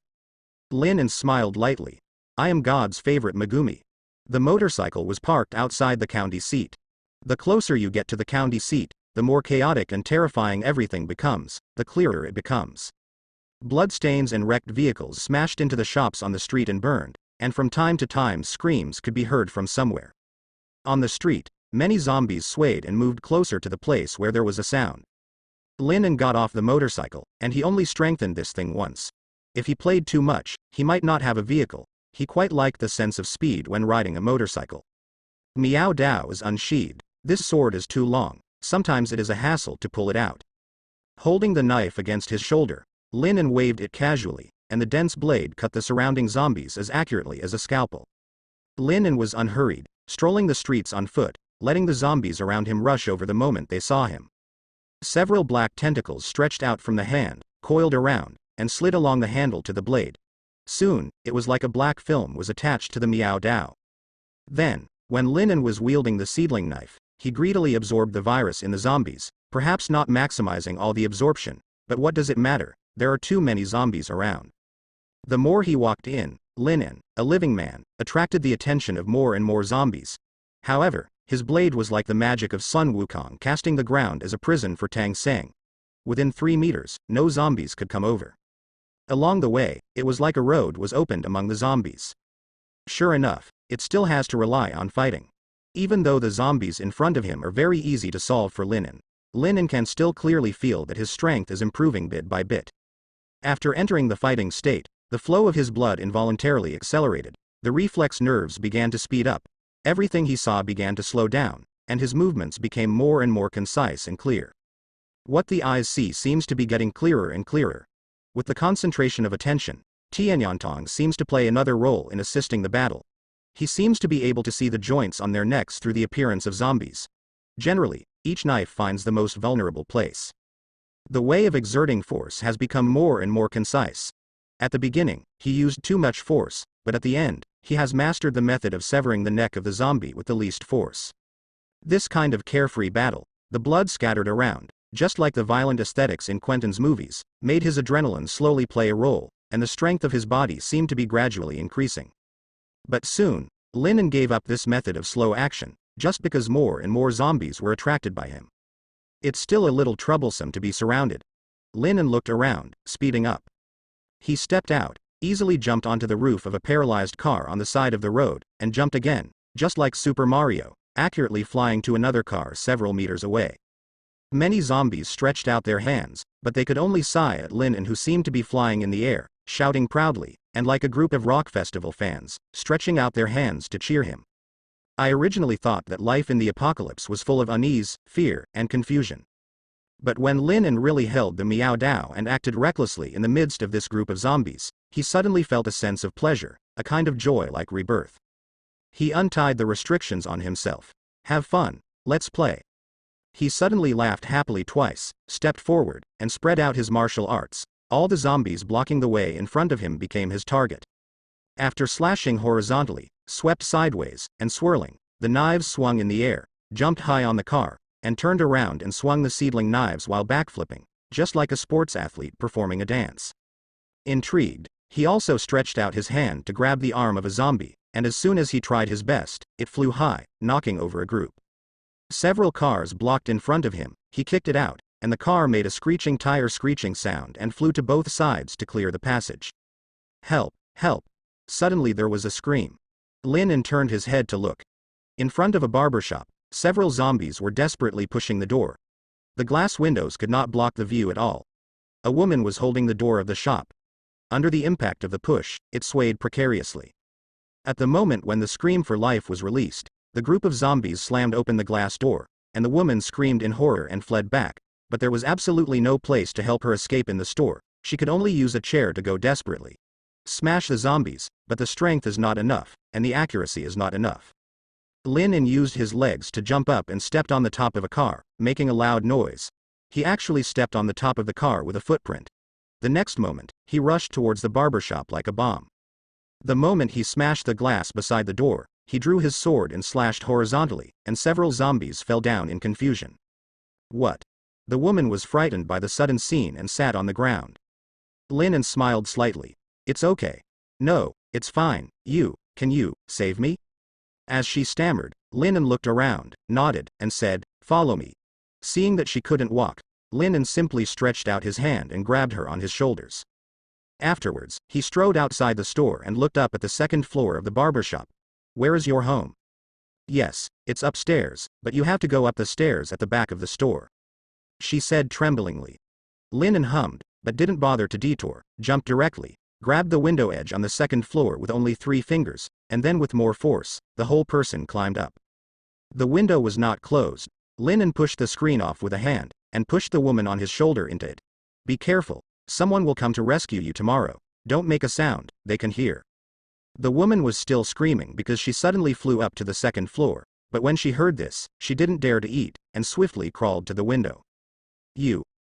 Lin smiled lightly. I am God's favorite Megumi. The motorcycle was parked outside the county seat. The closer you get to the county seat, the more chaotic and terrifying everything becomes, the clearer it becomes. Bloodstains and wrecked vehicles smashed into the shops on the street and burned, and from time to time screams could be heard from somewhere. On the street, many zombies swayed and moved closer to the place where there was a sound. Lin got off the motorcycle, and he only strengthened this thing once. If he played too much, he might not have a vehicle. He quite liked the sense of speed when riding a motorcycle. Miao Dao is unsheathed. This sword is too long. Sometimes it is a hassle to pull it out. Holding the knife against his shoulder, Lin waved it casually, and the dense blade cut the surrounding zombies as accurately as a scalpel. Lin was unhurried, strolling the streets on foot, letting the zombies around him rush over the moment they saw him. Several black tentacles stretched out from the hand, coiled around, and slid along the handle to the blade. Soon, it was like a black film was attached to the Miao Dao. Then, when Lin was wielding the seedling knife, he greedily absorbed the virus in the zombies, perhaps not maximizing all the absorption, but what does it matter? There are too many zombies around. The more he walked in, Lin, a living man, attracted the attention of more and more zombies. However, his blade was like the magic of Sun Wukong casting the ground as a prison for Tang Seng. Within 3 meters, no zombies could come over. Along the way, it was like a road was opened among the zombies. Sure enough, it still has to rely on fighting. Even though the zombies in front of him are very easy to solve for Lin can still clearly feel that his strength is improving bit by bit. After entering the fighting state, the flow of his blood involuntarily accelerated, the reflex nerves began to speed up, everything he saw began to slow down, and his movements became more and more concise and clear. What the eyes see seems to be getting clearer and clearer. With the concentration of attention, Tianyantong seems to play another role in assisting the battle. He seems to be able to see the joints on their necks through the appearance of zombies. Generally, each knife finds the most vulnerable place. The way of exerting force has become more and more concise. At the beginning, he used too much force, but at the end, he has mastered the method of severing the neck of the zombie with the least force. This kind of carefree battle, the blood scattered around, just like the violent aesthetics in Quentin's movies, made his adrenaline slowly play a role, and the strength of his body seemed to be gradually increasing. But soon, Lennon gave up this method of slow action, just because more and more zombies were attracted by him. It's still a little troublesome to be surrounded. Lennon looked around, speeding up. He stepped out, easily jumped onto the roof of a paralyzed car on the side of the road, and jumped again, just like Super Mario, accurately flying to another car several meters away. Many zombies stretched out their hands, but they could only sigh at Lennon, who seemed to be flying in the air, shouting proudly, and like a group of rock festival fans, stretching out their hands to cheer him. I originally thought that life in the apocalypse was full of unease, fear, and confusion. But when Lennon really held the Meow Dow and acted recklessly in the midst of this group of zombies, he suddenly felt a sense of pleasure, a kind of joy like rebirth. He untied the restrictions on himself. Have fun, let's play. He suddenly laughed happily twice, stepped forward, and spread out his martial arts. All the zombies blocking the way in front of him became his target. After slashing horizontally, swept sideways, and swirling, the knives swung in the air, jumped high on the car, and turned around and swung the seedling knives while backflipping, just like a sports athlete performing a dance. Intrigued, he also stretched out his hand to grab the arm of a zombie, and as soon as he tried his best, it flew high, knocking over a group. Several cars blocked in front of him. He kicked it out, and the car made a screeching tire screeching sound and flew to both sides to clear the passage. Help, help. Suddenly there was a scream. Lennon turned his head to look. In front of a barber shop, several zombies were desperately pushing the door. The glass windows could not block the view at all. A woman was holding the door of the shop. Under the impact of the push, it swayed precariously. At the moment when the scream for life was released, the group of zombies slammed open the glass door, and the woman screamed in horror and fled back, but there was absolutely no place to help her escape in the store. She could only use a chair to go desperately. Smash the zombies, but the strength is not enough, and the accuracy is not enough. Lennon used his legs to jump up and stepped on the top of a car, making a loud noise. He actually stepped on the top of the car with a footprint. The next moment, he rushed towards the barber shop like a bomb. The moment he smashed the glass beside the door, he drew his sword and slashed horizontally, and several zombies fell down in confusion. What? The woman was frightened by the sudden scene and sat on the ground. Lennon smiled slightly. It's okay. No, it's fine. Can you save me? As she stammered, Lennon looked around, nodded, and said, follow me. Seeing that she couldn't walk, Lennon simply stretched out his hand and grabbed her on his shoulders. Afterwards, he strode outside the store and looked up at the second floor of the barber shop. Where is your home? Yes, it's upstairs, but you have to go up the stairs at the back of the store. She said tremblingly. Lennon hummed, but didn't bother to detour, jumped directly, grabbed the window edge on the second floor with only 3 fingers, and then with more force, the whole person climbed up. The window was not closed. Lennon pushed the screen off with a hand, and pushed the woman on his shoulder into it. Be careful, someone will come to rescue you tomorrow. Don't make a sound, they can hear. The woman was still screaming because she suddenly flew up to the second floor, but when she heard this, she didn't dare to eat, and swiftly crawled to the window.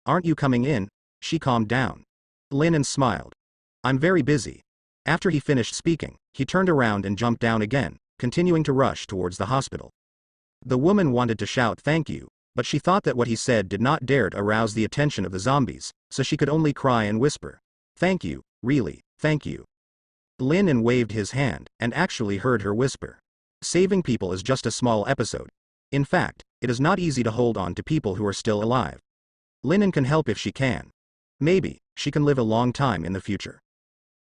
Aren't you coming in? She calmed down. Lennon smiled. I'm very busy. After he finished speaking, he turned around and jumped down again, continuing to rush towards the hospital. The woman wanted to shout thank you, but she thought that what he said did not dare to arouse the attention of the zombies, so she could only cry and whisper, thank you, really, thank you. Lennon waved his hand, and actually heard her whisper. Saving people is just a small episode. In fact, it is not easy to hold on to people who are still alive. Lennon can help if she can. Maybe, she can live a long time in the future.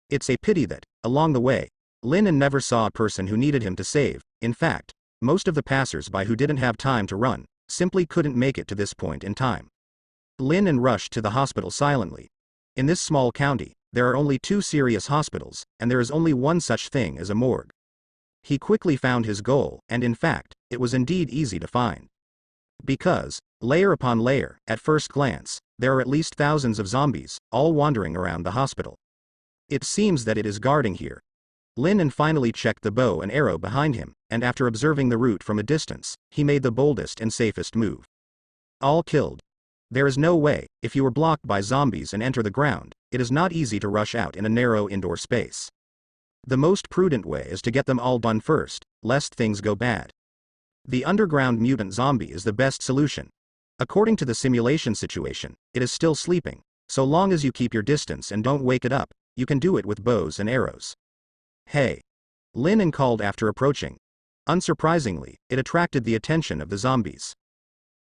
It's a pity that, along the way, Lennon never saw a person who needed him to save. In fact, most of the passers-by who didn't have time to run, simply couldn't make it to this point in time. Lennon rushed to the hospital silently. In this small county, there are only 2 serious hospitals, and there is only one such thing as a morgue. He quickly found his goal, and in fact, it was indeed easy to find. Because, layer upon layer, at first glance, there are at least thousands of zombies, all wandering around the hospital. It seems that it is guarding here. Lennon finally checked the bow and arrow behind him, and after observing the route from a distance, he made the boldest and safest move. All killed. There is no way, if you were blocked by zombies and enter the ground, it is not easy to rush out in a narrow indoor space. The most prudent way is to get them all done first, lest things go bad. The underground mutant zombie is the best solution. According to the simulation situation, it is still sleeping. So long as you keep your distance and don't wake it up, you can do it with bows and arrows. Hey! Linen called after approaching. Unsurprisingly, it attracted the attention of the zombies.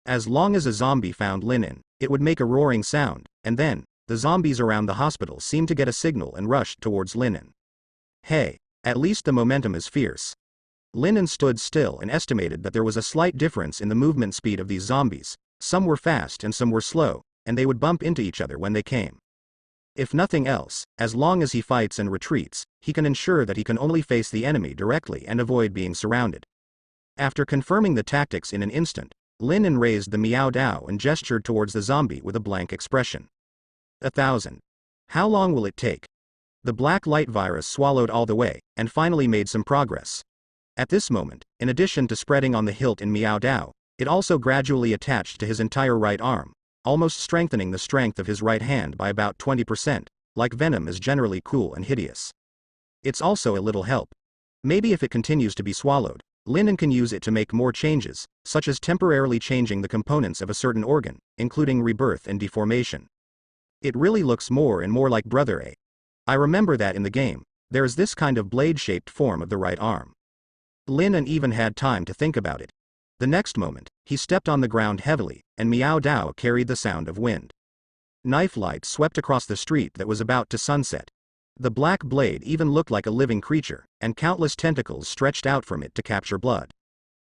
As long as a zombie found Linen, it would make a roaring sound, and then, the zombies around the hospital seemed to get a signal and rushed towards Linen. Hey! At least the momentum is fierce. Linen stood still and estimated that there was a slight difference in the movement speed of these zombies. Some were fast and some were slow, and they would bump into each other when they came. If nothing else, as long as he fights and retreats, he can ensure that he can only face the enemy directly and avoid being surrounded. After confirming the tactics in an instant, Linen raised the Meow Dao and gestured towards the zombie with a blank expression. 1,000. How long will it take? The black light virus swallowed all the way, and finally made some progress. At this moment, in addition to spreading on the hilt in Meow Dao, it also gradually attached to his entire right arm, almost strengthening the strength of his right hand by about 20%, like venom is generally cool and hideous. It's also a little help. Maybe if it continues to be swallowed, Linen can use it to make more changes, such as temporarily changing the components of a certain organ, including rebirth and deformation. It really looks more and more like Brother A. I remember that in the game, there is this kind of blade-shaped form of the right arm. Linen even had time to think about it. The next moment, he stepped on the ground heavily, and Meow Dao carried the sound of wind. Knife light swept across the street that was about to sunset. The black blade even looked like a living creature, and countless tentacles stretched out from it to capture blood.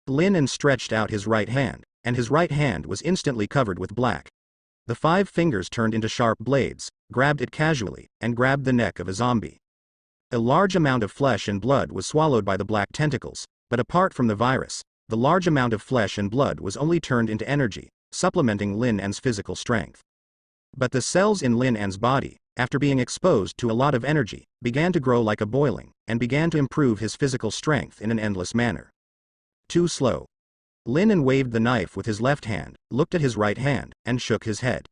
Linen stretched out his right hand, and his right hand was instantly covered with black. The 5 fingers turned into sharp blades, grabbed it casually, and grabbed the neck of a zombie. A large amount of flesh and blood was swallowed by the black tentacles, but apart from the virus, the large amount of flesh and blood was only turned into energy, supplementing Lin An's physical strength. But the cells in Lin An's body, after being exposed to a lot of energy, began to grow like a boiling, and began to improve his physical strength in an endless manner. Too slow. Lin An waved the knife with his left hand, looked at his right hand, and shook his head.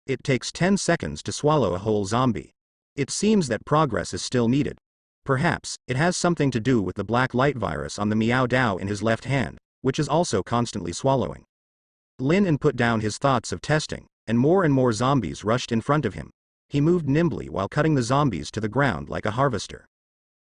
It takes 10 seconds to swallow a whole zombie. It seems that progress is still needed. Perhaps, it has something to do with the black light virus on the Meow Dao in his left hand, which is also constantly swallowing. Lin An put down his thoughts of testing, and more zombies rushed in front of him. He moved nimbly while cutting the zombies to the ground like a harvester.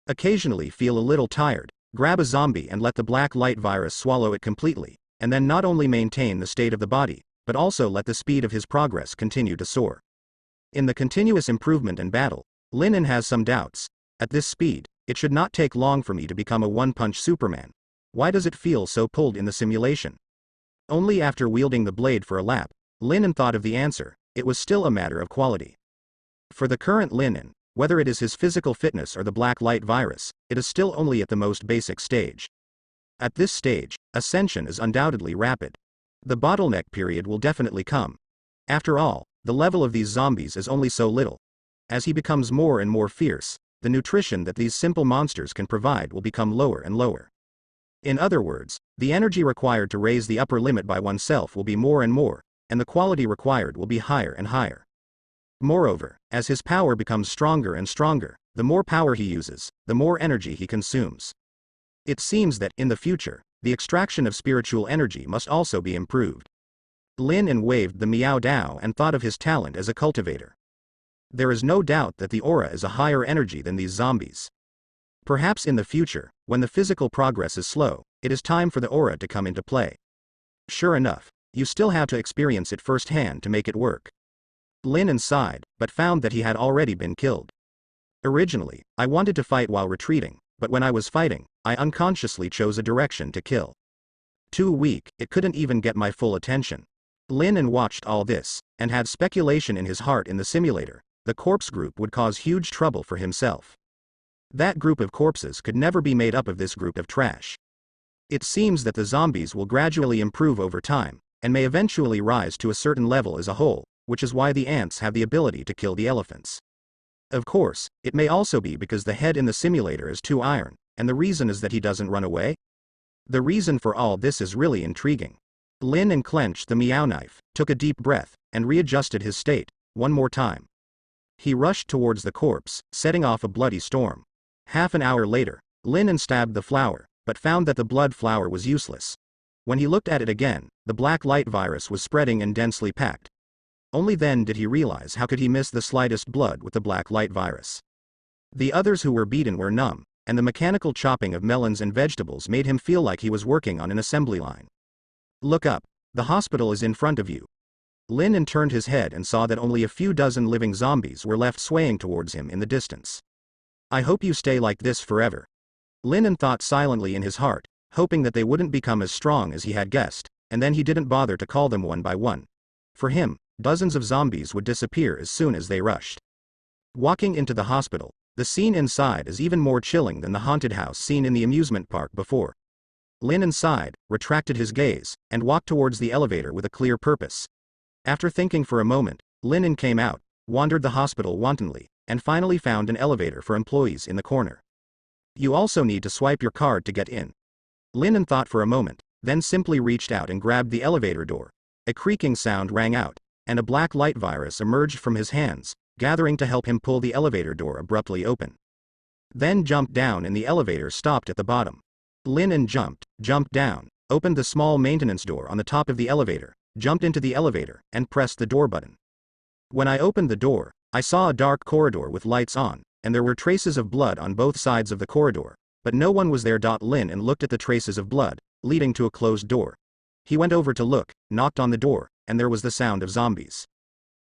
Occasionally feel a little tired, grab a zombie and let the black light virus swallow it completely, and then not only maintain the state of the body, but also let the speed of his progress continue to soar. In the continuous improvement and battle, Lin An has some doubts. At this speed, it should not take long for me to become a one-punch Superman. Why does it feel so pulled in the simulation? Only after wielding the blade for a lap, Lin An thought of the answer. It was still a matter of quality. For the current Lin An, whether it is his physical fitness or the black light virus, it is still only at the most basic stage. At this stage, ascension is undoubtedly rapid. The bottleneck period will definitely come. After all, the level of these zombies is only so little. As he becomes more and more fierce, the nutrition that these simple monsters can provide will become lower and lower. In other words, the energy required to raise the upper limit by oneself will be more and more, and the quality required will be higher and higher. Moreover, as his power becomes stronger and stronger, the more power he uses, the more energy he consumes. It seems that, in the future, the extraction of spiritual energy must also be improved. Lin An waved the Meow Dao and thought of his talent as a cultivator. There is no doubt that the aura is a higher energy than these zombies. Perhaps in the future, when the physical progress is slow, it is time for the aura to come into play. Sure enough, you still have to experience it firsthand to make it work. Lin An sighed, but found that he had already been killed. Originally, I wanted to fight while retreating, but when I was fighting, I unconsciously chose a direction to kill. Too weak, it couldn't even get my full attention. Lin An watched all this, and had speculation in his heart in the simulator. The corpse group would cause huge trouble for himself. That group of corpses could never be made up of this group of trash. It seems that the zombies will gradually improve over time, and may eventually rise to a certain level as a whole, which is why the ants have the ability to kill the elephants. Of course, it may also be because the head in the simulator is too iron, and the reason is that he doesn't run away? The reason for all this is really intriguing. Lin unclenched the meow knife, took a deep breath, and readjusted his state, one more time. He rushed towards the corpse, setting off a bloody storm. Half an hour later, Lin unstabbed the flower, but found that the blood flower was useless. When he looked at it again, the black light virus was spreading and densely packed. Only then did he realize how could he miss the slightest blood with the black light virus. The others who were beaten were numb, and the mechanical chopping of melons and vegetables made him feel like he was working on an assembly line. Look up. The hospital is in front of you. Lin turned his head and saw that only a few dozen living zombies were left swaying towards him in the distance. I hope you stay like this forever. Lin thought silently in his heart, hoping that they wouldn't become as strong as he had guessed, and then he didn't bother to call them one by one. For him, dozens of zombies would disappear as soon as they rushed. Walking into the hospital, the scene inside is even more chilling than the haunted house seen in the amusement park before. Lin sighed, retracted his gaze, and walked towards the elevator with a clear purpose. After thinking for a moment, Lin came out, wandered the hospital wantonly, and finally found an elevator for employees in the corner. You also need to swipe your card to get in. Lin thought for a moment, then simply reached out and grabbed the elevator door. A creaking sound rang out, and a black light virus emerged from his hands, gathering to help him pull the elevator door abruptly open. Then jumped down and the elevator stopped at the bottom. Lin jumped down, opened the small maintenance door on the top of the elevator, jumped into the elevator, and pressed the door button. When I opened the door, I saw a dark corridor with lights on, and there were traces of blood on both sides of the corridor, but no one was there. Lin looked at the traces of blood, leading to a closed door. He went over to look, knocked on the door, and there was the sound of zombies.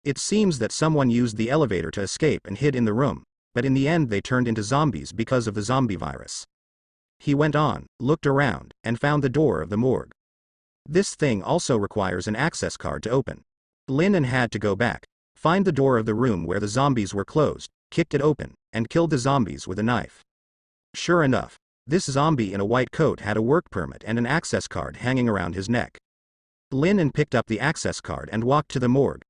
It seems that someone used the elevator to escape and hid in the room, but in the end they turned into zombies because of the zombie virus. He went on, looked around, and found the door of the morgue. This thing also requires an access card to open. Lin had to go back, find the door of the room where the zombies were closed, kicked it open, and killed the zombies with a knife. Sure enough, this zombie in a white coat had a work permit and an access card hanging around his neck. Lin picked up the access card and walked to the morgue.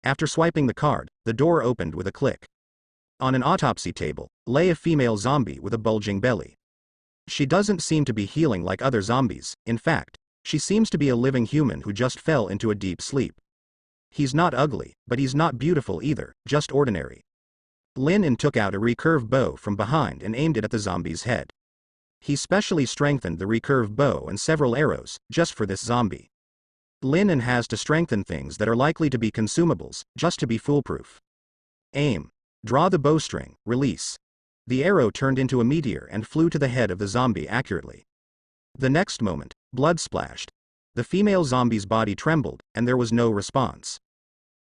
After swiping the card, the door opened with a click. On an autopsy table, lay a female zombie with a bulging belly. She doesn't seem to be healing like other zombies. In fact, she seems to be a living human who just fell into a deep sleep. He's not ugly, but he's not beautiful either, just ordinary. Lin took out a recurve bow from behind and aimed it at the zombie's head. He specially strengthened the recurve bow and several arrows, just for this zombie. Lin has to strengthen things that are likely to be consumables, just to be foolproof. Aim. Draw the bowstring, release. The arrow turned into a meteor and flew to the head of the zombie accurately. The next moment, blood splashed. The female zombie's body trembled, and there was no response.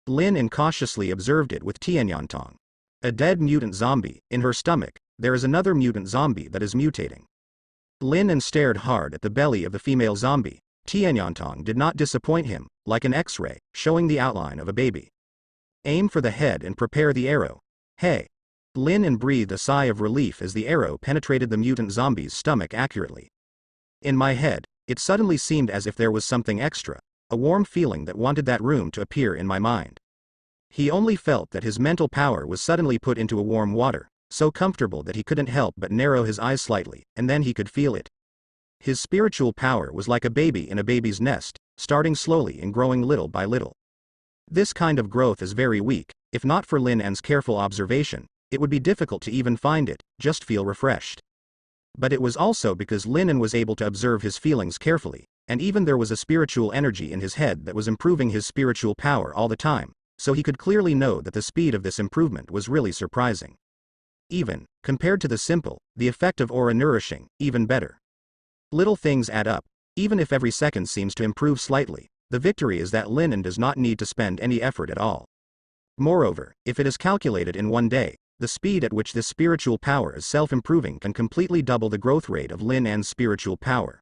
Lin incautiously observed it with Tianyantong. A dead mutant zombie. In her stomach, there is another mutant zombie that is mutating. Lin stared hard at the belly of the female zombie. Tianyantong did not disappoint him, like an X-ray, showing the outline of a baby. Aim for the head and prepare the arrow. Hey! Lin breathed a sigh of relief as the arrow penetrated the mutant zombie's stomach accurately. In my head, it suddenly seemed as if there was something extra, a warm feeling that wanted that room to appear in my mind. He only felt that his mental power was suddenly put into a warm water, so comfortable that he couldn't help but narrow his eyes slightly, and then he could feel it. His spiritual power was like a baby in a baby's nest, starting slowly and growing little by little. This kind of growth is very weak. If not for Lin's careful observation, it would be difficult to even find it, just feel refreshed. But it was also because Lin was able to observe his feelings carefully, and even there was a spiritual energy in his head that was improving his spiritual power all the time, so he could clearly know that the speed of this improvement was really surprising. Even, compared to the simple, the effect of aura nourishing, even better. Little things add up. Even if every second seems to improve slightly, the victory is that Lin does not need to spend any effort at all. Moreover, if it is calculated in one day, the speed at which this spiritual power is self-improving can completely double the growth rate of Lin's spiritual power.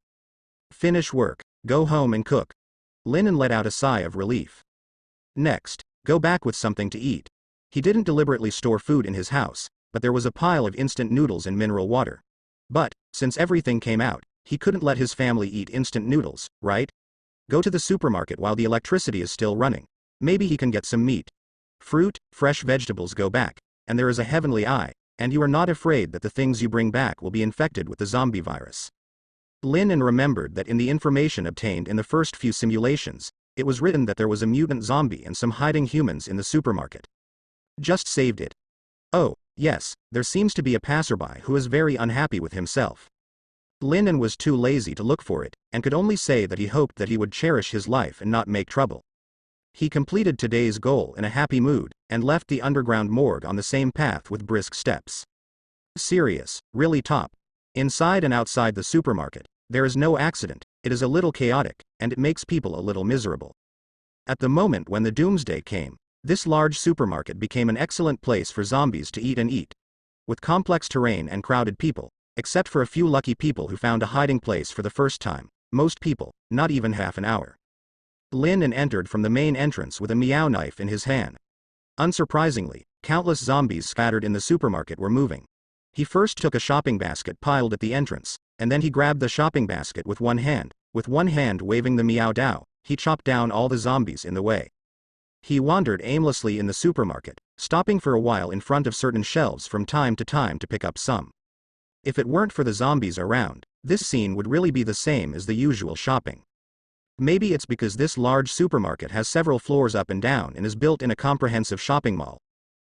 Finish work, go home and cook. Lin let out a sigh of relief. Next, go back with something to eat. He didn't deliberately store food in his house, but there was a pile of instant noodles and mineral water. But, since everything came out, he couldn't let his family eat instant noodles, right? Go to the supermarket while the electricity is still running. Maybe he can get some meat. Fruit, fresh vegetables go back, and there is a heavenly eye, and you are not afraid that the things you bring back will be infected with the zombie virus. Lin remembered that in the information obtained in the first few simulations, it was written that there was a mutant zombie and some hiding humans in the supermarket. Just saved it. Oh, yes, there seems to be a passerby who is very unhappy with himself. Lin was too lazy to look for it, and could only say that he hoped that he would cherish his life and not make trouble. He completed today's goal in a happy mood, and left the underground morgue on the same path with brisk steps. Serious, really top. Inside and outside the supermarket, there is no accident, it is a little chaotic, and it makes people a little miserable. At the moment when the Doomsday came, this large supermarket became an excellent place for zombies to eat and eat. With complex terrain and crowded people, except for a few lucky people who found a hiding place for the first time, most people, not even half an hour. Lin entered from the main entrance with a meow knife in his hand. Unsurprisingly, countless zombies scattered in the supermarket were moving. He first took a shopping basket piled at the entrance, and then he grabbed the shopping basket with one hand waving the meow dao, he chopped down all the zombies in the way. He wandered aimlessly in the supermarket, stopping for a while in front of certain shelves from time to time to pick up some. If it weren't for the zombies around, this scene would really be the same as the usual shopping. Maybe it's because this large supermarket has several floors up and down and is built in a comprehensive shopping mall.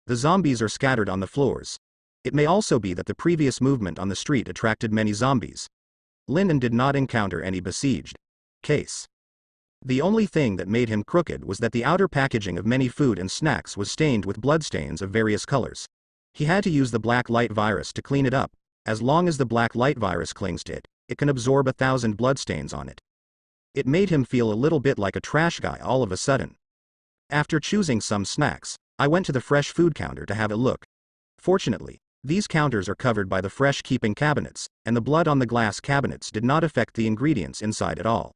The zombies are scattered on the floors. It may also be that the previous movement on the street attracted many zombies. Lin did not encounter any besieged case. The only thing that made him crooked was that the outer packaging of many food and snacks was stained with bloodstains of various colors. He had to use the black light virus to clean it up. As long as the black light virus clings to it, it can absorb 1,000 bloodstains on it. It made him feel a little bit like a trash guy all of a sudden. After choosing some snacks, I went to the fresh food counter to have a look. Fortunately, these counters are covered by the fresh keeping cabinets, and the blood on the glass cabinets did not affect the ingredients inside at all.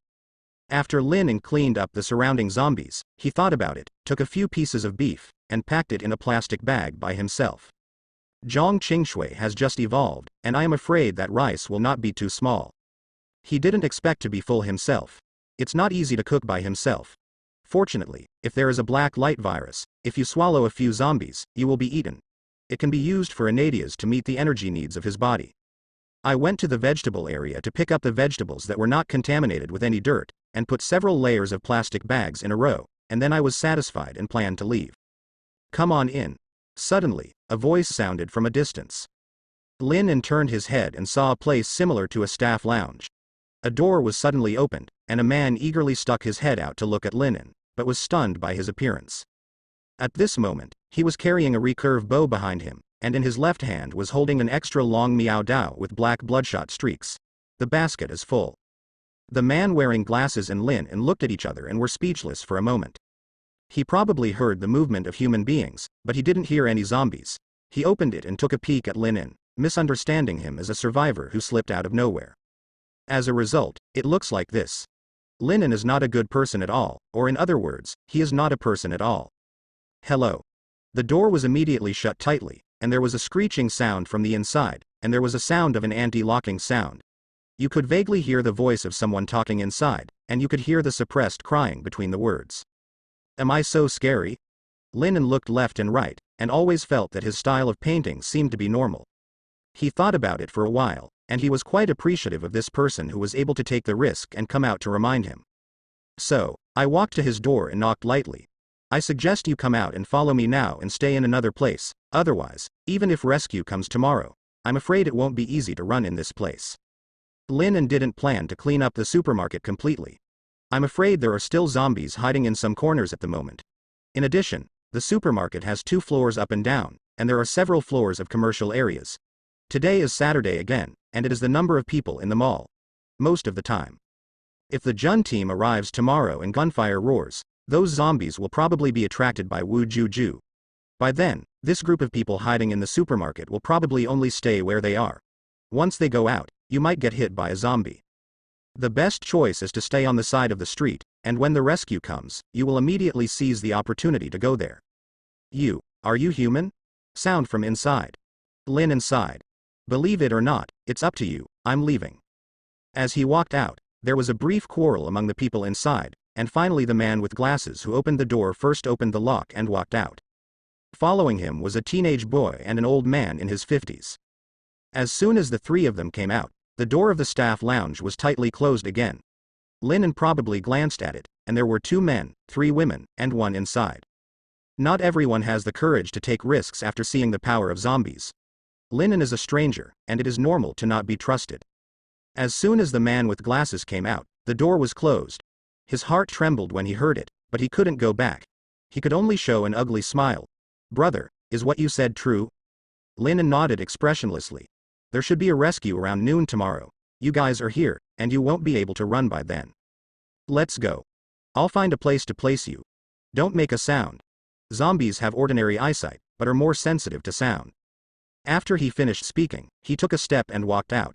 After Lin cleaned up the surrounding zombies, he thought about it, took a few pieces of beef, and packed it in a plastic bag by himself. Zhang Qingshui has just evolved, and I am afraid that rice will not be too small. He didn't expect to be full himself. It's not easy to cook by himself. Fortunately, if there is a black light virus, if you swallow a few zombies, you will be eaten. It can be used for Anadias to meet the energy needs of his body. I went to the vegetable area to pick up the vegetables that were not contaminated with any dirt, and put several layers of plastic bags in a row, and then I was satisfied and planned to leave. Come on in. Suddenly, a voice sounded from a distance. Lin turned his head and saw a place similar to a staff lounge. A door was suddenly opened, and a man eagerly stuck his head out to look at Lin, but was stunned by his appearance. At this moment, he was carrying a recurve bow behind him, and in his left hand was holding an extra long meow dao with black bloodshot streaks. The basket is full. The man wearing glasses and Lin looked at each other and were speechless for a moment. He probably heard the movement of human beings, but he didn't hear any zombies. He opened it and took a peek at Lin, misunderstanding him as a survivor who slipped out of nowhere. As a result, it looks like this. Lin is not a good person at all, or in other words, he is not a person at all. Hello. The door was immediately shut tightly, and there was a screeching sound from the inside, and there was a sound of an anti-locking sound. You could vaguely hear the voice of someone talking inside, and you could hear the suppressed crying between the words. Am I so scary? Lin looked left and right, and always felt that his style of painting seemed to be normal. He thought about it for a while, and he was quite appreciative of this person who was able to take the risk and come out to remind him. So, I walked to his door and knocked lightly. I suggest you come out and follow me now and stay in another place, otherwise, even if rescue comes tomorrow, I'm afraid it won't be easy to run in this place. Lin didn't plan to clean up the supermarket completely. I'm afraid there are still zombies hiding in some corners at the moment. In addition, the supermarket has 2 floors up and down, and there are several floors of commercial areas. Today is Saturday again, and it is the number of people in the mall. Most of the time. If the Jun team arrives tomorrow and gunfire roars, those zombies will probably be attracted by Wu Juju. By then, this group of people hiding in the supermarket will probably only stay where they are. Once they go out, you might get hit by a zombie. The best choice is to stay on the side of the street, and when the rescue comes, you will immediately seize the opportunity to go there. Are you human? Sound from inside. Lin inside. Believe it or not, it's up to you, I'm leaving. As he walked out, there was a brief quarrel among the people inside, and finally the man with glasses who opened the door first opened the lock and walked out. Following him was a teenage boy and an old man in his 50s. As soon as the 3 of them came out, The door of the staff lounge was tightly closed again. Lin probably glanced at it, and there were 2 men, 3 women, and 1 inside. Not everyone has the courage to take risks after seeing the power of zombies. Lin is a stranger, and it is normal to not be trusted. As soon as the man with glasses came out, the door was closed. His heart trembled when he heard it, but he couldn't go back. He could only show an ugly smile. "Brother, is what you said true?" Lin nodded expressionlessly. "There should be a rescue around noon tomorrow. You guys are here, and you won't be able to run by then. Let's go. I'll find a place to place you. Don't make a sound. Zombies have ordinary eyesight, but are more sensitive to sound." After he finished speaking, he took a step and walked out.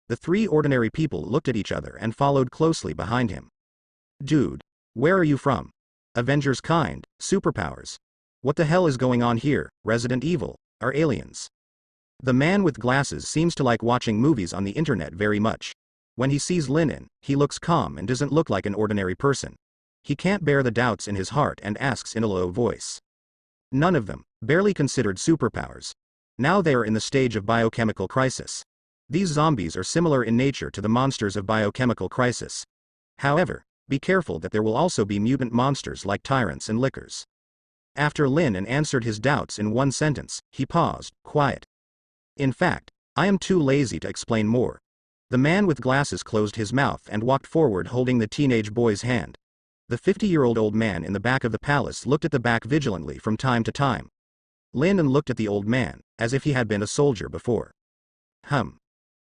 The 3 ordinary people looked at each other and followed closely behind him. "Dude, where are you from? Avengers kind, superpowers. What the hell is going on here? Resident Evil, are aliens?" The man with glasses seems to like watching movies on the internet very much. When he sees Lin, he looks calm and doesn't look like an ordinary person. He can't bear the doubts in his heart and asks in a low voice. None of them, barely considered superpowers. Now they are in the stage of biochemical crisis. These zombies are similar in nature to the monsters of biochemical crisis. However, be careful that there will also be mutant monsters like tyrants and lickers. After Lin answered his doubts in one sentence, he paused, quiet. "In fact, I am too lazy to explain more." The man with glasses closed his mouth and walked forward holding the teenage boy's hand. The 50-year-old old man in the back of the palace looked at the back vigilantly from time to time. Lin looked at the old man, as if he had been a soldier before.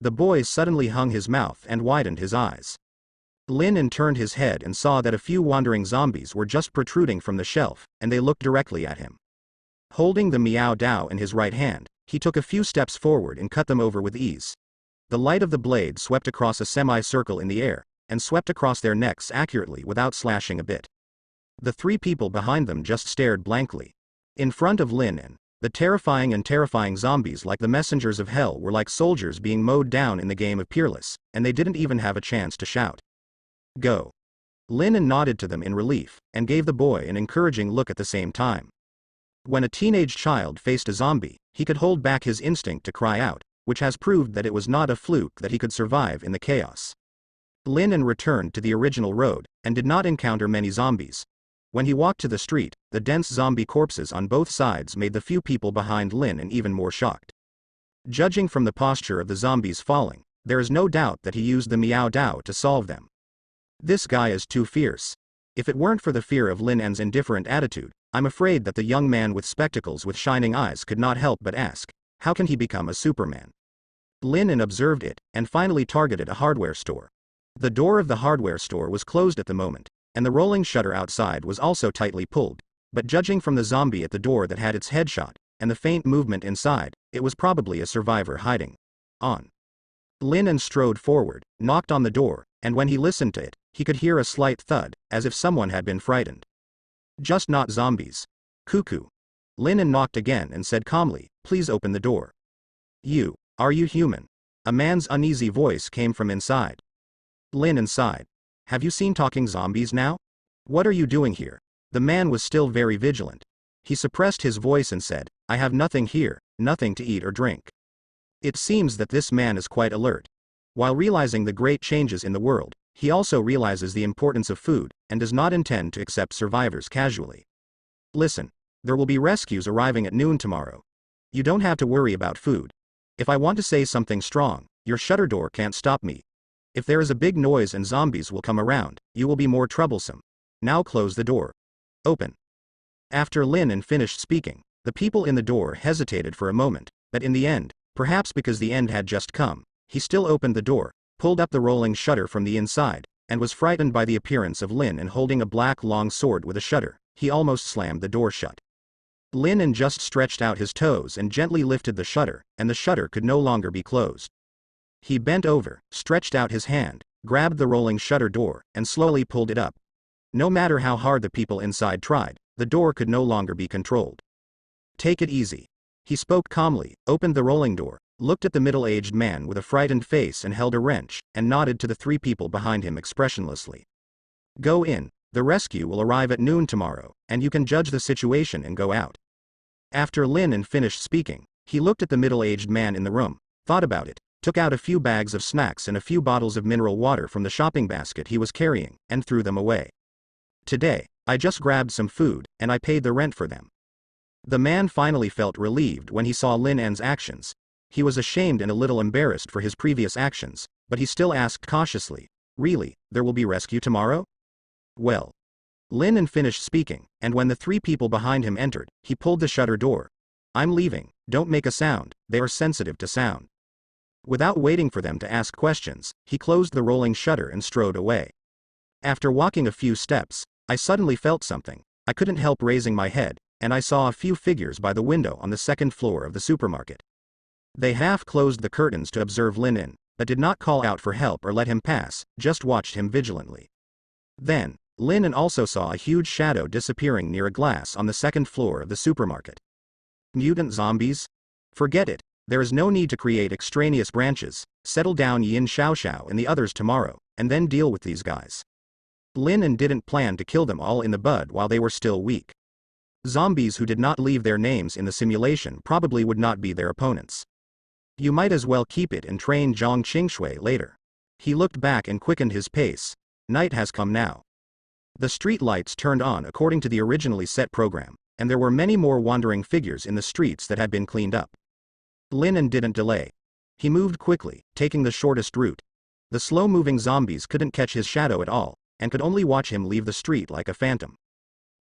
The boy suddenly hung his mouth and widened his eyes. Lin turned his head and saw that a few wandering zombies were just protruding from the shelf, and they looked directly at him. Holding the Meow Dao in his right hand, he took a few steps forward and cut them over with ease. The light of the blade swept across a semicircle in the air, and swept across their necks accurately without slashing a bit. The 3 people behind them just stared blankly. In front of Lin, the terrifying zombies like the messengers of hell were like soldiers being mowed down in the game of Peerless, and they didn't even have a chance to shout. "Go." Lin nodded to them in relief, and gave the boy an encouraging look at the same time. When a teenage child faced a zombie, he could hold back his instinct to cry out, which has proved that it was not a fluke that he could survive in the chaos. Lin returned to the original road, and did not encounter many zombies. When he walked to the street, the dense zombie corpses on both sides made the few people behind Lin even more shocked. Judging from the posture of the zombies falling, there is no doubt that he used the Meow Dao to solve them. This guy is too fierce. If it weren't for the fear of Lin's indifferent attitude, I'm afraid that the young man with spectacles with shining eyes could not help but ask, how can he become a Superman? Lin observed it, and finally targeted a hardware store. The door of the hardware store was closed at the moment, and the rolling shutter outside was also tightly pulled, but judging from the zombie at the door that had its head shot, and the faint movement inside, it was probably a survivor hiding on. Lin strode forward, knocked on the door, and when he listened to it, he could hear a slight thud, as if someone had been frightened. "Just not zombies. Cuckoo." Lin knocked again and said calmly, "Please open the door." Are you human?" A man's uneasy voice came from inside. Lin sighed. "Have you seen talking zombies now? What are you doing here?" The man was still very vigilant. He suppressed his voice and said, "I have nothing here, nothing to eat or drink." It seems that this man is quite alert. While realizing the great changes in the world, he also realizes the importance of food, and does not intend to accept survivors casually. "Listen, there will be rescues arriving at noon tomorrow. You don't have to worry about food. If I want to say something strong, your shutter door can't stop me. If there is a big noise and zombies will come around, you will be more troublesome. Now close the door. Open." After Lin finished speaking, the people in the door hesitated for a moment, but in the end, perhaps because the end had just come, he still opened the door, pulled up the rolling shutter from the inside, and was frightened by the appearance of Lin holding a black long sword with a shutter. He almost slammed the door shut. Lin just stretched out his toes and gently lifted the shutter, and the shutter could no longer be closed. He bent over, stretched out his hand, grabbed the rolling shutter door, and slowly pulled it up. No matter how hard the people inside tried, the door could no longer be controlled. "Take it easy." He spoke calmly, opened the rolling door, looked at the middle-aged man with a frightened face and held a wrench, and nodded to the 3 people behind him expressionlessly. "Go in. The rescue will arrive at noon tomorrow, and you can judge the situation and go out." After Lin finished speaking, he looked at the middle-aged man in the room, thought about it, took out a few bags of snacks and a few bottles of mineral water from the shopping basket he was carrying, and threw them away. Today, I just grabbed some food, and I paid the rent for them. The man finally felt relieved when he saw Lin En's actions. He was ashamed and a little embarrassed for his previous actions, but he still asked cautiously, "Really, there will be rescue tomorrow?" "Well." Lin En finished speaking, and when the 3 people behind him entered, he pulled the shutter door. "I'm leaving, don't make a sound, they are sensitive to sound." Without waiting for them to ask questions, he closed the rolling shutter and strode away. After walking a few steps, I suddenly felt something. I couldn't help raising my head, and I saw a few figures by the window on the second floor of the supermarket. They half closed the curtains to observe Lin En, but did not call out for help or let him pass, just watched him vigilantly. Then, Lin En also saw a huge shadow disappearing near a glass on the second floor of the supermarket. Mutant zombies? Forget it, there is no need to create extraneous branches. Settle down Yin Xiaoxiao and the others tomorrow, and then deal with these guys. Lin En didn't plan to kill them all in the bud while they were still weak. Zombies who did not leave their names in the simulation probably would not be their opponents. You might as well keep it and train Zhang Qingshui later. He looked back and quickened his pace. Night has come now. The street lights turned on according to the originally set program, and there were many more wandering figures in the streets that had been cleaned up. Lin En didn't delay. He moved quickly, taking the shortest route. The slow-moving zombies couldn't catch his shadow at all, and could only watch him leave the street like a phantom.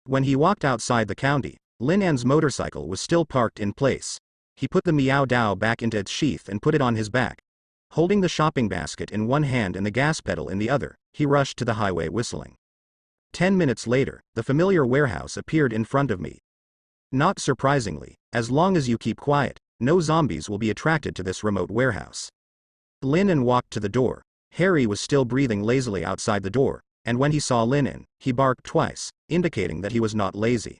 When he walked outside the county, Lin En's motorcycle was still parked in place. He put the Miao Dao back into its sheath and put it on his back. Holding the shopping basket in one hand and the gas pedal in the other, he rushed to the highway whistling. 10 minutes later, the familiar warehouse appeared in front of me. Not surprisingly, as long as you keep quiet, no zombies will be attracted to this remote warehouse. Lin En walked to the door. Harry was still breathing lazily outside the door, and when he saw Lin En, he barked twice, indicating that he was not lazy.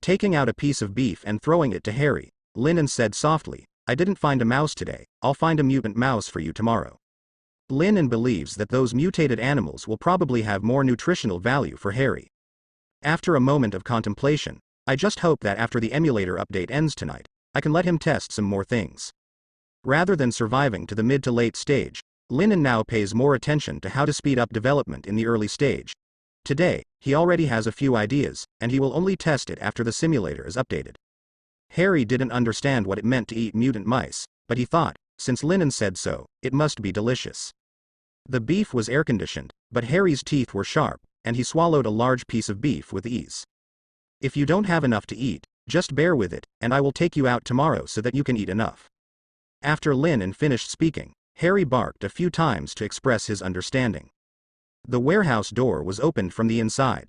Taking out a piece of beef and throwing it to Harry, Lin En said softly, "I didn't find a mouse today, I'll find a mutant mouse for you tomorrow." Lin En believes that those mutated animals will probably have more nutritional value for Harry. After a moment of contemplation, "I just hope that after the emulator update ends tonight, I can let him test some more things." Rather than surviving to the mid to late stage, Lin En now pays more attention to how to speed up development in the early stage. Today, he already has a few ideas, and he will only test it after the simulator is updated. Harry didn't understand what it meant to eat mutant mice, but he thought, since Lin En said so, it must be delicious. The beef was air-conditioned, but Harry's teeth were sharp, and he swallowed a large piece of beef with ease. "If you don't have enough to eat, just bear with it, and I will take you out tomorrow so that you can eat enough." After Lin En finished speaking, Harry barked a few times to express his understanding. The warehouse door was opened from the inside.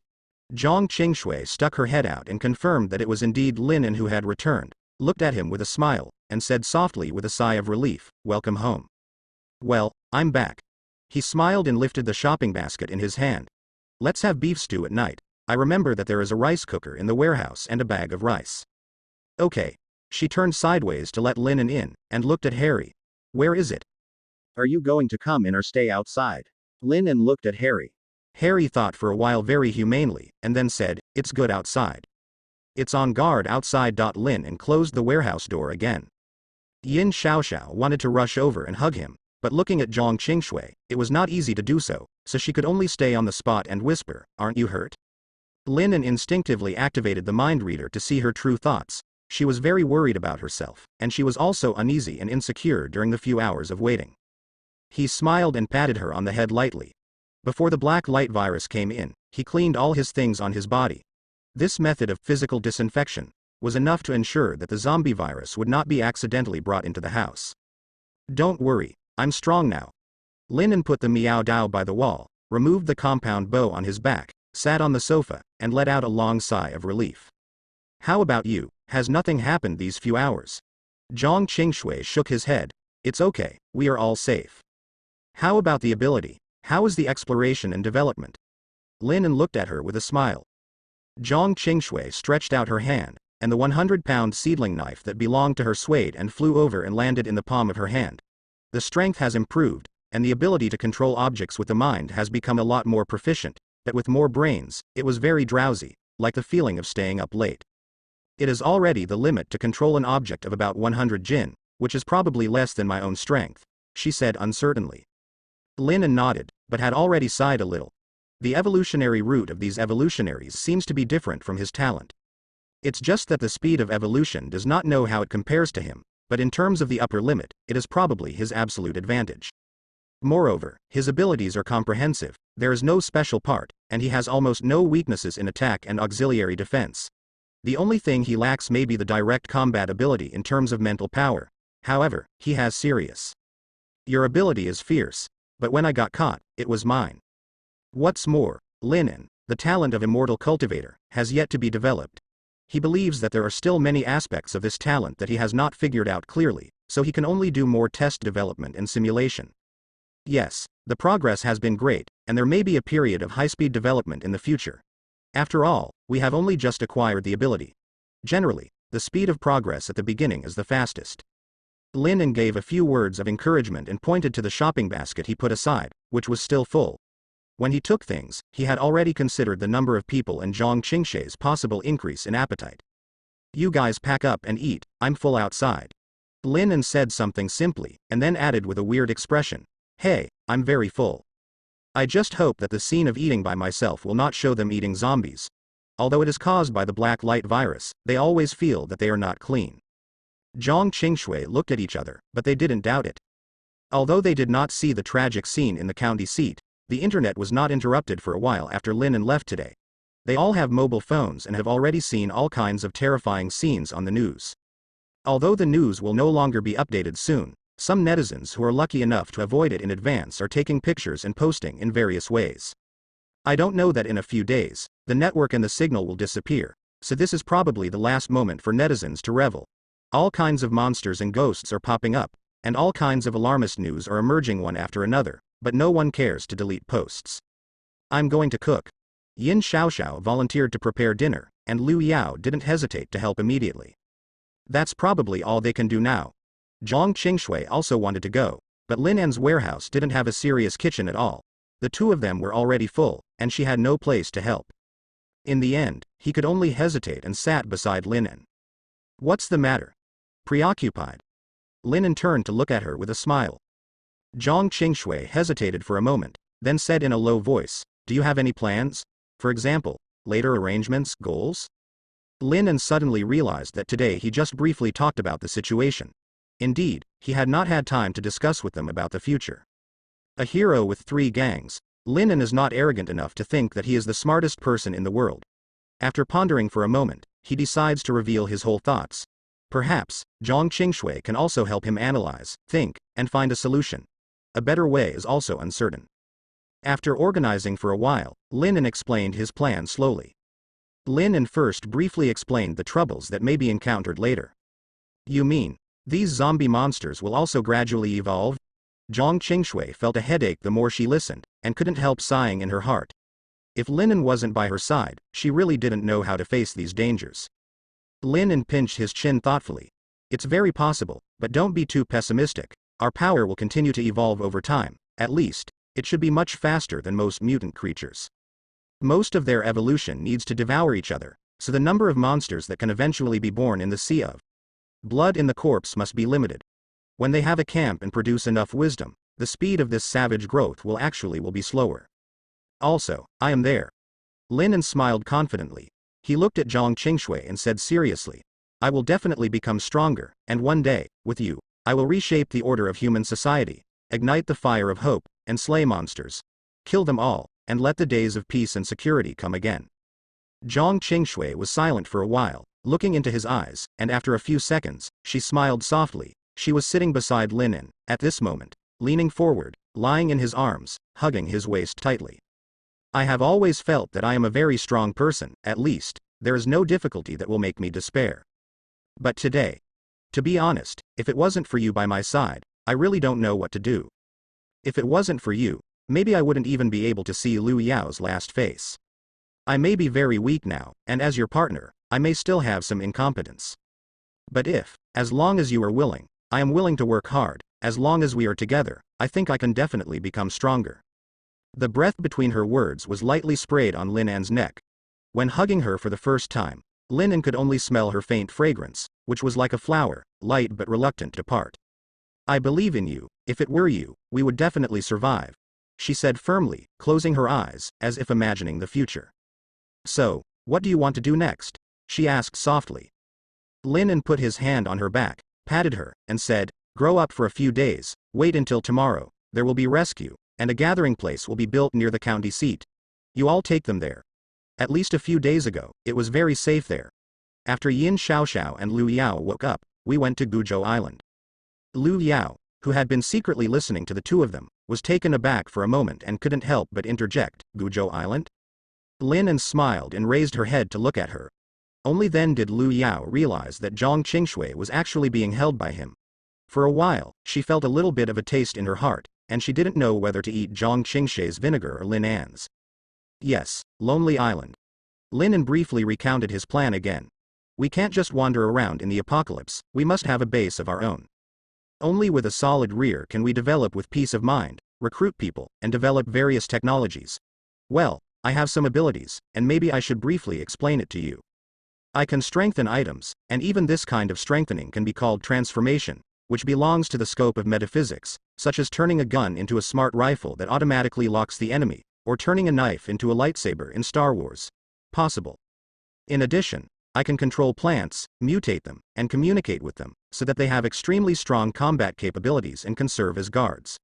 Zhang Qingshui stuck her head out and confirmed that it was indeed Lin En who had returned, looked at him with a smile, and said softly with a sigh of relief, "Welcome home." "Well, I'm back." He smiled and lifted the shopping basket in his hand. "Let's have beef stew at night. I remember that there is a rice cooker in the warehouse and a bag of rice." "Okay." She turned sideways to let Lin En in, and looked at Harry. "Where is it? Are you going to come in or stay outside?" Lin En looked at Harry. Harry thought for a while very humanely, and then said, "It's good outside." "It's on guard outside." Lin En closed the warehouse door again. Yin Xiaoxiao wanted to rush over and hug him, but looking at Zhang Qingshui, it was not easy to do so, so she could only stay on the spot and whisper, "Aren't you hurt?" Lin En instinctively activated the mind reader to see her true thoughts. She was very worried about herself, and she was also uneasy and insecure during the few hours of waiting. He smiled and patted her on the head lightly. Before the black light virus came in, he cleaned all his things on his body. This method of physical disinfection was enough to ensure that the zombie virus would not be accidentally brought into the house. "Don't worry, I'm strong now." Lin En put the Miao Dao by the wall, removed the compound bow on his back, sat on the sofa, and let out a long sigh of relief. "How about you? Has nothing happened these few hours?" Zhang Qingshui shook his head. "It's okay, we are all safe." "How about the ability? How is the exploration and development?" Lin En looked at her with a smile. Zhang Qingshui stretched out her hand, and the 100-pound seedling knife that belonged to her swayed and flew over and landed in the palm of her hand. "The strength has improved, and the ability to control objects with the mind has become a lot more proficient, but with more brains, it was very drowsy, like the feeling of staying up late. It is already the limit to control an object of about 100 jin, which is probably less than my own strength. she said uncertainly. Lin nodded, but had already sighed a little. The evolutionary route of these evolutionaries seems to be different from his talent. It's just that the speed of evolution does not know how it compares to him, but in terms of the upper limit, it is probably his absolute advantage. Moreover, his abilities are comprehensive, there is no special part, and he has almost no weaknesses in attack and auxiliary defense. The only thing he lacks may be the direct combat ability in terms of mental power. However, he has serious. Your ability is fierce, but when I got caught, it was mine. What's more, Lin, the talent of immortal cultivator, has yet to be developed. He believes that there are still many aspects of this talent that he has not figured out clearly, so he can only do more test development and simulation. Yes, the progress has been great, and there may be a period of high-speed development in the future. After all, we have only just acquired the ability. Generally, the speed of progress at the beginning is the fastest. Lin gave a few words of encouragement and pointed to the shopping basket he put aside, which was still full. When he took things, he had already considered the number of people and Zhang Qingshui's possible increase in appetite. You guys pack up and eat, I'm full outside. Lin said something simply, and then added with a weird expression, hey, I'm very full. I just hope that the scene of eating by myself will not show them eating zombies. Although it is caused by the black light virus, they always feel that they are not clean. Zhang Qingshui looked at each other, but they didn't doubt it. Although they did not see the tragic scene in the county seat, the internet was not interrupted for a while after Lin left today. They all have mobile phones and have already seen all kinds of terrifying scenes on the news. Although the news will no longer be updated soon, some netizens who are lucky enough to avoid it in advance are taking pictures and posting in various ways. I don't know that in a few days, the network and the signal will disappear, so this is probably the last moment for netizens to revel. All kinds of monsters and ghosts are popping up, and all kinds of alarmist news are emerging one after another, but no one cares to delete posts. I'm going to cook. Yin Xiaoxiao volunteered to prepare dinner, and Liu Yao didn't hesitate to help immediately. That's probably all they can do now. Zhang Qingshui also wanted to go, but Lin's warehouse didn't have a serious kitchen at all. The two of them were already full, and she had no place to help. In the end, he could only hesitate and sat beside Lin. What's the matter? Preoccupied? Lin turned to look at her with a smile. Zhang Qingshui hesitated for a moment, then said in a low voice, do you have any plans? For example, later arrangements, goals? Lin suddenly realized that today he just briefly talked about the situation. Indeed, he had not had time to discuss with them about the future. A hero with 3 gangs, Lin is not arrogant enough to think that he is the smartest person in the world. After pondering for a moment, he decides to reveal his whole thoughts. Perhaps, Zhang Qingshui can also help him analyze, think, and find a solution. A better way is also uncertain. After organizing for a while, Lin explained his plan slowly. Lin first briefly explained the troubles that may be encountered later. You mean, these zombie monsters will also gradually evolve? Zhang Qingshui felt a headache the more she listened, and couldn't help sighing in her heart. If Lin wasn't by her side, she really didn't know how to face these dangers. Lin pinched his chin thoughtfully. It's very possible, but don't be too pessimistic. Our power will continue to evolve over time, at least, it should be much faster than most mutant creatures. Most of their evolution needs to devour each other, so the number of monsters that can eventually be born in the sea of blood in the corpse must be limited. When they have a camp and produce enough wisdom, the speed of this savage growth will be slower. Also, I am there. Lin smiled confidently. He looked at Zhang Qingshui and said seriously, I will definitely become stronger, and one day, with you, I will reshape the order of human society, ignite the fire of hope, and slay monsters. Kill them all, and let the days of peace and security come again. Zhang Qingshui was silent for a while, looking into his eyes, and after a few seconds, she smiled softly. She was sitting beside Lin, at this moment, leaning forward, lying in his arms, hugging his waist tightly. I have always felt that I am a very strong person, at least, there is no difficulty that will make me despair. But today, to be honest, if it wasn't for you by my side, I really don't know what to do. If it wasn't for you, maybe I wouldn't even be able to see Liu Yao's last face. I may be very weak now, and as your partner, I may still have some incompetence. But as long as you are willing, I am willing to work hard. As long as we are together, I think I can definitely become stronger. The breath between her words was lightly sprayed on Lin's neck. When hugging her for the first time, Lin could only smell her faint fragrance, which was like a flower, light but reluctant to part. I believe in you. If it were you, we would definitely survive, she said firmly, closing her eyes, as if imagining the future. So, what do you want to do next? She asked softly. Lin put his hand on her back, patted her, and said, grow up for a few days, wait until tomorrow, there will be rescue, and a gathering place will be built near the county seat. You all take them there. At least a few days ago, it was very safe there. After Yin Xiaoxiao and Lu Yao woke up, we went to Guzhou Island. Lu Yao, who had been secretly listening to the two of them, was taken aback for a moment and couldn't help but interject, Guzhou Island? Lin smiled and raised her head to look at her. Only then did Lu Yao realize that Zhang Qingshui was actually being held by him. For a while, she felt a little bit of a taste in her heart, and she didn't know whether to eat Zhang Qingshui's vinegar or Lin An's. Yes, Lonely Island. Lin briefly recounted his plan again. We can't just wander around in the apocalypse, we must have a base of our own. Only with a solid rear can we develop with peace of mind, recruit people, and develop various technologies. Well, I have some abilities, and maybe I should briefly explain it to you. I can strengthen items, and even this kind of strengthening can be called transformation, which belongs to the scope of metaphysics, such as turning a gun into a smart rifle that automatically locks the enemy, or turning a knife into a lightsaber in Star Wars. Possible. In addition, I can control plants, mutate them, and communicate with them, so that they have extremely strong combat capabilities and can serve as guards.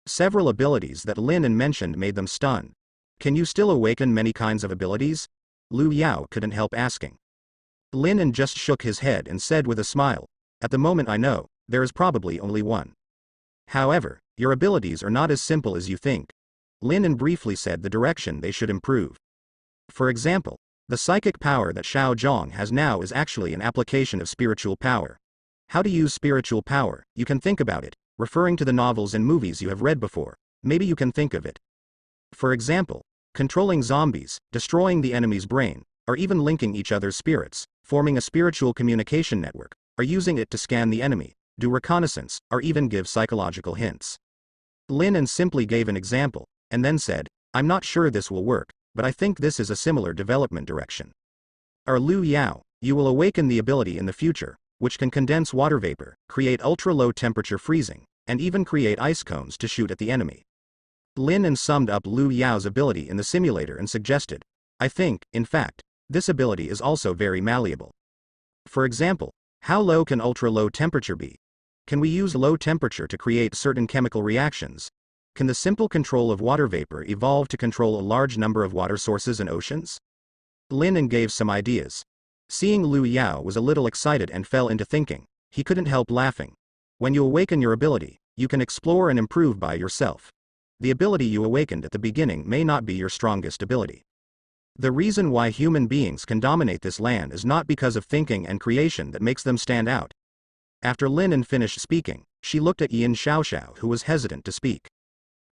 Several abilities that Lin mentioned made them stunned. Can you still awaken many kinds of abilities? Lu Yao couldn't help asking. Lin just shook his head and said with a smile, at the moment I know, there is probably only one. However, your abilities are not as simple as you think. Lin briefly said the direction they should improve. For example, the psychic power that Xiao Zhang has now is actually an application of spiritual power. How to use spiritual power, you can think about it, referring to the novels and movies you have read before, maybe you can think of it. For example, controlling zombies, destroying the enemy's brain, or even linking each other's spirits, forming a spiritual communication network, or using it to scan the enemy, do reconnaissance, or even give psychological hints. Lin simply gave an example, and then said, I'm not sure this will work, but I think this is a similar development direction. Or Lu Yao, you will awaken the ability in the future, which can condense water vapor, create ultra-low temperature freezing, and even create ice cones to shoot at the enemy. Lin summed up Lu Yao's ability in the simulator and suggested, I think, in fact, this ability is also very malleable. For example, how low can ultra-low temperature be? Can we use low temperature to create certain chemical reactions? Can the simple control of water vapor evolve to control a large number of water sources and oceans? Lin gave some ideas. Seeing Lu Yao was a little excited and fell into thinking, he couldn't help laughing. When you awaken your ability, you can explore and improve by yourself. The ability you awakened at the beginning may not be your strongest ability. The reason why human beings can dominate this land is not because of thinking and creation that makes them stand out. After Lin finished speaking, she looked at Yin Xiaoxiao, who was hesitant to speak.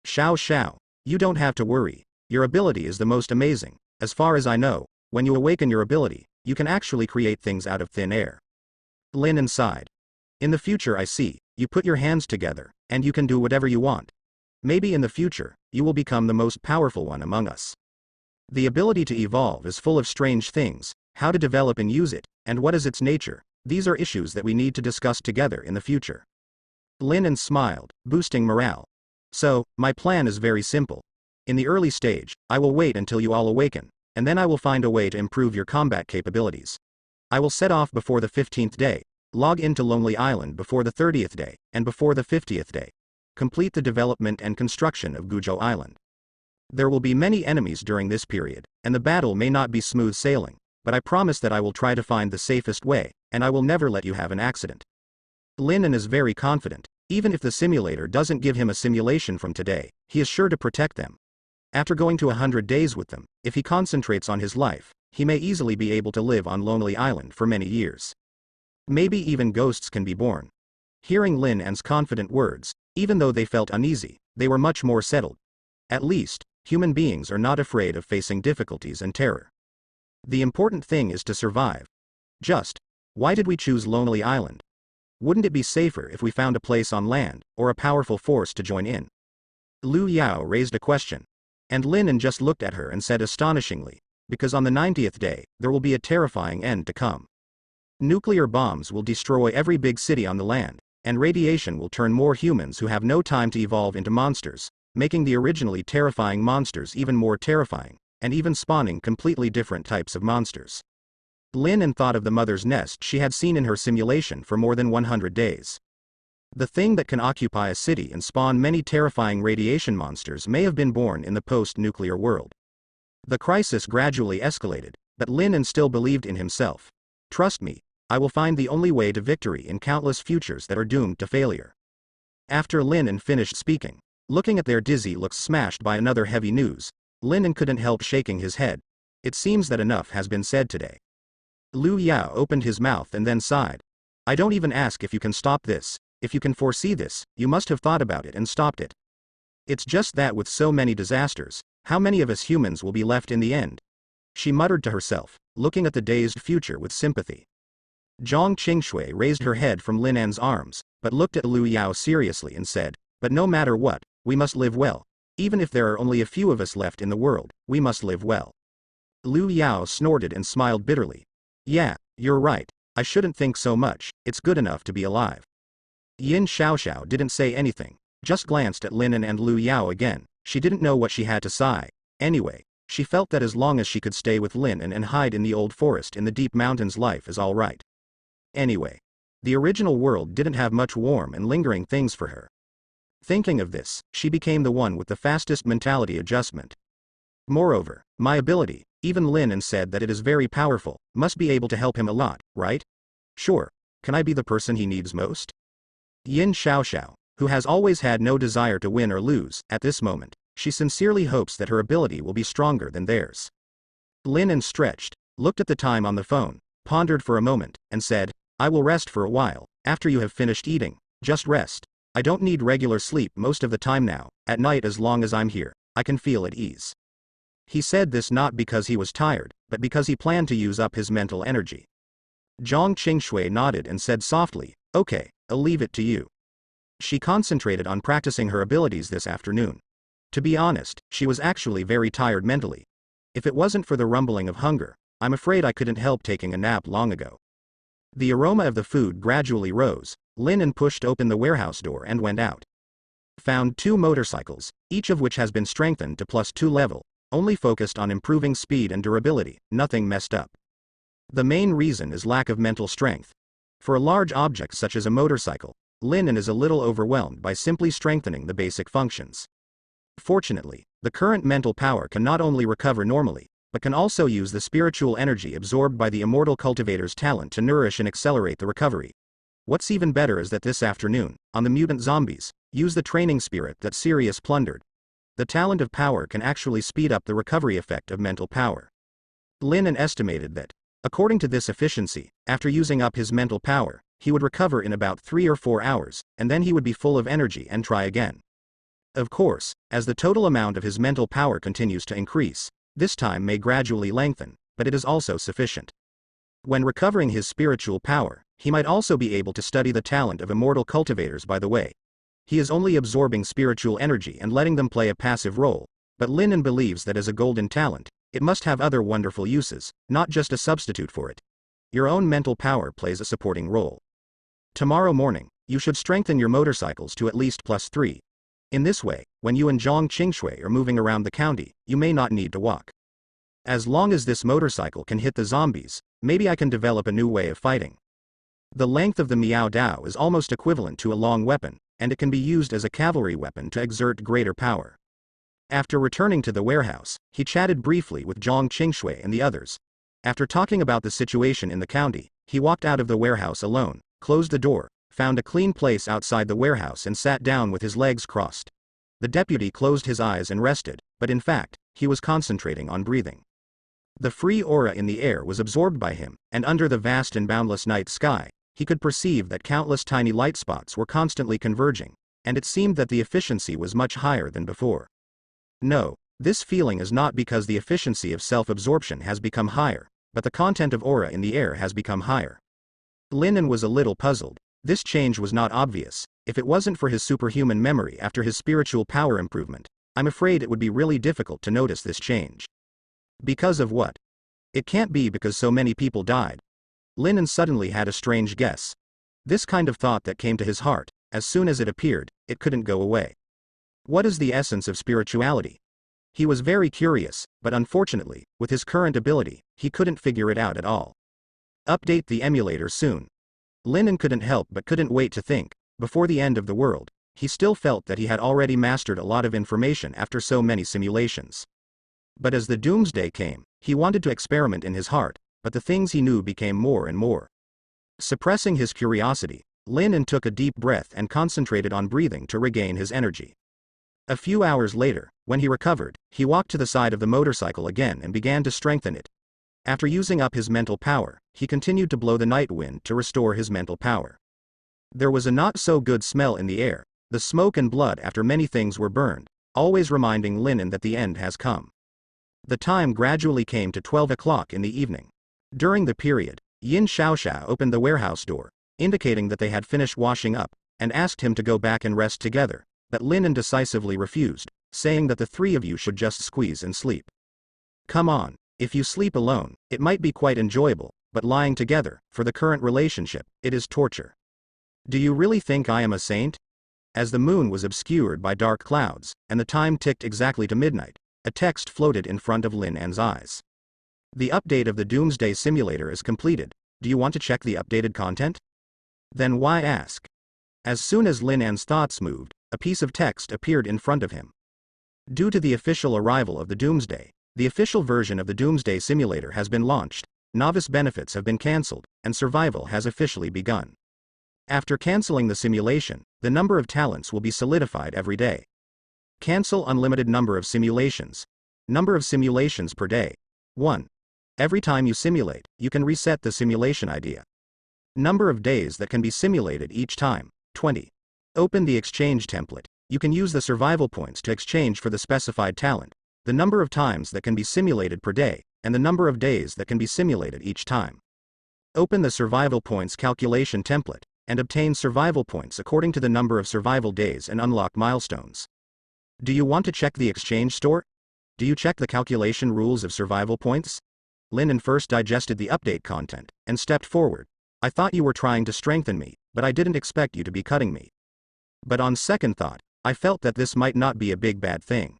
Xiao, you don't have to worry, your ability is the most amazing. As far as I know, when you awaken your ability, you can actually create things out of thin air. Lin sighed. In the future I see, you put your hands together, and you can do whatever you want. Maybe in the future, you will become the most powerful one among us. The ability to evolve is full of strange things, how to develop and use it, and what is its nature, these are issues that we need to discuss together in the future. Lin smiled, boosting morale. So, my plan is very simple. In the early stage, I will wait until you all awaken, and then I will find a way to improve your combat capabilities. I will set off before the 15th day, log into Lonely Island before the 30th day, and before the 50th day. Complete the development and construction of Guzhou Island. There will be many enemies during this period, and the battle may not be smooth sailing, but I promise that I will try to find the safest way, and I will never let you have an accident. Lin is very confident. Even if the simulator doesn't give him a simulation from today, he is sure to protect them. After going to 100 days with them, if he concentrates on his life, he may easily be able to live on Lonely Island for many years. Maybe even ghosts can be born. Hearing Lin's confident words, even though they felt uneasy, they were much more settled. At least, human beings are not afraid of facing difficulties and terror. The important thing is to survive. Why did we choose Lonely Island? Wouldn't it be safer if we found a place on land, or a powerful force to join in? Lu Yao raised a question. And Lin just looked at her and said astonishingly, because on the 90th day, there will be a terrifying end to come. Nuclear bombs will destroy every big city on the land, and radiation will turn more humans who have no time to evolve into monsters, making the originally terrifying monsters even more terrifying, and even spawning completely different types of monsters. Lin thought of the mother's nest she had seen in her simulation for more than 100 days. The thing that can occupy a city and spawn many terrifying radiation monsters may have been born in the post-nuclear world. The crisis gradually escalated, but Lin still believed in himself. Trust me, I will find the only way to victory in countless futures that are doomed to failure. After Lin finished speaking, looking at their dizzy looks smashed by another heavy news, Lin couldn't help shaking his head. It seems that enough has been said today. Liu Yao opened his mouth and then sighed. I don't even ask if you can stop this. If you can foresee this, you must have thought about it and stopped it. It's just that with so many disasters, how many of us humans will be left in the end? She muttered to herself, looking at the dazed future with sympathy. Zhang Qingshui raised her head from Lin's arms, but looked at Liu Yao seriously and said, but no matter what, we must live well. Even if there are only a few of us left in the world, we must live well. Liu Yao snorted and smiled bitterly. Yeah, you're right, I shouldn't think so much, it's good enough to be alive. Yin Xiaoxiao didn't say anything, just glanced at Lin and Liu Yao again. She didn't know what she had to sigh. Anyway, she felt that as long as she could stay with Lin and hide in the old forest in the deep mountains, life is all right. Anyway, the original world didn't have much warm and lingering things for her. Thinking of this, she became the one with the fastest mentality adjustment. Moreover, my ability, even Lin said that it is very powerful, must be able to help him a lot, right? Sure, can I be the person he needs most? Yin Xiaoxiao, who has always had no desire to win or lose, at this moment, she sincerely hopes that her ability will be stronger than theirs. Lin stretched, looked at the time on the phone, pondered for a moment, and said, I will rest for a while. After you have finished eating, just rest. I don't need regular sleep most of the time now. At night, as long as I'm here, I can feel at ease. He said this not because he was tired, but because he planned to use up his mental energy. Zhang Qingshui nodded and said softly, okay, I'll leave it to you. She concentrated on practicing her abilities this afternoon. To be honest, she was actually very tired mentally. If it wasn't for the rumbling of hunger, I'm afraid I couldn't help taking a nap long ago. The aroma of the food gradually rose. Lin pushed open the warehouse door and went out. Found 2 motorcycles, each of which has been strengthened to +2 level, only focused on improving speed and durability, nothing messed up. The main reason is lack of mental strength. For a large object such as a motorcycle, Lin is a little overwhelmed by simply strengthening the basic functions. Fortunately, the current mental power can not only recover normally, but can also use the spiritual energy absorbed by the immortal cultivator's talent to nourish and accelerate the recovery. What's even better is that this afternoon, on the mutant zombies, use the training spirit that Sirius plundered. The talent of power can actually speed up the recovery effect of mental power. Lin estimated that, according to this efficiency, after using up his mental power, he would recover in about 3 or 4 hours, and then he would be full of energy and try again. Of course, as the total amount of his mental power continues to increase, this time may gradually lengthen, but it is also sufficient. When recovering his spiritual power, he might also be able to study the talent of immortal cultivators. By the way, he is only absorbing spiritual energy and letting them play a passive role, but Lin believes that as a golden talent, it must have other wonderful uses, not just a substitute for it. Your own mental power plays a supporting role. Tomorrow morning, you should strengthen your motorcycles to at least +3. In this way, when you and Zhang Qingshui are moving around the county, you may not need to walk. As long as this motorcycle can hit the zombies, maybe I can develop a new way of fighting. The length of the Miao Dao is almost equivalent to a long weapon, and it can be used as a cavalry weapon to exert greater power. After returning to the warehouse, he chatted briefly with Zhang Qingshui and the others. After talking about the situation in the county, he walked out of the warehouse alone, closed the door, found a clean place outside the warehouse and sat down with his legs crossed. The deputy closed his eyes and rested, but in fact, he was concentrating on breathing. The free aura in the air was absorbed by him, and under the vast and boundless night sky, he could perceive that countless tiny light spots were constantly converging, and it seemed that the efficiency was much higher than before. No, this feeling is not because the efficiency of self-absorption has become higher, but the content of aura in the air has become higher. Lin was a little puzzled. This change was not obvious. If it wasn't for his superhuman memory after his spiritual power improvement, I'm afraid it would be really difficult to notice this change. Because of what? It can't be because so many people died. Lin suddenly had a strange guess. This kind of thought that came to his heart, as soon as it appeared, it couldn't go away. What is the essence of spirituality? He was very curious, but unfortunately, with his current ability, he couldn't figure it out at all. Update the emulator soon. Linen couldn't help but couldn't wait to think. Before the end of the world, he still felt that he had already mastered a lot of information after so many simulations. But as the Doomsday came, he wanted to experiment in his heart, but the things he knew became more and more. Suppressing his curiosity, Linen took a deep breath and concentrated on breathing to regain his energy. A few hours later, when he recovered, he walked to the side of the motorcycle again and began to strengthen it. After using up his mental power, he continued to blow the night wind to restore his mental power. There was a not-so-good smell in the air, the smoke and blood after many things were burned, always reminding Linen that the end has come. The time gradually came to 12 o'clock in the evening. During the period, Yin Xiaoxia opened the warehouse door, indicating that they had finished washing up, and asked him to go back and rest together, but Linen decisively refused, saying that the three of you should just squeeze and sleep. Come on, if you sleep alone, it might be quite enjoyable, but lying together, for the current relationship, it is torture. Do you really think I am a saint? As the moon was obscured by dark clouds, and the time ticked exactly to midnight, a text floated in front of Lin An's eyes. The update of the Doomsday simulator is completed. Do you want to check the updated content? Then why ask? As soon as Lin An's thoughts moved, a piece of text appeared in front of him. Due to the official arrival of the Doomsday, the official version of the Doomsday simulator has been launched, novice benefits have been cancelled, and survival has officially begun. After cancelling the simulation, the number of talents will be solidified every day. Cancel unlimited number of simulations. Number of simulations per day. 1. Every time you simulate, you can reset the simulation idea. Number of days that can be simulated each time. 20. Open the exchange template. You can use the survival points to exchange for the specified talent, the number of times that can be simulated per day, and the number of days that can be simulated each time. Open the survival points calculation template, and obtain survival points according to the number of survival days and unlock milestones. Do you want to check the exchange store? Do you check the calculation rules of survival points? Linen first digested the update content, and stepped forward. I thought you were trying to strengthen me, but I didn't expect you to be cutting me. But on second thought, I felt that this might not be a big bad thing.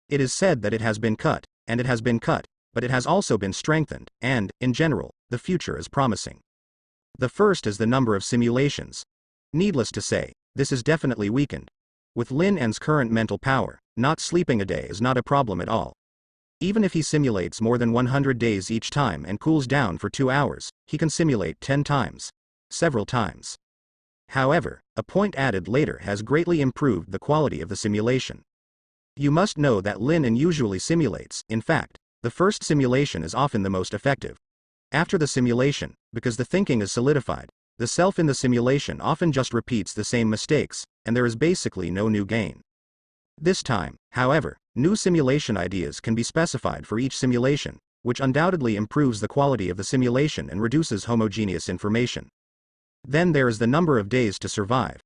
It is said that it has been cut, and it has been cut, but it has also been strengthened, and, in general, the future is promising. The first is the number of simulations. Needless to say, this is definitely weakened. With Lin An's current mental power, not sleeping a day is not a problem at all. Even if he simulates more than 100 days each time and cools down for 2 hours, he can simulate 10 times. Several times. However, a point added later has greatly improved the quality of the simulation. You must know that Lin An usually simulates, in fact, the first simulation is often the most effective. After the simulation, because the thinking is solidified, the self in the simulation often just repeats the same mistakes, and there is basically no new gain. This time, however, new simulation ideas can be specified for each simulation, which undoubtedly improves the quality of the simulation and reduces homogeneous information. Then there is the number of days to survive.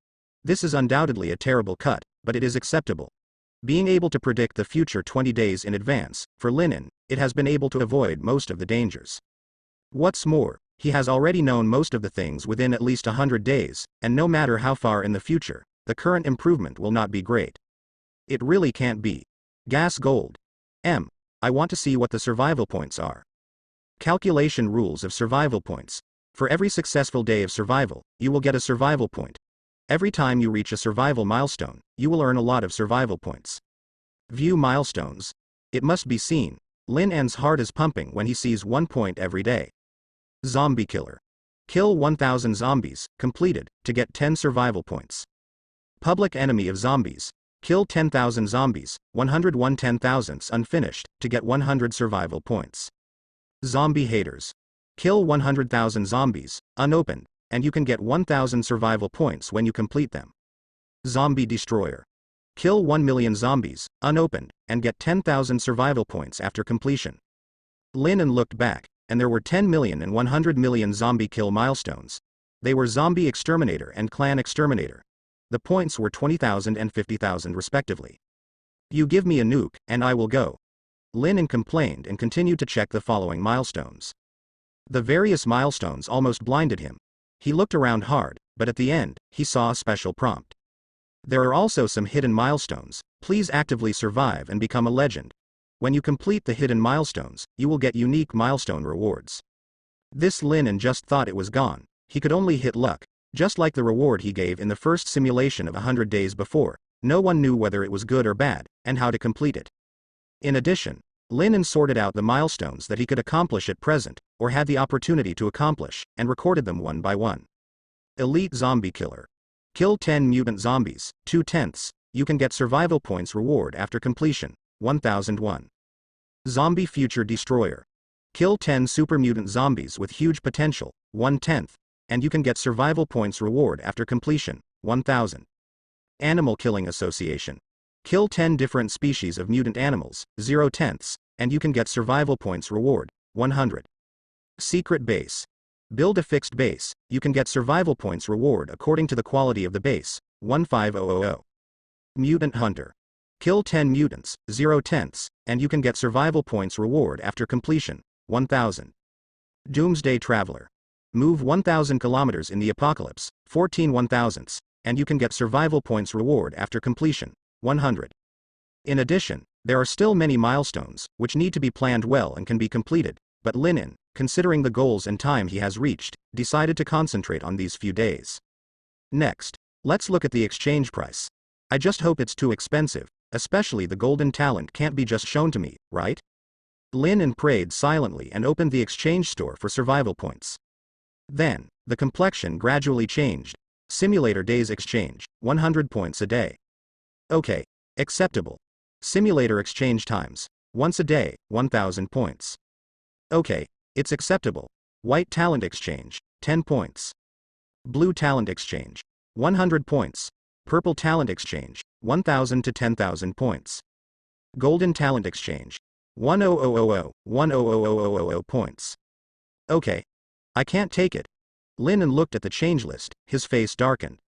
This is undoubtedly a terrible cut, but it is acceptable. Being able to predict the future 20 days in advance, for Lin An, it has been able to avoid most of the dangers. What's more, he has already known most of the things within at least 100 days, and no matter how far in the future, the current improvement will not be great. It really can't be. Gas gold. I want to see what the survival points are. Calculation rules of survival points. For every successful day of survival, you will get a survival point. Every time you reach a survival milestone, you will earn a lot of survival points. View milestones. It must be seen, Lin An's heart is pumping when he sees 1 point every day. Zombie killer. Kill 1000 zombies, completed, to get 10 survival points. Public enemy of zombies. Kill 10,000 zombies, 101 10,000ths unfinished, to get 100 survival points. Zombie haters. Kill 100,000 zombies, unopened, and you can get 1000 survival points when you complete them. Zombie destroyer. Kill 1 million zombies, unopened, and get 10,000 survival points after completion. Lin An looked back, and there were 10 million and 100 million zombie kill milestones. They were zombie exterminator and clan exterminator. The points were 20,000 and 50,000 respectively. You give me a nuke, and I will go. Lin An complained and continued to check the following milestones. The various milestones almost blinded him. He looked around hard, but at the end, he saw a special prompt. There are also some hidden milestones. Please actively survive and become a legend. When you complete the hidden milestones, you will get unique milestone rewards. This Lin just thought it was gone. He could only hit luck. Just like the reward he gave in the first simulation of 100 days before, no one knew whether it was good or bad, and how to complete it. In addition, Lin sorted out the milestones that he could accomplish at present, or had the opportunity to accomplish, and recorded them one by one. Elite Zombie Killer. Kill 10 mutant zombies, 2/10. You can get survival points reward after completion, 1001. Zombie Future Destroyer. Kill 10 super mutant zombies with huge potential, 1/10. And you can get survival points reward after completion, 1000. Animal Killing Association. Kill 10 different species of mutant animals, 0/10, and you can get survival points reward, 100. Secret Base. Build a fixed base, you can get survival points reward according to the quality of the base, 15000. Mutant Hunter. Kill 10 mutants, 0/10, and you can get survival points reward after completion, 1000. Doomsday Traveler. Move 1000 kilometers in the apocalypse, 14 1000s, and you can get survival points reward after completion, 100. In addition, there are still many milestones, which need to be planned well and can be completed, but Lin, considering the goals and time he has reached, decided to concentrate on these few days. Next, let's look at the exchange price. I just hope it's too expensive, especially the golden talent can't be just shown to me, right? Lin prayed silently and opened the exchange store for survival points. Then, the complexion gradually changed. Simulator Days Exchange, 100 points a day. Okay, acceptable. Simulator Exchange Times, once a day, 1000 points. Okay, it's acceptable. White Talent Exchange, 10 points. Blue Talent Exchange, 100 points. Purple Talent Exchange, 1000 to 10,000 points. Golden Talent Exchange, 100,000 points. Okay. I can't take it. Lin looked at the change list, his face darkened.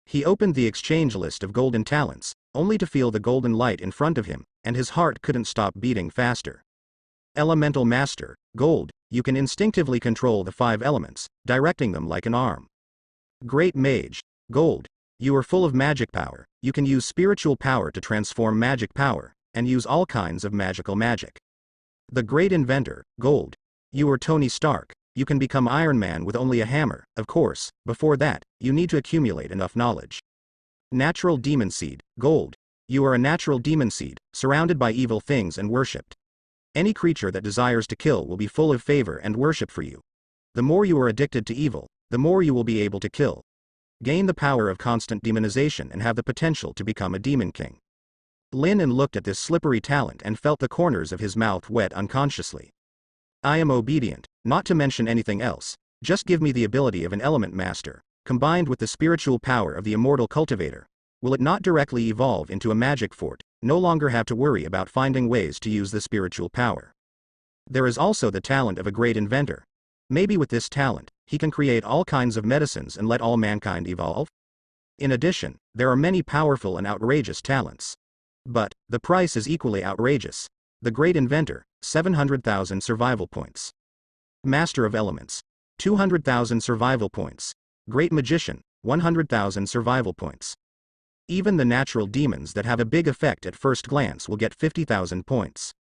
He opened the exchange list of golden talents, only to feel the golden light in front of him, and his heart couldn't stop beating faster. Elemental Master, Gold, you can instinctively control the 5 elements, directing them like an arm. Great Mage, Gold, you are full of magic power, you can use spiritual power to transform magic power, and use all kinds of magical magic. The Great Inventor, Gold, you are Tony Stark. You can become Iron Man with only a hammer, of course. Before that, you need to accumulate enough knowledge. Natural Demon Seed, Gold. You are a natural demon seed, surrounded by evil things and worshipped. Any creature that desires to kill will be full of favor and worship for you. The more you are addicted to evil, the more you will be able to kill. Gain the power of constant demonization and have the potential to become a demon king. Lin looked at this slippery talent and felt the corners of his mouth wet unconsciously. I am obedient, not to mention anything else. Just give me the ability of an element master, combined with the spiritual power of the immortal cultivator. Will it not directly evolve into a magic fort, no longer have to worry about finding ways to use the spiritual power? There is also the talent of a great inventor. Maybe with this talent, he can create all kinds of medicines and let all mankind evolve? In addition, there are many powerful and outrageous talents. But, the price is equally outrageous. The Great Inventor, 700,000 survival points. Master of Elements, 200,000 survival points. Great Magician, 100,000 survival points. Even the natural demons that have a big effect at first glance will get 50,000 points.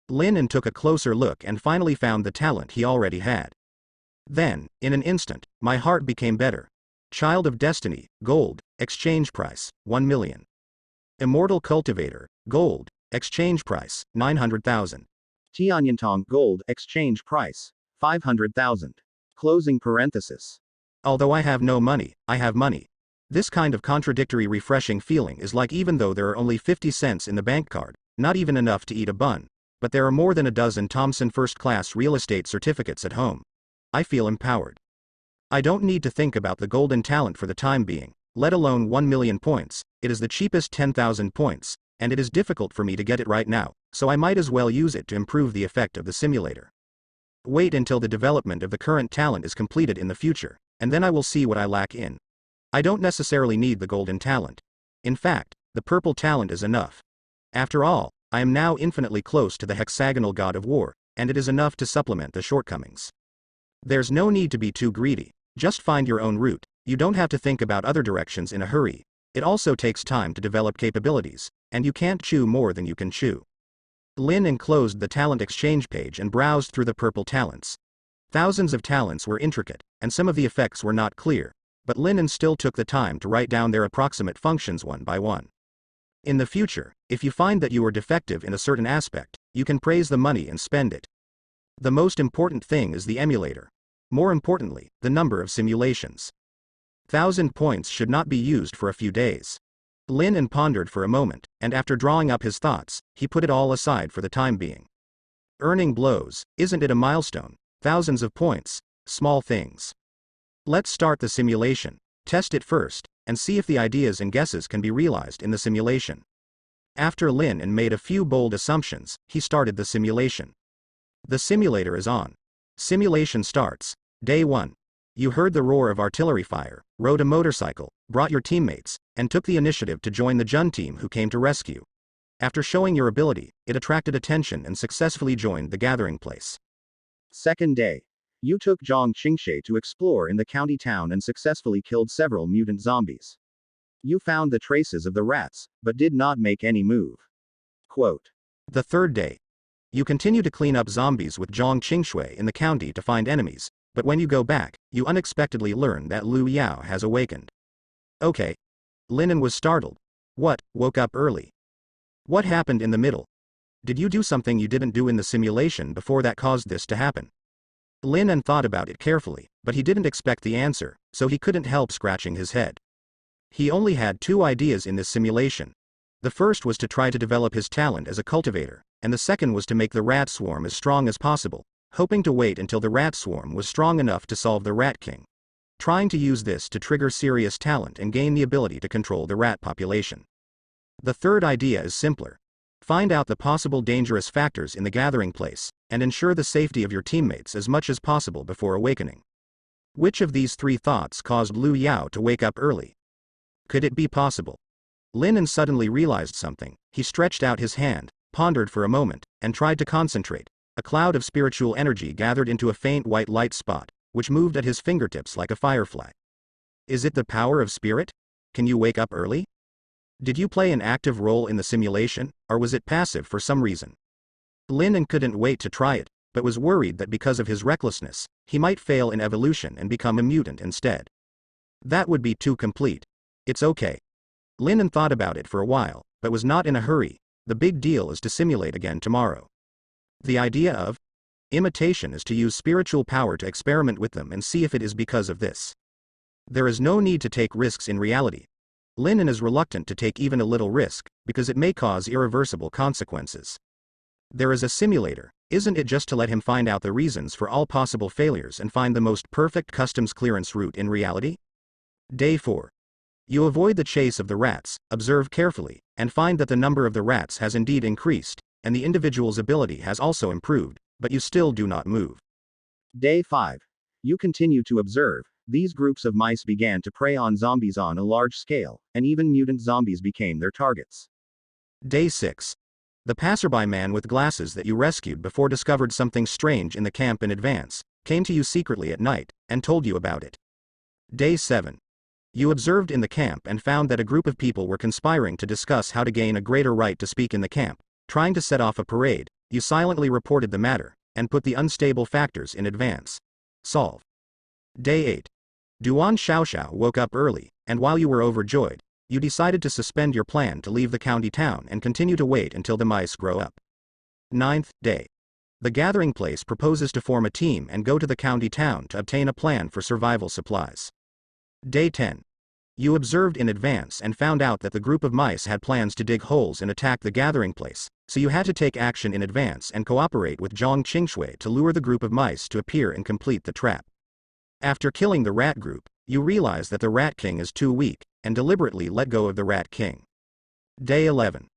Lin took a closer look and finally found the talent he already had. Then, in an instant, my heart became better. Child of Destiny, Gold, exchange price, 1 million. Immortal Cultivator, Gold, exchange price, 900,000. Tianyantong Gold, exchange price, 500,000. Closing parenthesis. Although I have no money, I have money. This kind of contradictory refreshing feeling is like even though there are only 50 cents in the bank card, not even enough to eat a bun, but there are more than a dozen Thomson first-class real estate certificates at home. I feel empowered. I don't need to think about the golden talent for the time being, let alone 1 million points. It is the cheapest 10,000 points, and it is difficult for me to get it right now, so I might as well use it to improve the effect of the simulator. Wait until the development of the current talent is completed in the future, and then I will see what I lack in. I don't necessarily need the golden talent. In fact, the purple talent is enough. After all, I am now infinitely close to the hexagonal god of war, and it is enough to supplement the shortcomings. There's no need to be too greedy, just find your own route. You don't have to think about other directions in a hurry. It also takes time to develop capabilities, and you can't chew more than you can chew. Lin enclosed the talent exchange page and browsed through the purple talents. Thousands of talents were intricate, and some of the effects were not clear, but Lin still took the time to write down their approximate functions one by one. In the future, if you find that you are defective in a certain aspect, you can praise the money and spend it. The most important thing is the emulator. More importantly, the number of simulations. 1,000 points should not be used for a few days. Lin pondered for a moment, and after drawing up his thoughts, he put it all aside for the time being. Earning blows, isn't it a milestone? Thousands of points, small things. Let's start the simulation, test it first, and see if the ideas and guesses can be realized in the simulation. After Lin made a few bold assumptions, he started the simulation. The simulator is on. Simulation starts. Day 1. You heard the roar of artillery fire, rode a motorcycle, brought your teammates, and took the initiative to join the Jun team who came to rescue. After showing your ability, it attracted attention and successfully joined the gathering place. Second day. You took Zhang Qingshe to explore in the county town and successfully killed several mutant zombies. You found the traces of the rats, but did not make any move. Quote. The third day. You continue to clean up zombies with Zhang Qingshui in the county to find enemies, but when you go back, you unexpectedly learn that Lu Yao has awakened. Okay. Lin was startled. What, woke up early? What happened in the middle? Did you do something you didn't do in the simulation before that caused this to happen? Lin thought about it carefully, but he didn't expect the answer, so he couldn't help scratching his head. He only had two ideas in this simulation. The first was to try to develop his talent as a cultivator, and the second was to make the rat swarm as strong as possible, hoping to wait until the rat swarm was strong enough to solve the Rat King. Trying to use this to trigger serious talent and gain the ability to control the rat population. The third idea is simpler. Find out the possible dangerous factors in the gathering place, and ensure the safety of your teammates as much as possible before awakening. Which of these three thoughts caused Lu Yao to wake up early? Could it be possible? Lin suddenly realized something. He stretched out his hand, pondered for a moment, and tried to concentrate. A cloud of spiritual energy gathered into a faint white light spot, which moved at his fingertips like a firefly. Is it the power of spirit? Can you wake up early? Did you play an active role in the simulation, or was it passive for some reason? Lin couldn't wait to try it, but was worried that because of his recklessness, he might fail in evolution and become a mutant instead. That would be too complete. It's okay. Lin thought about it for a while, but was not in a hurry. The big deal is to simulate again tomorrow. The idea of imitation is to use spiritual power to experiment with them and see if it is because of this. There is no need to take risks in reality. Lin is reluctant to take even a little risk, because it may cause irreversible consequences. There is a simulator, isn't it just to let him find out the reasons for all possible failures and find the most perfect customs clearance route in reality? Day 4. You avoid the chase of the rats, observe carefully, and find that the number of the rats has indeed increased, and the individual's ability has also improved, but you still do not move. Day 5. You continue to observe. These groups of mice began to prey on zombies on a large scale, and even mutant zombies became their targets. Day 6. The passerby man with glasses that you rescued before discovered something strange in the camp in advance, came to you secretly at night, and told you about it. Day 7. You observed in the camp and found that a group of people were conspiring to discuss how to gain a greater right to speak in the camp, trying to set off a parade. You silently reported the matter, and put the unstable factors in advance. Solve. Day 8. Duan Xiaoxiao woke up early, and while you were overjoyed, you decided to suspend your plan to leave the county town and continue to wait until the mice grow up. 9th day. The gathering place proposes to form a team and go to the county town to obtain a plan for survival supplies. Day 10. You observed in advance and found out that the group of mice had plans to dig holes and attack the gathering place, so you had to take action in advance and cooperate with Zhang Qingshui to lure the group of mice to appear and complete the trap. After killing the rat group, you realize that the Rat King is too weak, and deliberately let go of the Rat King. Day 11.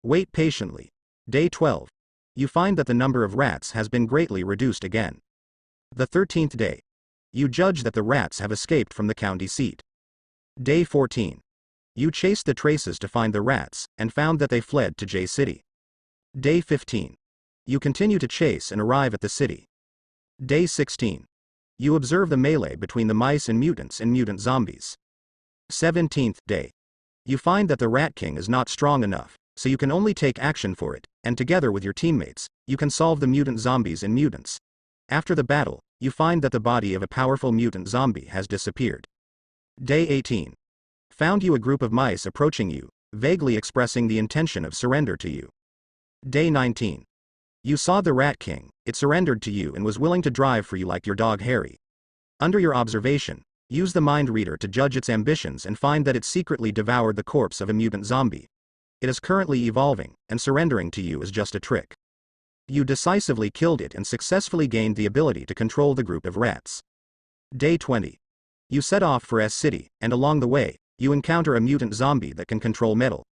Wait patiently. Day 12. You find that the number of rats has been greatly reduced again. The 13th day. You judge that the rats have escaped from the county seat. Day 14. You chased the traces to find the rats, and found that they fled to J City. Day 15. You continue to chase and arrive at the city. Day 16. You observe the melee between the mice and mutant zombies. 17th day. You find that the Rat King is not strong enough, so you can only take action for it, and together with your teammates, you can solve the mutant zombies and mutants. After the battle, you find that the body of a powerful mutant zombie has disappeared. Day 18. Found you a group of mice approaching you, vaguely expressing the intention of surrender to you. Day 19. You saw the Rat King, it surrendered to you and was willing to drive for you like your dog Harry. Under your observation, use the mind reader to judge its ambitions and find that it secretly devoured the corpse of a mutant zombie. It is currently evolving, and surrendering to you is just a trick. You decisively killed it and successfully gained the ability to control the group of rats. Day 20. You set off for S City, and along the way, you encounter a mutant zombie that can control metal.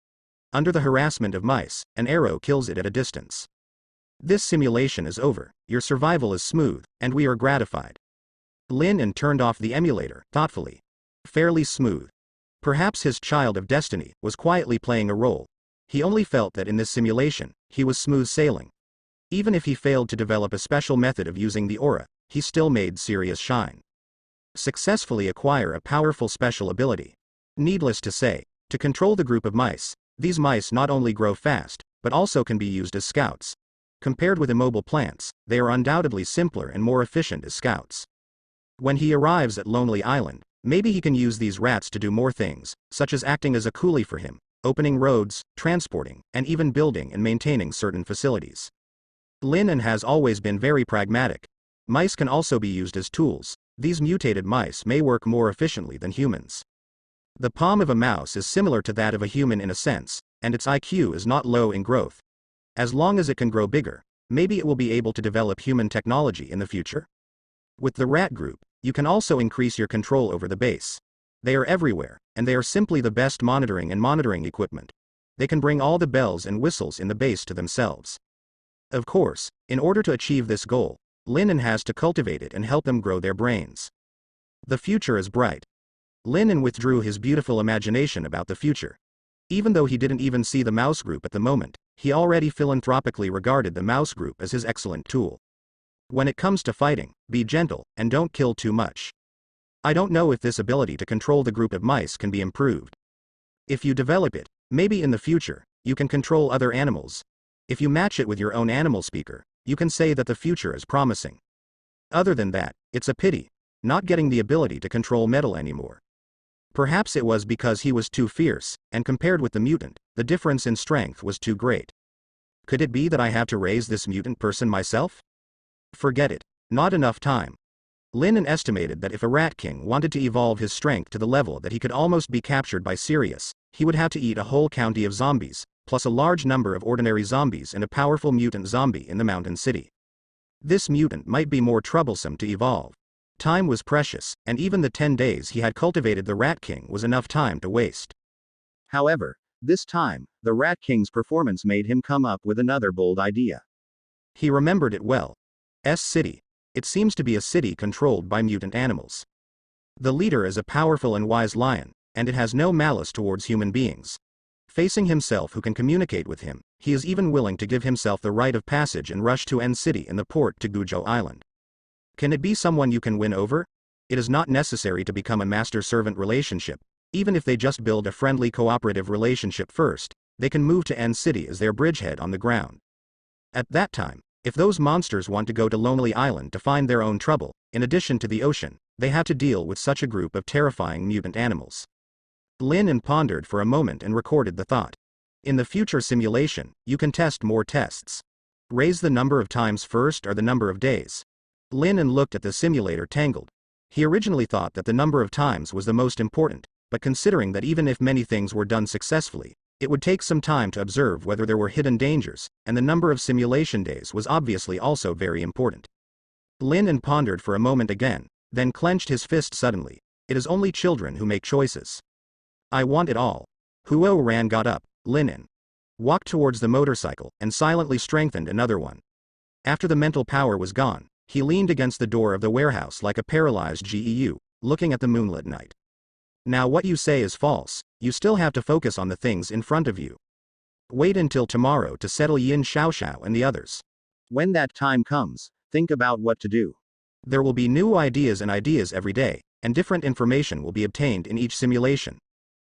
Under the harassment of mice, an arrow kills it at a distance. This simulation is over, your survival is smooth, and we are gratified. Lin turned off the emulator, thoughtfully. Fairly smooth. Perhaps his child of destiny was quietly playing a role. He only felt that in this simulation, he was smooth sailing. Even if he failed to develop a special method of using the aura, he still made serious shine. Successfully acquire a powerful special ability. Needless to say, to control the group of mice, these mice not only grow fast, but also can be used as scouts. Compared with immobile plants, they are undoubtedly simpler and more efficient as scouts. When he arrives at Lonely Island, maybe he can use these rats to do more things, such as acting as a coolie for him, opening roads, transporting, and even building and maintaining certain facilities. Lin has always been very pragmatic. Mice can also be used as tools. These mutated mice may work more efficiently than humans. The palm of a mouse is similar to that of a human in a sense, and its IQ is not low in growth. As long as it can grow bigger, maybe it will be able to develop human technology in the future. With the rat group, you can also increase your control over the base. They are everywhere, and they are simply the best monitoring equipment. They can bring all the bells and whistles in the base to themselves. Of course, in order to achieve this goal, Lin has to cultivate it and help them grow their brains. The future is bright. Lin withdrew his beautiful imagination about the future. Even though he didn't even see the mouse group at the moment, he already philanthropically regarded the mouse group as his excellent tool. When it comes to fighting, be gentle, and don't kill too much. I don't know if this ability to control the group of mice can be improved. If you develop it, maybe in the future, you can control other animals. If you match it with your own animal speaker, you can say that the future is promising. Other than that, it's a pity, not getting the ability to control metal anymore. Perhaps it was because he was too fierce, and compared with the mutant, the difference in strength was too great. Could it be that I have to raise this mutant person myself? Forget it, not enough time. Lin estimated that if a Rat King wanted to evolve his strength to the level that he could almost be captured by Sirius, he would have to eat a whole county of zombies, plus a large number of ordinary zombies and a powerful mutant zombie in the mountain city. This mutant might be more troublesome to evolve. Time was precious, and even the 10 days he had cultivated the Rat King was enough time to waste. However, this time, the Rat King's performance made him come up with another bold idea. He remembered it well. S City. It seems to be a city controlled by mutant animals. The leader is a powerful and wise lion, and it has no malice towards human beings. Facing himself who can communicate with him, he is even willing to give himself the rite of passage and rush to N City in the port to Gujo Island. Can it be someone you can win over? It is not necessary to become a master-servant relationship. Even if they just build a friendly cooperative relationship first, they can move to N City as their bridgehead on the ground. At that time, if those monsters want to go to Lonely Island to find their own trouble, in addition to the ocean, they have to deal with such a group of terrifying mutant animals. Lin pondered for a moment and recorded the thought. In the future simulation, you can test more tests. Raise the number of times first or the number of days. Lin looked at the simulator tangled. He originally thought that the number of times was the most important, but considering that even if many things were done successfully, it would take some time to observe whether there were hidden dangers, and the number of simulation days was obviously also very important. Lin pondered for a moment again, then clenched his fist suddenly. It is only children who make choices. I want it all. Huo Ran got up. Lin walked towards the motorcycle and silently strengthened another one. After the mental power was gone, he leaned against the door of the warehouse like a paralyzed GEU, looking at the moonlit night. Now what you say is false, you still have to focus on the things in front of you. Wait until tomorrow to settle Yin Xiaoxiao and the others. When that time comes, think about what to do. There will be new ideas every day, and different information will be obtained in each simulation.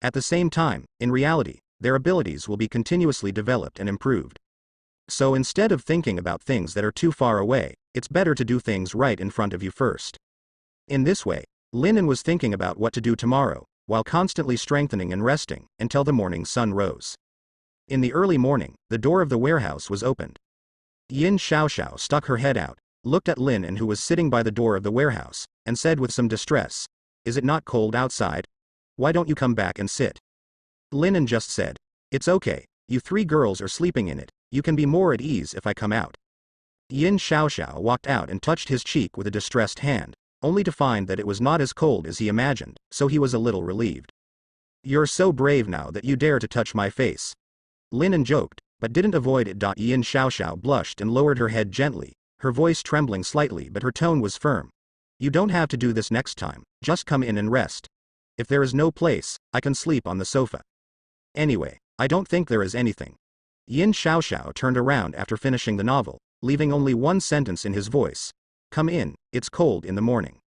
At the same time, in reality, their abilities will be continuously developed and improved. So instead of thinking about things that are too far away, it's better to do things right in front of you first. In this way, Linen was thinking about what to do tomorrow, while constantly strengthening and resting, until the morning sun rose. In the early morning, the door of the warehouse was opened. Yin Xiaoxiao stuck her head out, looked at Linen, who was sitting by the door of the warehouse, and said with some distress, "Is it not cold outside? Why don't you come back and sit?" Linen just said, "It's okay, you 3 girls are sleeping in it, you can be more at ease if I come out." Yin Xiaoxiao walked out and touched his cheek with a distressed hand, only to find that it was not as cold as he imagined, so he was a little relieved. "You're so brave now that you dare to touch my face." Linen joked, but didn't avoid it. Yin Xiaoxiao blushed and lowered her head gently, her voice trembling slightly, but her tone was firm. "You don't have to do this next time, just come in and rest. If there is no place, I can sleep on the sofa. Anyway, I don't think there is anything." Yin Xiaoxiao turned around after finishing the novel, leaving only one sentence in his voice. "Come in, it's cold in the morning."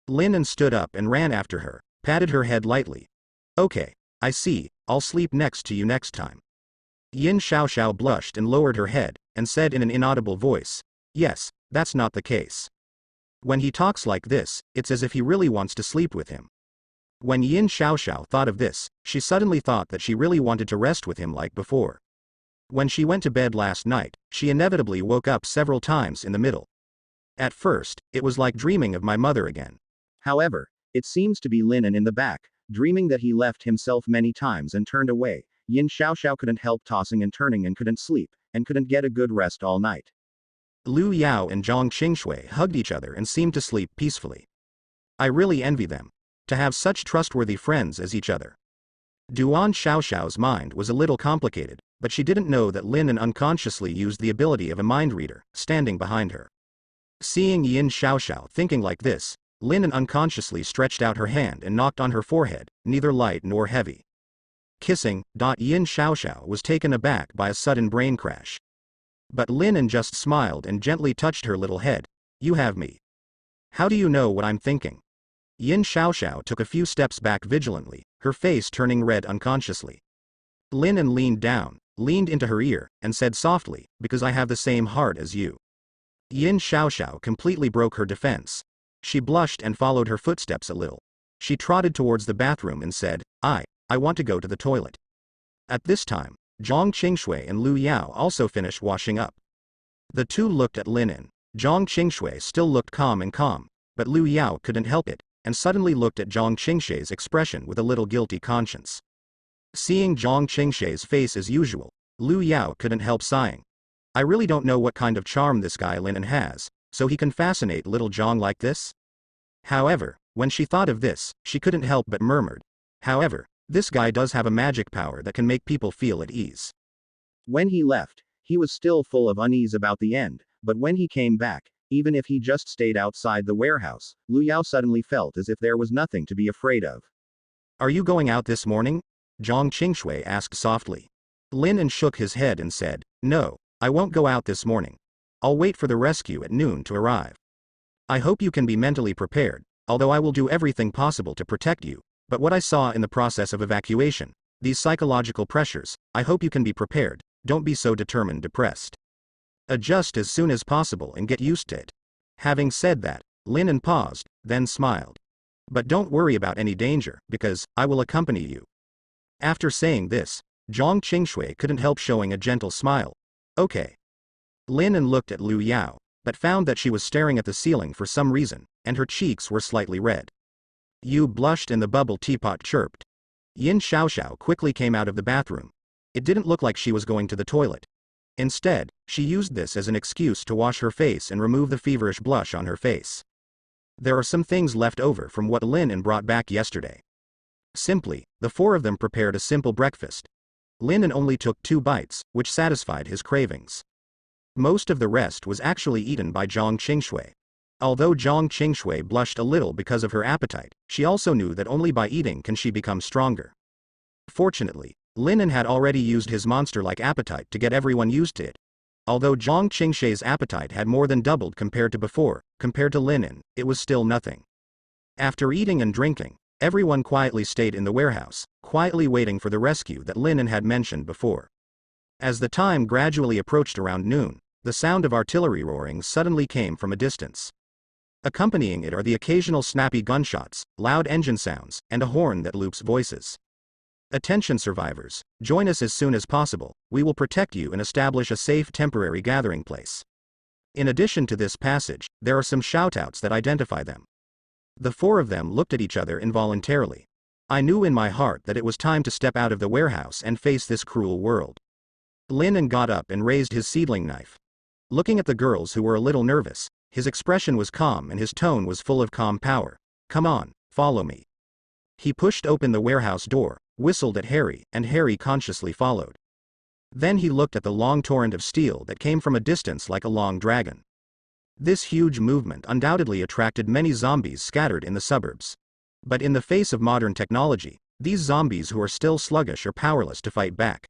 Linen stood up and ran after her, patted her head lightly. "Okay, I see, I'll sleep next to you next time." Yin Xiaoxiao blushed and lowered her head, and said in an inaudible voice, "Yes, that's not the case. When he talks like this, it's as if he really wants to sleep with him." When Yin Xiaoxiao thought of this, she suddenly thought that she really wanted to rest with him like before. When she went to bed last night, she inevitably woke up several times in the middle. At first, it was like dreaming of my mother again. However, it seems to be Linen in the back, dreaming that he left himself many times and turned away. Yin Xiaoxiao couldn't help tossing and turning and couldn't sleep, and couldn't get a good rest all night. Lu Yao and Zhang Qingshui hugged each other and seemed to sleep peacefully. I really envy them. To have such trustworthy friends as each other. Duan Xiaoxiao's mind was a little complicated, but she didn't know that Linen unconsciously used the ability of a mind reader, standing behind her. Seeing Yin Xiaoxiao thinking like this, Linen unconsciously stretched out her hand and knocked on her forehead, neither light nor heavy. Kissing. Yin Xiaoxiao was taken aback by a sudden brain crash. But Linen just smiled and gently touched her little head. "You have me. How do you know what I'm thinking?" Yin Xiaoxiao took a few steps back vigilantly, her face turning red unconsciously. Linen leaned down, leaned into her ear, and said softly, "Because I have the same heart as you." Yin Xiaoxiao completely broke her defense. She blushed and followed her footsteps a little. She trotted towards the bathroom and said, I want to go to the toilet." At this time, Zhang Qingshui and Lu Yao also finished washing up. The two looked at Linen. Zhang Qingshui still looked calm, but Lu Yao couldn't help it, and suddenly looked at Zhang Qingshui's expression with a little guilty conscience. Seeing Zhang Qingshui's face as usual, Lu Yao couldn't help sighing. "I really don't know what kind of charm this guy Linen has, so he can fascinate little Zhang like this?" However, when she thought of this, she couldn't help but murmured, "However, this guy does have a magic power that can make people feel at ease." When he left, he was still full of unease about the end, but when he came back, even if he just stayed outside the warehouse, Lu Yao suddenly felt as if there was nothing to be afraid of. "Are you going out this morning?" Zhang Qingshui asked softly. Linen shook his head and said, "No, I won't go out this morning. I'll wait for the rescue at noon to arrive. I hope you can be mentally prepared, although I will do everything possible to protect you, but what I saw in the process of evacuation, these psychological pressures, I hope you can be prepared, don't be so depressed. Adjust as soon as possible and get used to it." Having said that, Linen paused, then smiled. "But don't worry about any danger, because I will accompany you." After saying this, Zhang Qingshui couldn't help showing a gentle smile. "Okay." Linen looked at Lu Yao, but found that she was staring at the ceiling for some reason, and her cheeks were slightly red. "You blushed," and the bubble teapot chirped. Yin Xiaoxiao quickly came out of the bathroom. It didn't look like she was going to the toilet. Instead, she used this as an excuse to wash her face and remove the feverish blush on her face. There are some things left over from what Linen brought back yesterday. Simply, the 4 of them prepared a simple breakfast. Linen only took 2 bites, which satisfied his cravings. Most of the rest was actually eaten by Zhang Qingshui. Although Zhang Qingshui blushed a little because of her appetite, she also knew that only by eating can she become stronger. Fortunately, Linen had already used his monster-like appetite to get everyone used to it. Although Zhang Qingshe's appetite had more than doubled compared to before, compared to Linen, it was still nothing. After eating and drinking, everyone quietly stayed in the warehouse, quietly waiting for the rescue that Linen had mentioned before. As the time gradually approached around noon, the sound of artillery roaring suddenly came from a distance. Accompanying it are the occasional snappy gunshots, loud engine sounds, and a horn that loops voices. Attention survivors, join us as soon as possible, we will protect you and establish a safe temporary gathering place. In addition to this passage, there are some shoutouts that identify them. The four of them looked at each other involuntarily. I knew in my heart that it was time to step out of the warehouse and face this cruel world. Linen got up and raised his seedling knife. Looking at the girls who were a little nervous, his expression was calm and his tone was full of calm power. Come on, follow me. He pushed open the warehouse door, whistled at Harry, and Harry consciously followed. Then he looked at the long torrent of steel that came from a distance like a long dragon. This huge movement undoubtedly attracted many zombies scattered in the suburbs. But in the face of modern technology, these zombies who are still sluggish are powerless to fight back.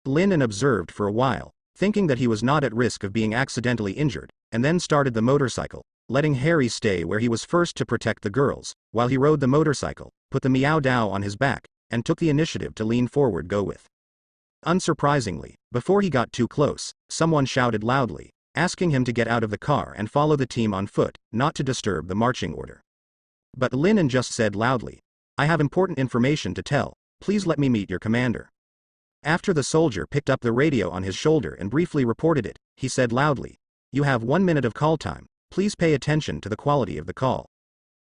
Linen observed for a while, thinking that he was not at risk of being accidentally injured, and then started the motorcycle, letting Harry stay where he was first to protect the girls, while he rode the motorcycle, put the Meow Dao on his back, and took the initiative to lean forward go with. Unsurprisingly, before he got too close, someone shouted loudly, asking him to get out of the car and follow the team on foot, not to disturb the marching order. But Linen just said loudly, I have important information to tell, please let me meet your commander. After the soldier picked up the radio on his shoulder and briefly reported it, he said loudly, you have 1 minute of call time, please pay attention to the quality of the call.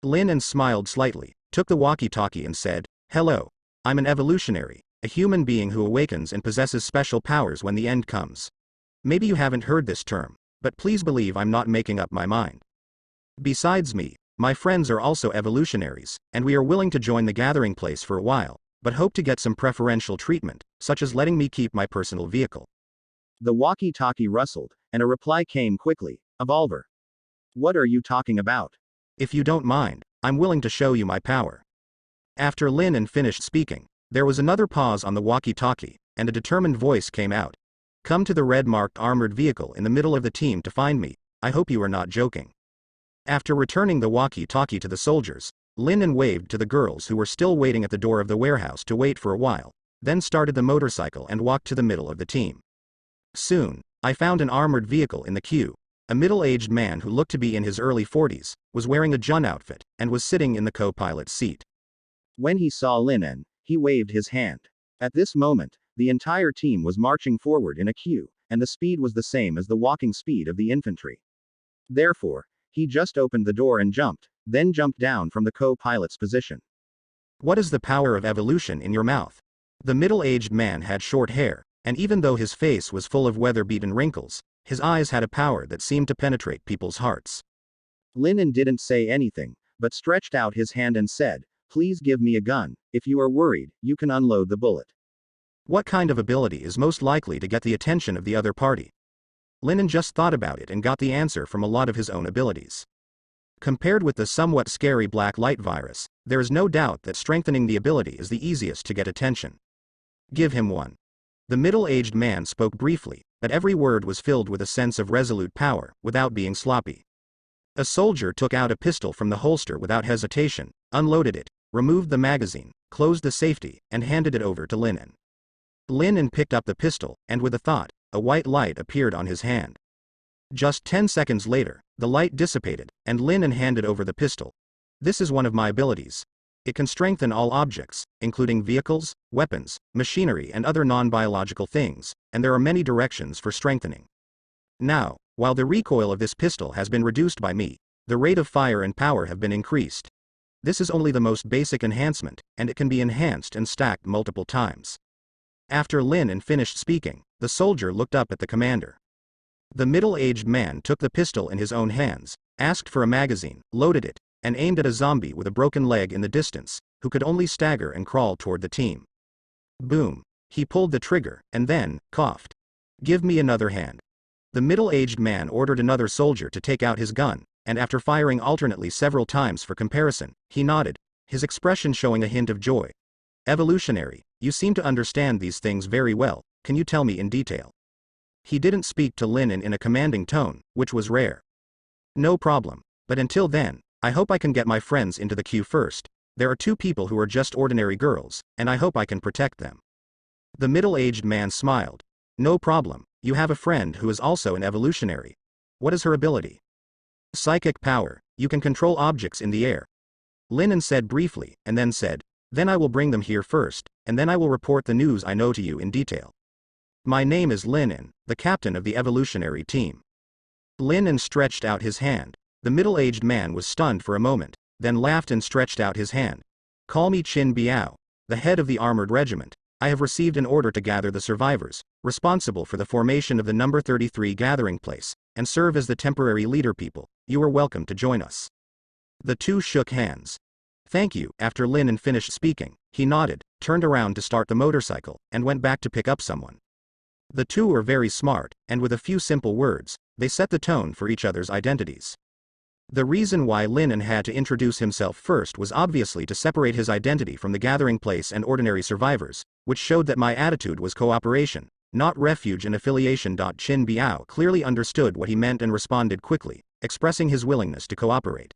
Linen smiled slightly, took the walkie-talkie and said, hello, I'm an evolutionary, a human being who awakens and possesses special powers when the end comes. Maybe you haven't heard this term, but please believe I'm not making up my mind. Besides me, my friends are also evolutionaries, and we are willing to join the gathering place for a while, but hope to get some preferential treatment, such as letting me keep my personal vehicle. The walkie-talkie rustled, and a reply came quickly, Evolver. What are you talking about? If you don't mind, I'm willing to show you my power. After Linen finished speaking, there was another pause on the walkie-talkie, and a determined voice came out. Come to the red-marked armored vehicle in the middle of the team to find me, I hope you are not joking. After returning the walkie-talkie to the soldiers, Linen waved to the girls who were still waiting at the door of the warehouse to wait for a while, then started the motorcycle and walked to the middle of the team. Soon, I found an armored vehicle in the queue. A middle-aged man who looked to be in his early 40s, was wearing a Jun outfit, and was sitting in the co-pilot's seat. When he saw Linen, he waved his hand. At this moment, the entire team was marching forward in a queue, and the speed was the same as the walking speed of the infantry. Therefore, he just opened the door and jumped, then jumped down from the co-pilot's position. What is the power of evolution in your mouth? The middle-aged man had short hair, and even though his face was full of weather-beaten wrinkles, his eyes had a power that seemed to penetrate people's hearts. Linen didn't say anything, but stretched out his hand and said, please give me a gun, if you are worried, you can unload the bullet. What kind of ability is most likely to get the attention of the other party? Linen just thought about it and got the answer from a lot of his own abilities. Compared with the somewhat scary black light virus, there is no doubt that strengthening the ability is the easiest to get attention. Give him one. The middle-aged man spoke briefly, but every word was filled with a sense of resolute power, without being sloppy. A soldier took out a pistol from the holster without hesitation, unloaded it, removed the magazine, closed the safety, and handed it over to Linen. Linen picked up the pistol, and with a thought, a white light appeared on his hand. Just 10 seconds later, the light dissipated, and Linen handed over the pistol. This is one of my abilities. It can strengthen all objects, including vehicles, weapons, machinery and other non-biological things, and there are many directions for strengthening. Now, while the recoil of this pistol has been reduced by me, the rate of fire and power have been increased. This is only the most basic enhancement, and it can be enhanced and stacked multiple times. After Linen finished speaking, the soldier looked up at the commander. The middle-aged man took the pistol in his own hands, asked for a magazine, loaded it, and aimed at a zombie with a broken leg in the distance, who could only stagger and crawl toward the team. Boom. He pulled the trigger, and then, coughed. Give me another hand. The middle-aged man ordered another soldier to take out his gun, and after firing alternately several times for comparison, he nodded, his expression showing a hint of joy. Evolutionary, you seem to understand these things very well, can you tell me in detail? He didn't speak to Lin in a commanding tone, which was rare. No problem. But until then, I hope I can get my friends into the queue first. There are 2 people who are just ordinary girls, and I hope I can protect them. The middle-aged man smiled. No problem, you have a friend who is also an evolutionary. What is her ability? Psychic power, you can control objects in the air. Lin said briefly, and then said, then I will bring them here first, and then I will report the news I know to you in detail. My name is Lin, the captain of the evolutionary team. Lin stretched out his hand. The middle-aged man was stunned for a moment, then laughed and stretched out his hand. Call me Qin Biao, the head of the armored regiment. I have received an order to gather the survivors, responsible for the formation of the number 33 gathering place, and serve as the temporary leader people. You are welcome to join us. The 2 shook hands. Thank you. After Lin finished speaking, he nodded, turned around to start the motorcycle, and went back to pick up someone. The 2 were very smart, and with a few simple words, they set the tone for each other's identities. The reason why Lin had to introduce himself first was obviously to separate his identity from the gathering place and ordinary survivors, which showed that my attitude was cooperation, not refuge and affiliation. Qin Biao clearly understood what he meant and responded quickly, expressing his willingness to cooperate.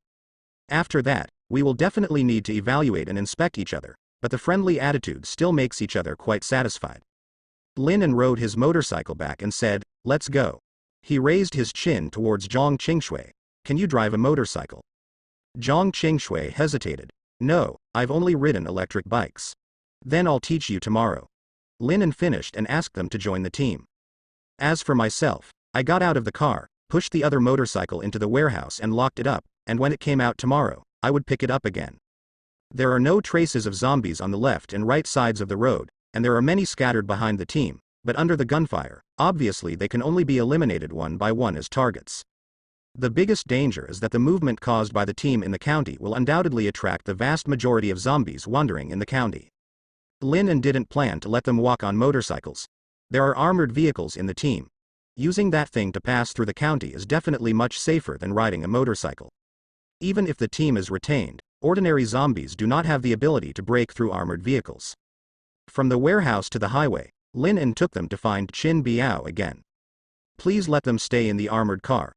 After that, we will definitely need to evaluate and inspect each other, but the friendly attitude still makes each other quite satisfied. Lin rode his motorcycle back and said, let's go. He raised his chin towards Zhang Qingshui. Can you drive a motorcycle? Zhang Qingshui hesitated. No, I've only ridden electric bikes. Then I'll teach you tomorrow. Lin finished and asked them to join the team. As for myself, I got out of the car, pushed the other motorcycle into the warehouse and locked it up, and when it came out tomorrow, I would pick it up again. There are no traces of zombies on the left and right sides of the road, and there are many scattered behind the team, but under the gunfire, obviously they can only be eliminated one by one as targets. The biggest danger is that the movement caused by the team in the county will undoubtedly attract the vast majority of zombies wandering in the county. Lin didn't plan to let them walk on motorcycles. There are armored vehicles in the team. Using that thing to pass through the county is definitely much safer than riding a motorcycle. Even if the team is retained, ordinary zombies do not have the ability to break through armored vehicles. From the warehouse to the highway, Lin took them to find Qin Biao again. Please let them stay in the armored car.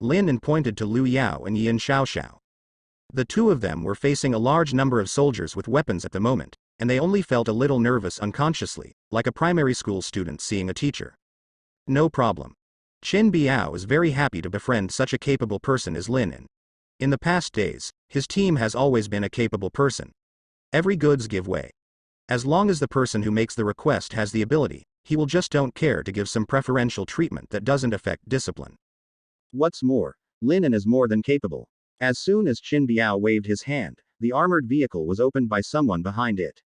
Lin pointed to Lu Yao and Yin Xiaoxiao. The 2 of them were facing a large number of soldiers with weapons at the moment, and they only felt a little nervous unconsciously, like a primary school student seeing a teacher. No problem. Qin Biao is very happy to befriend such a capable person as Lin. In the past days, his team has always been a capable person. Every goods give way. As long as the person who makes the request has the ability, he will just don't care to give some preferential treatment that doesn't affect discipline. What's more, Lin is more than capable. As soon as Qin Biao waved his hand, the armored vehicle was opened by someone behind it.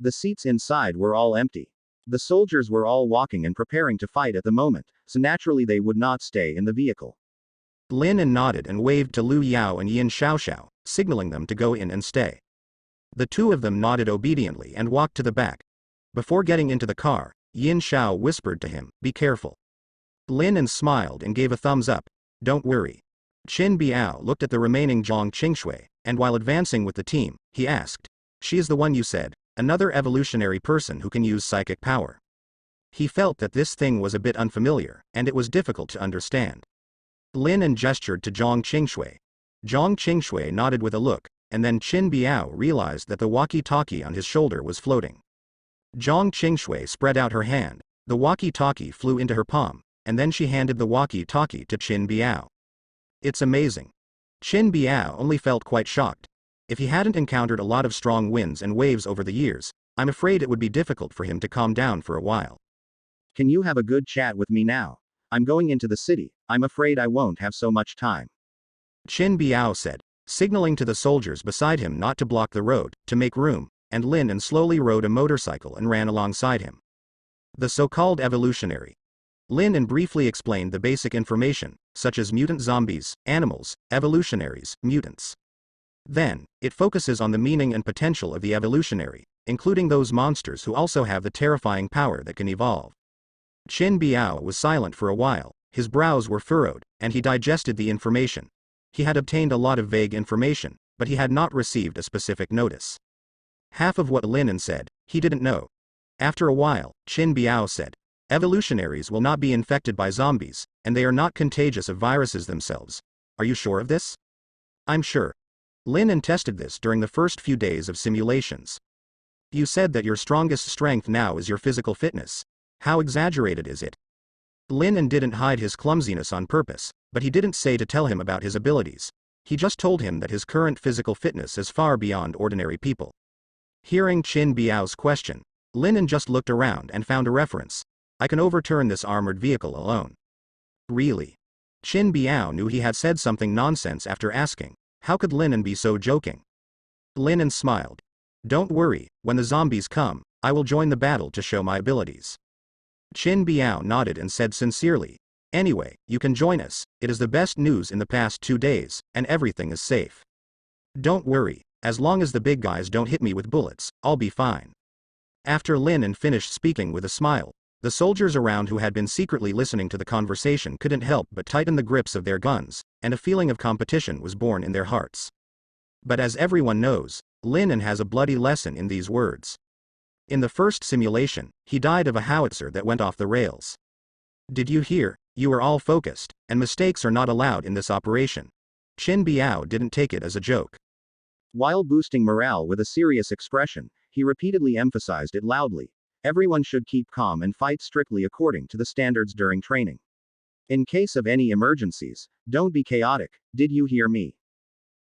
The seats inside were all empty. The soldiers were all walking and preparing to fight at the moment, so naturally they would not stay in the vehicle. Lin nodded and waved to Lu Yao and Yin Xiaoxiao, signaling them to go in and stay. The 2 of them nodded obediently and walked to the back. Before getting into the car, Yin Xiao whispered to him, be careful. Lin smiled and gave a thumbs up. Don't worry. Qin Biao looked at the remaining Zhang Qingshui, and while advancing with the team, he asked, she is the one you said, another evolutionary person who can use psychic power. He felt that this thing was a bit unfamiliar, and it was difficult to understand. Lin gestured to Zhang Qingshui. Zhang Qingshui nodded with a look, and then Qin Biao realized that the walkie-talkie on his shoulder was floating. Zhang Qingshui spread out her hand, the walkie-talkie flew into her palm, and then she handed the walkie-talkie to Qin Biao. It's amazing. Qin Biao only felt quite shocked. If he hadn't encountered a lot of strong winds and waves over the years, I'm afraid it would be difficult for him to calm down for a while. Can you have a good chat with me now? I'm going into the city, I'm afraid I won't have so much time. Qin Biao said, signaling to the soldiers beside him not to block the road, to make room, and Lin slowly rode a motorcycle and ran alongside him. The so-called evolutionary. Lin briefly explained the basic information, such as mutant zombies, animals, evolutionaries, mutants. Then, it focuses on the meaning and potential of the evolutionary, including those monsters who also have the terrifying power that can evolve. Qin Biao was silent for a while, his brows were furrowed, and he digested the information. He had obtained a lot of vague information, but he had not received a specific notice. Half of what Lin said, he didn't know. After a while, Qin Biao said, Evolutionaries will not be infected by zombies, and they are not contagious of viruses themselves. Are you sure of this? I'm sure. Lin tested this during the first few days of simulations. You said that your strongest strength now is your physical fitness. How exaggerated is it? Lin didn't hide his clumsiness on purpose, but he didn't say to tell him about his abilities. He just told him that his current physical fitness is far beyond ordinary people. Hearing Qin Biao's question, Lin just looked around and found a reference. I can overturn this armored vehicle alone. Really? Qin Biao knew he had said something nonsense after asking, how could Lin be so joking? Lin smiled. Don't worry, when the zombies come, I will join the battle to show my abilities. Qin Biao nodded and said sincerely, anyway, you can join us, it is the best news in the past 2 days, and everything is safe. Don't worry, as long as the big guys don't hit me with bullets, I'll be fine. After Lin finished speaking with a smile, the soldiers around who had been secretly listening to the conversation couldn't help but tighten the grips of their guns, and a feeling of competition was born in their hearts. But as everyone knows, Lin has a bloody lesson in these words. In the first simulation, he died of a howitzer that went off the rails. Did you hear? You are all focused, and mistakes are not allowed in this operation. Qin Biao didn't take it as a joke. While boosting morale with a serious expression, he repeatedly emphasized it loudly. Everyone should keep calm and fight strictly according to the standards during training. In case of any emergencies, don't be chaotic, did you hear me?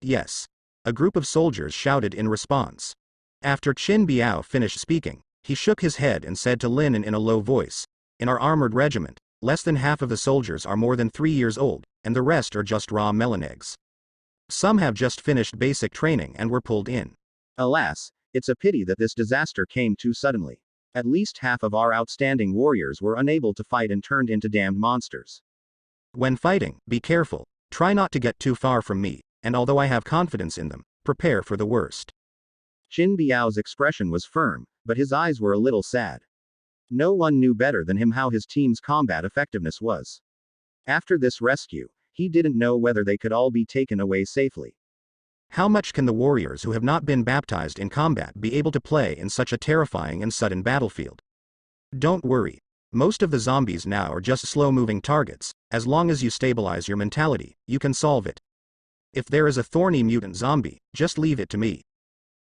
Yes. A group of soldiers shouted in response. After Qin Biao finished speaking, he shook his head and said to Lin in a low voice, in our armored regiment, less than half of the soldiers are more than 3 years old, and the rest are just raw melon eggs. Some have just finished basic training and were pulled in. Alas, it's a pity that this disaster came too suddenly. At least half of our outstanding warriors were unable to fight and turned into damned monsters. When fighting, be careful, try not to get too far from me, and although I have confidence in them, prepare for the worst. Qin Biao's expression was firm, but his eyes were a little sad. No one knew better than him how his team's combat effectiveness was. After this rescue, he didn't know whether they could all be taken away safely. How much can the warriors who have not been baptized in combat be able to play in such a terrifying and sudden battlefield? Don't worry. Most of the zombies now are just slow-moving targets. As long as you stabilize your mentality, you can solve it. If there is a thorny mutant zombie, just leave it to me.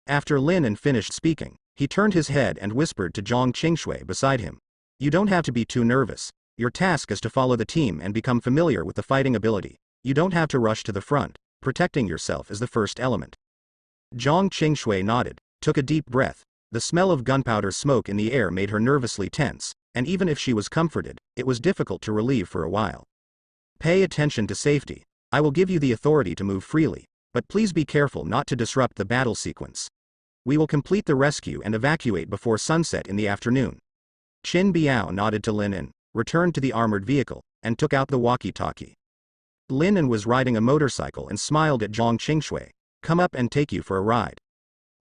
After Lin finished speaking, he turned his head and whispered to Zhang Qingshui beside him. You don't have to be too nervous. Your task is to follow the team and become familiar with the fighting ability. You don't have to rush to the front. Protecting yourself is the first element. Zhang Qingshui nodded, took a deep breath. The smell of gunpowder smoke in the air made her nervously tense, and even if she was comforted, it was difficult to relieve for a while. Pay attention to safety. I will give you the authority to move freely, but please be careful not to disrupt the battle sequence. We will complete the rescue and evacuate before sunset in the afternoon. Qin Biao nodded to Lin, returned to the armored vehicle, and took out the walkie-talkie. Lin was riding a motorcycle and smiled at Zhang Qingshui. Come up and take you for a ride.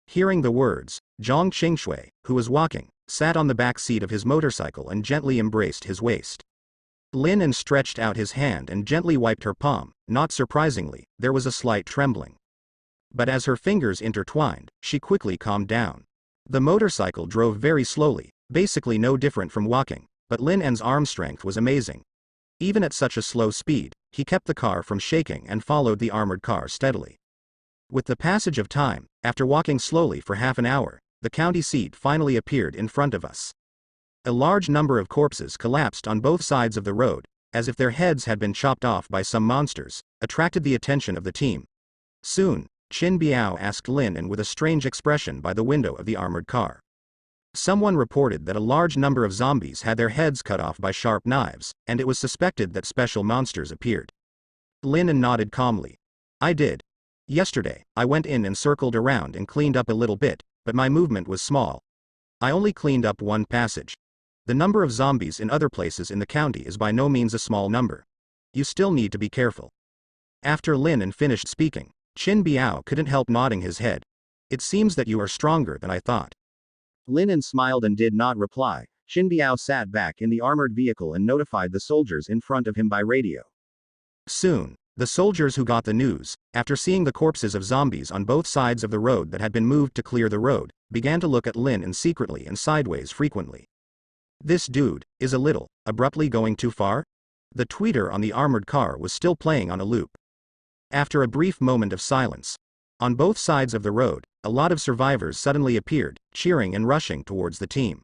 Hearing the words, Zhang Qingshui, who was walking, sat on the back seat of his motorcycle and gently embraced his waist. Lin stretched out his hand and gently wiped her palm. Not surprisingly, there was a slight trembling. But as her fingers intertwined, she quickly calmed down. The motorcycle drove very slowly, basically no different from walking, but Lin's arm strength was amazing. Even at such a slow speed, he kept the car from shaking and followed the armored car steadily. With the passage of time, after walking slowly for half an hour, the county seat finally appeared in front of us. A large number of corpses collapsed on both sides of the road, as if their heads had been chopped off by some monsters, attracted the attention of the team. Soon, Qin Biao asked Lin with a strange expression by the window of the armored car. Someone reported that a large number of zombies had their heads cut off by sharp knives, and it was suspected that special monsters appeared. Lin nodded calmly. I did. Yesterday, I went in and circled around and cleaned up a little bit, but my movement was small. I only cleaned up one passage. The number of zombies in other places in the county is by no means a small number. You still need to be careful. After Lin finished speaking, Qin Biao couldn't help nodding his head. It seems that you are stronger than I thought. Lin smiled and did not reply. Qin Biao sat back in the armored vehicle and notified the soldiers in front of him by radio. Soon, the soldiers who got the news, after seeing the corpses of zombies on both sides of the road that had been moved to clear the road, began to look at Lin secretly and sideways frequently. This dude is a little abruptly going too far? The tweeter on the armored car was still playing on a loop. After a brief moment of silence, on both sides of the road, a lot of survivors suddenly appeared, cheering and rushing towards the team.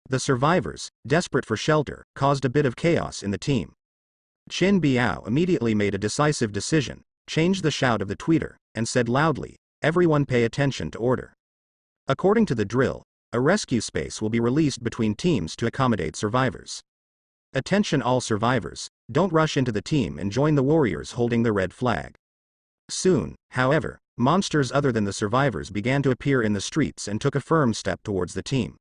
The survivors, desperate for shelter, caused a bit of chaos in the team. Qin Biao immediately made a decisive decision, changed the shout of the tweeter, and said loudly, "Everyone pay attention to order. According to the drill, a rescue space will be released between teams to accommodate survivors. Attention all survivors, don't rush into the team and join the warriors holding the red flag." Soon, however, monsters other than the survivors began to appear in the streets and took a firm step towards the team.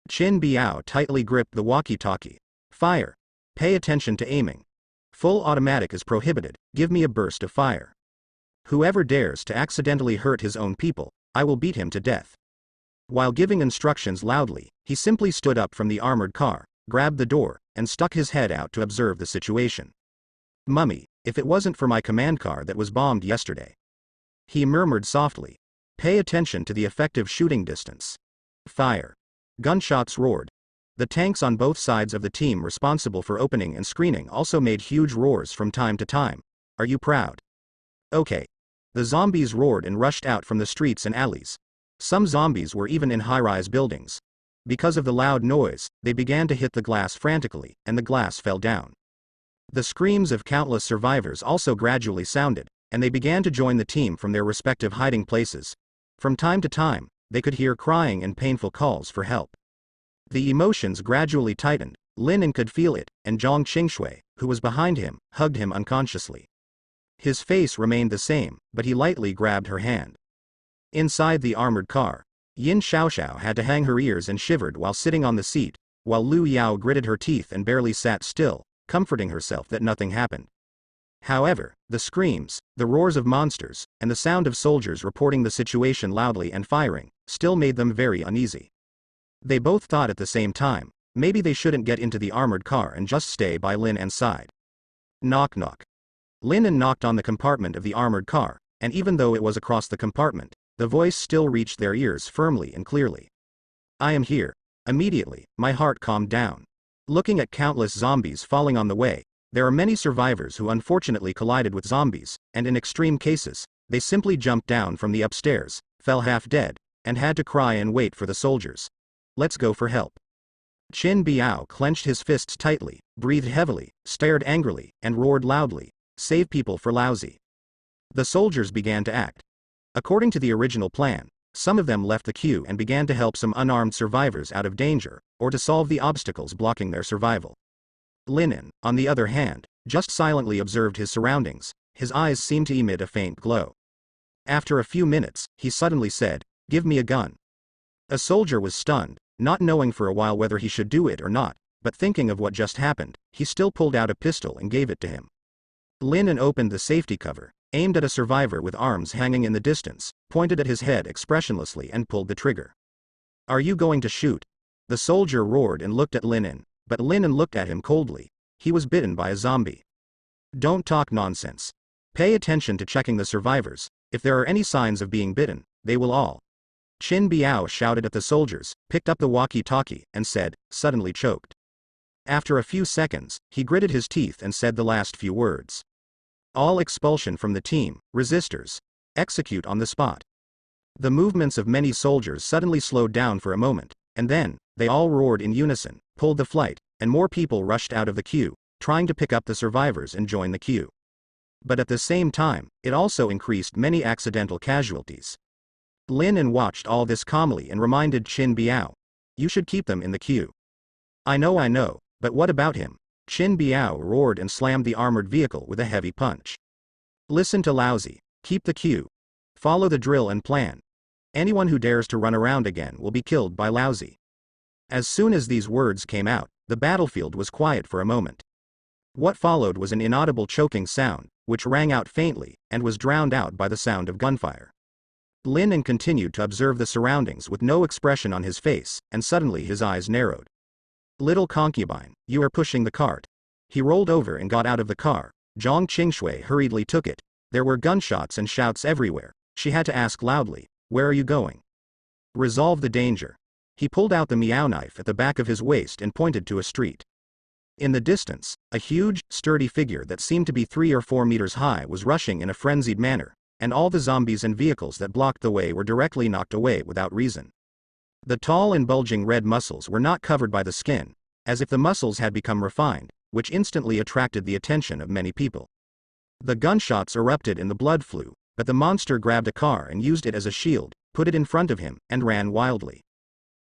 Qin Biao tightly gripped the walkie-talkie. "Fire. Pay attention to aiming. Full automatic is prohibited, give me a burst of fire. Whoever dares to accidentally hurt his own people, I will beat him to death." While giving instructions loudly, he simply stood up from the armored car, grabbed the door, and stuck his head out to observe the situation. "Mummy, if it wasn't for my command car that was bombed yesterday," he murmured softly. "Pay attention to the effective shooting distance. Fire." Gunshots roared. The tanks on both sides of the team responsible for opening and screening also made huge roars from time to time. "Are you proud?" "Okay." The zombies roared and rushed out from the streets and alleys. Some zombies were even in high-rise buildings. Because of the loud noise, they began to hit the glass frantically, and the glass fell down. The screams of countless survivors also gradually sounded, and they began to join the team from their respective hiding places. From time to time, they could hear crying and painful calls for help. The emotions gradually tightened. Lin could feel it, and Zhang Qingshui, who was behind him, hugged him unconsciously. His face remained the same, but he lightly grabbed her hand. Inside the armored car, Yin Xiaoxiao had to hang her ears and shivered while sitting on the seat, while Lu Yao gritted her teeth and barely sat still, comforting herself that nothing happened. However, the screams, the roars of monsters, and the sound of soldiers reporting the situation loudly and firing, still made them very uneasy. They both thought at the same time, maybe they shouldn't get into the armored car and just stay by Lin An's side. Knock knock. Lin An knocked on the compartment of the armored car, and even though it was across the compartment, the voice still reached their ears firmly and clearly. "I am here." Immediately, my heart calmed down. Looking at countless zombies falling on the way, there are many survivors who unfortunately collided with zombies, and in extreme cases, they simply jumped down from the upstairs, fell half dead, and had to cry and wait for the soldiers. "Let's go for help." Qin Biao clenched his fists tightly, breathed heavily, stared angrily, and roared loudly, "Save people for lousy." The soldiers began to act. According to the original plan, some of them left the queue and began to help some unarmed survivors out of danger, or to solve the obstacles blocking their survival. Lin, on the other hand, just silently observed his surroundings. His eyes seemed to emit a faint glow. After a few minutes, he suddenly said, "Give me a gun." A soldier was stunned, not knowing for a while whether he should do it or not, but thinking of what just happened, he still pulled out a pistol and gave it to him. Lin opened the safety cover, aimed at a survivor with arms hanging in the distance, pointed at his head expressionlessly and pulled the trigger. "Are you going to shoot?" The soldier roared and looked at Lin, but Lin looked at him coldly. He was bitten by a zombie. "Don't talk nonsense. Pay attention to checking the survivors. If there are any signs of being bitten, they will all." Qin Biao shouted at the soldiers, picked up the walkie-talkie, and said, suddenly choked. After a few seconds, he gritted his teeth and said the last few words. "All expulsion from the team, resistors. Execute on the spot." The movements of many soldiers suddenly slowed down for a moment, and then, they all roared in unison, pulled the flight, and more people rushed out of the queue, trying to pick up the survivors and join the queue. But at the same time, it also increased many accidental casualties. Lin watched all this calmly and reminded Qin Biao, "You should keep them in the queue." I know, but what about him?" Qin Biao roared and slammed the armored vehicle with a heavy punch. "Listen to lousy. Keep the queue. Follow the drill and plan. Anyone who dares to run around again will be killed by lousy." As soon as these words came out, the battlefield was quiet for a moment. What followed was an inaudible choking sound, which rang out faintly, and was drowned out by the sound of gunfire. Lin continued to observe the surroundings with no expression on his face, and suddenly his eyes narrowed. "Little concubine, you are pushing the cart." He rolled over and got out of the car. Zhang Qingshui hurriedly took it. There were gunshots and shouts everywhere. She had to ask loudly, "Where are you going?" "Resolve the danger." He pulled out the meow knife at the back of his waist and pointed to a street. In the distance, a huge, sturdy figure that seemed to be 3 or 4 meters high was rushing in a frenzied manner, and all the zombies and vehicles that blocked the way were directly knocked away without reason. The tall and bulging red muscles were not covered by the skin, as if the muscles had become refined, which instantly attracted the attention of many people. The gunshots erupted and the blood flew, but the monster grabbed a car and used it as a shield, put it in front of him, and ran wildly.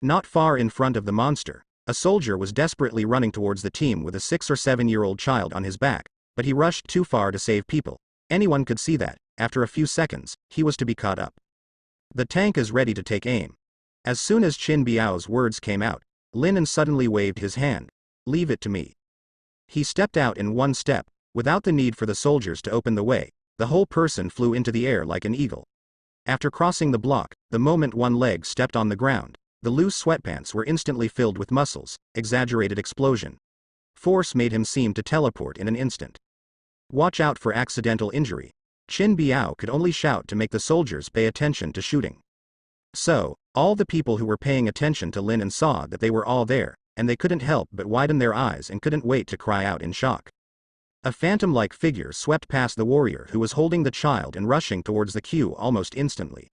Not far in front of the monster, a soldier was desperately running towards the team with a 6 or 7-year-old child on his back, but he rushed too far to save people. Anyone could see that, after a few seconds, he was to be caught up. The tank is ready to take aim. As soon as Qin Biao's words came out, Lin suddenly waved his hand. Leave it to me. He stepped out in one step, without the need for the soldiers to open the way. The whole person flew into the air like an eagle. After crossing the block, the moment one leg stepped on the ground, the loose sweatpants were instantly filled with muscles. Exaggerated explosion. Force made him seem to teleport in an instant. Watch out for accidental injury. Qin Biao could only shout to make the soldiers pay attention to shooting. So, all the people who were paying attention to Lin saw that they were all there, and they couldn't help but widen their eyes and couldn't wait to cry out in shock. A phantom-like figure swept past the warrior who was holding the child and rushing towards the queue almost instantly.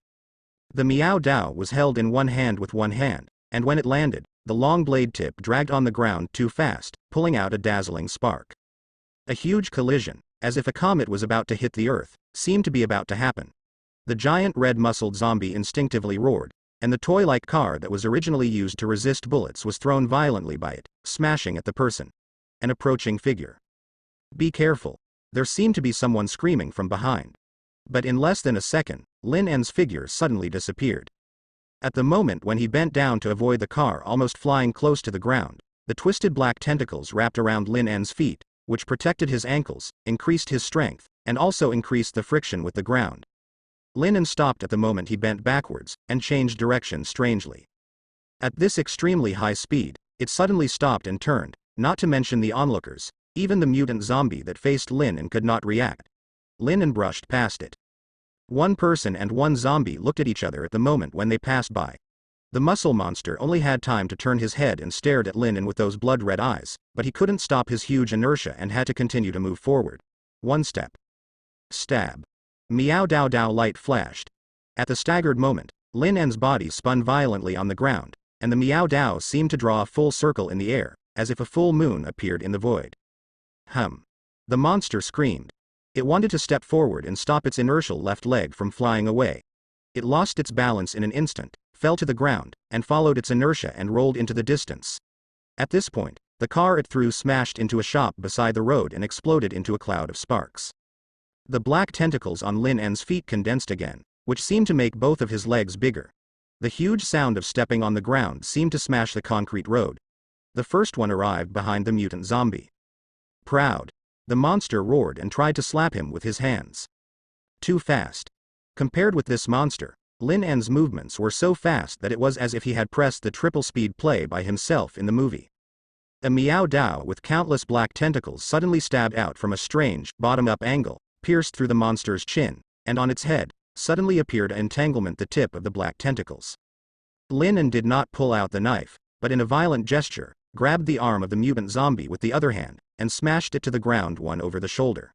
The Miao Dao was held in one hand with one hand, and when it landed, the long blade tip dragged on the ground too fast, pulling out a dazzling spark. A huge collision, as if a comet was about to hit the earth, seemed to be about to happen. The giant red-muscled zombie instinctively roared, and the toy-like car that was originally used to resist bullets was thrown violently by it, smashing at the person. An approaching figure. Be careful. There seemed to be someone screaming from behind. But in less than a second, Lin En's figure suddenly disappeared. At the moment when he bent down to avoid the car almost flying close to the ground, the twisted black tentacles wrapped around Lin En's feet, which protected his ankles, increased his strength, and also increased the friction with the ground. Lin En stopped at the moment he bent backwards, and changed direction strangely. At this extremely high speed, it suddenly stopped and turned, not to mention the onlookers. Even the mutant zombie that faced Lin En could not react. Lin En brushed past it. One person and one zombie looked at each other at the moment when they passed by. The muscle monster only had time to turn his head and stared at Lin En with those blood-red eyes, but he couldn't stop his huge inertia and had to continue to move forward. One step. Stab. Miao Dao Dao light flashed. At the staggered moment, Lin En's body spun violently on the ground, and the Miao Dao seemed to draw a full circle in the air, as if a full moon appeared in the void. The monster screamed. It wanted to step forward and stop its inertial left leg from flying away. It lost its balance in an instant, fell to the ground, and followed its inertia and rolled into the distance. At this point, the car it threw smashed into a shop beside the road and exploded into a cloud of sparks. The black tentacles on Lin En's feet condensed again, which seemed to make both of his legs bigger. The huge sound of stepping on the ground seemed to smash the concrete road. The first one arrived behind the mutant zombie. Proud. The monster roared and tried to slap him with his hands. Too fast. Compared with this monster, Lin En's movements were so fast that it was as if he had pressed the triple-speed play by himself in the movie. A Miao Dao with countless black tentacles suddenly stabbed out from a strange, bottom-up angle, pierced through the monster's chin, and on its head, suddenly appeared an entanglement the tip of the black tentacles. Lin En did not pull out the knife, but in a violent gesture, grabbed the arm of the mutant zombie with the other hand, and smashed it to the ground one over the shoulder.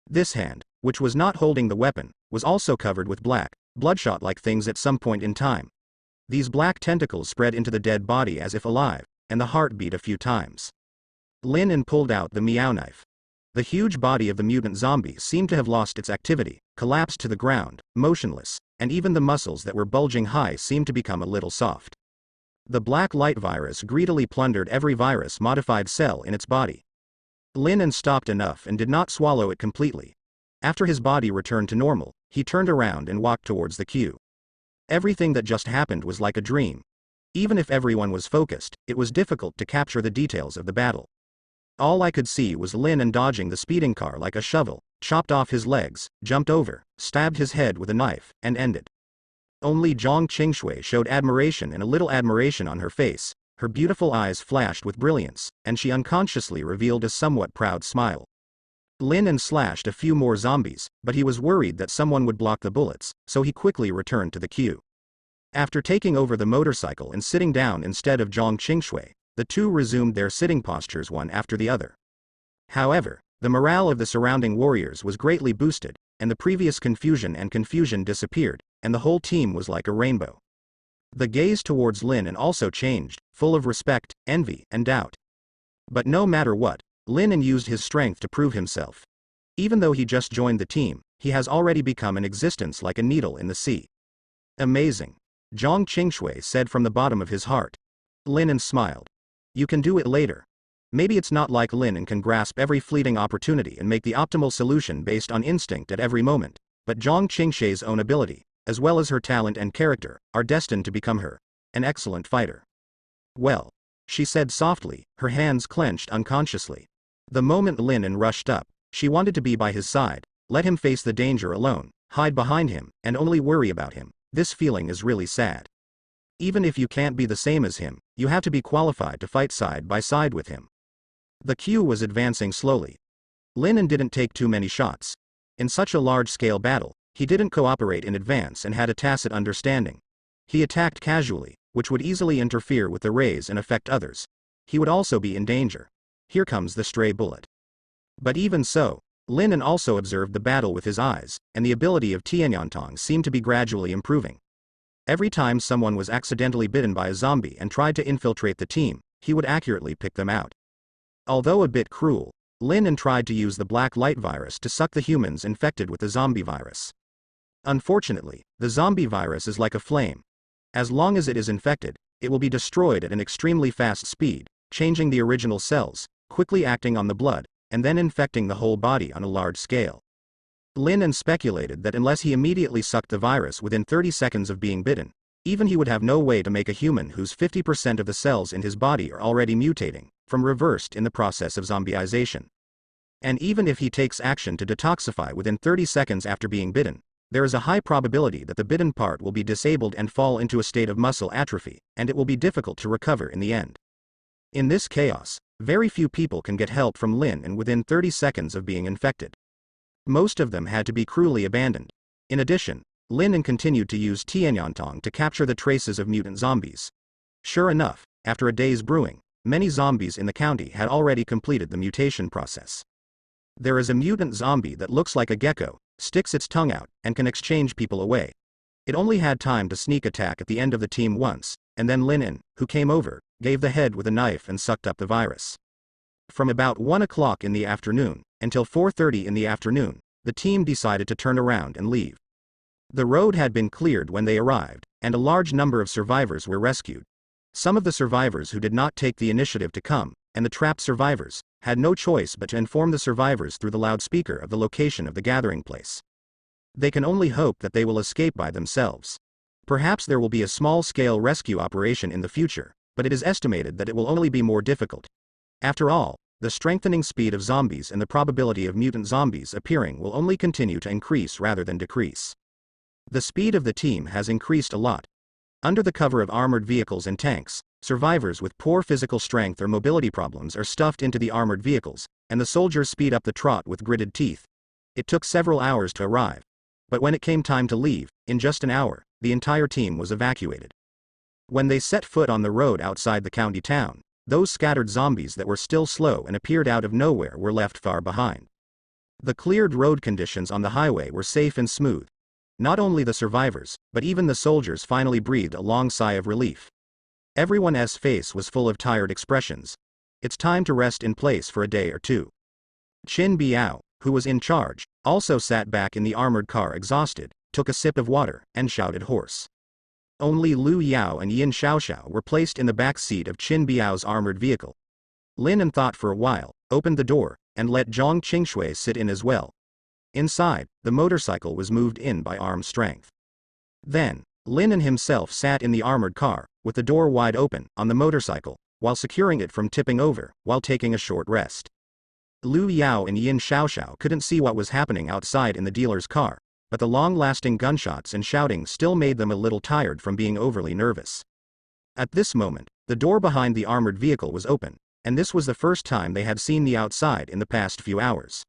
This hand, which was not holding the weapon, was also covered with black, bloodshot-like things at some point in time. These black tentacles spread into the dead body as if alive, and the heart beat a few times. Lin En pulled out the Miao knife. The huge body of the mutant zombie seemed to have lost its activity, collapsed to the ground, motionless, and even the muscles that were bulging high seemed to become a little soft. The black light virus greedily plundered every virus-modified cell in its body. Lin En stopped enough and did not swallow it completely. After his body returned to normal, he turned around and walked towards the queue. Everything that just happened was like a dream. Even if everyone was focused, it was difficult to capture the details of the battle. All I could see was Lin En dodging the speeding car like a shovel, chopped off his legs, jumped over, stabbed his head with a knife, and ended. Only Zhang Qingshui showed admiration and a little admiration on her face. Her beautiful eyes flashed with brilliance, and she unconsciously revealed a somewhat proud smile. Lin En slashed a few more zombies, but he was worried that someone would block the bullets, so he quickly returned to the queue. After taking over the motorcycle and sitting down instead of Zhang Qingshui, the two resumed their sitting postures one after the other. However, the morale of the surrounding warriors was greatly boosted, and the previous confusion disappeared, and the whole team was like a rainbow. The gaze towards Lin and also changed, full of respect, envy, and doubt. But no matter what, Lin and used his strength to prove himself. Even though he just joined the team, he has already become an existence like a needle in the sea. Amazing. Zhang Qingshui said from the bottom of his heart. Lin and smiled. You can do it later. Maybe it's not like Lin and can grasp every fleeting opportunity and make the optimal solution based on instinct at every moment, but Zhang Qingshui's own ability, as well as her talent and character, are destined to become her an excellent fighter. Well, she said softly, her hands clenched unconsciously. The moment Lin and rushed up, she wanted to be by his side, let him face the danger alone, hide behind him, and only worry about him. This feeling is really sad. Even if you can't be the same as him, you have to be qualified to fight side by side with him. The queue was advancing slowly. Lin didn't take too many shots. In such a large-scale battle, he didn't cooperate in advance and had a tacit understanding. He attacked casually, which would easily interfere with the raise and affect others. He would also be in danger. Here comes the stray bullet. But even so, Lin also observed the battle with his eyes, and the ability of Tianyantong seemed to be gradually improving. Every time someone was accidentally bitten by a zombie and tried to infiltrate the team, he would accurately pick them out. Although a bit cruel, Lin tried to use the black light virus to suck the humans infected with the zombie virus. Unfortunately, the zombie virus is like a flame. As long as it is infected, it will be destroyed at an extremely fast speed, changing the original cells, quickly acting on the blood, and then infecting the whole body on a large scale. Lin speculated that unless he immediately sucked the virus within 30 seconds of being bitten, even he would have no way to make a human whose 50% of the cells in his body are already mutating, from reversed in the process of zombieization. And even if he takes action to detoxify within 30 seconds after being bitten, there is a high probability that the bitten part will be disabled and fall into a state of muscle atrophy, and it will be difficult to recover in the end. In this chaos, very few people can get help from Lin within 30 seconds of being infected. Most of them had to be cruelly abandoned. In addition, Lin continued to use Tianyantong to capture the traces of mutant zombies. Sure enough, after a day's brewing, many zombies in the county had already completed the mutation process. There is a mutant zombie that looks like a gecko, sticks its tongue out, and can exchange people away. It only had time to sneak attack at the end of the team once, and then Lin, who came over, gave the head with a knife and sucked up the virus. From about 1 o'clock in the afternoon, until 4:30 in the afternoon, the team decided to turn around and leave. The road had been cleared when they arrived, and a large number of survivors were rescued. Some of the survivors who did not take the initiative to come, and the trapped survivors, had no choice but to inform the survivors through the loudspeaker of the location of the gathering place. They can only hope that they will escape by themselves. Perhaps there will be a small-scale rescue operation in the future, but it is estimated that it will only be more difficult. After all, the strengthening speed of zombies and the probability of mutant zombies appearing will only continue to increase rather than decrease. The speed of the team has increased a lot. Under the cover of armored vehicles and tanks, survivors with poor physical strength or mobility problems are stuffed into the armored vehicles, and the soldiers speed up the trot with gritted teeth. It took several hours to arrive. But when it came time to leave, in just an hour, the entire team was evacuated. When they set foot on the road outside the county town, those scattered zombies that were still slow and appeared out of nowhere were left far behind. The cleared road conditions on the highway were safe and smooth. Not only the survivors, but even the soldiers finally breathed a long sigh of relief. Everyone's face was full of tired expressions. It's time to rest in place for a day or two. Qin Biao, who was in charge, also sat back in the armored car exhausted, took a sip of water, and shouted hoarse. Only Lu Yao and Yin Xiaoxiao were placed in the back seat of Qin Biao's armored vehicle. Lin thought for a while, opened the door, and let Zhang Qingshui sit in as well. Inside, the motorcycle was moved in by arm strength. Then, Lin himself sat in the armored car, with the door wide open, on the motorcycle, while securing it from tipping over, while taking a short rest. Lu Yao and Yin Xiaoxiao couldn't see what was happening outside in the dealer's car, but the long-lasting gunshots and shouting still made them a little tired from being overly nervous. At this moment, the door behind the armored vehicle was open, and this was the first time they had seen the outside in the past few hours.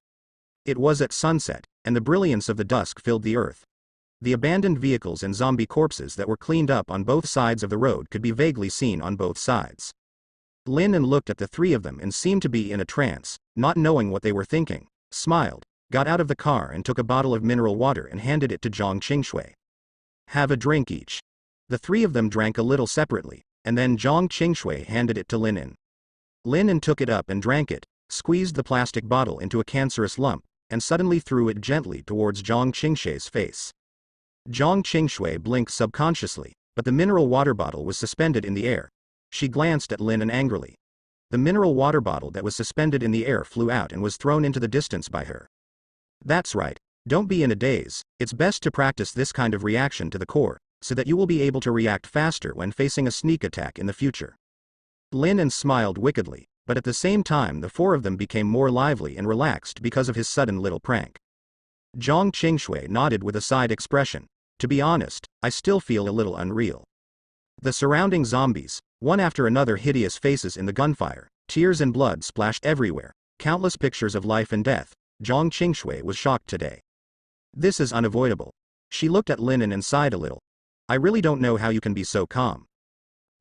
It was at sunset, and the brilliance of the dusk filled the earth. The abandoned vehicles and zombie corpses that were cleaned up on both sides of the road could be vaguely seen on both sides. Lin and looked at the three of them and seemed to be in a trance, not knowing what they were thinking, smiled, got out of the car and took a bottle of mineral water and handed it to Zhang Qingshui. Have a drink each. The three of them drank a little separately, and then Zhang Qingshui handed it to Lin. Lin took it up and drank it, squeezed the plastic bottle into a cancerous lump, and suddenly threw it gently towards Zhang Qingshui's face. Zhang Qingshui blinked subconsciously, but the mineral water bottle was suspended in the air. She glanced at Lin angrily. The mineral water bottle that was suspended in the air flew out and was thrown into the distance by her. That's right, don't be in a daze, it's best to practice this kind of reaction to the core, so that you will be able to react faster when facing a sneak attack in the future. Lin smiled wickedly, but at the same time the four of them became more lively and relaxed because of his sudden little prank. Zhang Qingshui nodded with a side expression. To be honest, I still feel a little unreal. The surrounding zombies, one after another hideous faces in the gunfire, tears and blood splashed everywhere, countless pictures of life and death. Zhang Qingshui was shocked today. This is unavoidable. She looked at Lin and sighed a little. I really don't know how you can be so calm.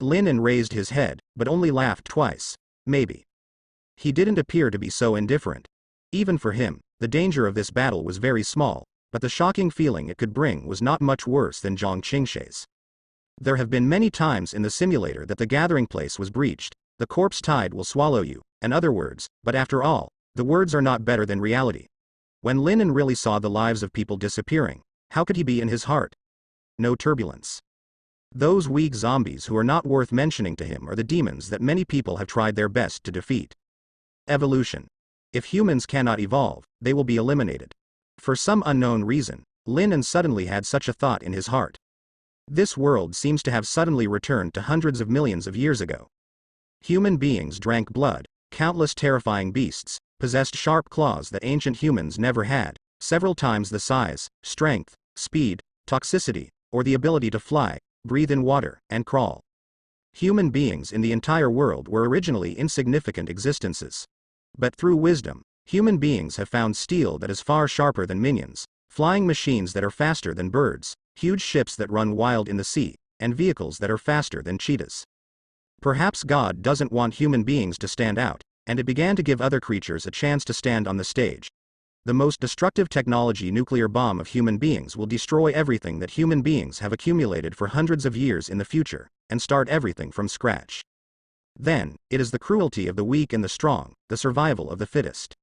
Lin raised his head, but only laughed twice. Maybe. He didn't appear to be so indifferent. Even for him, the danger of this battle was very small, but the shocking feeling it could bring was not much worse than Zhang Qingshui's. There have been many times in the simulator that the gathering place was breached. The corpse tide will swallow you, and other words, but after all, the words are not better than reality. When Lin really saw the lives of people disappearing, how could he be in his heart? No turbulence. Those weak zombies who are not worth mentioning to him are the demons that many people have tried their best to defeat. Evolution. If humans cannot evolve, they will be eliminated. For some unknown reason, Lin suddenly had such a thought in his heart. This world seems to have suddenly returned to hundreds of millions of years ago. Human beings drank blood, countless terrifying beasts, possessed sharp claws that ancient humans never had, several times the size, strength, speed, toxicity, or the ability to fly, breathe in water, and crawl. Human beings in the entire world were originally insignificant existences. But through wisdom, human beings have found steel that is far sharper than minions, flying machines that are faster than birds, huge ships that run wild in the sea, and vehicles that are faster than cheetahs. Perhaps God doesn't want human beings to stand out, and it began to give other creatures a chance to stand on the stage. The most destructive technology nuclear bomb of human beings will destroy everything that human beings have accumulated for hundreds of years in the future, and start everything from scratch. Then, it is the cruelty of the weak and the strong, the survival of the fittest.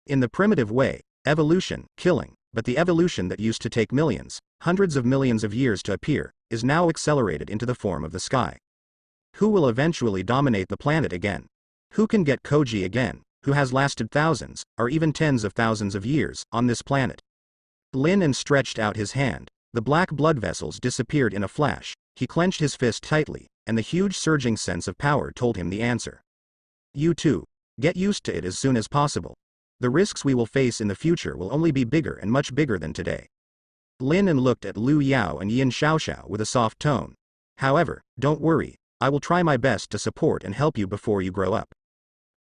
In the primitive way, evolution, killing, but the evolution that used to take millions, hundreds of millions of years to appear, is now accelerated into the form of the sky. Who will eventually dominate the planet again? Who can get Koji again, who has lasted thousands, or even tens of thousands of years, on this planet? Lin stretched out his hand. The black blood vessels disappeared in a flash. He clenched his fist tightly, and the huge surging sense of power told him the answer. You too. Get used to it as soon as possible. The risks we will face in the future will only be bigger and much bigger than today. Lin looked at Lu Yao and Yin Xiaoxiao with a soft tone. However, don't worry, I will try my best to support and help you before you grow up.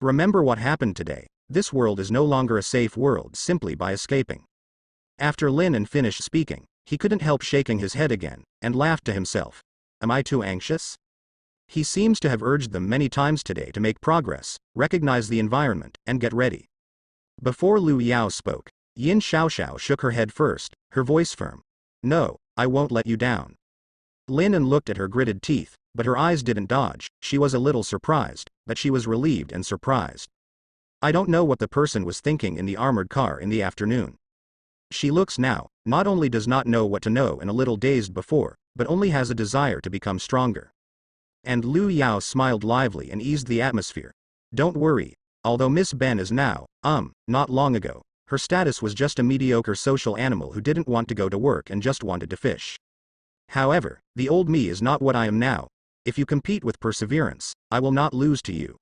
Remember what happened today. This world is no longer a safe world simply by escaping. After Lin finished speaking, he couldn't help shaking his head again, and laughed to himself. Am I too anxious? He seems to have urged them many times today to make progress, recognize the environment, and get ready. Before Lu Yao spoke, Yin Xiaoxiao shook her head first, her voice firm. No, I won't let you down. Lin looked at her gritted teeth, but her eyes didn't dodge. She was a little surprised, but she was relieved and surprised. I don't know what the person was thinking in the armored car in the afternoon. She looks now, not only does not know what to know and a little dazed before, but only has a desire to become stronger. And Lu Yao smiled lively and eased the atmosphere. Don't worry, although Miss Ben is now, not long ago, her status was just a mediocre social animal who didn't want to go to work and just wanted to fish. However, the old me is not what I am now. If you compete with perseverance, I will not lose to you.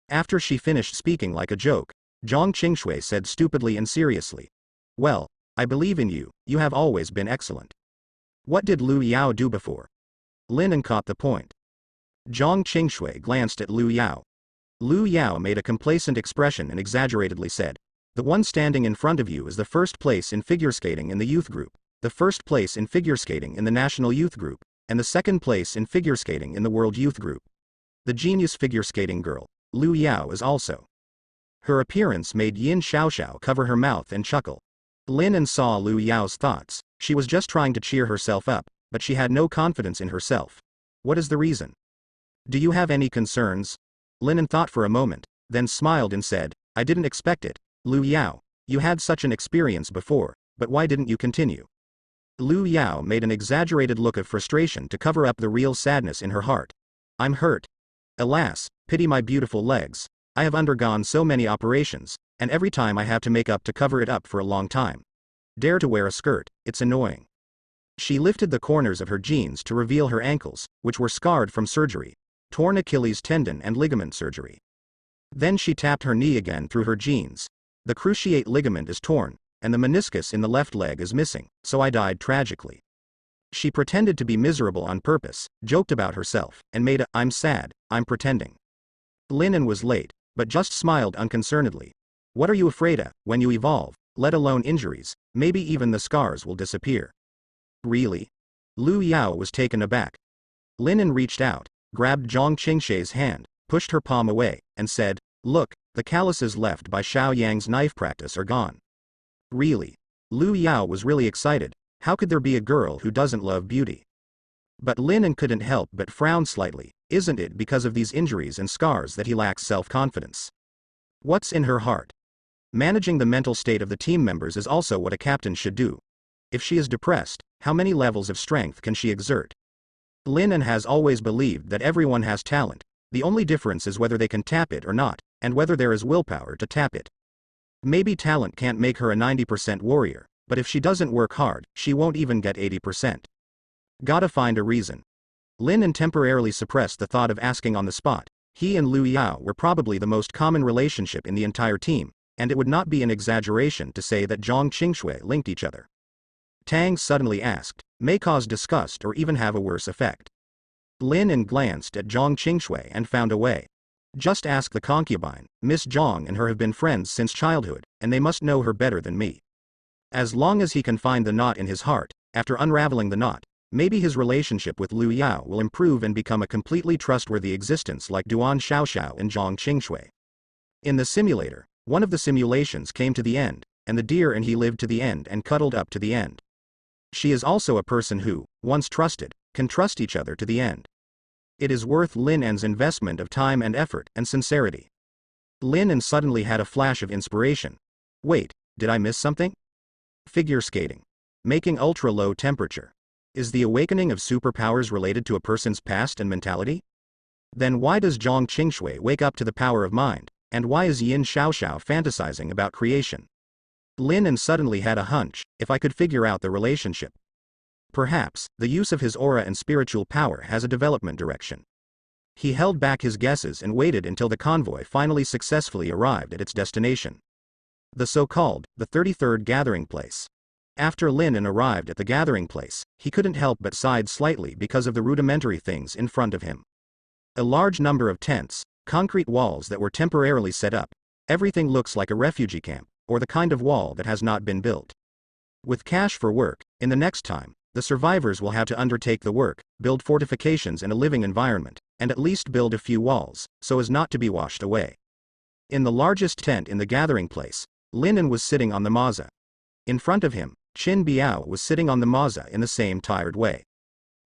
After she finished speaking like a joke, Zhang Qingshui said stupidly and seriously. Well, I believe in you, you have always been excellent. What did Lu Yao do before? Lin caught the point. Zhang Qingshui glanced at Lu Yao. Lu Yao made a complacent expression and exaggeratedly said, the one standing in front of you is the first place in figure skating in the youth group. the first place in figure skating in the National Youth Group, and the second place in figure skating in the World Youth Group. The genius figure skating girl, Lu Yao, is also. Her appearance made Yin Xiaoxiao cover her mouth and chuckle. Lin An saw Lu Yao's thoughts. She was just trying to cheer herself up, but she had no confidence in herself. What is the reason? Do you have any concerns? Lin An thought for a moment, then smiled and said, I didn't expect it. Lu Yao, you had such an experience before, but why didn't you continue? Lu Yao made an exaggerated look of frustration to cover up the real sadness in her heart. I'm hurt. Alas, pity my beautiful legs. I have undergone so many operations, and every time I have to make up to cover it up for a long time. Dare to wear a skirt, it's annoying. She lifted the corners of her jeans to reveal her ankles, which were scarred from surgery, torn Achilles tendon and ligament surgery. Then she tapped her knee again through her jeans. The cruciate ligament is torn, and the meniscus in the left leg is missing, so I died tragically. She pretended to be miserable on purpose, joked about herself, and made a, I'm sad, I'm pretending. Lin An was late, but just smiled unconcernedly. What are you afraid of? When you evolve, let alone injuries, maybe even the scars will disappear. Really? Lu Yao was taken aback. Lin An reached out, grabbed Zhang Qingshui's hand, pushed her palm away, and said, look, the calluses left by Xiao Yang's knife practice are gone. Really? Lu Yao was really excited. How could there be a girl who doesn't love beauty? But Lin An couldn't help but frown slightly. Isn't it because of these injuries and scars that he lacks self-confidence? What's in her heart? Managing the mental state of the team members is also what a captain should do. If she is depressed, how many levels of strength can she exert? Lin An has always believed that everyone has talent. The only difference is whether they can tap it or not, and whether there is willpower to tap it. Maybe talent can't make her a 90% warrior, but if she doesn't work hard, she won't even get 80%. Gotta find a reason. Lin An temporarily suppressed the thought of asking on the spot. He and Lu Yao were probably the most common relationship in the entire team, and it would not be an exaggeration to say that Zhang Qingshui linked each other. Tang suddenly asked, may cause disgust or even have a worse effect. Lin An glanced at Zhang Qingshui and found a way. Just ask the concubine. Miss Zhang and her have been friends since childhood, and they must know her better than me. As long as he can find the knot in his heart, after unraveling the knot, maybe his relationship with Lu Yao will improve and become a completely trustworthy existence like Duan Xiaoxiao and Zhang Qingshui. In the simulator, one of the simulations came to the end, and the deer and he lived to the end and cuddled up to the end. She is also a person who, once trusted, can trust each other to the end. It is worth Lin An's investment of time and effort and sincerity. Lin An suddenly had a flash of inspiration. Wait, did I miss something? Figure skating. Making ultra-low temperature. Is the awakening of superpowers related to a person's past and mentality? Then why does Zhang Qingshui wake up to the power of mind, and why is Yin Xiaoxiao fantasizing about creation? Lin An suddenly had a hunch, if I could figure out the relationship. Perhaps, the use of his aura and spiritual power has a development direction. He held back his guesses and waited until the convoy finally successfully arrived at its destination. The so-called, the 33rd gathering place. After Lin An arrived at the gathering place, he couldn't help but sighed slightly because of the rudimentary things in front of him. A large number of tents, concrete walls that were temporarily set up. Everything looks like a refugee camp, or the kind of wall that has not been built. With cash for work, in the next time, the survivors will have to undertake the work, build fortifications and a living environment, and at least build a few walls, so as not to be washed away. In the largest tent in the gathering place, Lin An was sitting on the maza. In front of him, Qin Biao was sitting on the maza in the same tired way.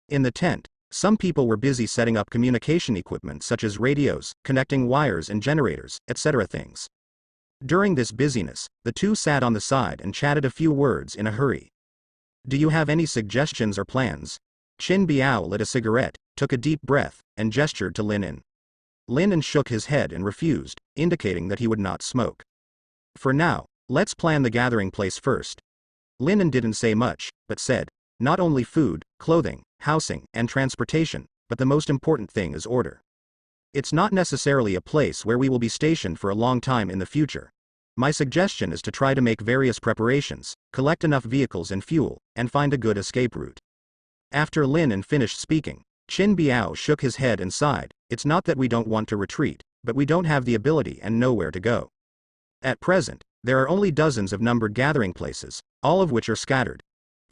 In the tent, some people were busy setting up communication equipment such as radios, connecting wires and generators, etc. things. During this busyness, the two sat on the side and chatted a few words in a hurry. Do you have any suggestions or plans? Qin Biao lit a cigarette, took a deep breath, and gestured to Lin An. Lin An shook his head and refused, indicating that he would not smoke. For now, let's plan the gathering place first. Lin An didn't say much, but said, not only food, clothing, housing, and transportation, but the most important thing is order. It's not necessarily a place where we will be stationed for a long time in the future. My suggestion is to try to make various preparations, collect enough vehicles and fuel, and find a good escape route. After Lin An finished speaking, Qin Biao shook his head and sighed. It's not that we don't want to retreat, but we don't have the ability and know where to go. At present, there are only dozens of numbered gathering places, all of which are scattered.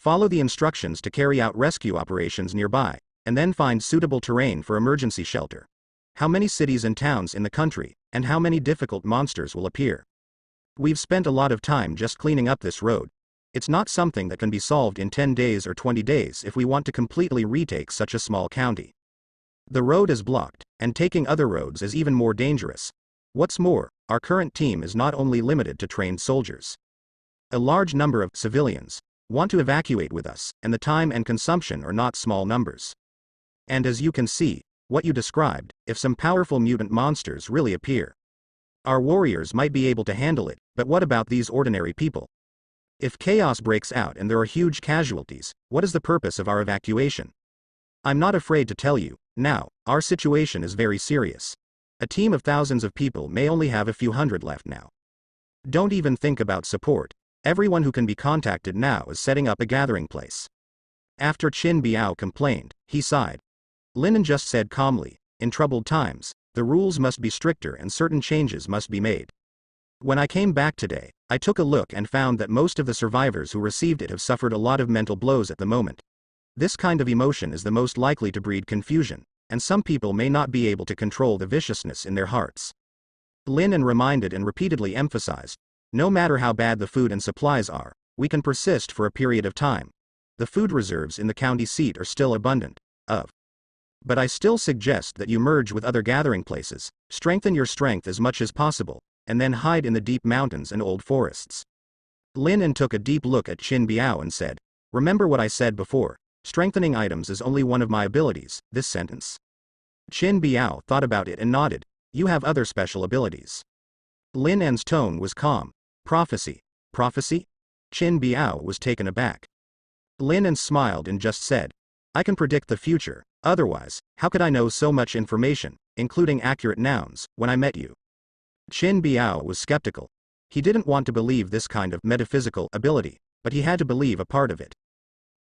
Follow the instructions to carry out rescue operations nearby, and then find suitable terrain for emergency shelter. How many cities and towns in the country, and how many difficult monsters will appear? We've spent a lot of time just cleaning up this road. It's not something that can be solved in 10 days or 20 days if we want to completely retake such a small county. The road is blocked, and taking other roads is even more dangerous. What's more, our current team is not only limited to trained soldiers. A large number of civilians want to evacuate with us, and the time and consumption are not small numbers. And as you can see, what you described, if some powerful mutant monsters really appear, our warriors might be able to handle it, but what about these ordinary people? If chaos breaks out and there are huge casualties, what is the purpose of our evacuation? I'm not afraid to tell you, now, our situation is very serious. A team of thousands of people may only have a few hundred left now. Don't even think about support. Everyone who can be contacted now is setting up a gathering place. After Qin Biao complained, he sighed. Linen just said calmly, in troubled times, the rules must be stricter and certain changes must be made. When I came back today, I took a look and found that most of the survivors who received it have suffered a lot of mental blows at the moment. This kind of emotion is the most likely to breed confusion, and some people may not be able to control the viciousness in their hearts. Linen reminded and repeatedly emphasized, no matter how bad the food and supplies are, we can persist for a period of time. The food reserves in the county seat are still abundant. But I still suggest that you merge with other gathering places, strengthen your strength as much as possible, and then hide in the deep mountains and old forests. Linen took a deep look at Qin Biao and said, remember what I said before, strengthening items is only one of my abilities, this sentence. Qin Biao thought about it and nodded, you have other special abilities. Linen's tone was calm. Prophecy. Prophecy? Qin Biao was taken aback. Linen smiled and just said, I can predict the future, otherwise, how could I know so much information, including accurate nouns, when I met you? Qin Biao was skeptical. He didn't want to believe this kind of metaphysical ability, but he had to believe a part of it.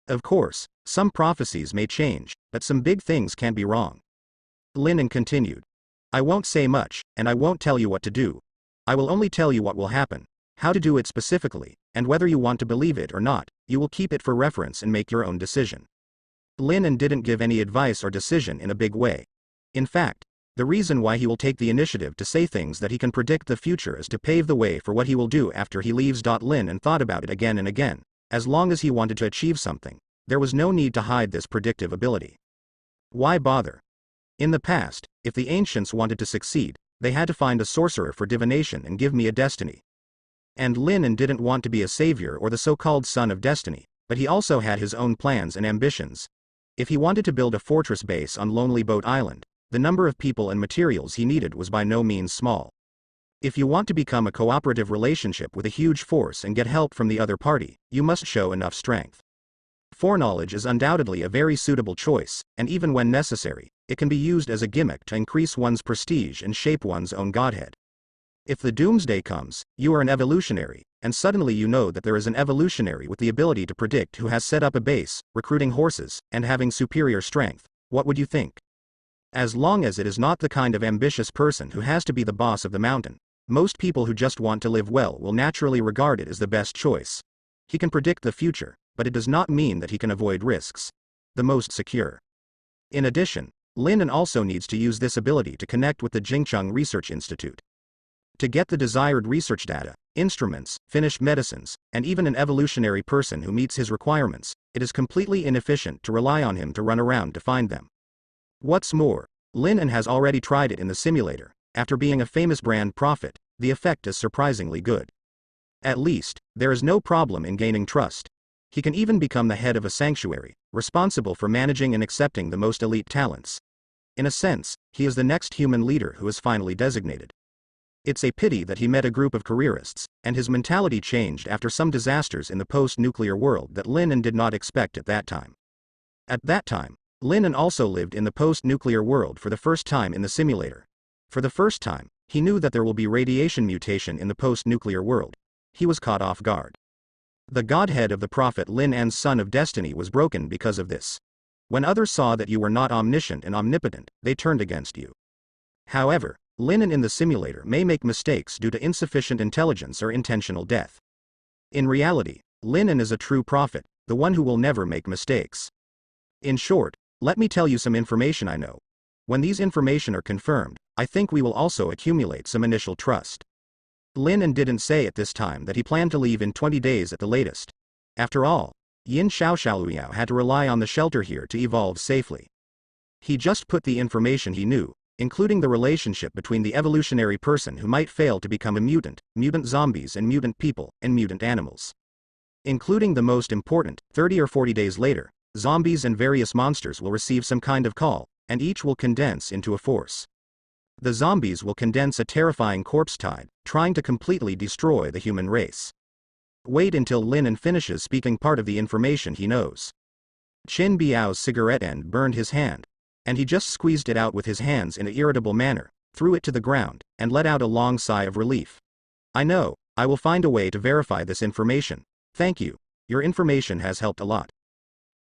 Of course, some prophecies may change, but some big things can't be wrong. Linen continued. I won't say much, and I won't tell you what to do. I will only tell you what will happen, how to do it specifically, and whether you want to believe it or not, you will keep it for reference and make your own decision. Linen didn't give any advice or decision in a big way. In fact, the reason why he will take the initiative to say things that he can predict the future is to pave the way for what he will do after he leaves. Linen thought about it again and again. As long as he wanted to achieve something, there was no need to hide this predictive ability. Why bother? In the past, if the ancients wanted to succeed, they had to find a sorcerer for divination and give me a destiny. And Linen didn't want to be a savior or the so-called son of destiny, but he also had his own plans and ambitions. If he wanted to build a fortress base on Lonely Boat Island, the number of people and materials he needed was by no means small. If you want to become a cooperative relationship with a huge force and get help from the other party, you must show enough strength. Foreknowledge is undoubtedly a very suitable choice, and even when necessary, it can be used as a gimmick to increase one's prestige and shape one's own godhead. If the Doomsday comes, you are an evolutionary, and suddenly you know that there is an evolutionary with the ability to predict who has set up a base, recruiting horses, and having superior strength, what would you think? As long as it is not the kind of ambitious person who has to be the boss of the mountain, most people who just want to live well will naturally regard it as the best choice. He can predict the future, but it does not mean that he can avoid risks. The most secure. In addition, Linen also needs to use this ability to connect with the Jingcheng Research Institute. To get the desired research data, instruments, finished medicines, and even an evolutionary person who meets his requirements, it is completely inefficient to rely on him to run around to find them. What's more, Linen has already tried it in the simulator. After being a famous brand prophet, the effect is surprisingly good. At least, there is no problem in gaining trust. He can even become the head of a sanctuary, responsible for managing and accepting the most elite talents. In a sense, he is the next human leader who is finally designated. It's a pity that he met a group of careerists, and his mentality changed after some disasters in the post-nuclear world that Linen did not expect at that time. At that time, Linen also lived in the post-nuclear world for the first time in the simulator. For the first time, he knew that there will be radiation mutation in the post-nuclear world. He was caught off guard. The godhead of the prophet Linen's son of destiny was broken because of this. When others saw that you were not omniscient and omnipotent, they turned against you. However, Linen in the simulator may make mistakes due to insufficient intelligence or intentional death. In reality, Linen is a true prophet, the one who will never make mistakes. In short, let me tell you some information I know. When these information are confirmed, I think we will also accumulate some initial trust. Lin didn't say at this time that he planned to leave in 20 days at the latest. After all, Yin Xiaoshaoluiao had to rely on the shelter here to evolve safely. He just put the information he knew, including the relationship between the evolutionary person who might fail to become a mutant, mutant zombies and mutant people, and mutant animals. Including the most important, 30 or 40 days later, zombies and various monsters will receive some kind of call, and each will condense into a force. The zombies will condense a terrifying corpse tide, trying to completely destroy the human race. Wait until Lin finishes speaking part of the information he knows. Qin Biao's cigarette end burned his hand, and he just squeezed it out with his hands in an irritable manner, threw it to the ground, and let out a long sigh of relief. I know, I will find a way to verify this information. Thank you, your information has helped a lot.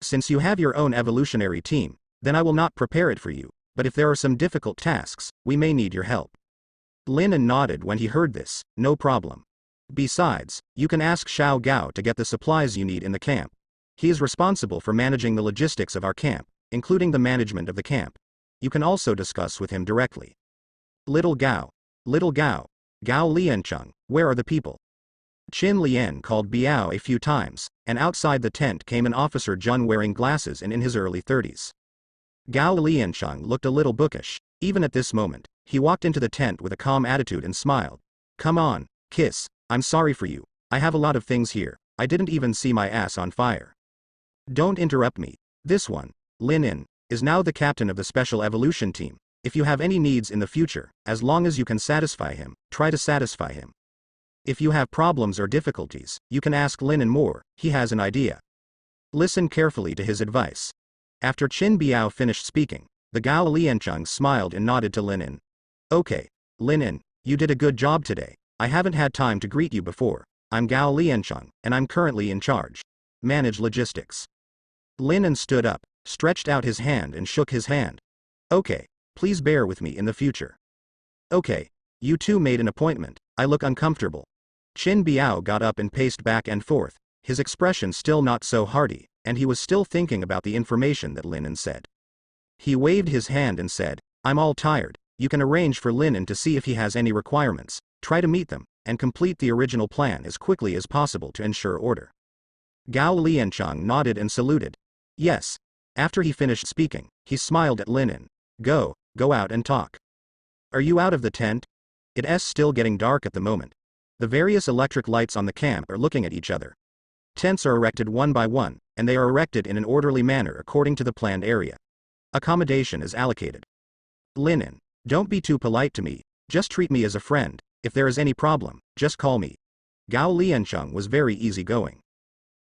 Since you have your own evolutionary team, then I will not prepare it for you, but if there are some difficult tasks, we may need your help. Lin nodded when he heard this, no problem. Besides, you can ask Xiao Gao to get the supplies you need in the camp. He is responsible for managing the logistics of our camp, including the management of the camp. You can also discuss with him directly. Little Gao, Gao Liancheng, where are the people? Qin Lian called Biao a few times, and outside the tent came an officer Jun wearing glasses and in his early 30s. Gao Liancheng looked a little bookish. Even at this moment, he walked into the tent with a calm attitude and smiled. Come on, kiss, I'm sorry for you, I have a lot of things here, I didn't even see my ass on fire. Don't interrupt me. This one, Lin, is now the captain of the Special Evolution Team. If you have any needs in the future, as long as you can satisfy him, try to satisfy him. If you have problems or difficulties, you can ask Lin more, he has an idea. Listen carefully to his advice. After Qin Biao finished speaking, the Gao Liancheng smiled and nodded to Lin. Okay, Lin, you did a good job today. I haven't had time to greet you before. I'm Gao Liancheng, and I'm currently in charge. Manage logistics. Lin stood up, stretched out his hand and shook his hand. Okay, please bear with me in the future. Okay, you two made an appointment, I look uncomfortable. Qin Biao got up and paced back and forth, his expression still not so hearty, and he was still thinking about the information that Lin said. He waved his hand and said, I'm all tired, you can arrange for Lin to see if he has any requirements, try to meet them, and complete the original plan as quickly as possible to ensure order. Gao Liancheng nodded and saluted. Yes. After he finished speaking, he smiled at Lin. Go out and talk. Are you out of the tent? It's still getting dark at the moment. The various electric lights on the camp are looking at each other. Tents are erected one by one, and they are erected in an orderly manner according to the planned area. Accommodation is allocated. Lin, don't be too polite to me, just treat me as a friend, if there is any problem, just call me. Gao Liancheng was very easygoing.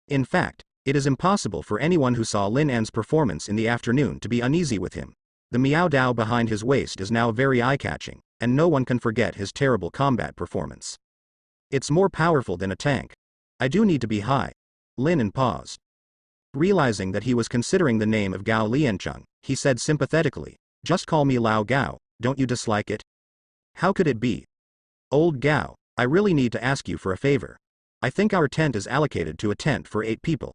In fact, it is impossible for anyone who saw Lin's performance in the afternoon to be uneasy with him. The Miao Dao behind his waist is now very eye-catching, and no one can forget his terrible combat performance. It's more powerful than a tank. I do need to be high. Lin paused. Realizing that he was considering the name of Gao Liancheng, he said sympathetically, just call me Lao Gao, don't you dislike it? How could it be? Old Gao, I really need to ask you for a favor. I think our tent is allocated to a tent for 8 people.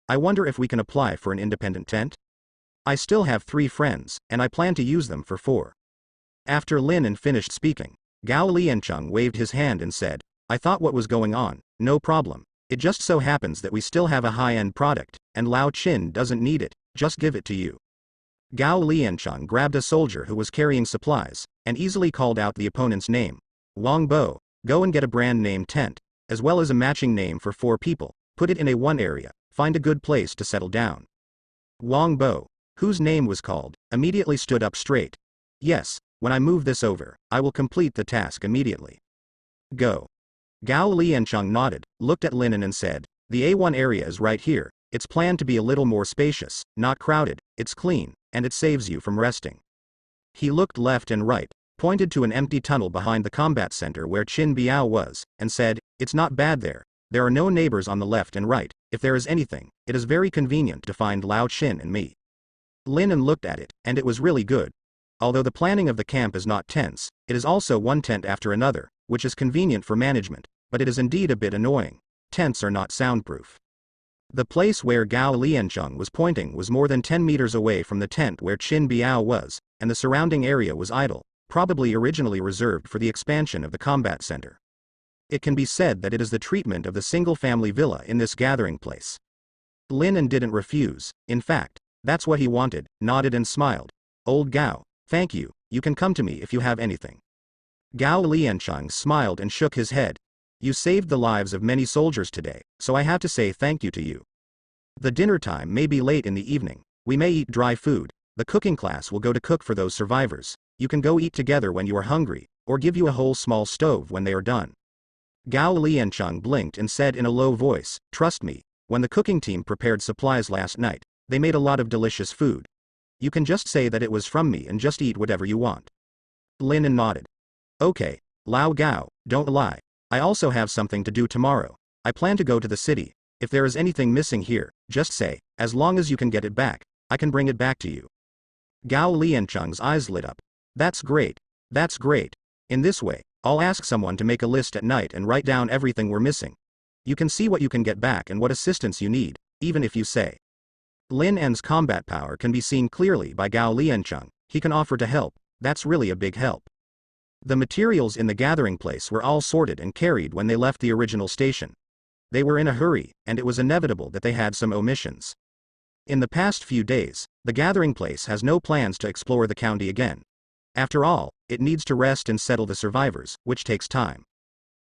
I wonder if we can apply for an independent tent? I still have 3 friends, and I plan to use them for 4. After Lin finished speaking, Gao Liancheng waved his hand and said, I thought what was going on, no problem. It just so happens that we still have a high-end product, and Lao Qin doesn't need it, just give it to you. Gao Liancheng grabbed a soldier who was carrying supplies, and easily called out the opponent's name. Wang Bo, go and get a brand name tent, as well as a matching name for 4 people, put it in one area, find a good place to settle down. Wang Bo, whose name was called, immediately stood up straight. Yes, when I move this over, I will complete the task immediately. Go. Gao Liancheng nodded, looked at Lin and said, the A1 area is right here, it's planned to be a little more spacious, not crowded, it's clean, and it saves you from resting. He looked left and right, pointed to an empty tunnel behind the combat center where Qin Biao was, and said, it's not bad there. There are no neighbors on the left and right, if there is anything, it is very convenient to find Lao Qin and me. Lin looked at it, and it was really good. Although the planning of the camp is not tense, it is also one tent after another, which is convenient for management, but it is indeed a bit annoying. Tents are not soundproof. The place where Gao Liancheng was pointing was more than 10 meters away from the tent where Qin Biao was, and the surrounding area was idle, probably originally reserved for the expansion of the combat center. It can be said that it is the treatment of the single-family villa in this gathering place. Lin didn't refuse, in fact, that's what he wanted, nodded and smiled. Old Gao, thank you, you can come to me if you have anything. Gao Liancheng smiled and shook his head. You saved the lives of many soldiers today, so I have to say thank you to you. The dinner time may be late in the evening, we may eat dry food, the cooking class will go to cook for those survivors, you can go eat together when you are hungry, or give you a whole small stove when they are done. Gao Liancheng blinked and said in a low voice, trust me, when the cooking team prepared supplies last night, they made a lot of delicious food. You can just say that it was from me and just eat whatever you want. Lin nodded. Okay, Lao Gao, don't lie. I also have something to do tomorrow. I plan to go to the city. If there is anything missing here, just say, as long as you can get it back, I can bring it back to you. Gao Liancheng's eyes lit up. That's great. That's great. In this way, I'll ask someone to make a list at night and write down everything we're missing. You can see what you can get back and what assistance you need, even if you say. Lin's combat power can be seen clearly by Gao Liancheng. He can offer to help. That's really a big help. The materials in the gathering place were all sorted and carried when they left the original station. They were in a hurry, and it was inevitable that they had some omissions. In the past few days, the gathering place has no plans to explore the county again. After all, it needs to rest and settle the survivors, which takes time.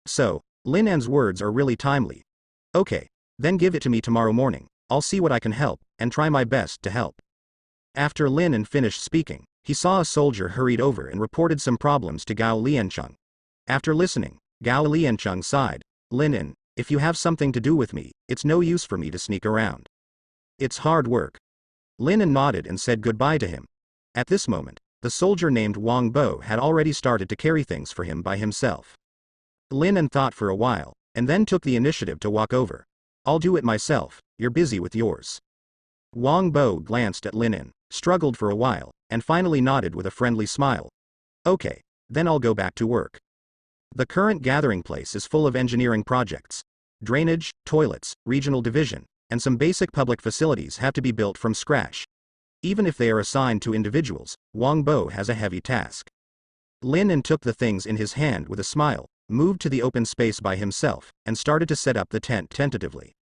So, Lin's words are really timely. Okay, then give it to me tomorrow morning, I'll see what I can help, and try my best to help. After Lin finished speaking, he saw a soldier hurried over and reported some problems to Gao Liancheng. After listening, Gao Liancheng sighed. Lin, if you have something to do with me, it's no use for me to sneak around. It's hard work. Lin nodded and said goodbye to him. At this moment, the soldier named Wang Bo had already started to carry things for him by himself. Lin thought for a while, and then took the initiative to walk over. I'll do it myself, you're busy with yours. Wang Bo glanced at Lin, struggled for a while, and finally nodded with a friendly smile. Okay, then I'll go back to work. The current gathering place is full of engineering projects. Drainage, toilets, regional division, and some basic public facilities have to be built from scratch. Even if they are assigned to individuals, Wang Bo has a heavy task. Lin took the things in his hand with a smile, moved to the open space by himself, and started to set up the tent tentatively.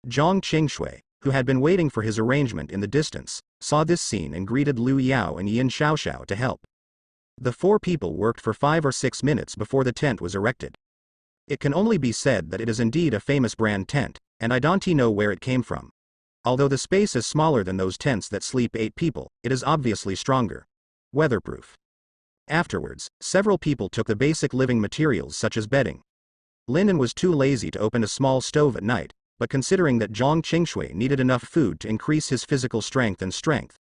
Zhang Qingshui, who had been waiting for his arrangement in the distance, saw this scene and greeted Lu Yao and Yin Xiaoxiao to help. The four people worked for 5 or 6 minutes before the tent was erected. It can only be said that it is indeed a famous brand tent, and I don't know where it came from. Although the space is smaller than those tents that sleep 8 people, it is obviously stronger. Weatherproof. Afterwards, several people took the basic living materials such as bedding. Lin was too lazy to open a small stove at night, but considering that Zhang Qingshui needed enough food to increase his physical strength,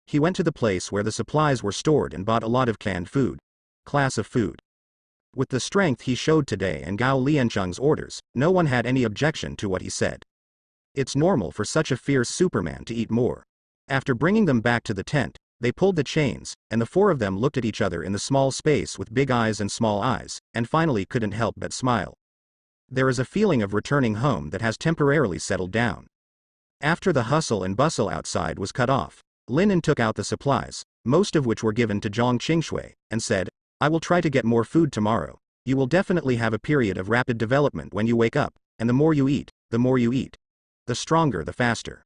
he went to the place where the supplies were stored and bought a lot of canned food. Class of food. With the strength he showed today and Gao Liancheng's orders, no one had any objection to what he said. It's normal for such a fierce Superman to eat more. After bringing them back to the tent, they pulled the chains, and the four of them looked at each other in the small space with big eyes and small eyes, and finally couldn't help but smile. There is a feeling of returning home that has temporarily settled down. After the hustle and bustle outside was cut off, Lin took out the supplies, most of which were given to Zhang Qingshui, and said, I will try to get more food tomorrow. You will definitely have a period of rapid development when you wake up, and the more you eat, the stronger the faster.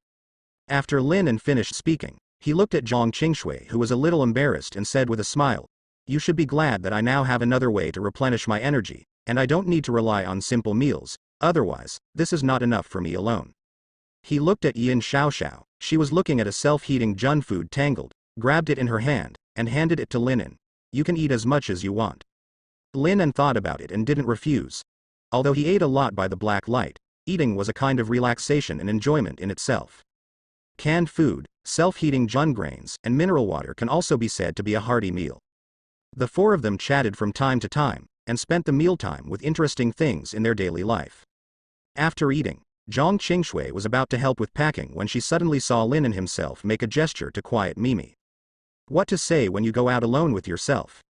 After Lin finished speaking, he looked at Zhang Qingshui, who was a little embarrassed, and said with a smile, you should be glad that I now have another way to replenish my energy, and I don't need to rely on simple meals, otherwise, this is not enough for me alone. He looked at Yin Xiaoxiao. She was looking at a self-heating Jun food tangled, grabbed it in her hand, and handed it to Lin. You can eat as much as you want. Lin thought about it and didn't refuse. Although he ate a lot by the black light, eating was a kind of relaxation and enjoyment in itself. Canned food, self-heating Jun grains, and mineral water can also be said to be a hearty meal. The four of them chatted from time to time, and spent the mealtime with interesting things in their daily life. After eating, Zhang Qingshui was about to help with packing when she suddenly saw Lin himself make a gesture to quiet Mimi. What to say when you go out alone with yourself?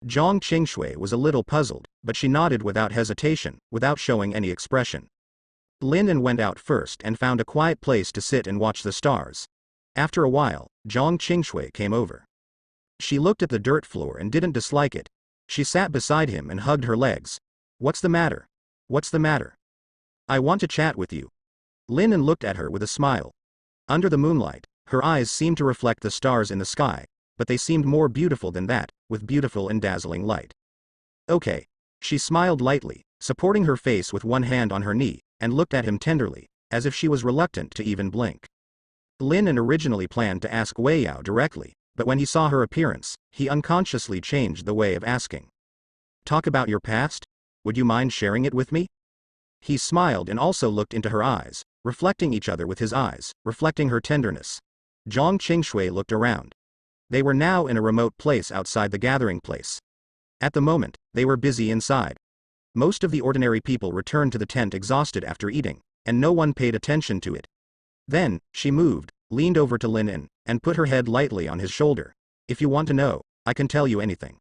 Zhang Qingshui was a little puzzled, but she nodded without hesitation, without showing any expression. Lin and went out first and found a quiet place to sit and watch the stars. After a while, Zhang Qingshui came over. She looked at the dirt floor and didn't dislike it. She sat beside him and hugged her legs. What's the matter? What's the matter? I want to chat with you. Lin and looked at her with a smile. Under the moonlight, her eyes seemed to reflect the stars in the sky, but they seemed more beautiful than that, with beautiful and dazzling light. Okay. She smiled lightly, supporting her face with one hand on her knee, and looked at him tenderly, as if she was reluctant to even blink. Lin and originally planned to ask Wei Yao directly, but when he saw her appearance, he unconsciously changed the way of asking. Talk about your past? Would you mind sharing it with me? He smiled and also looked into her eyes, reflecting each other with his eyes, reflecting her tenderness. Zhang Qingshui looked around. They were now in a remote place outside the gathering place. At the moment, they were busy inside. Most of the ordinary people returned to the tent exhausted after eating, and no one paid attention to it. Then, she moved, leaned over to Lin and put her head lightly on his shoulder. If you want to know, I can tell you anything.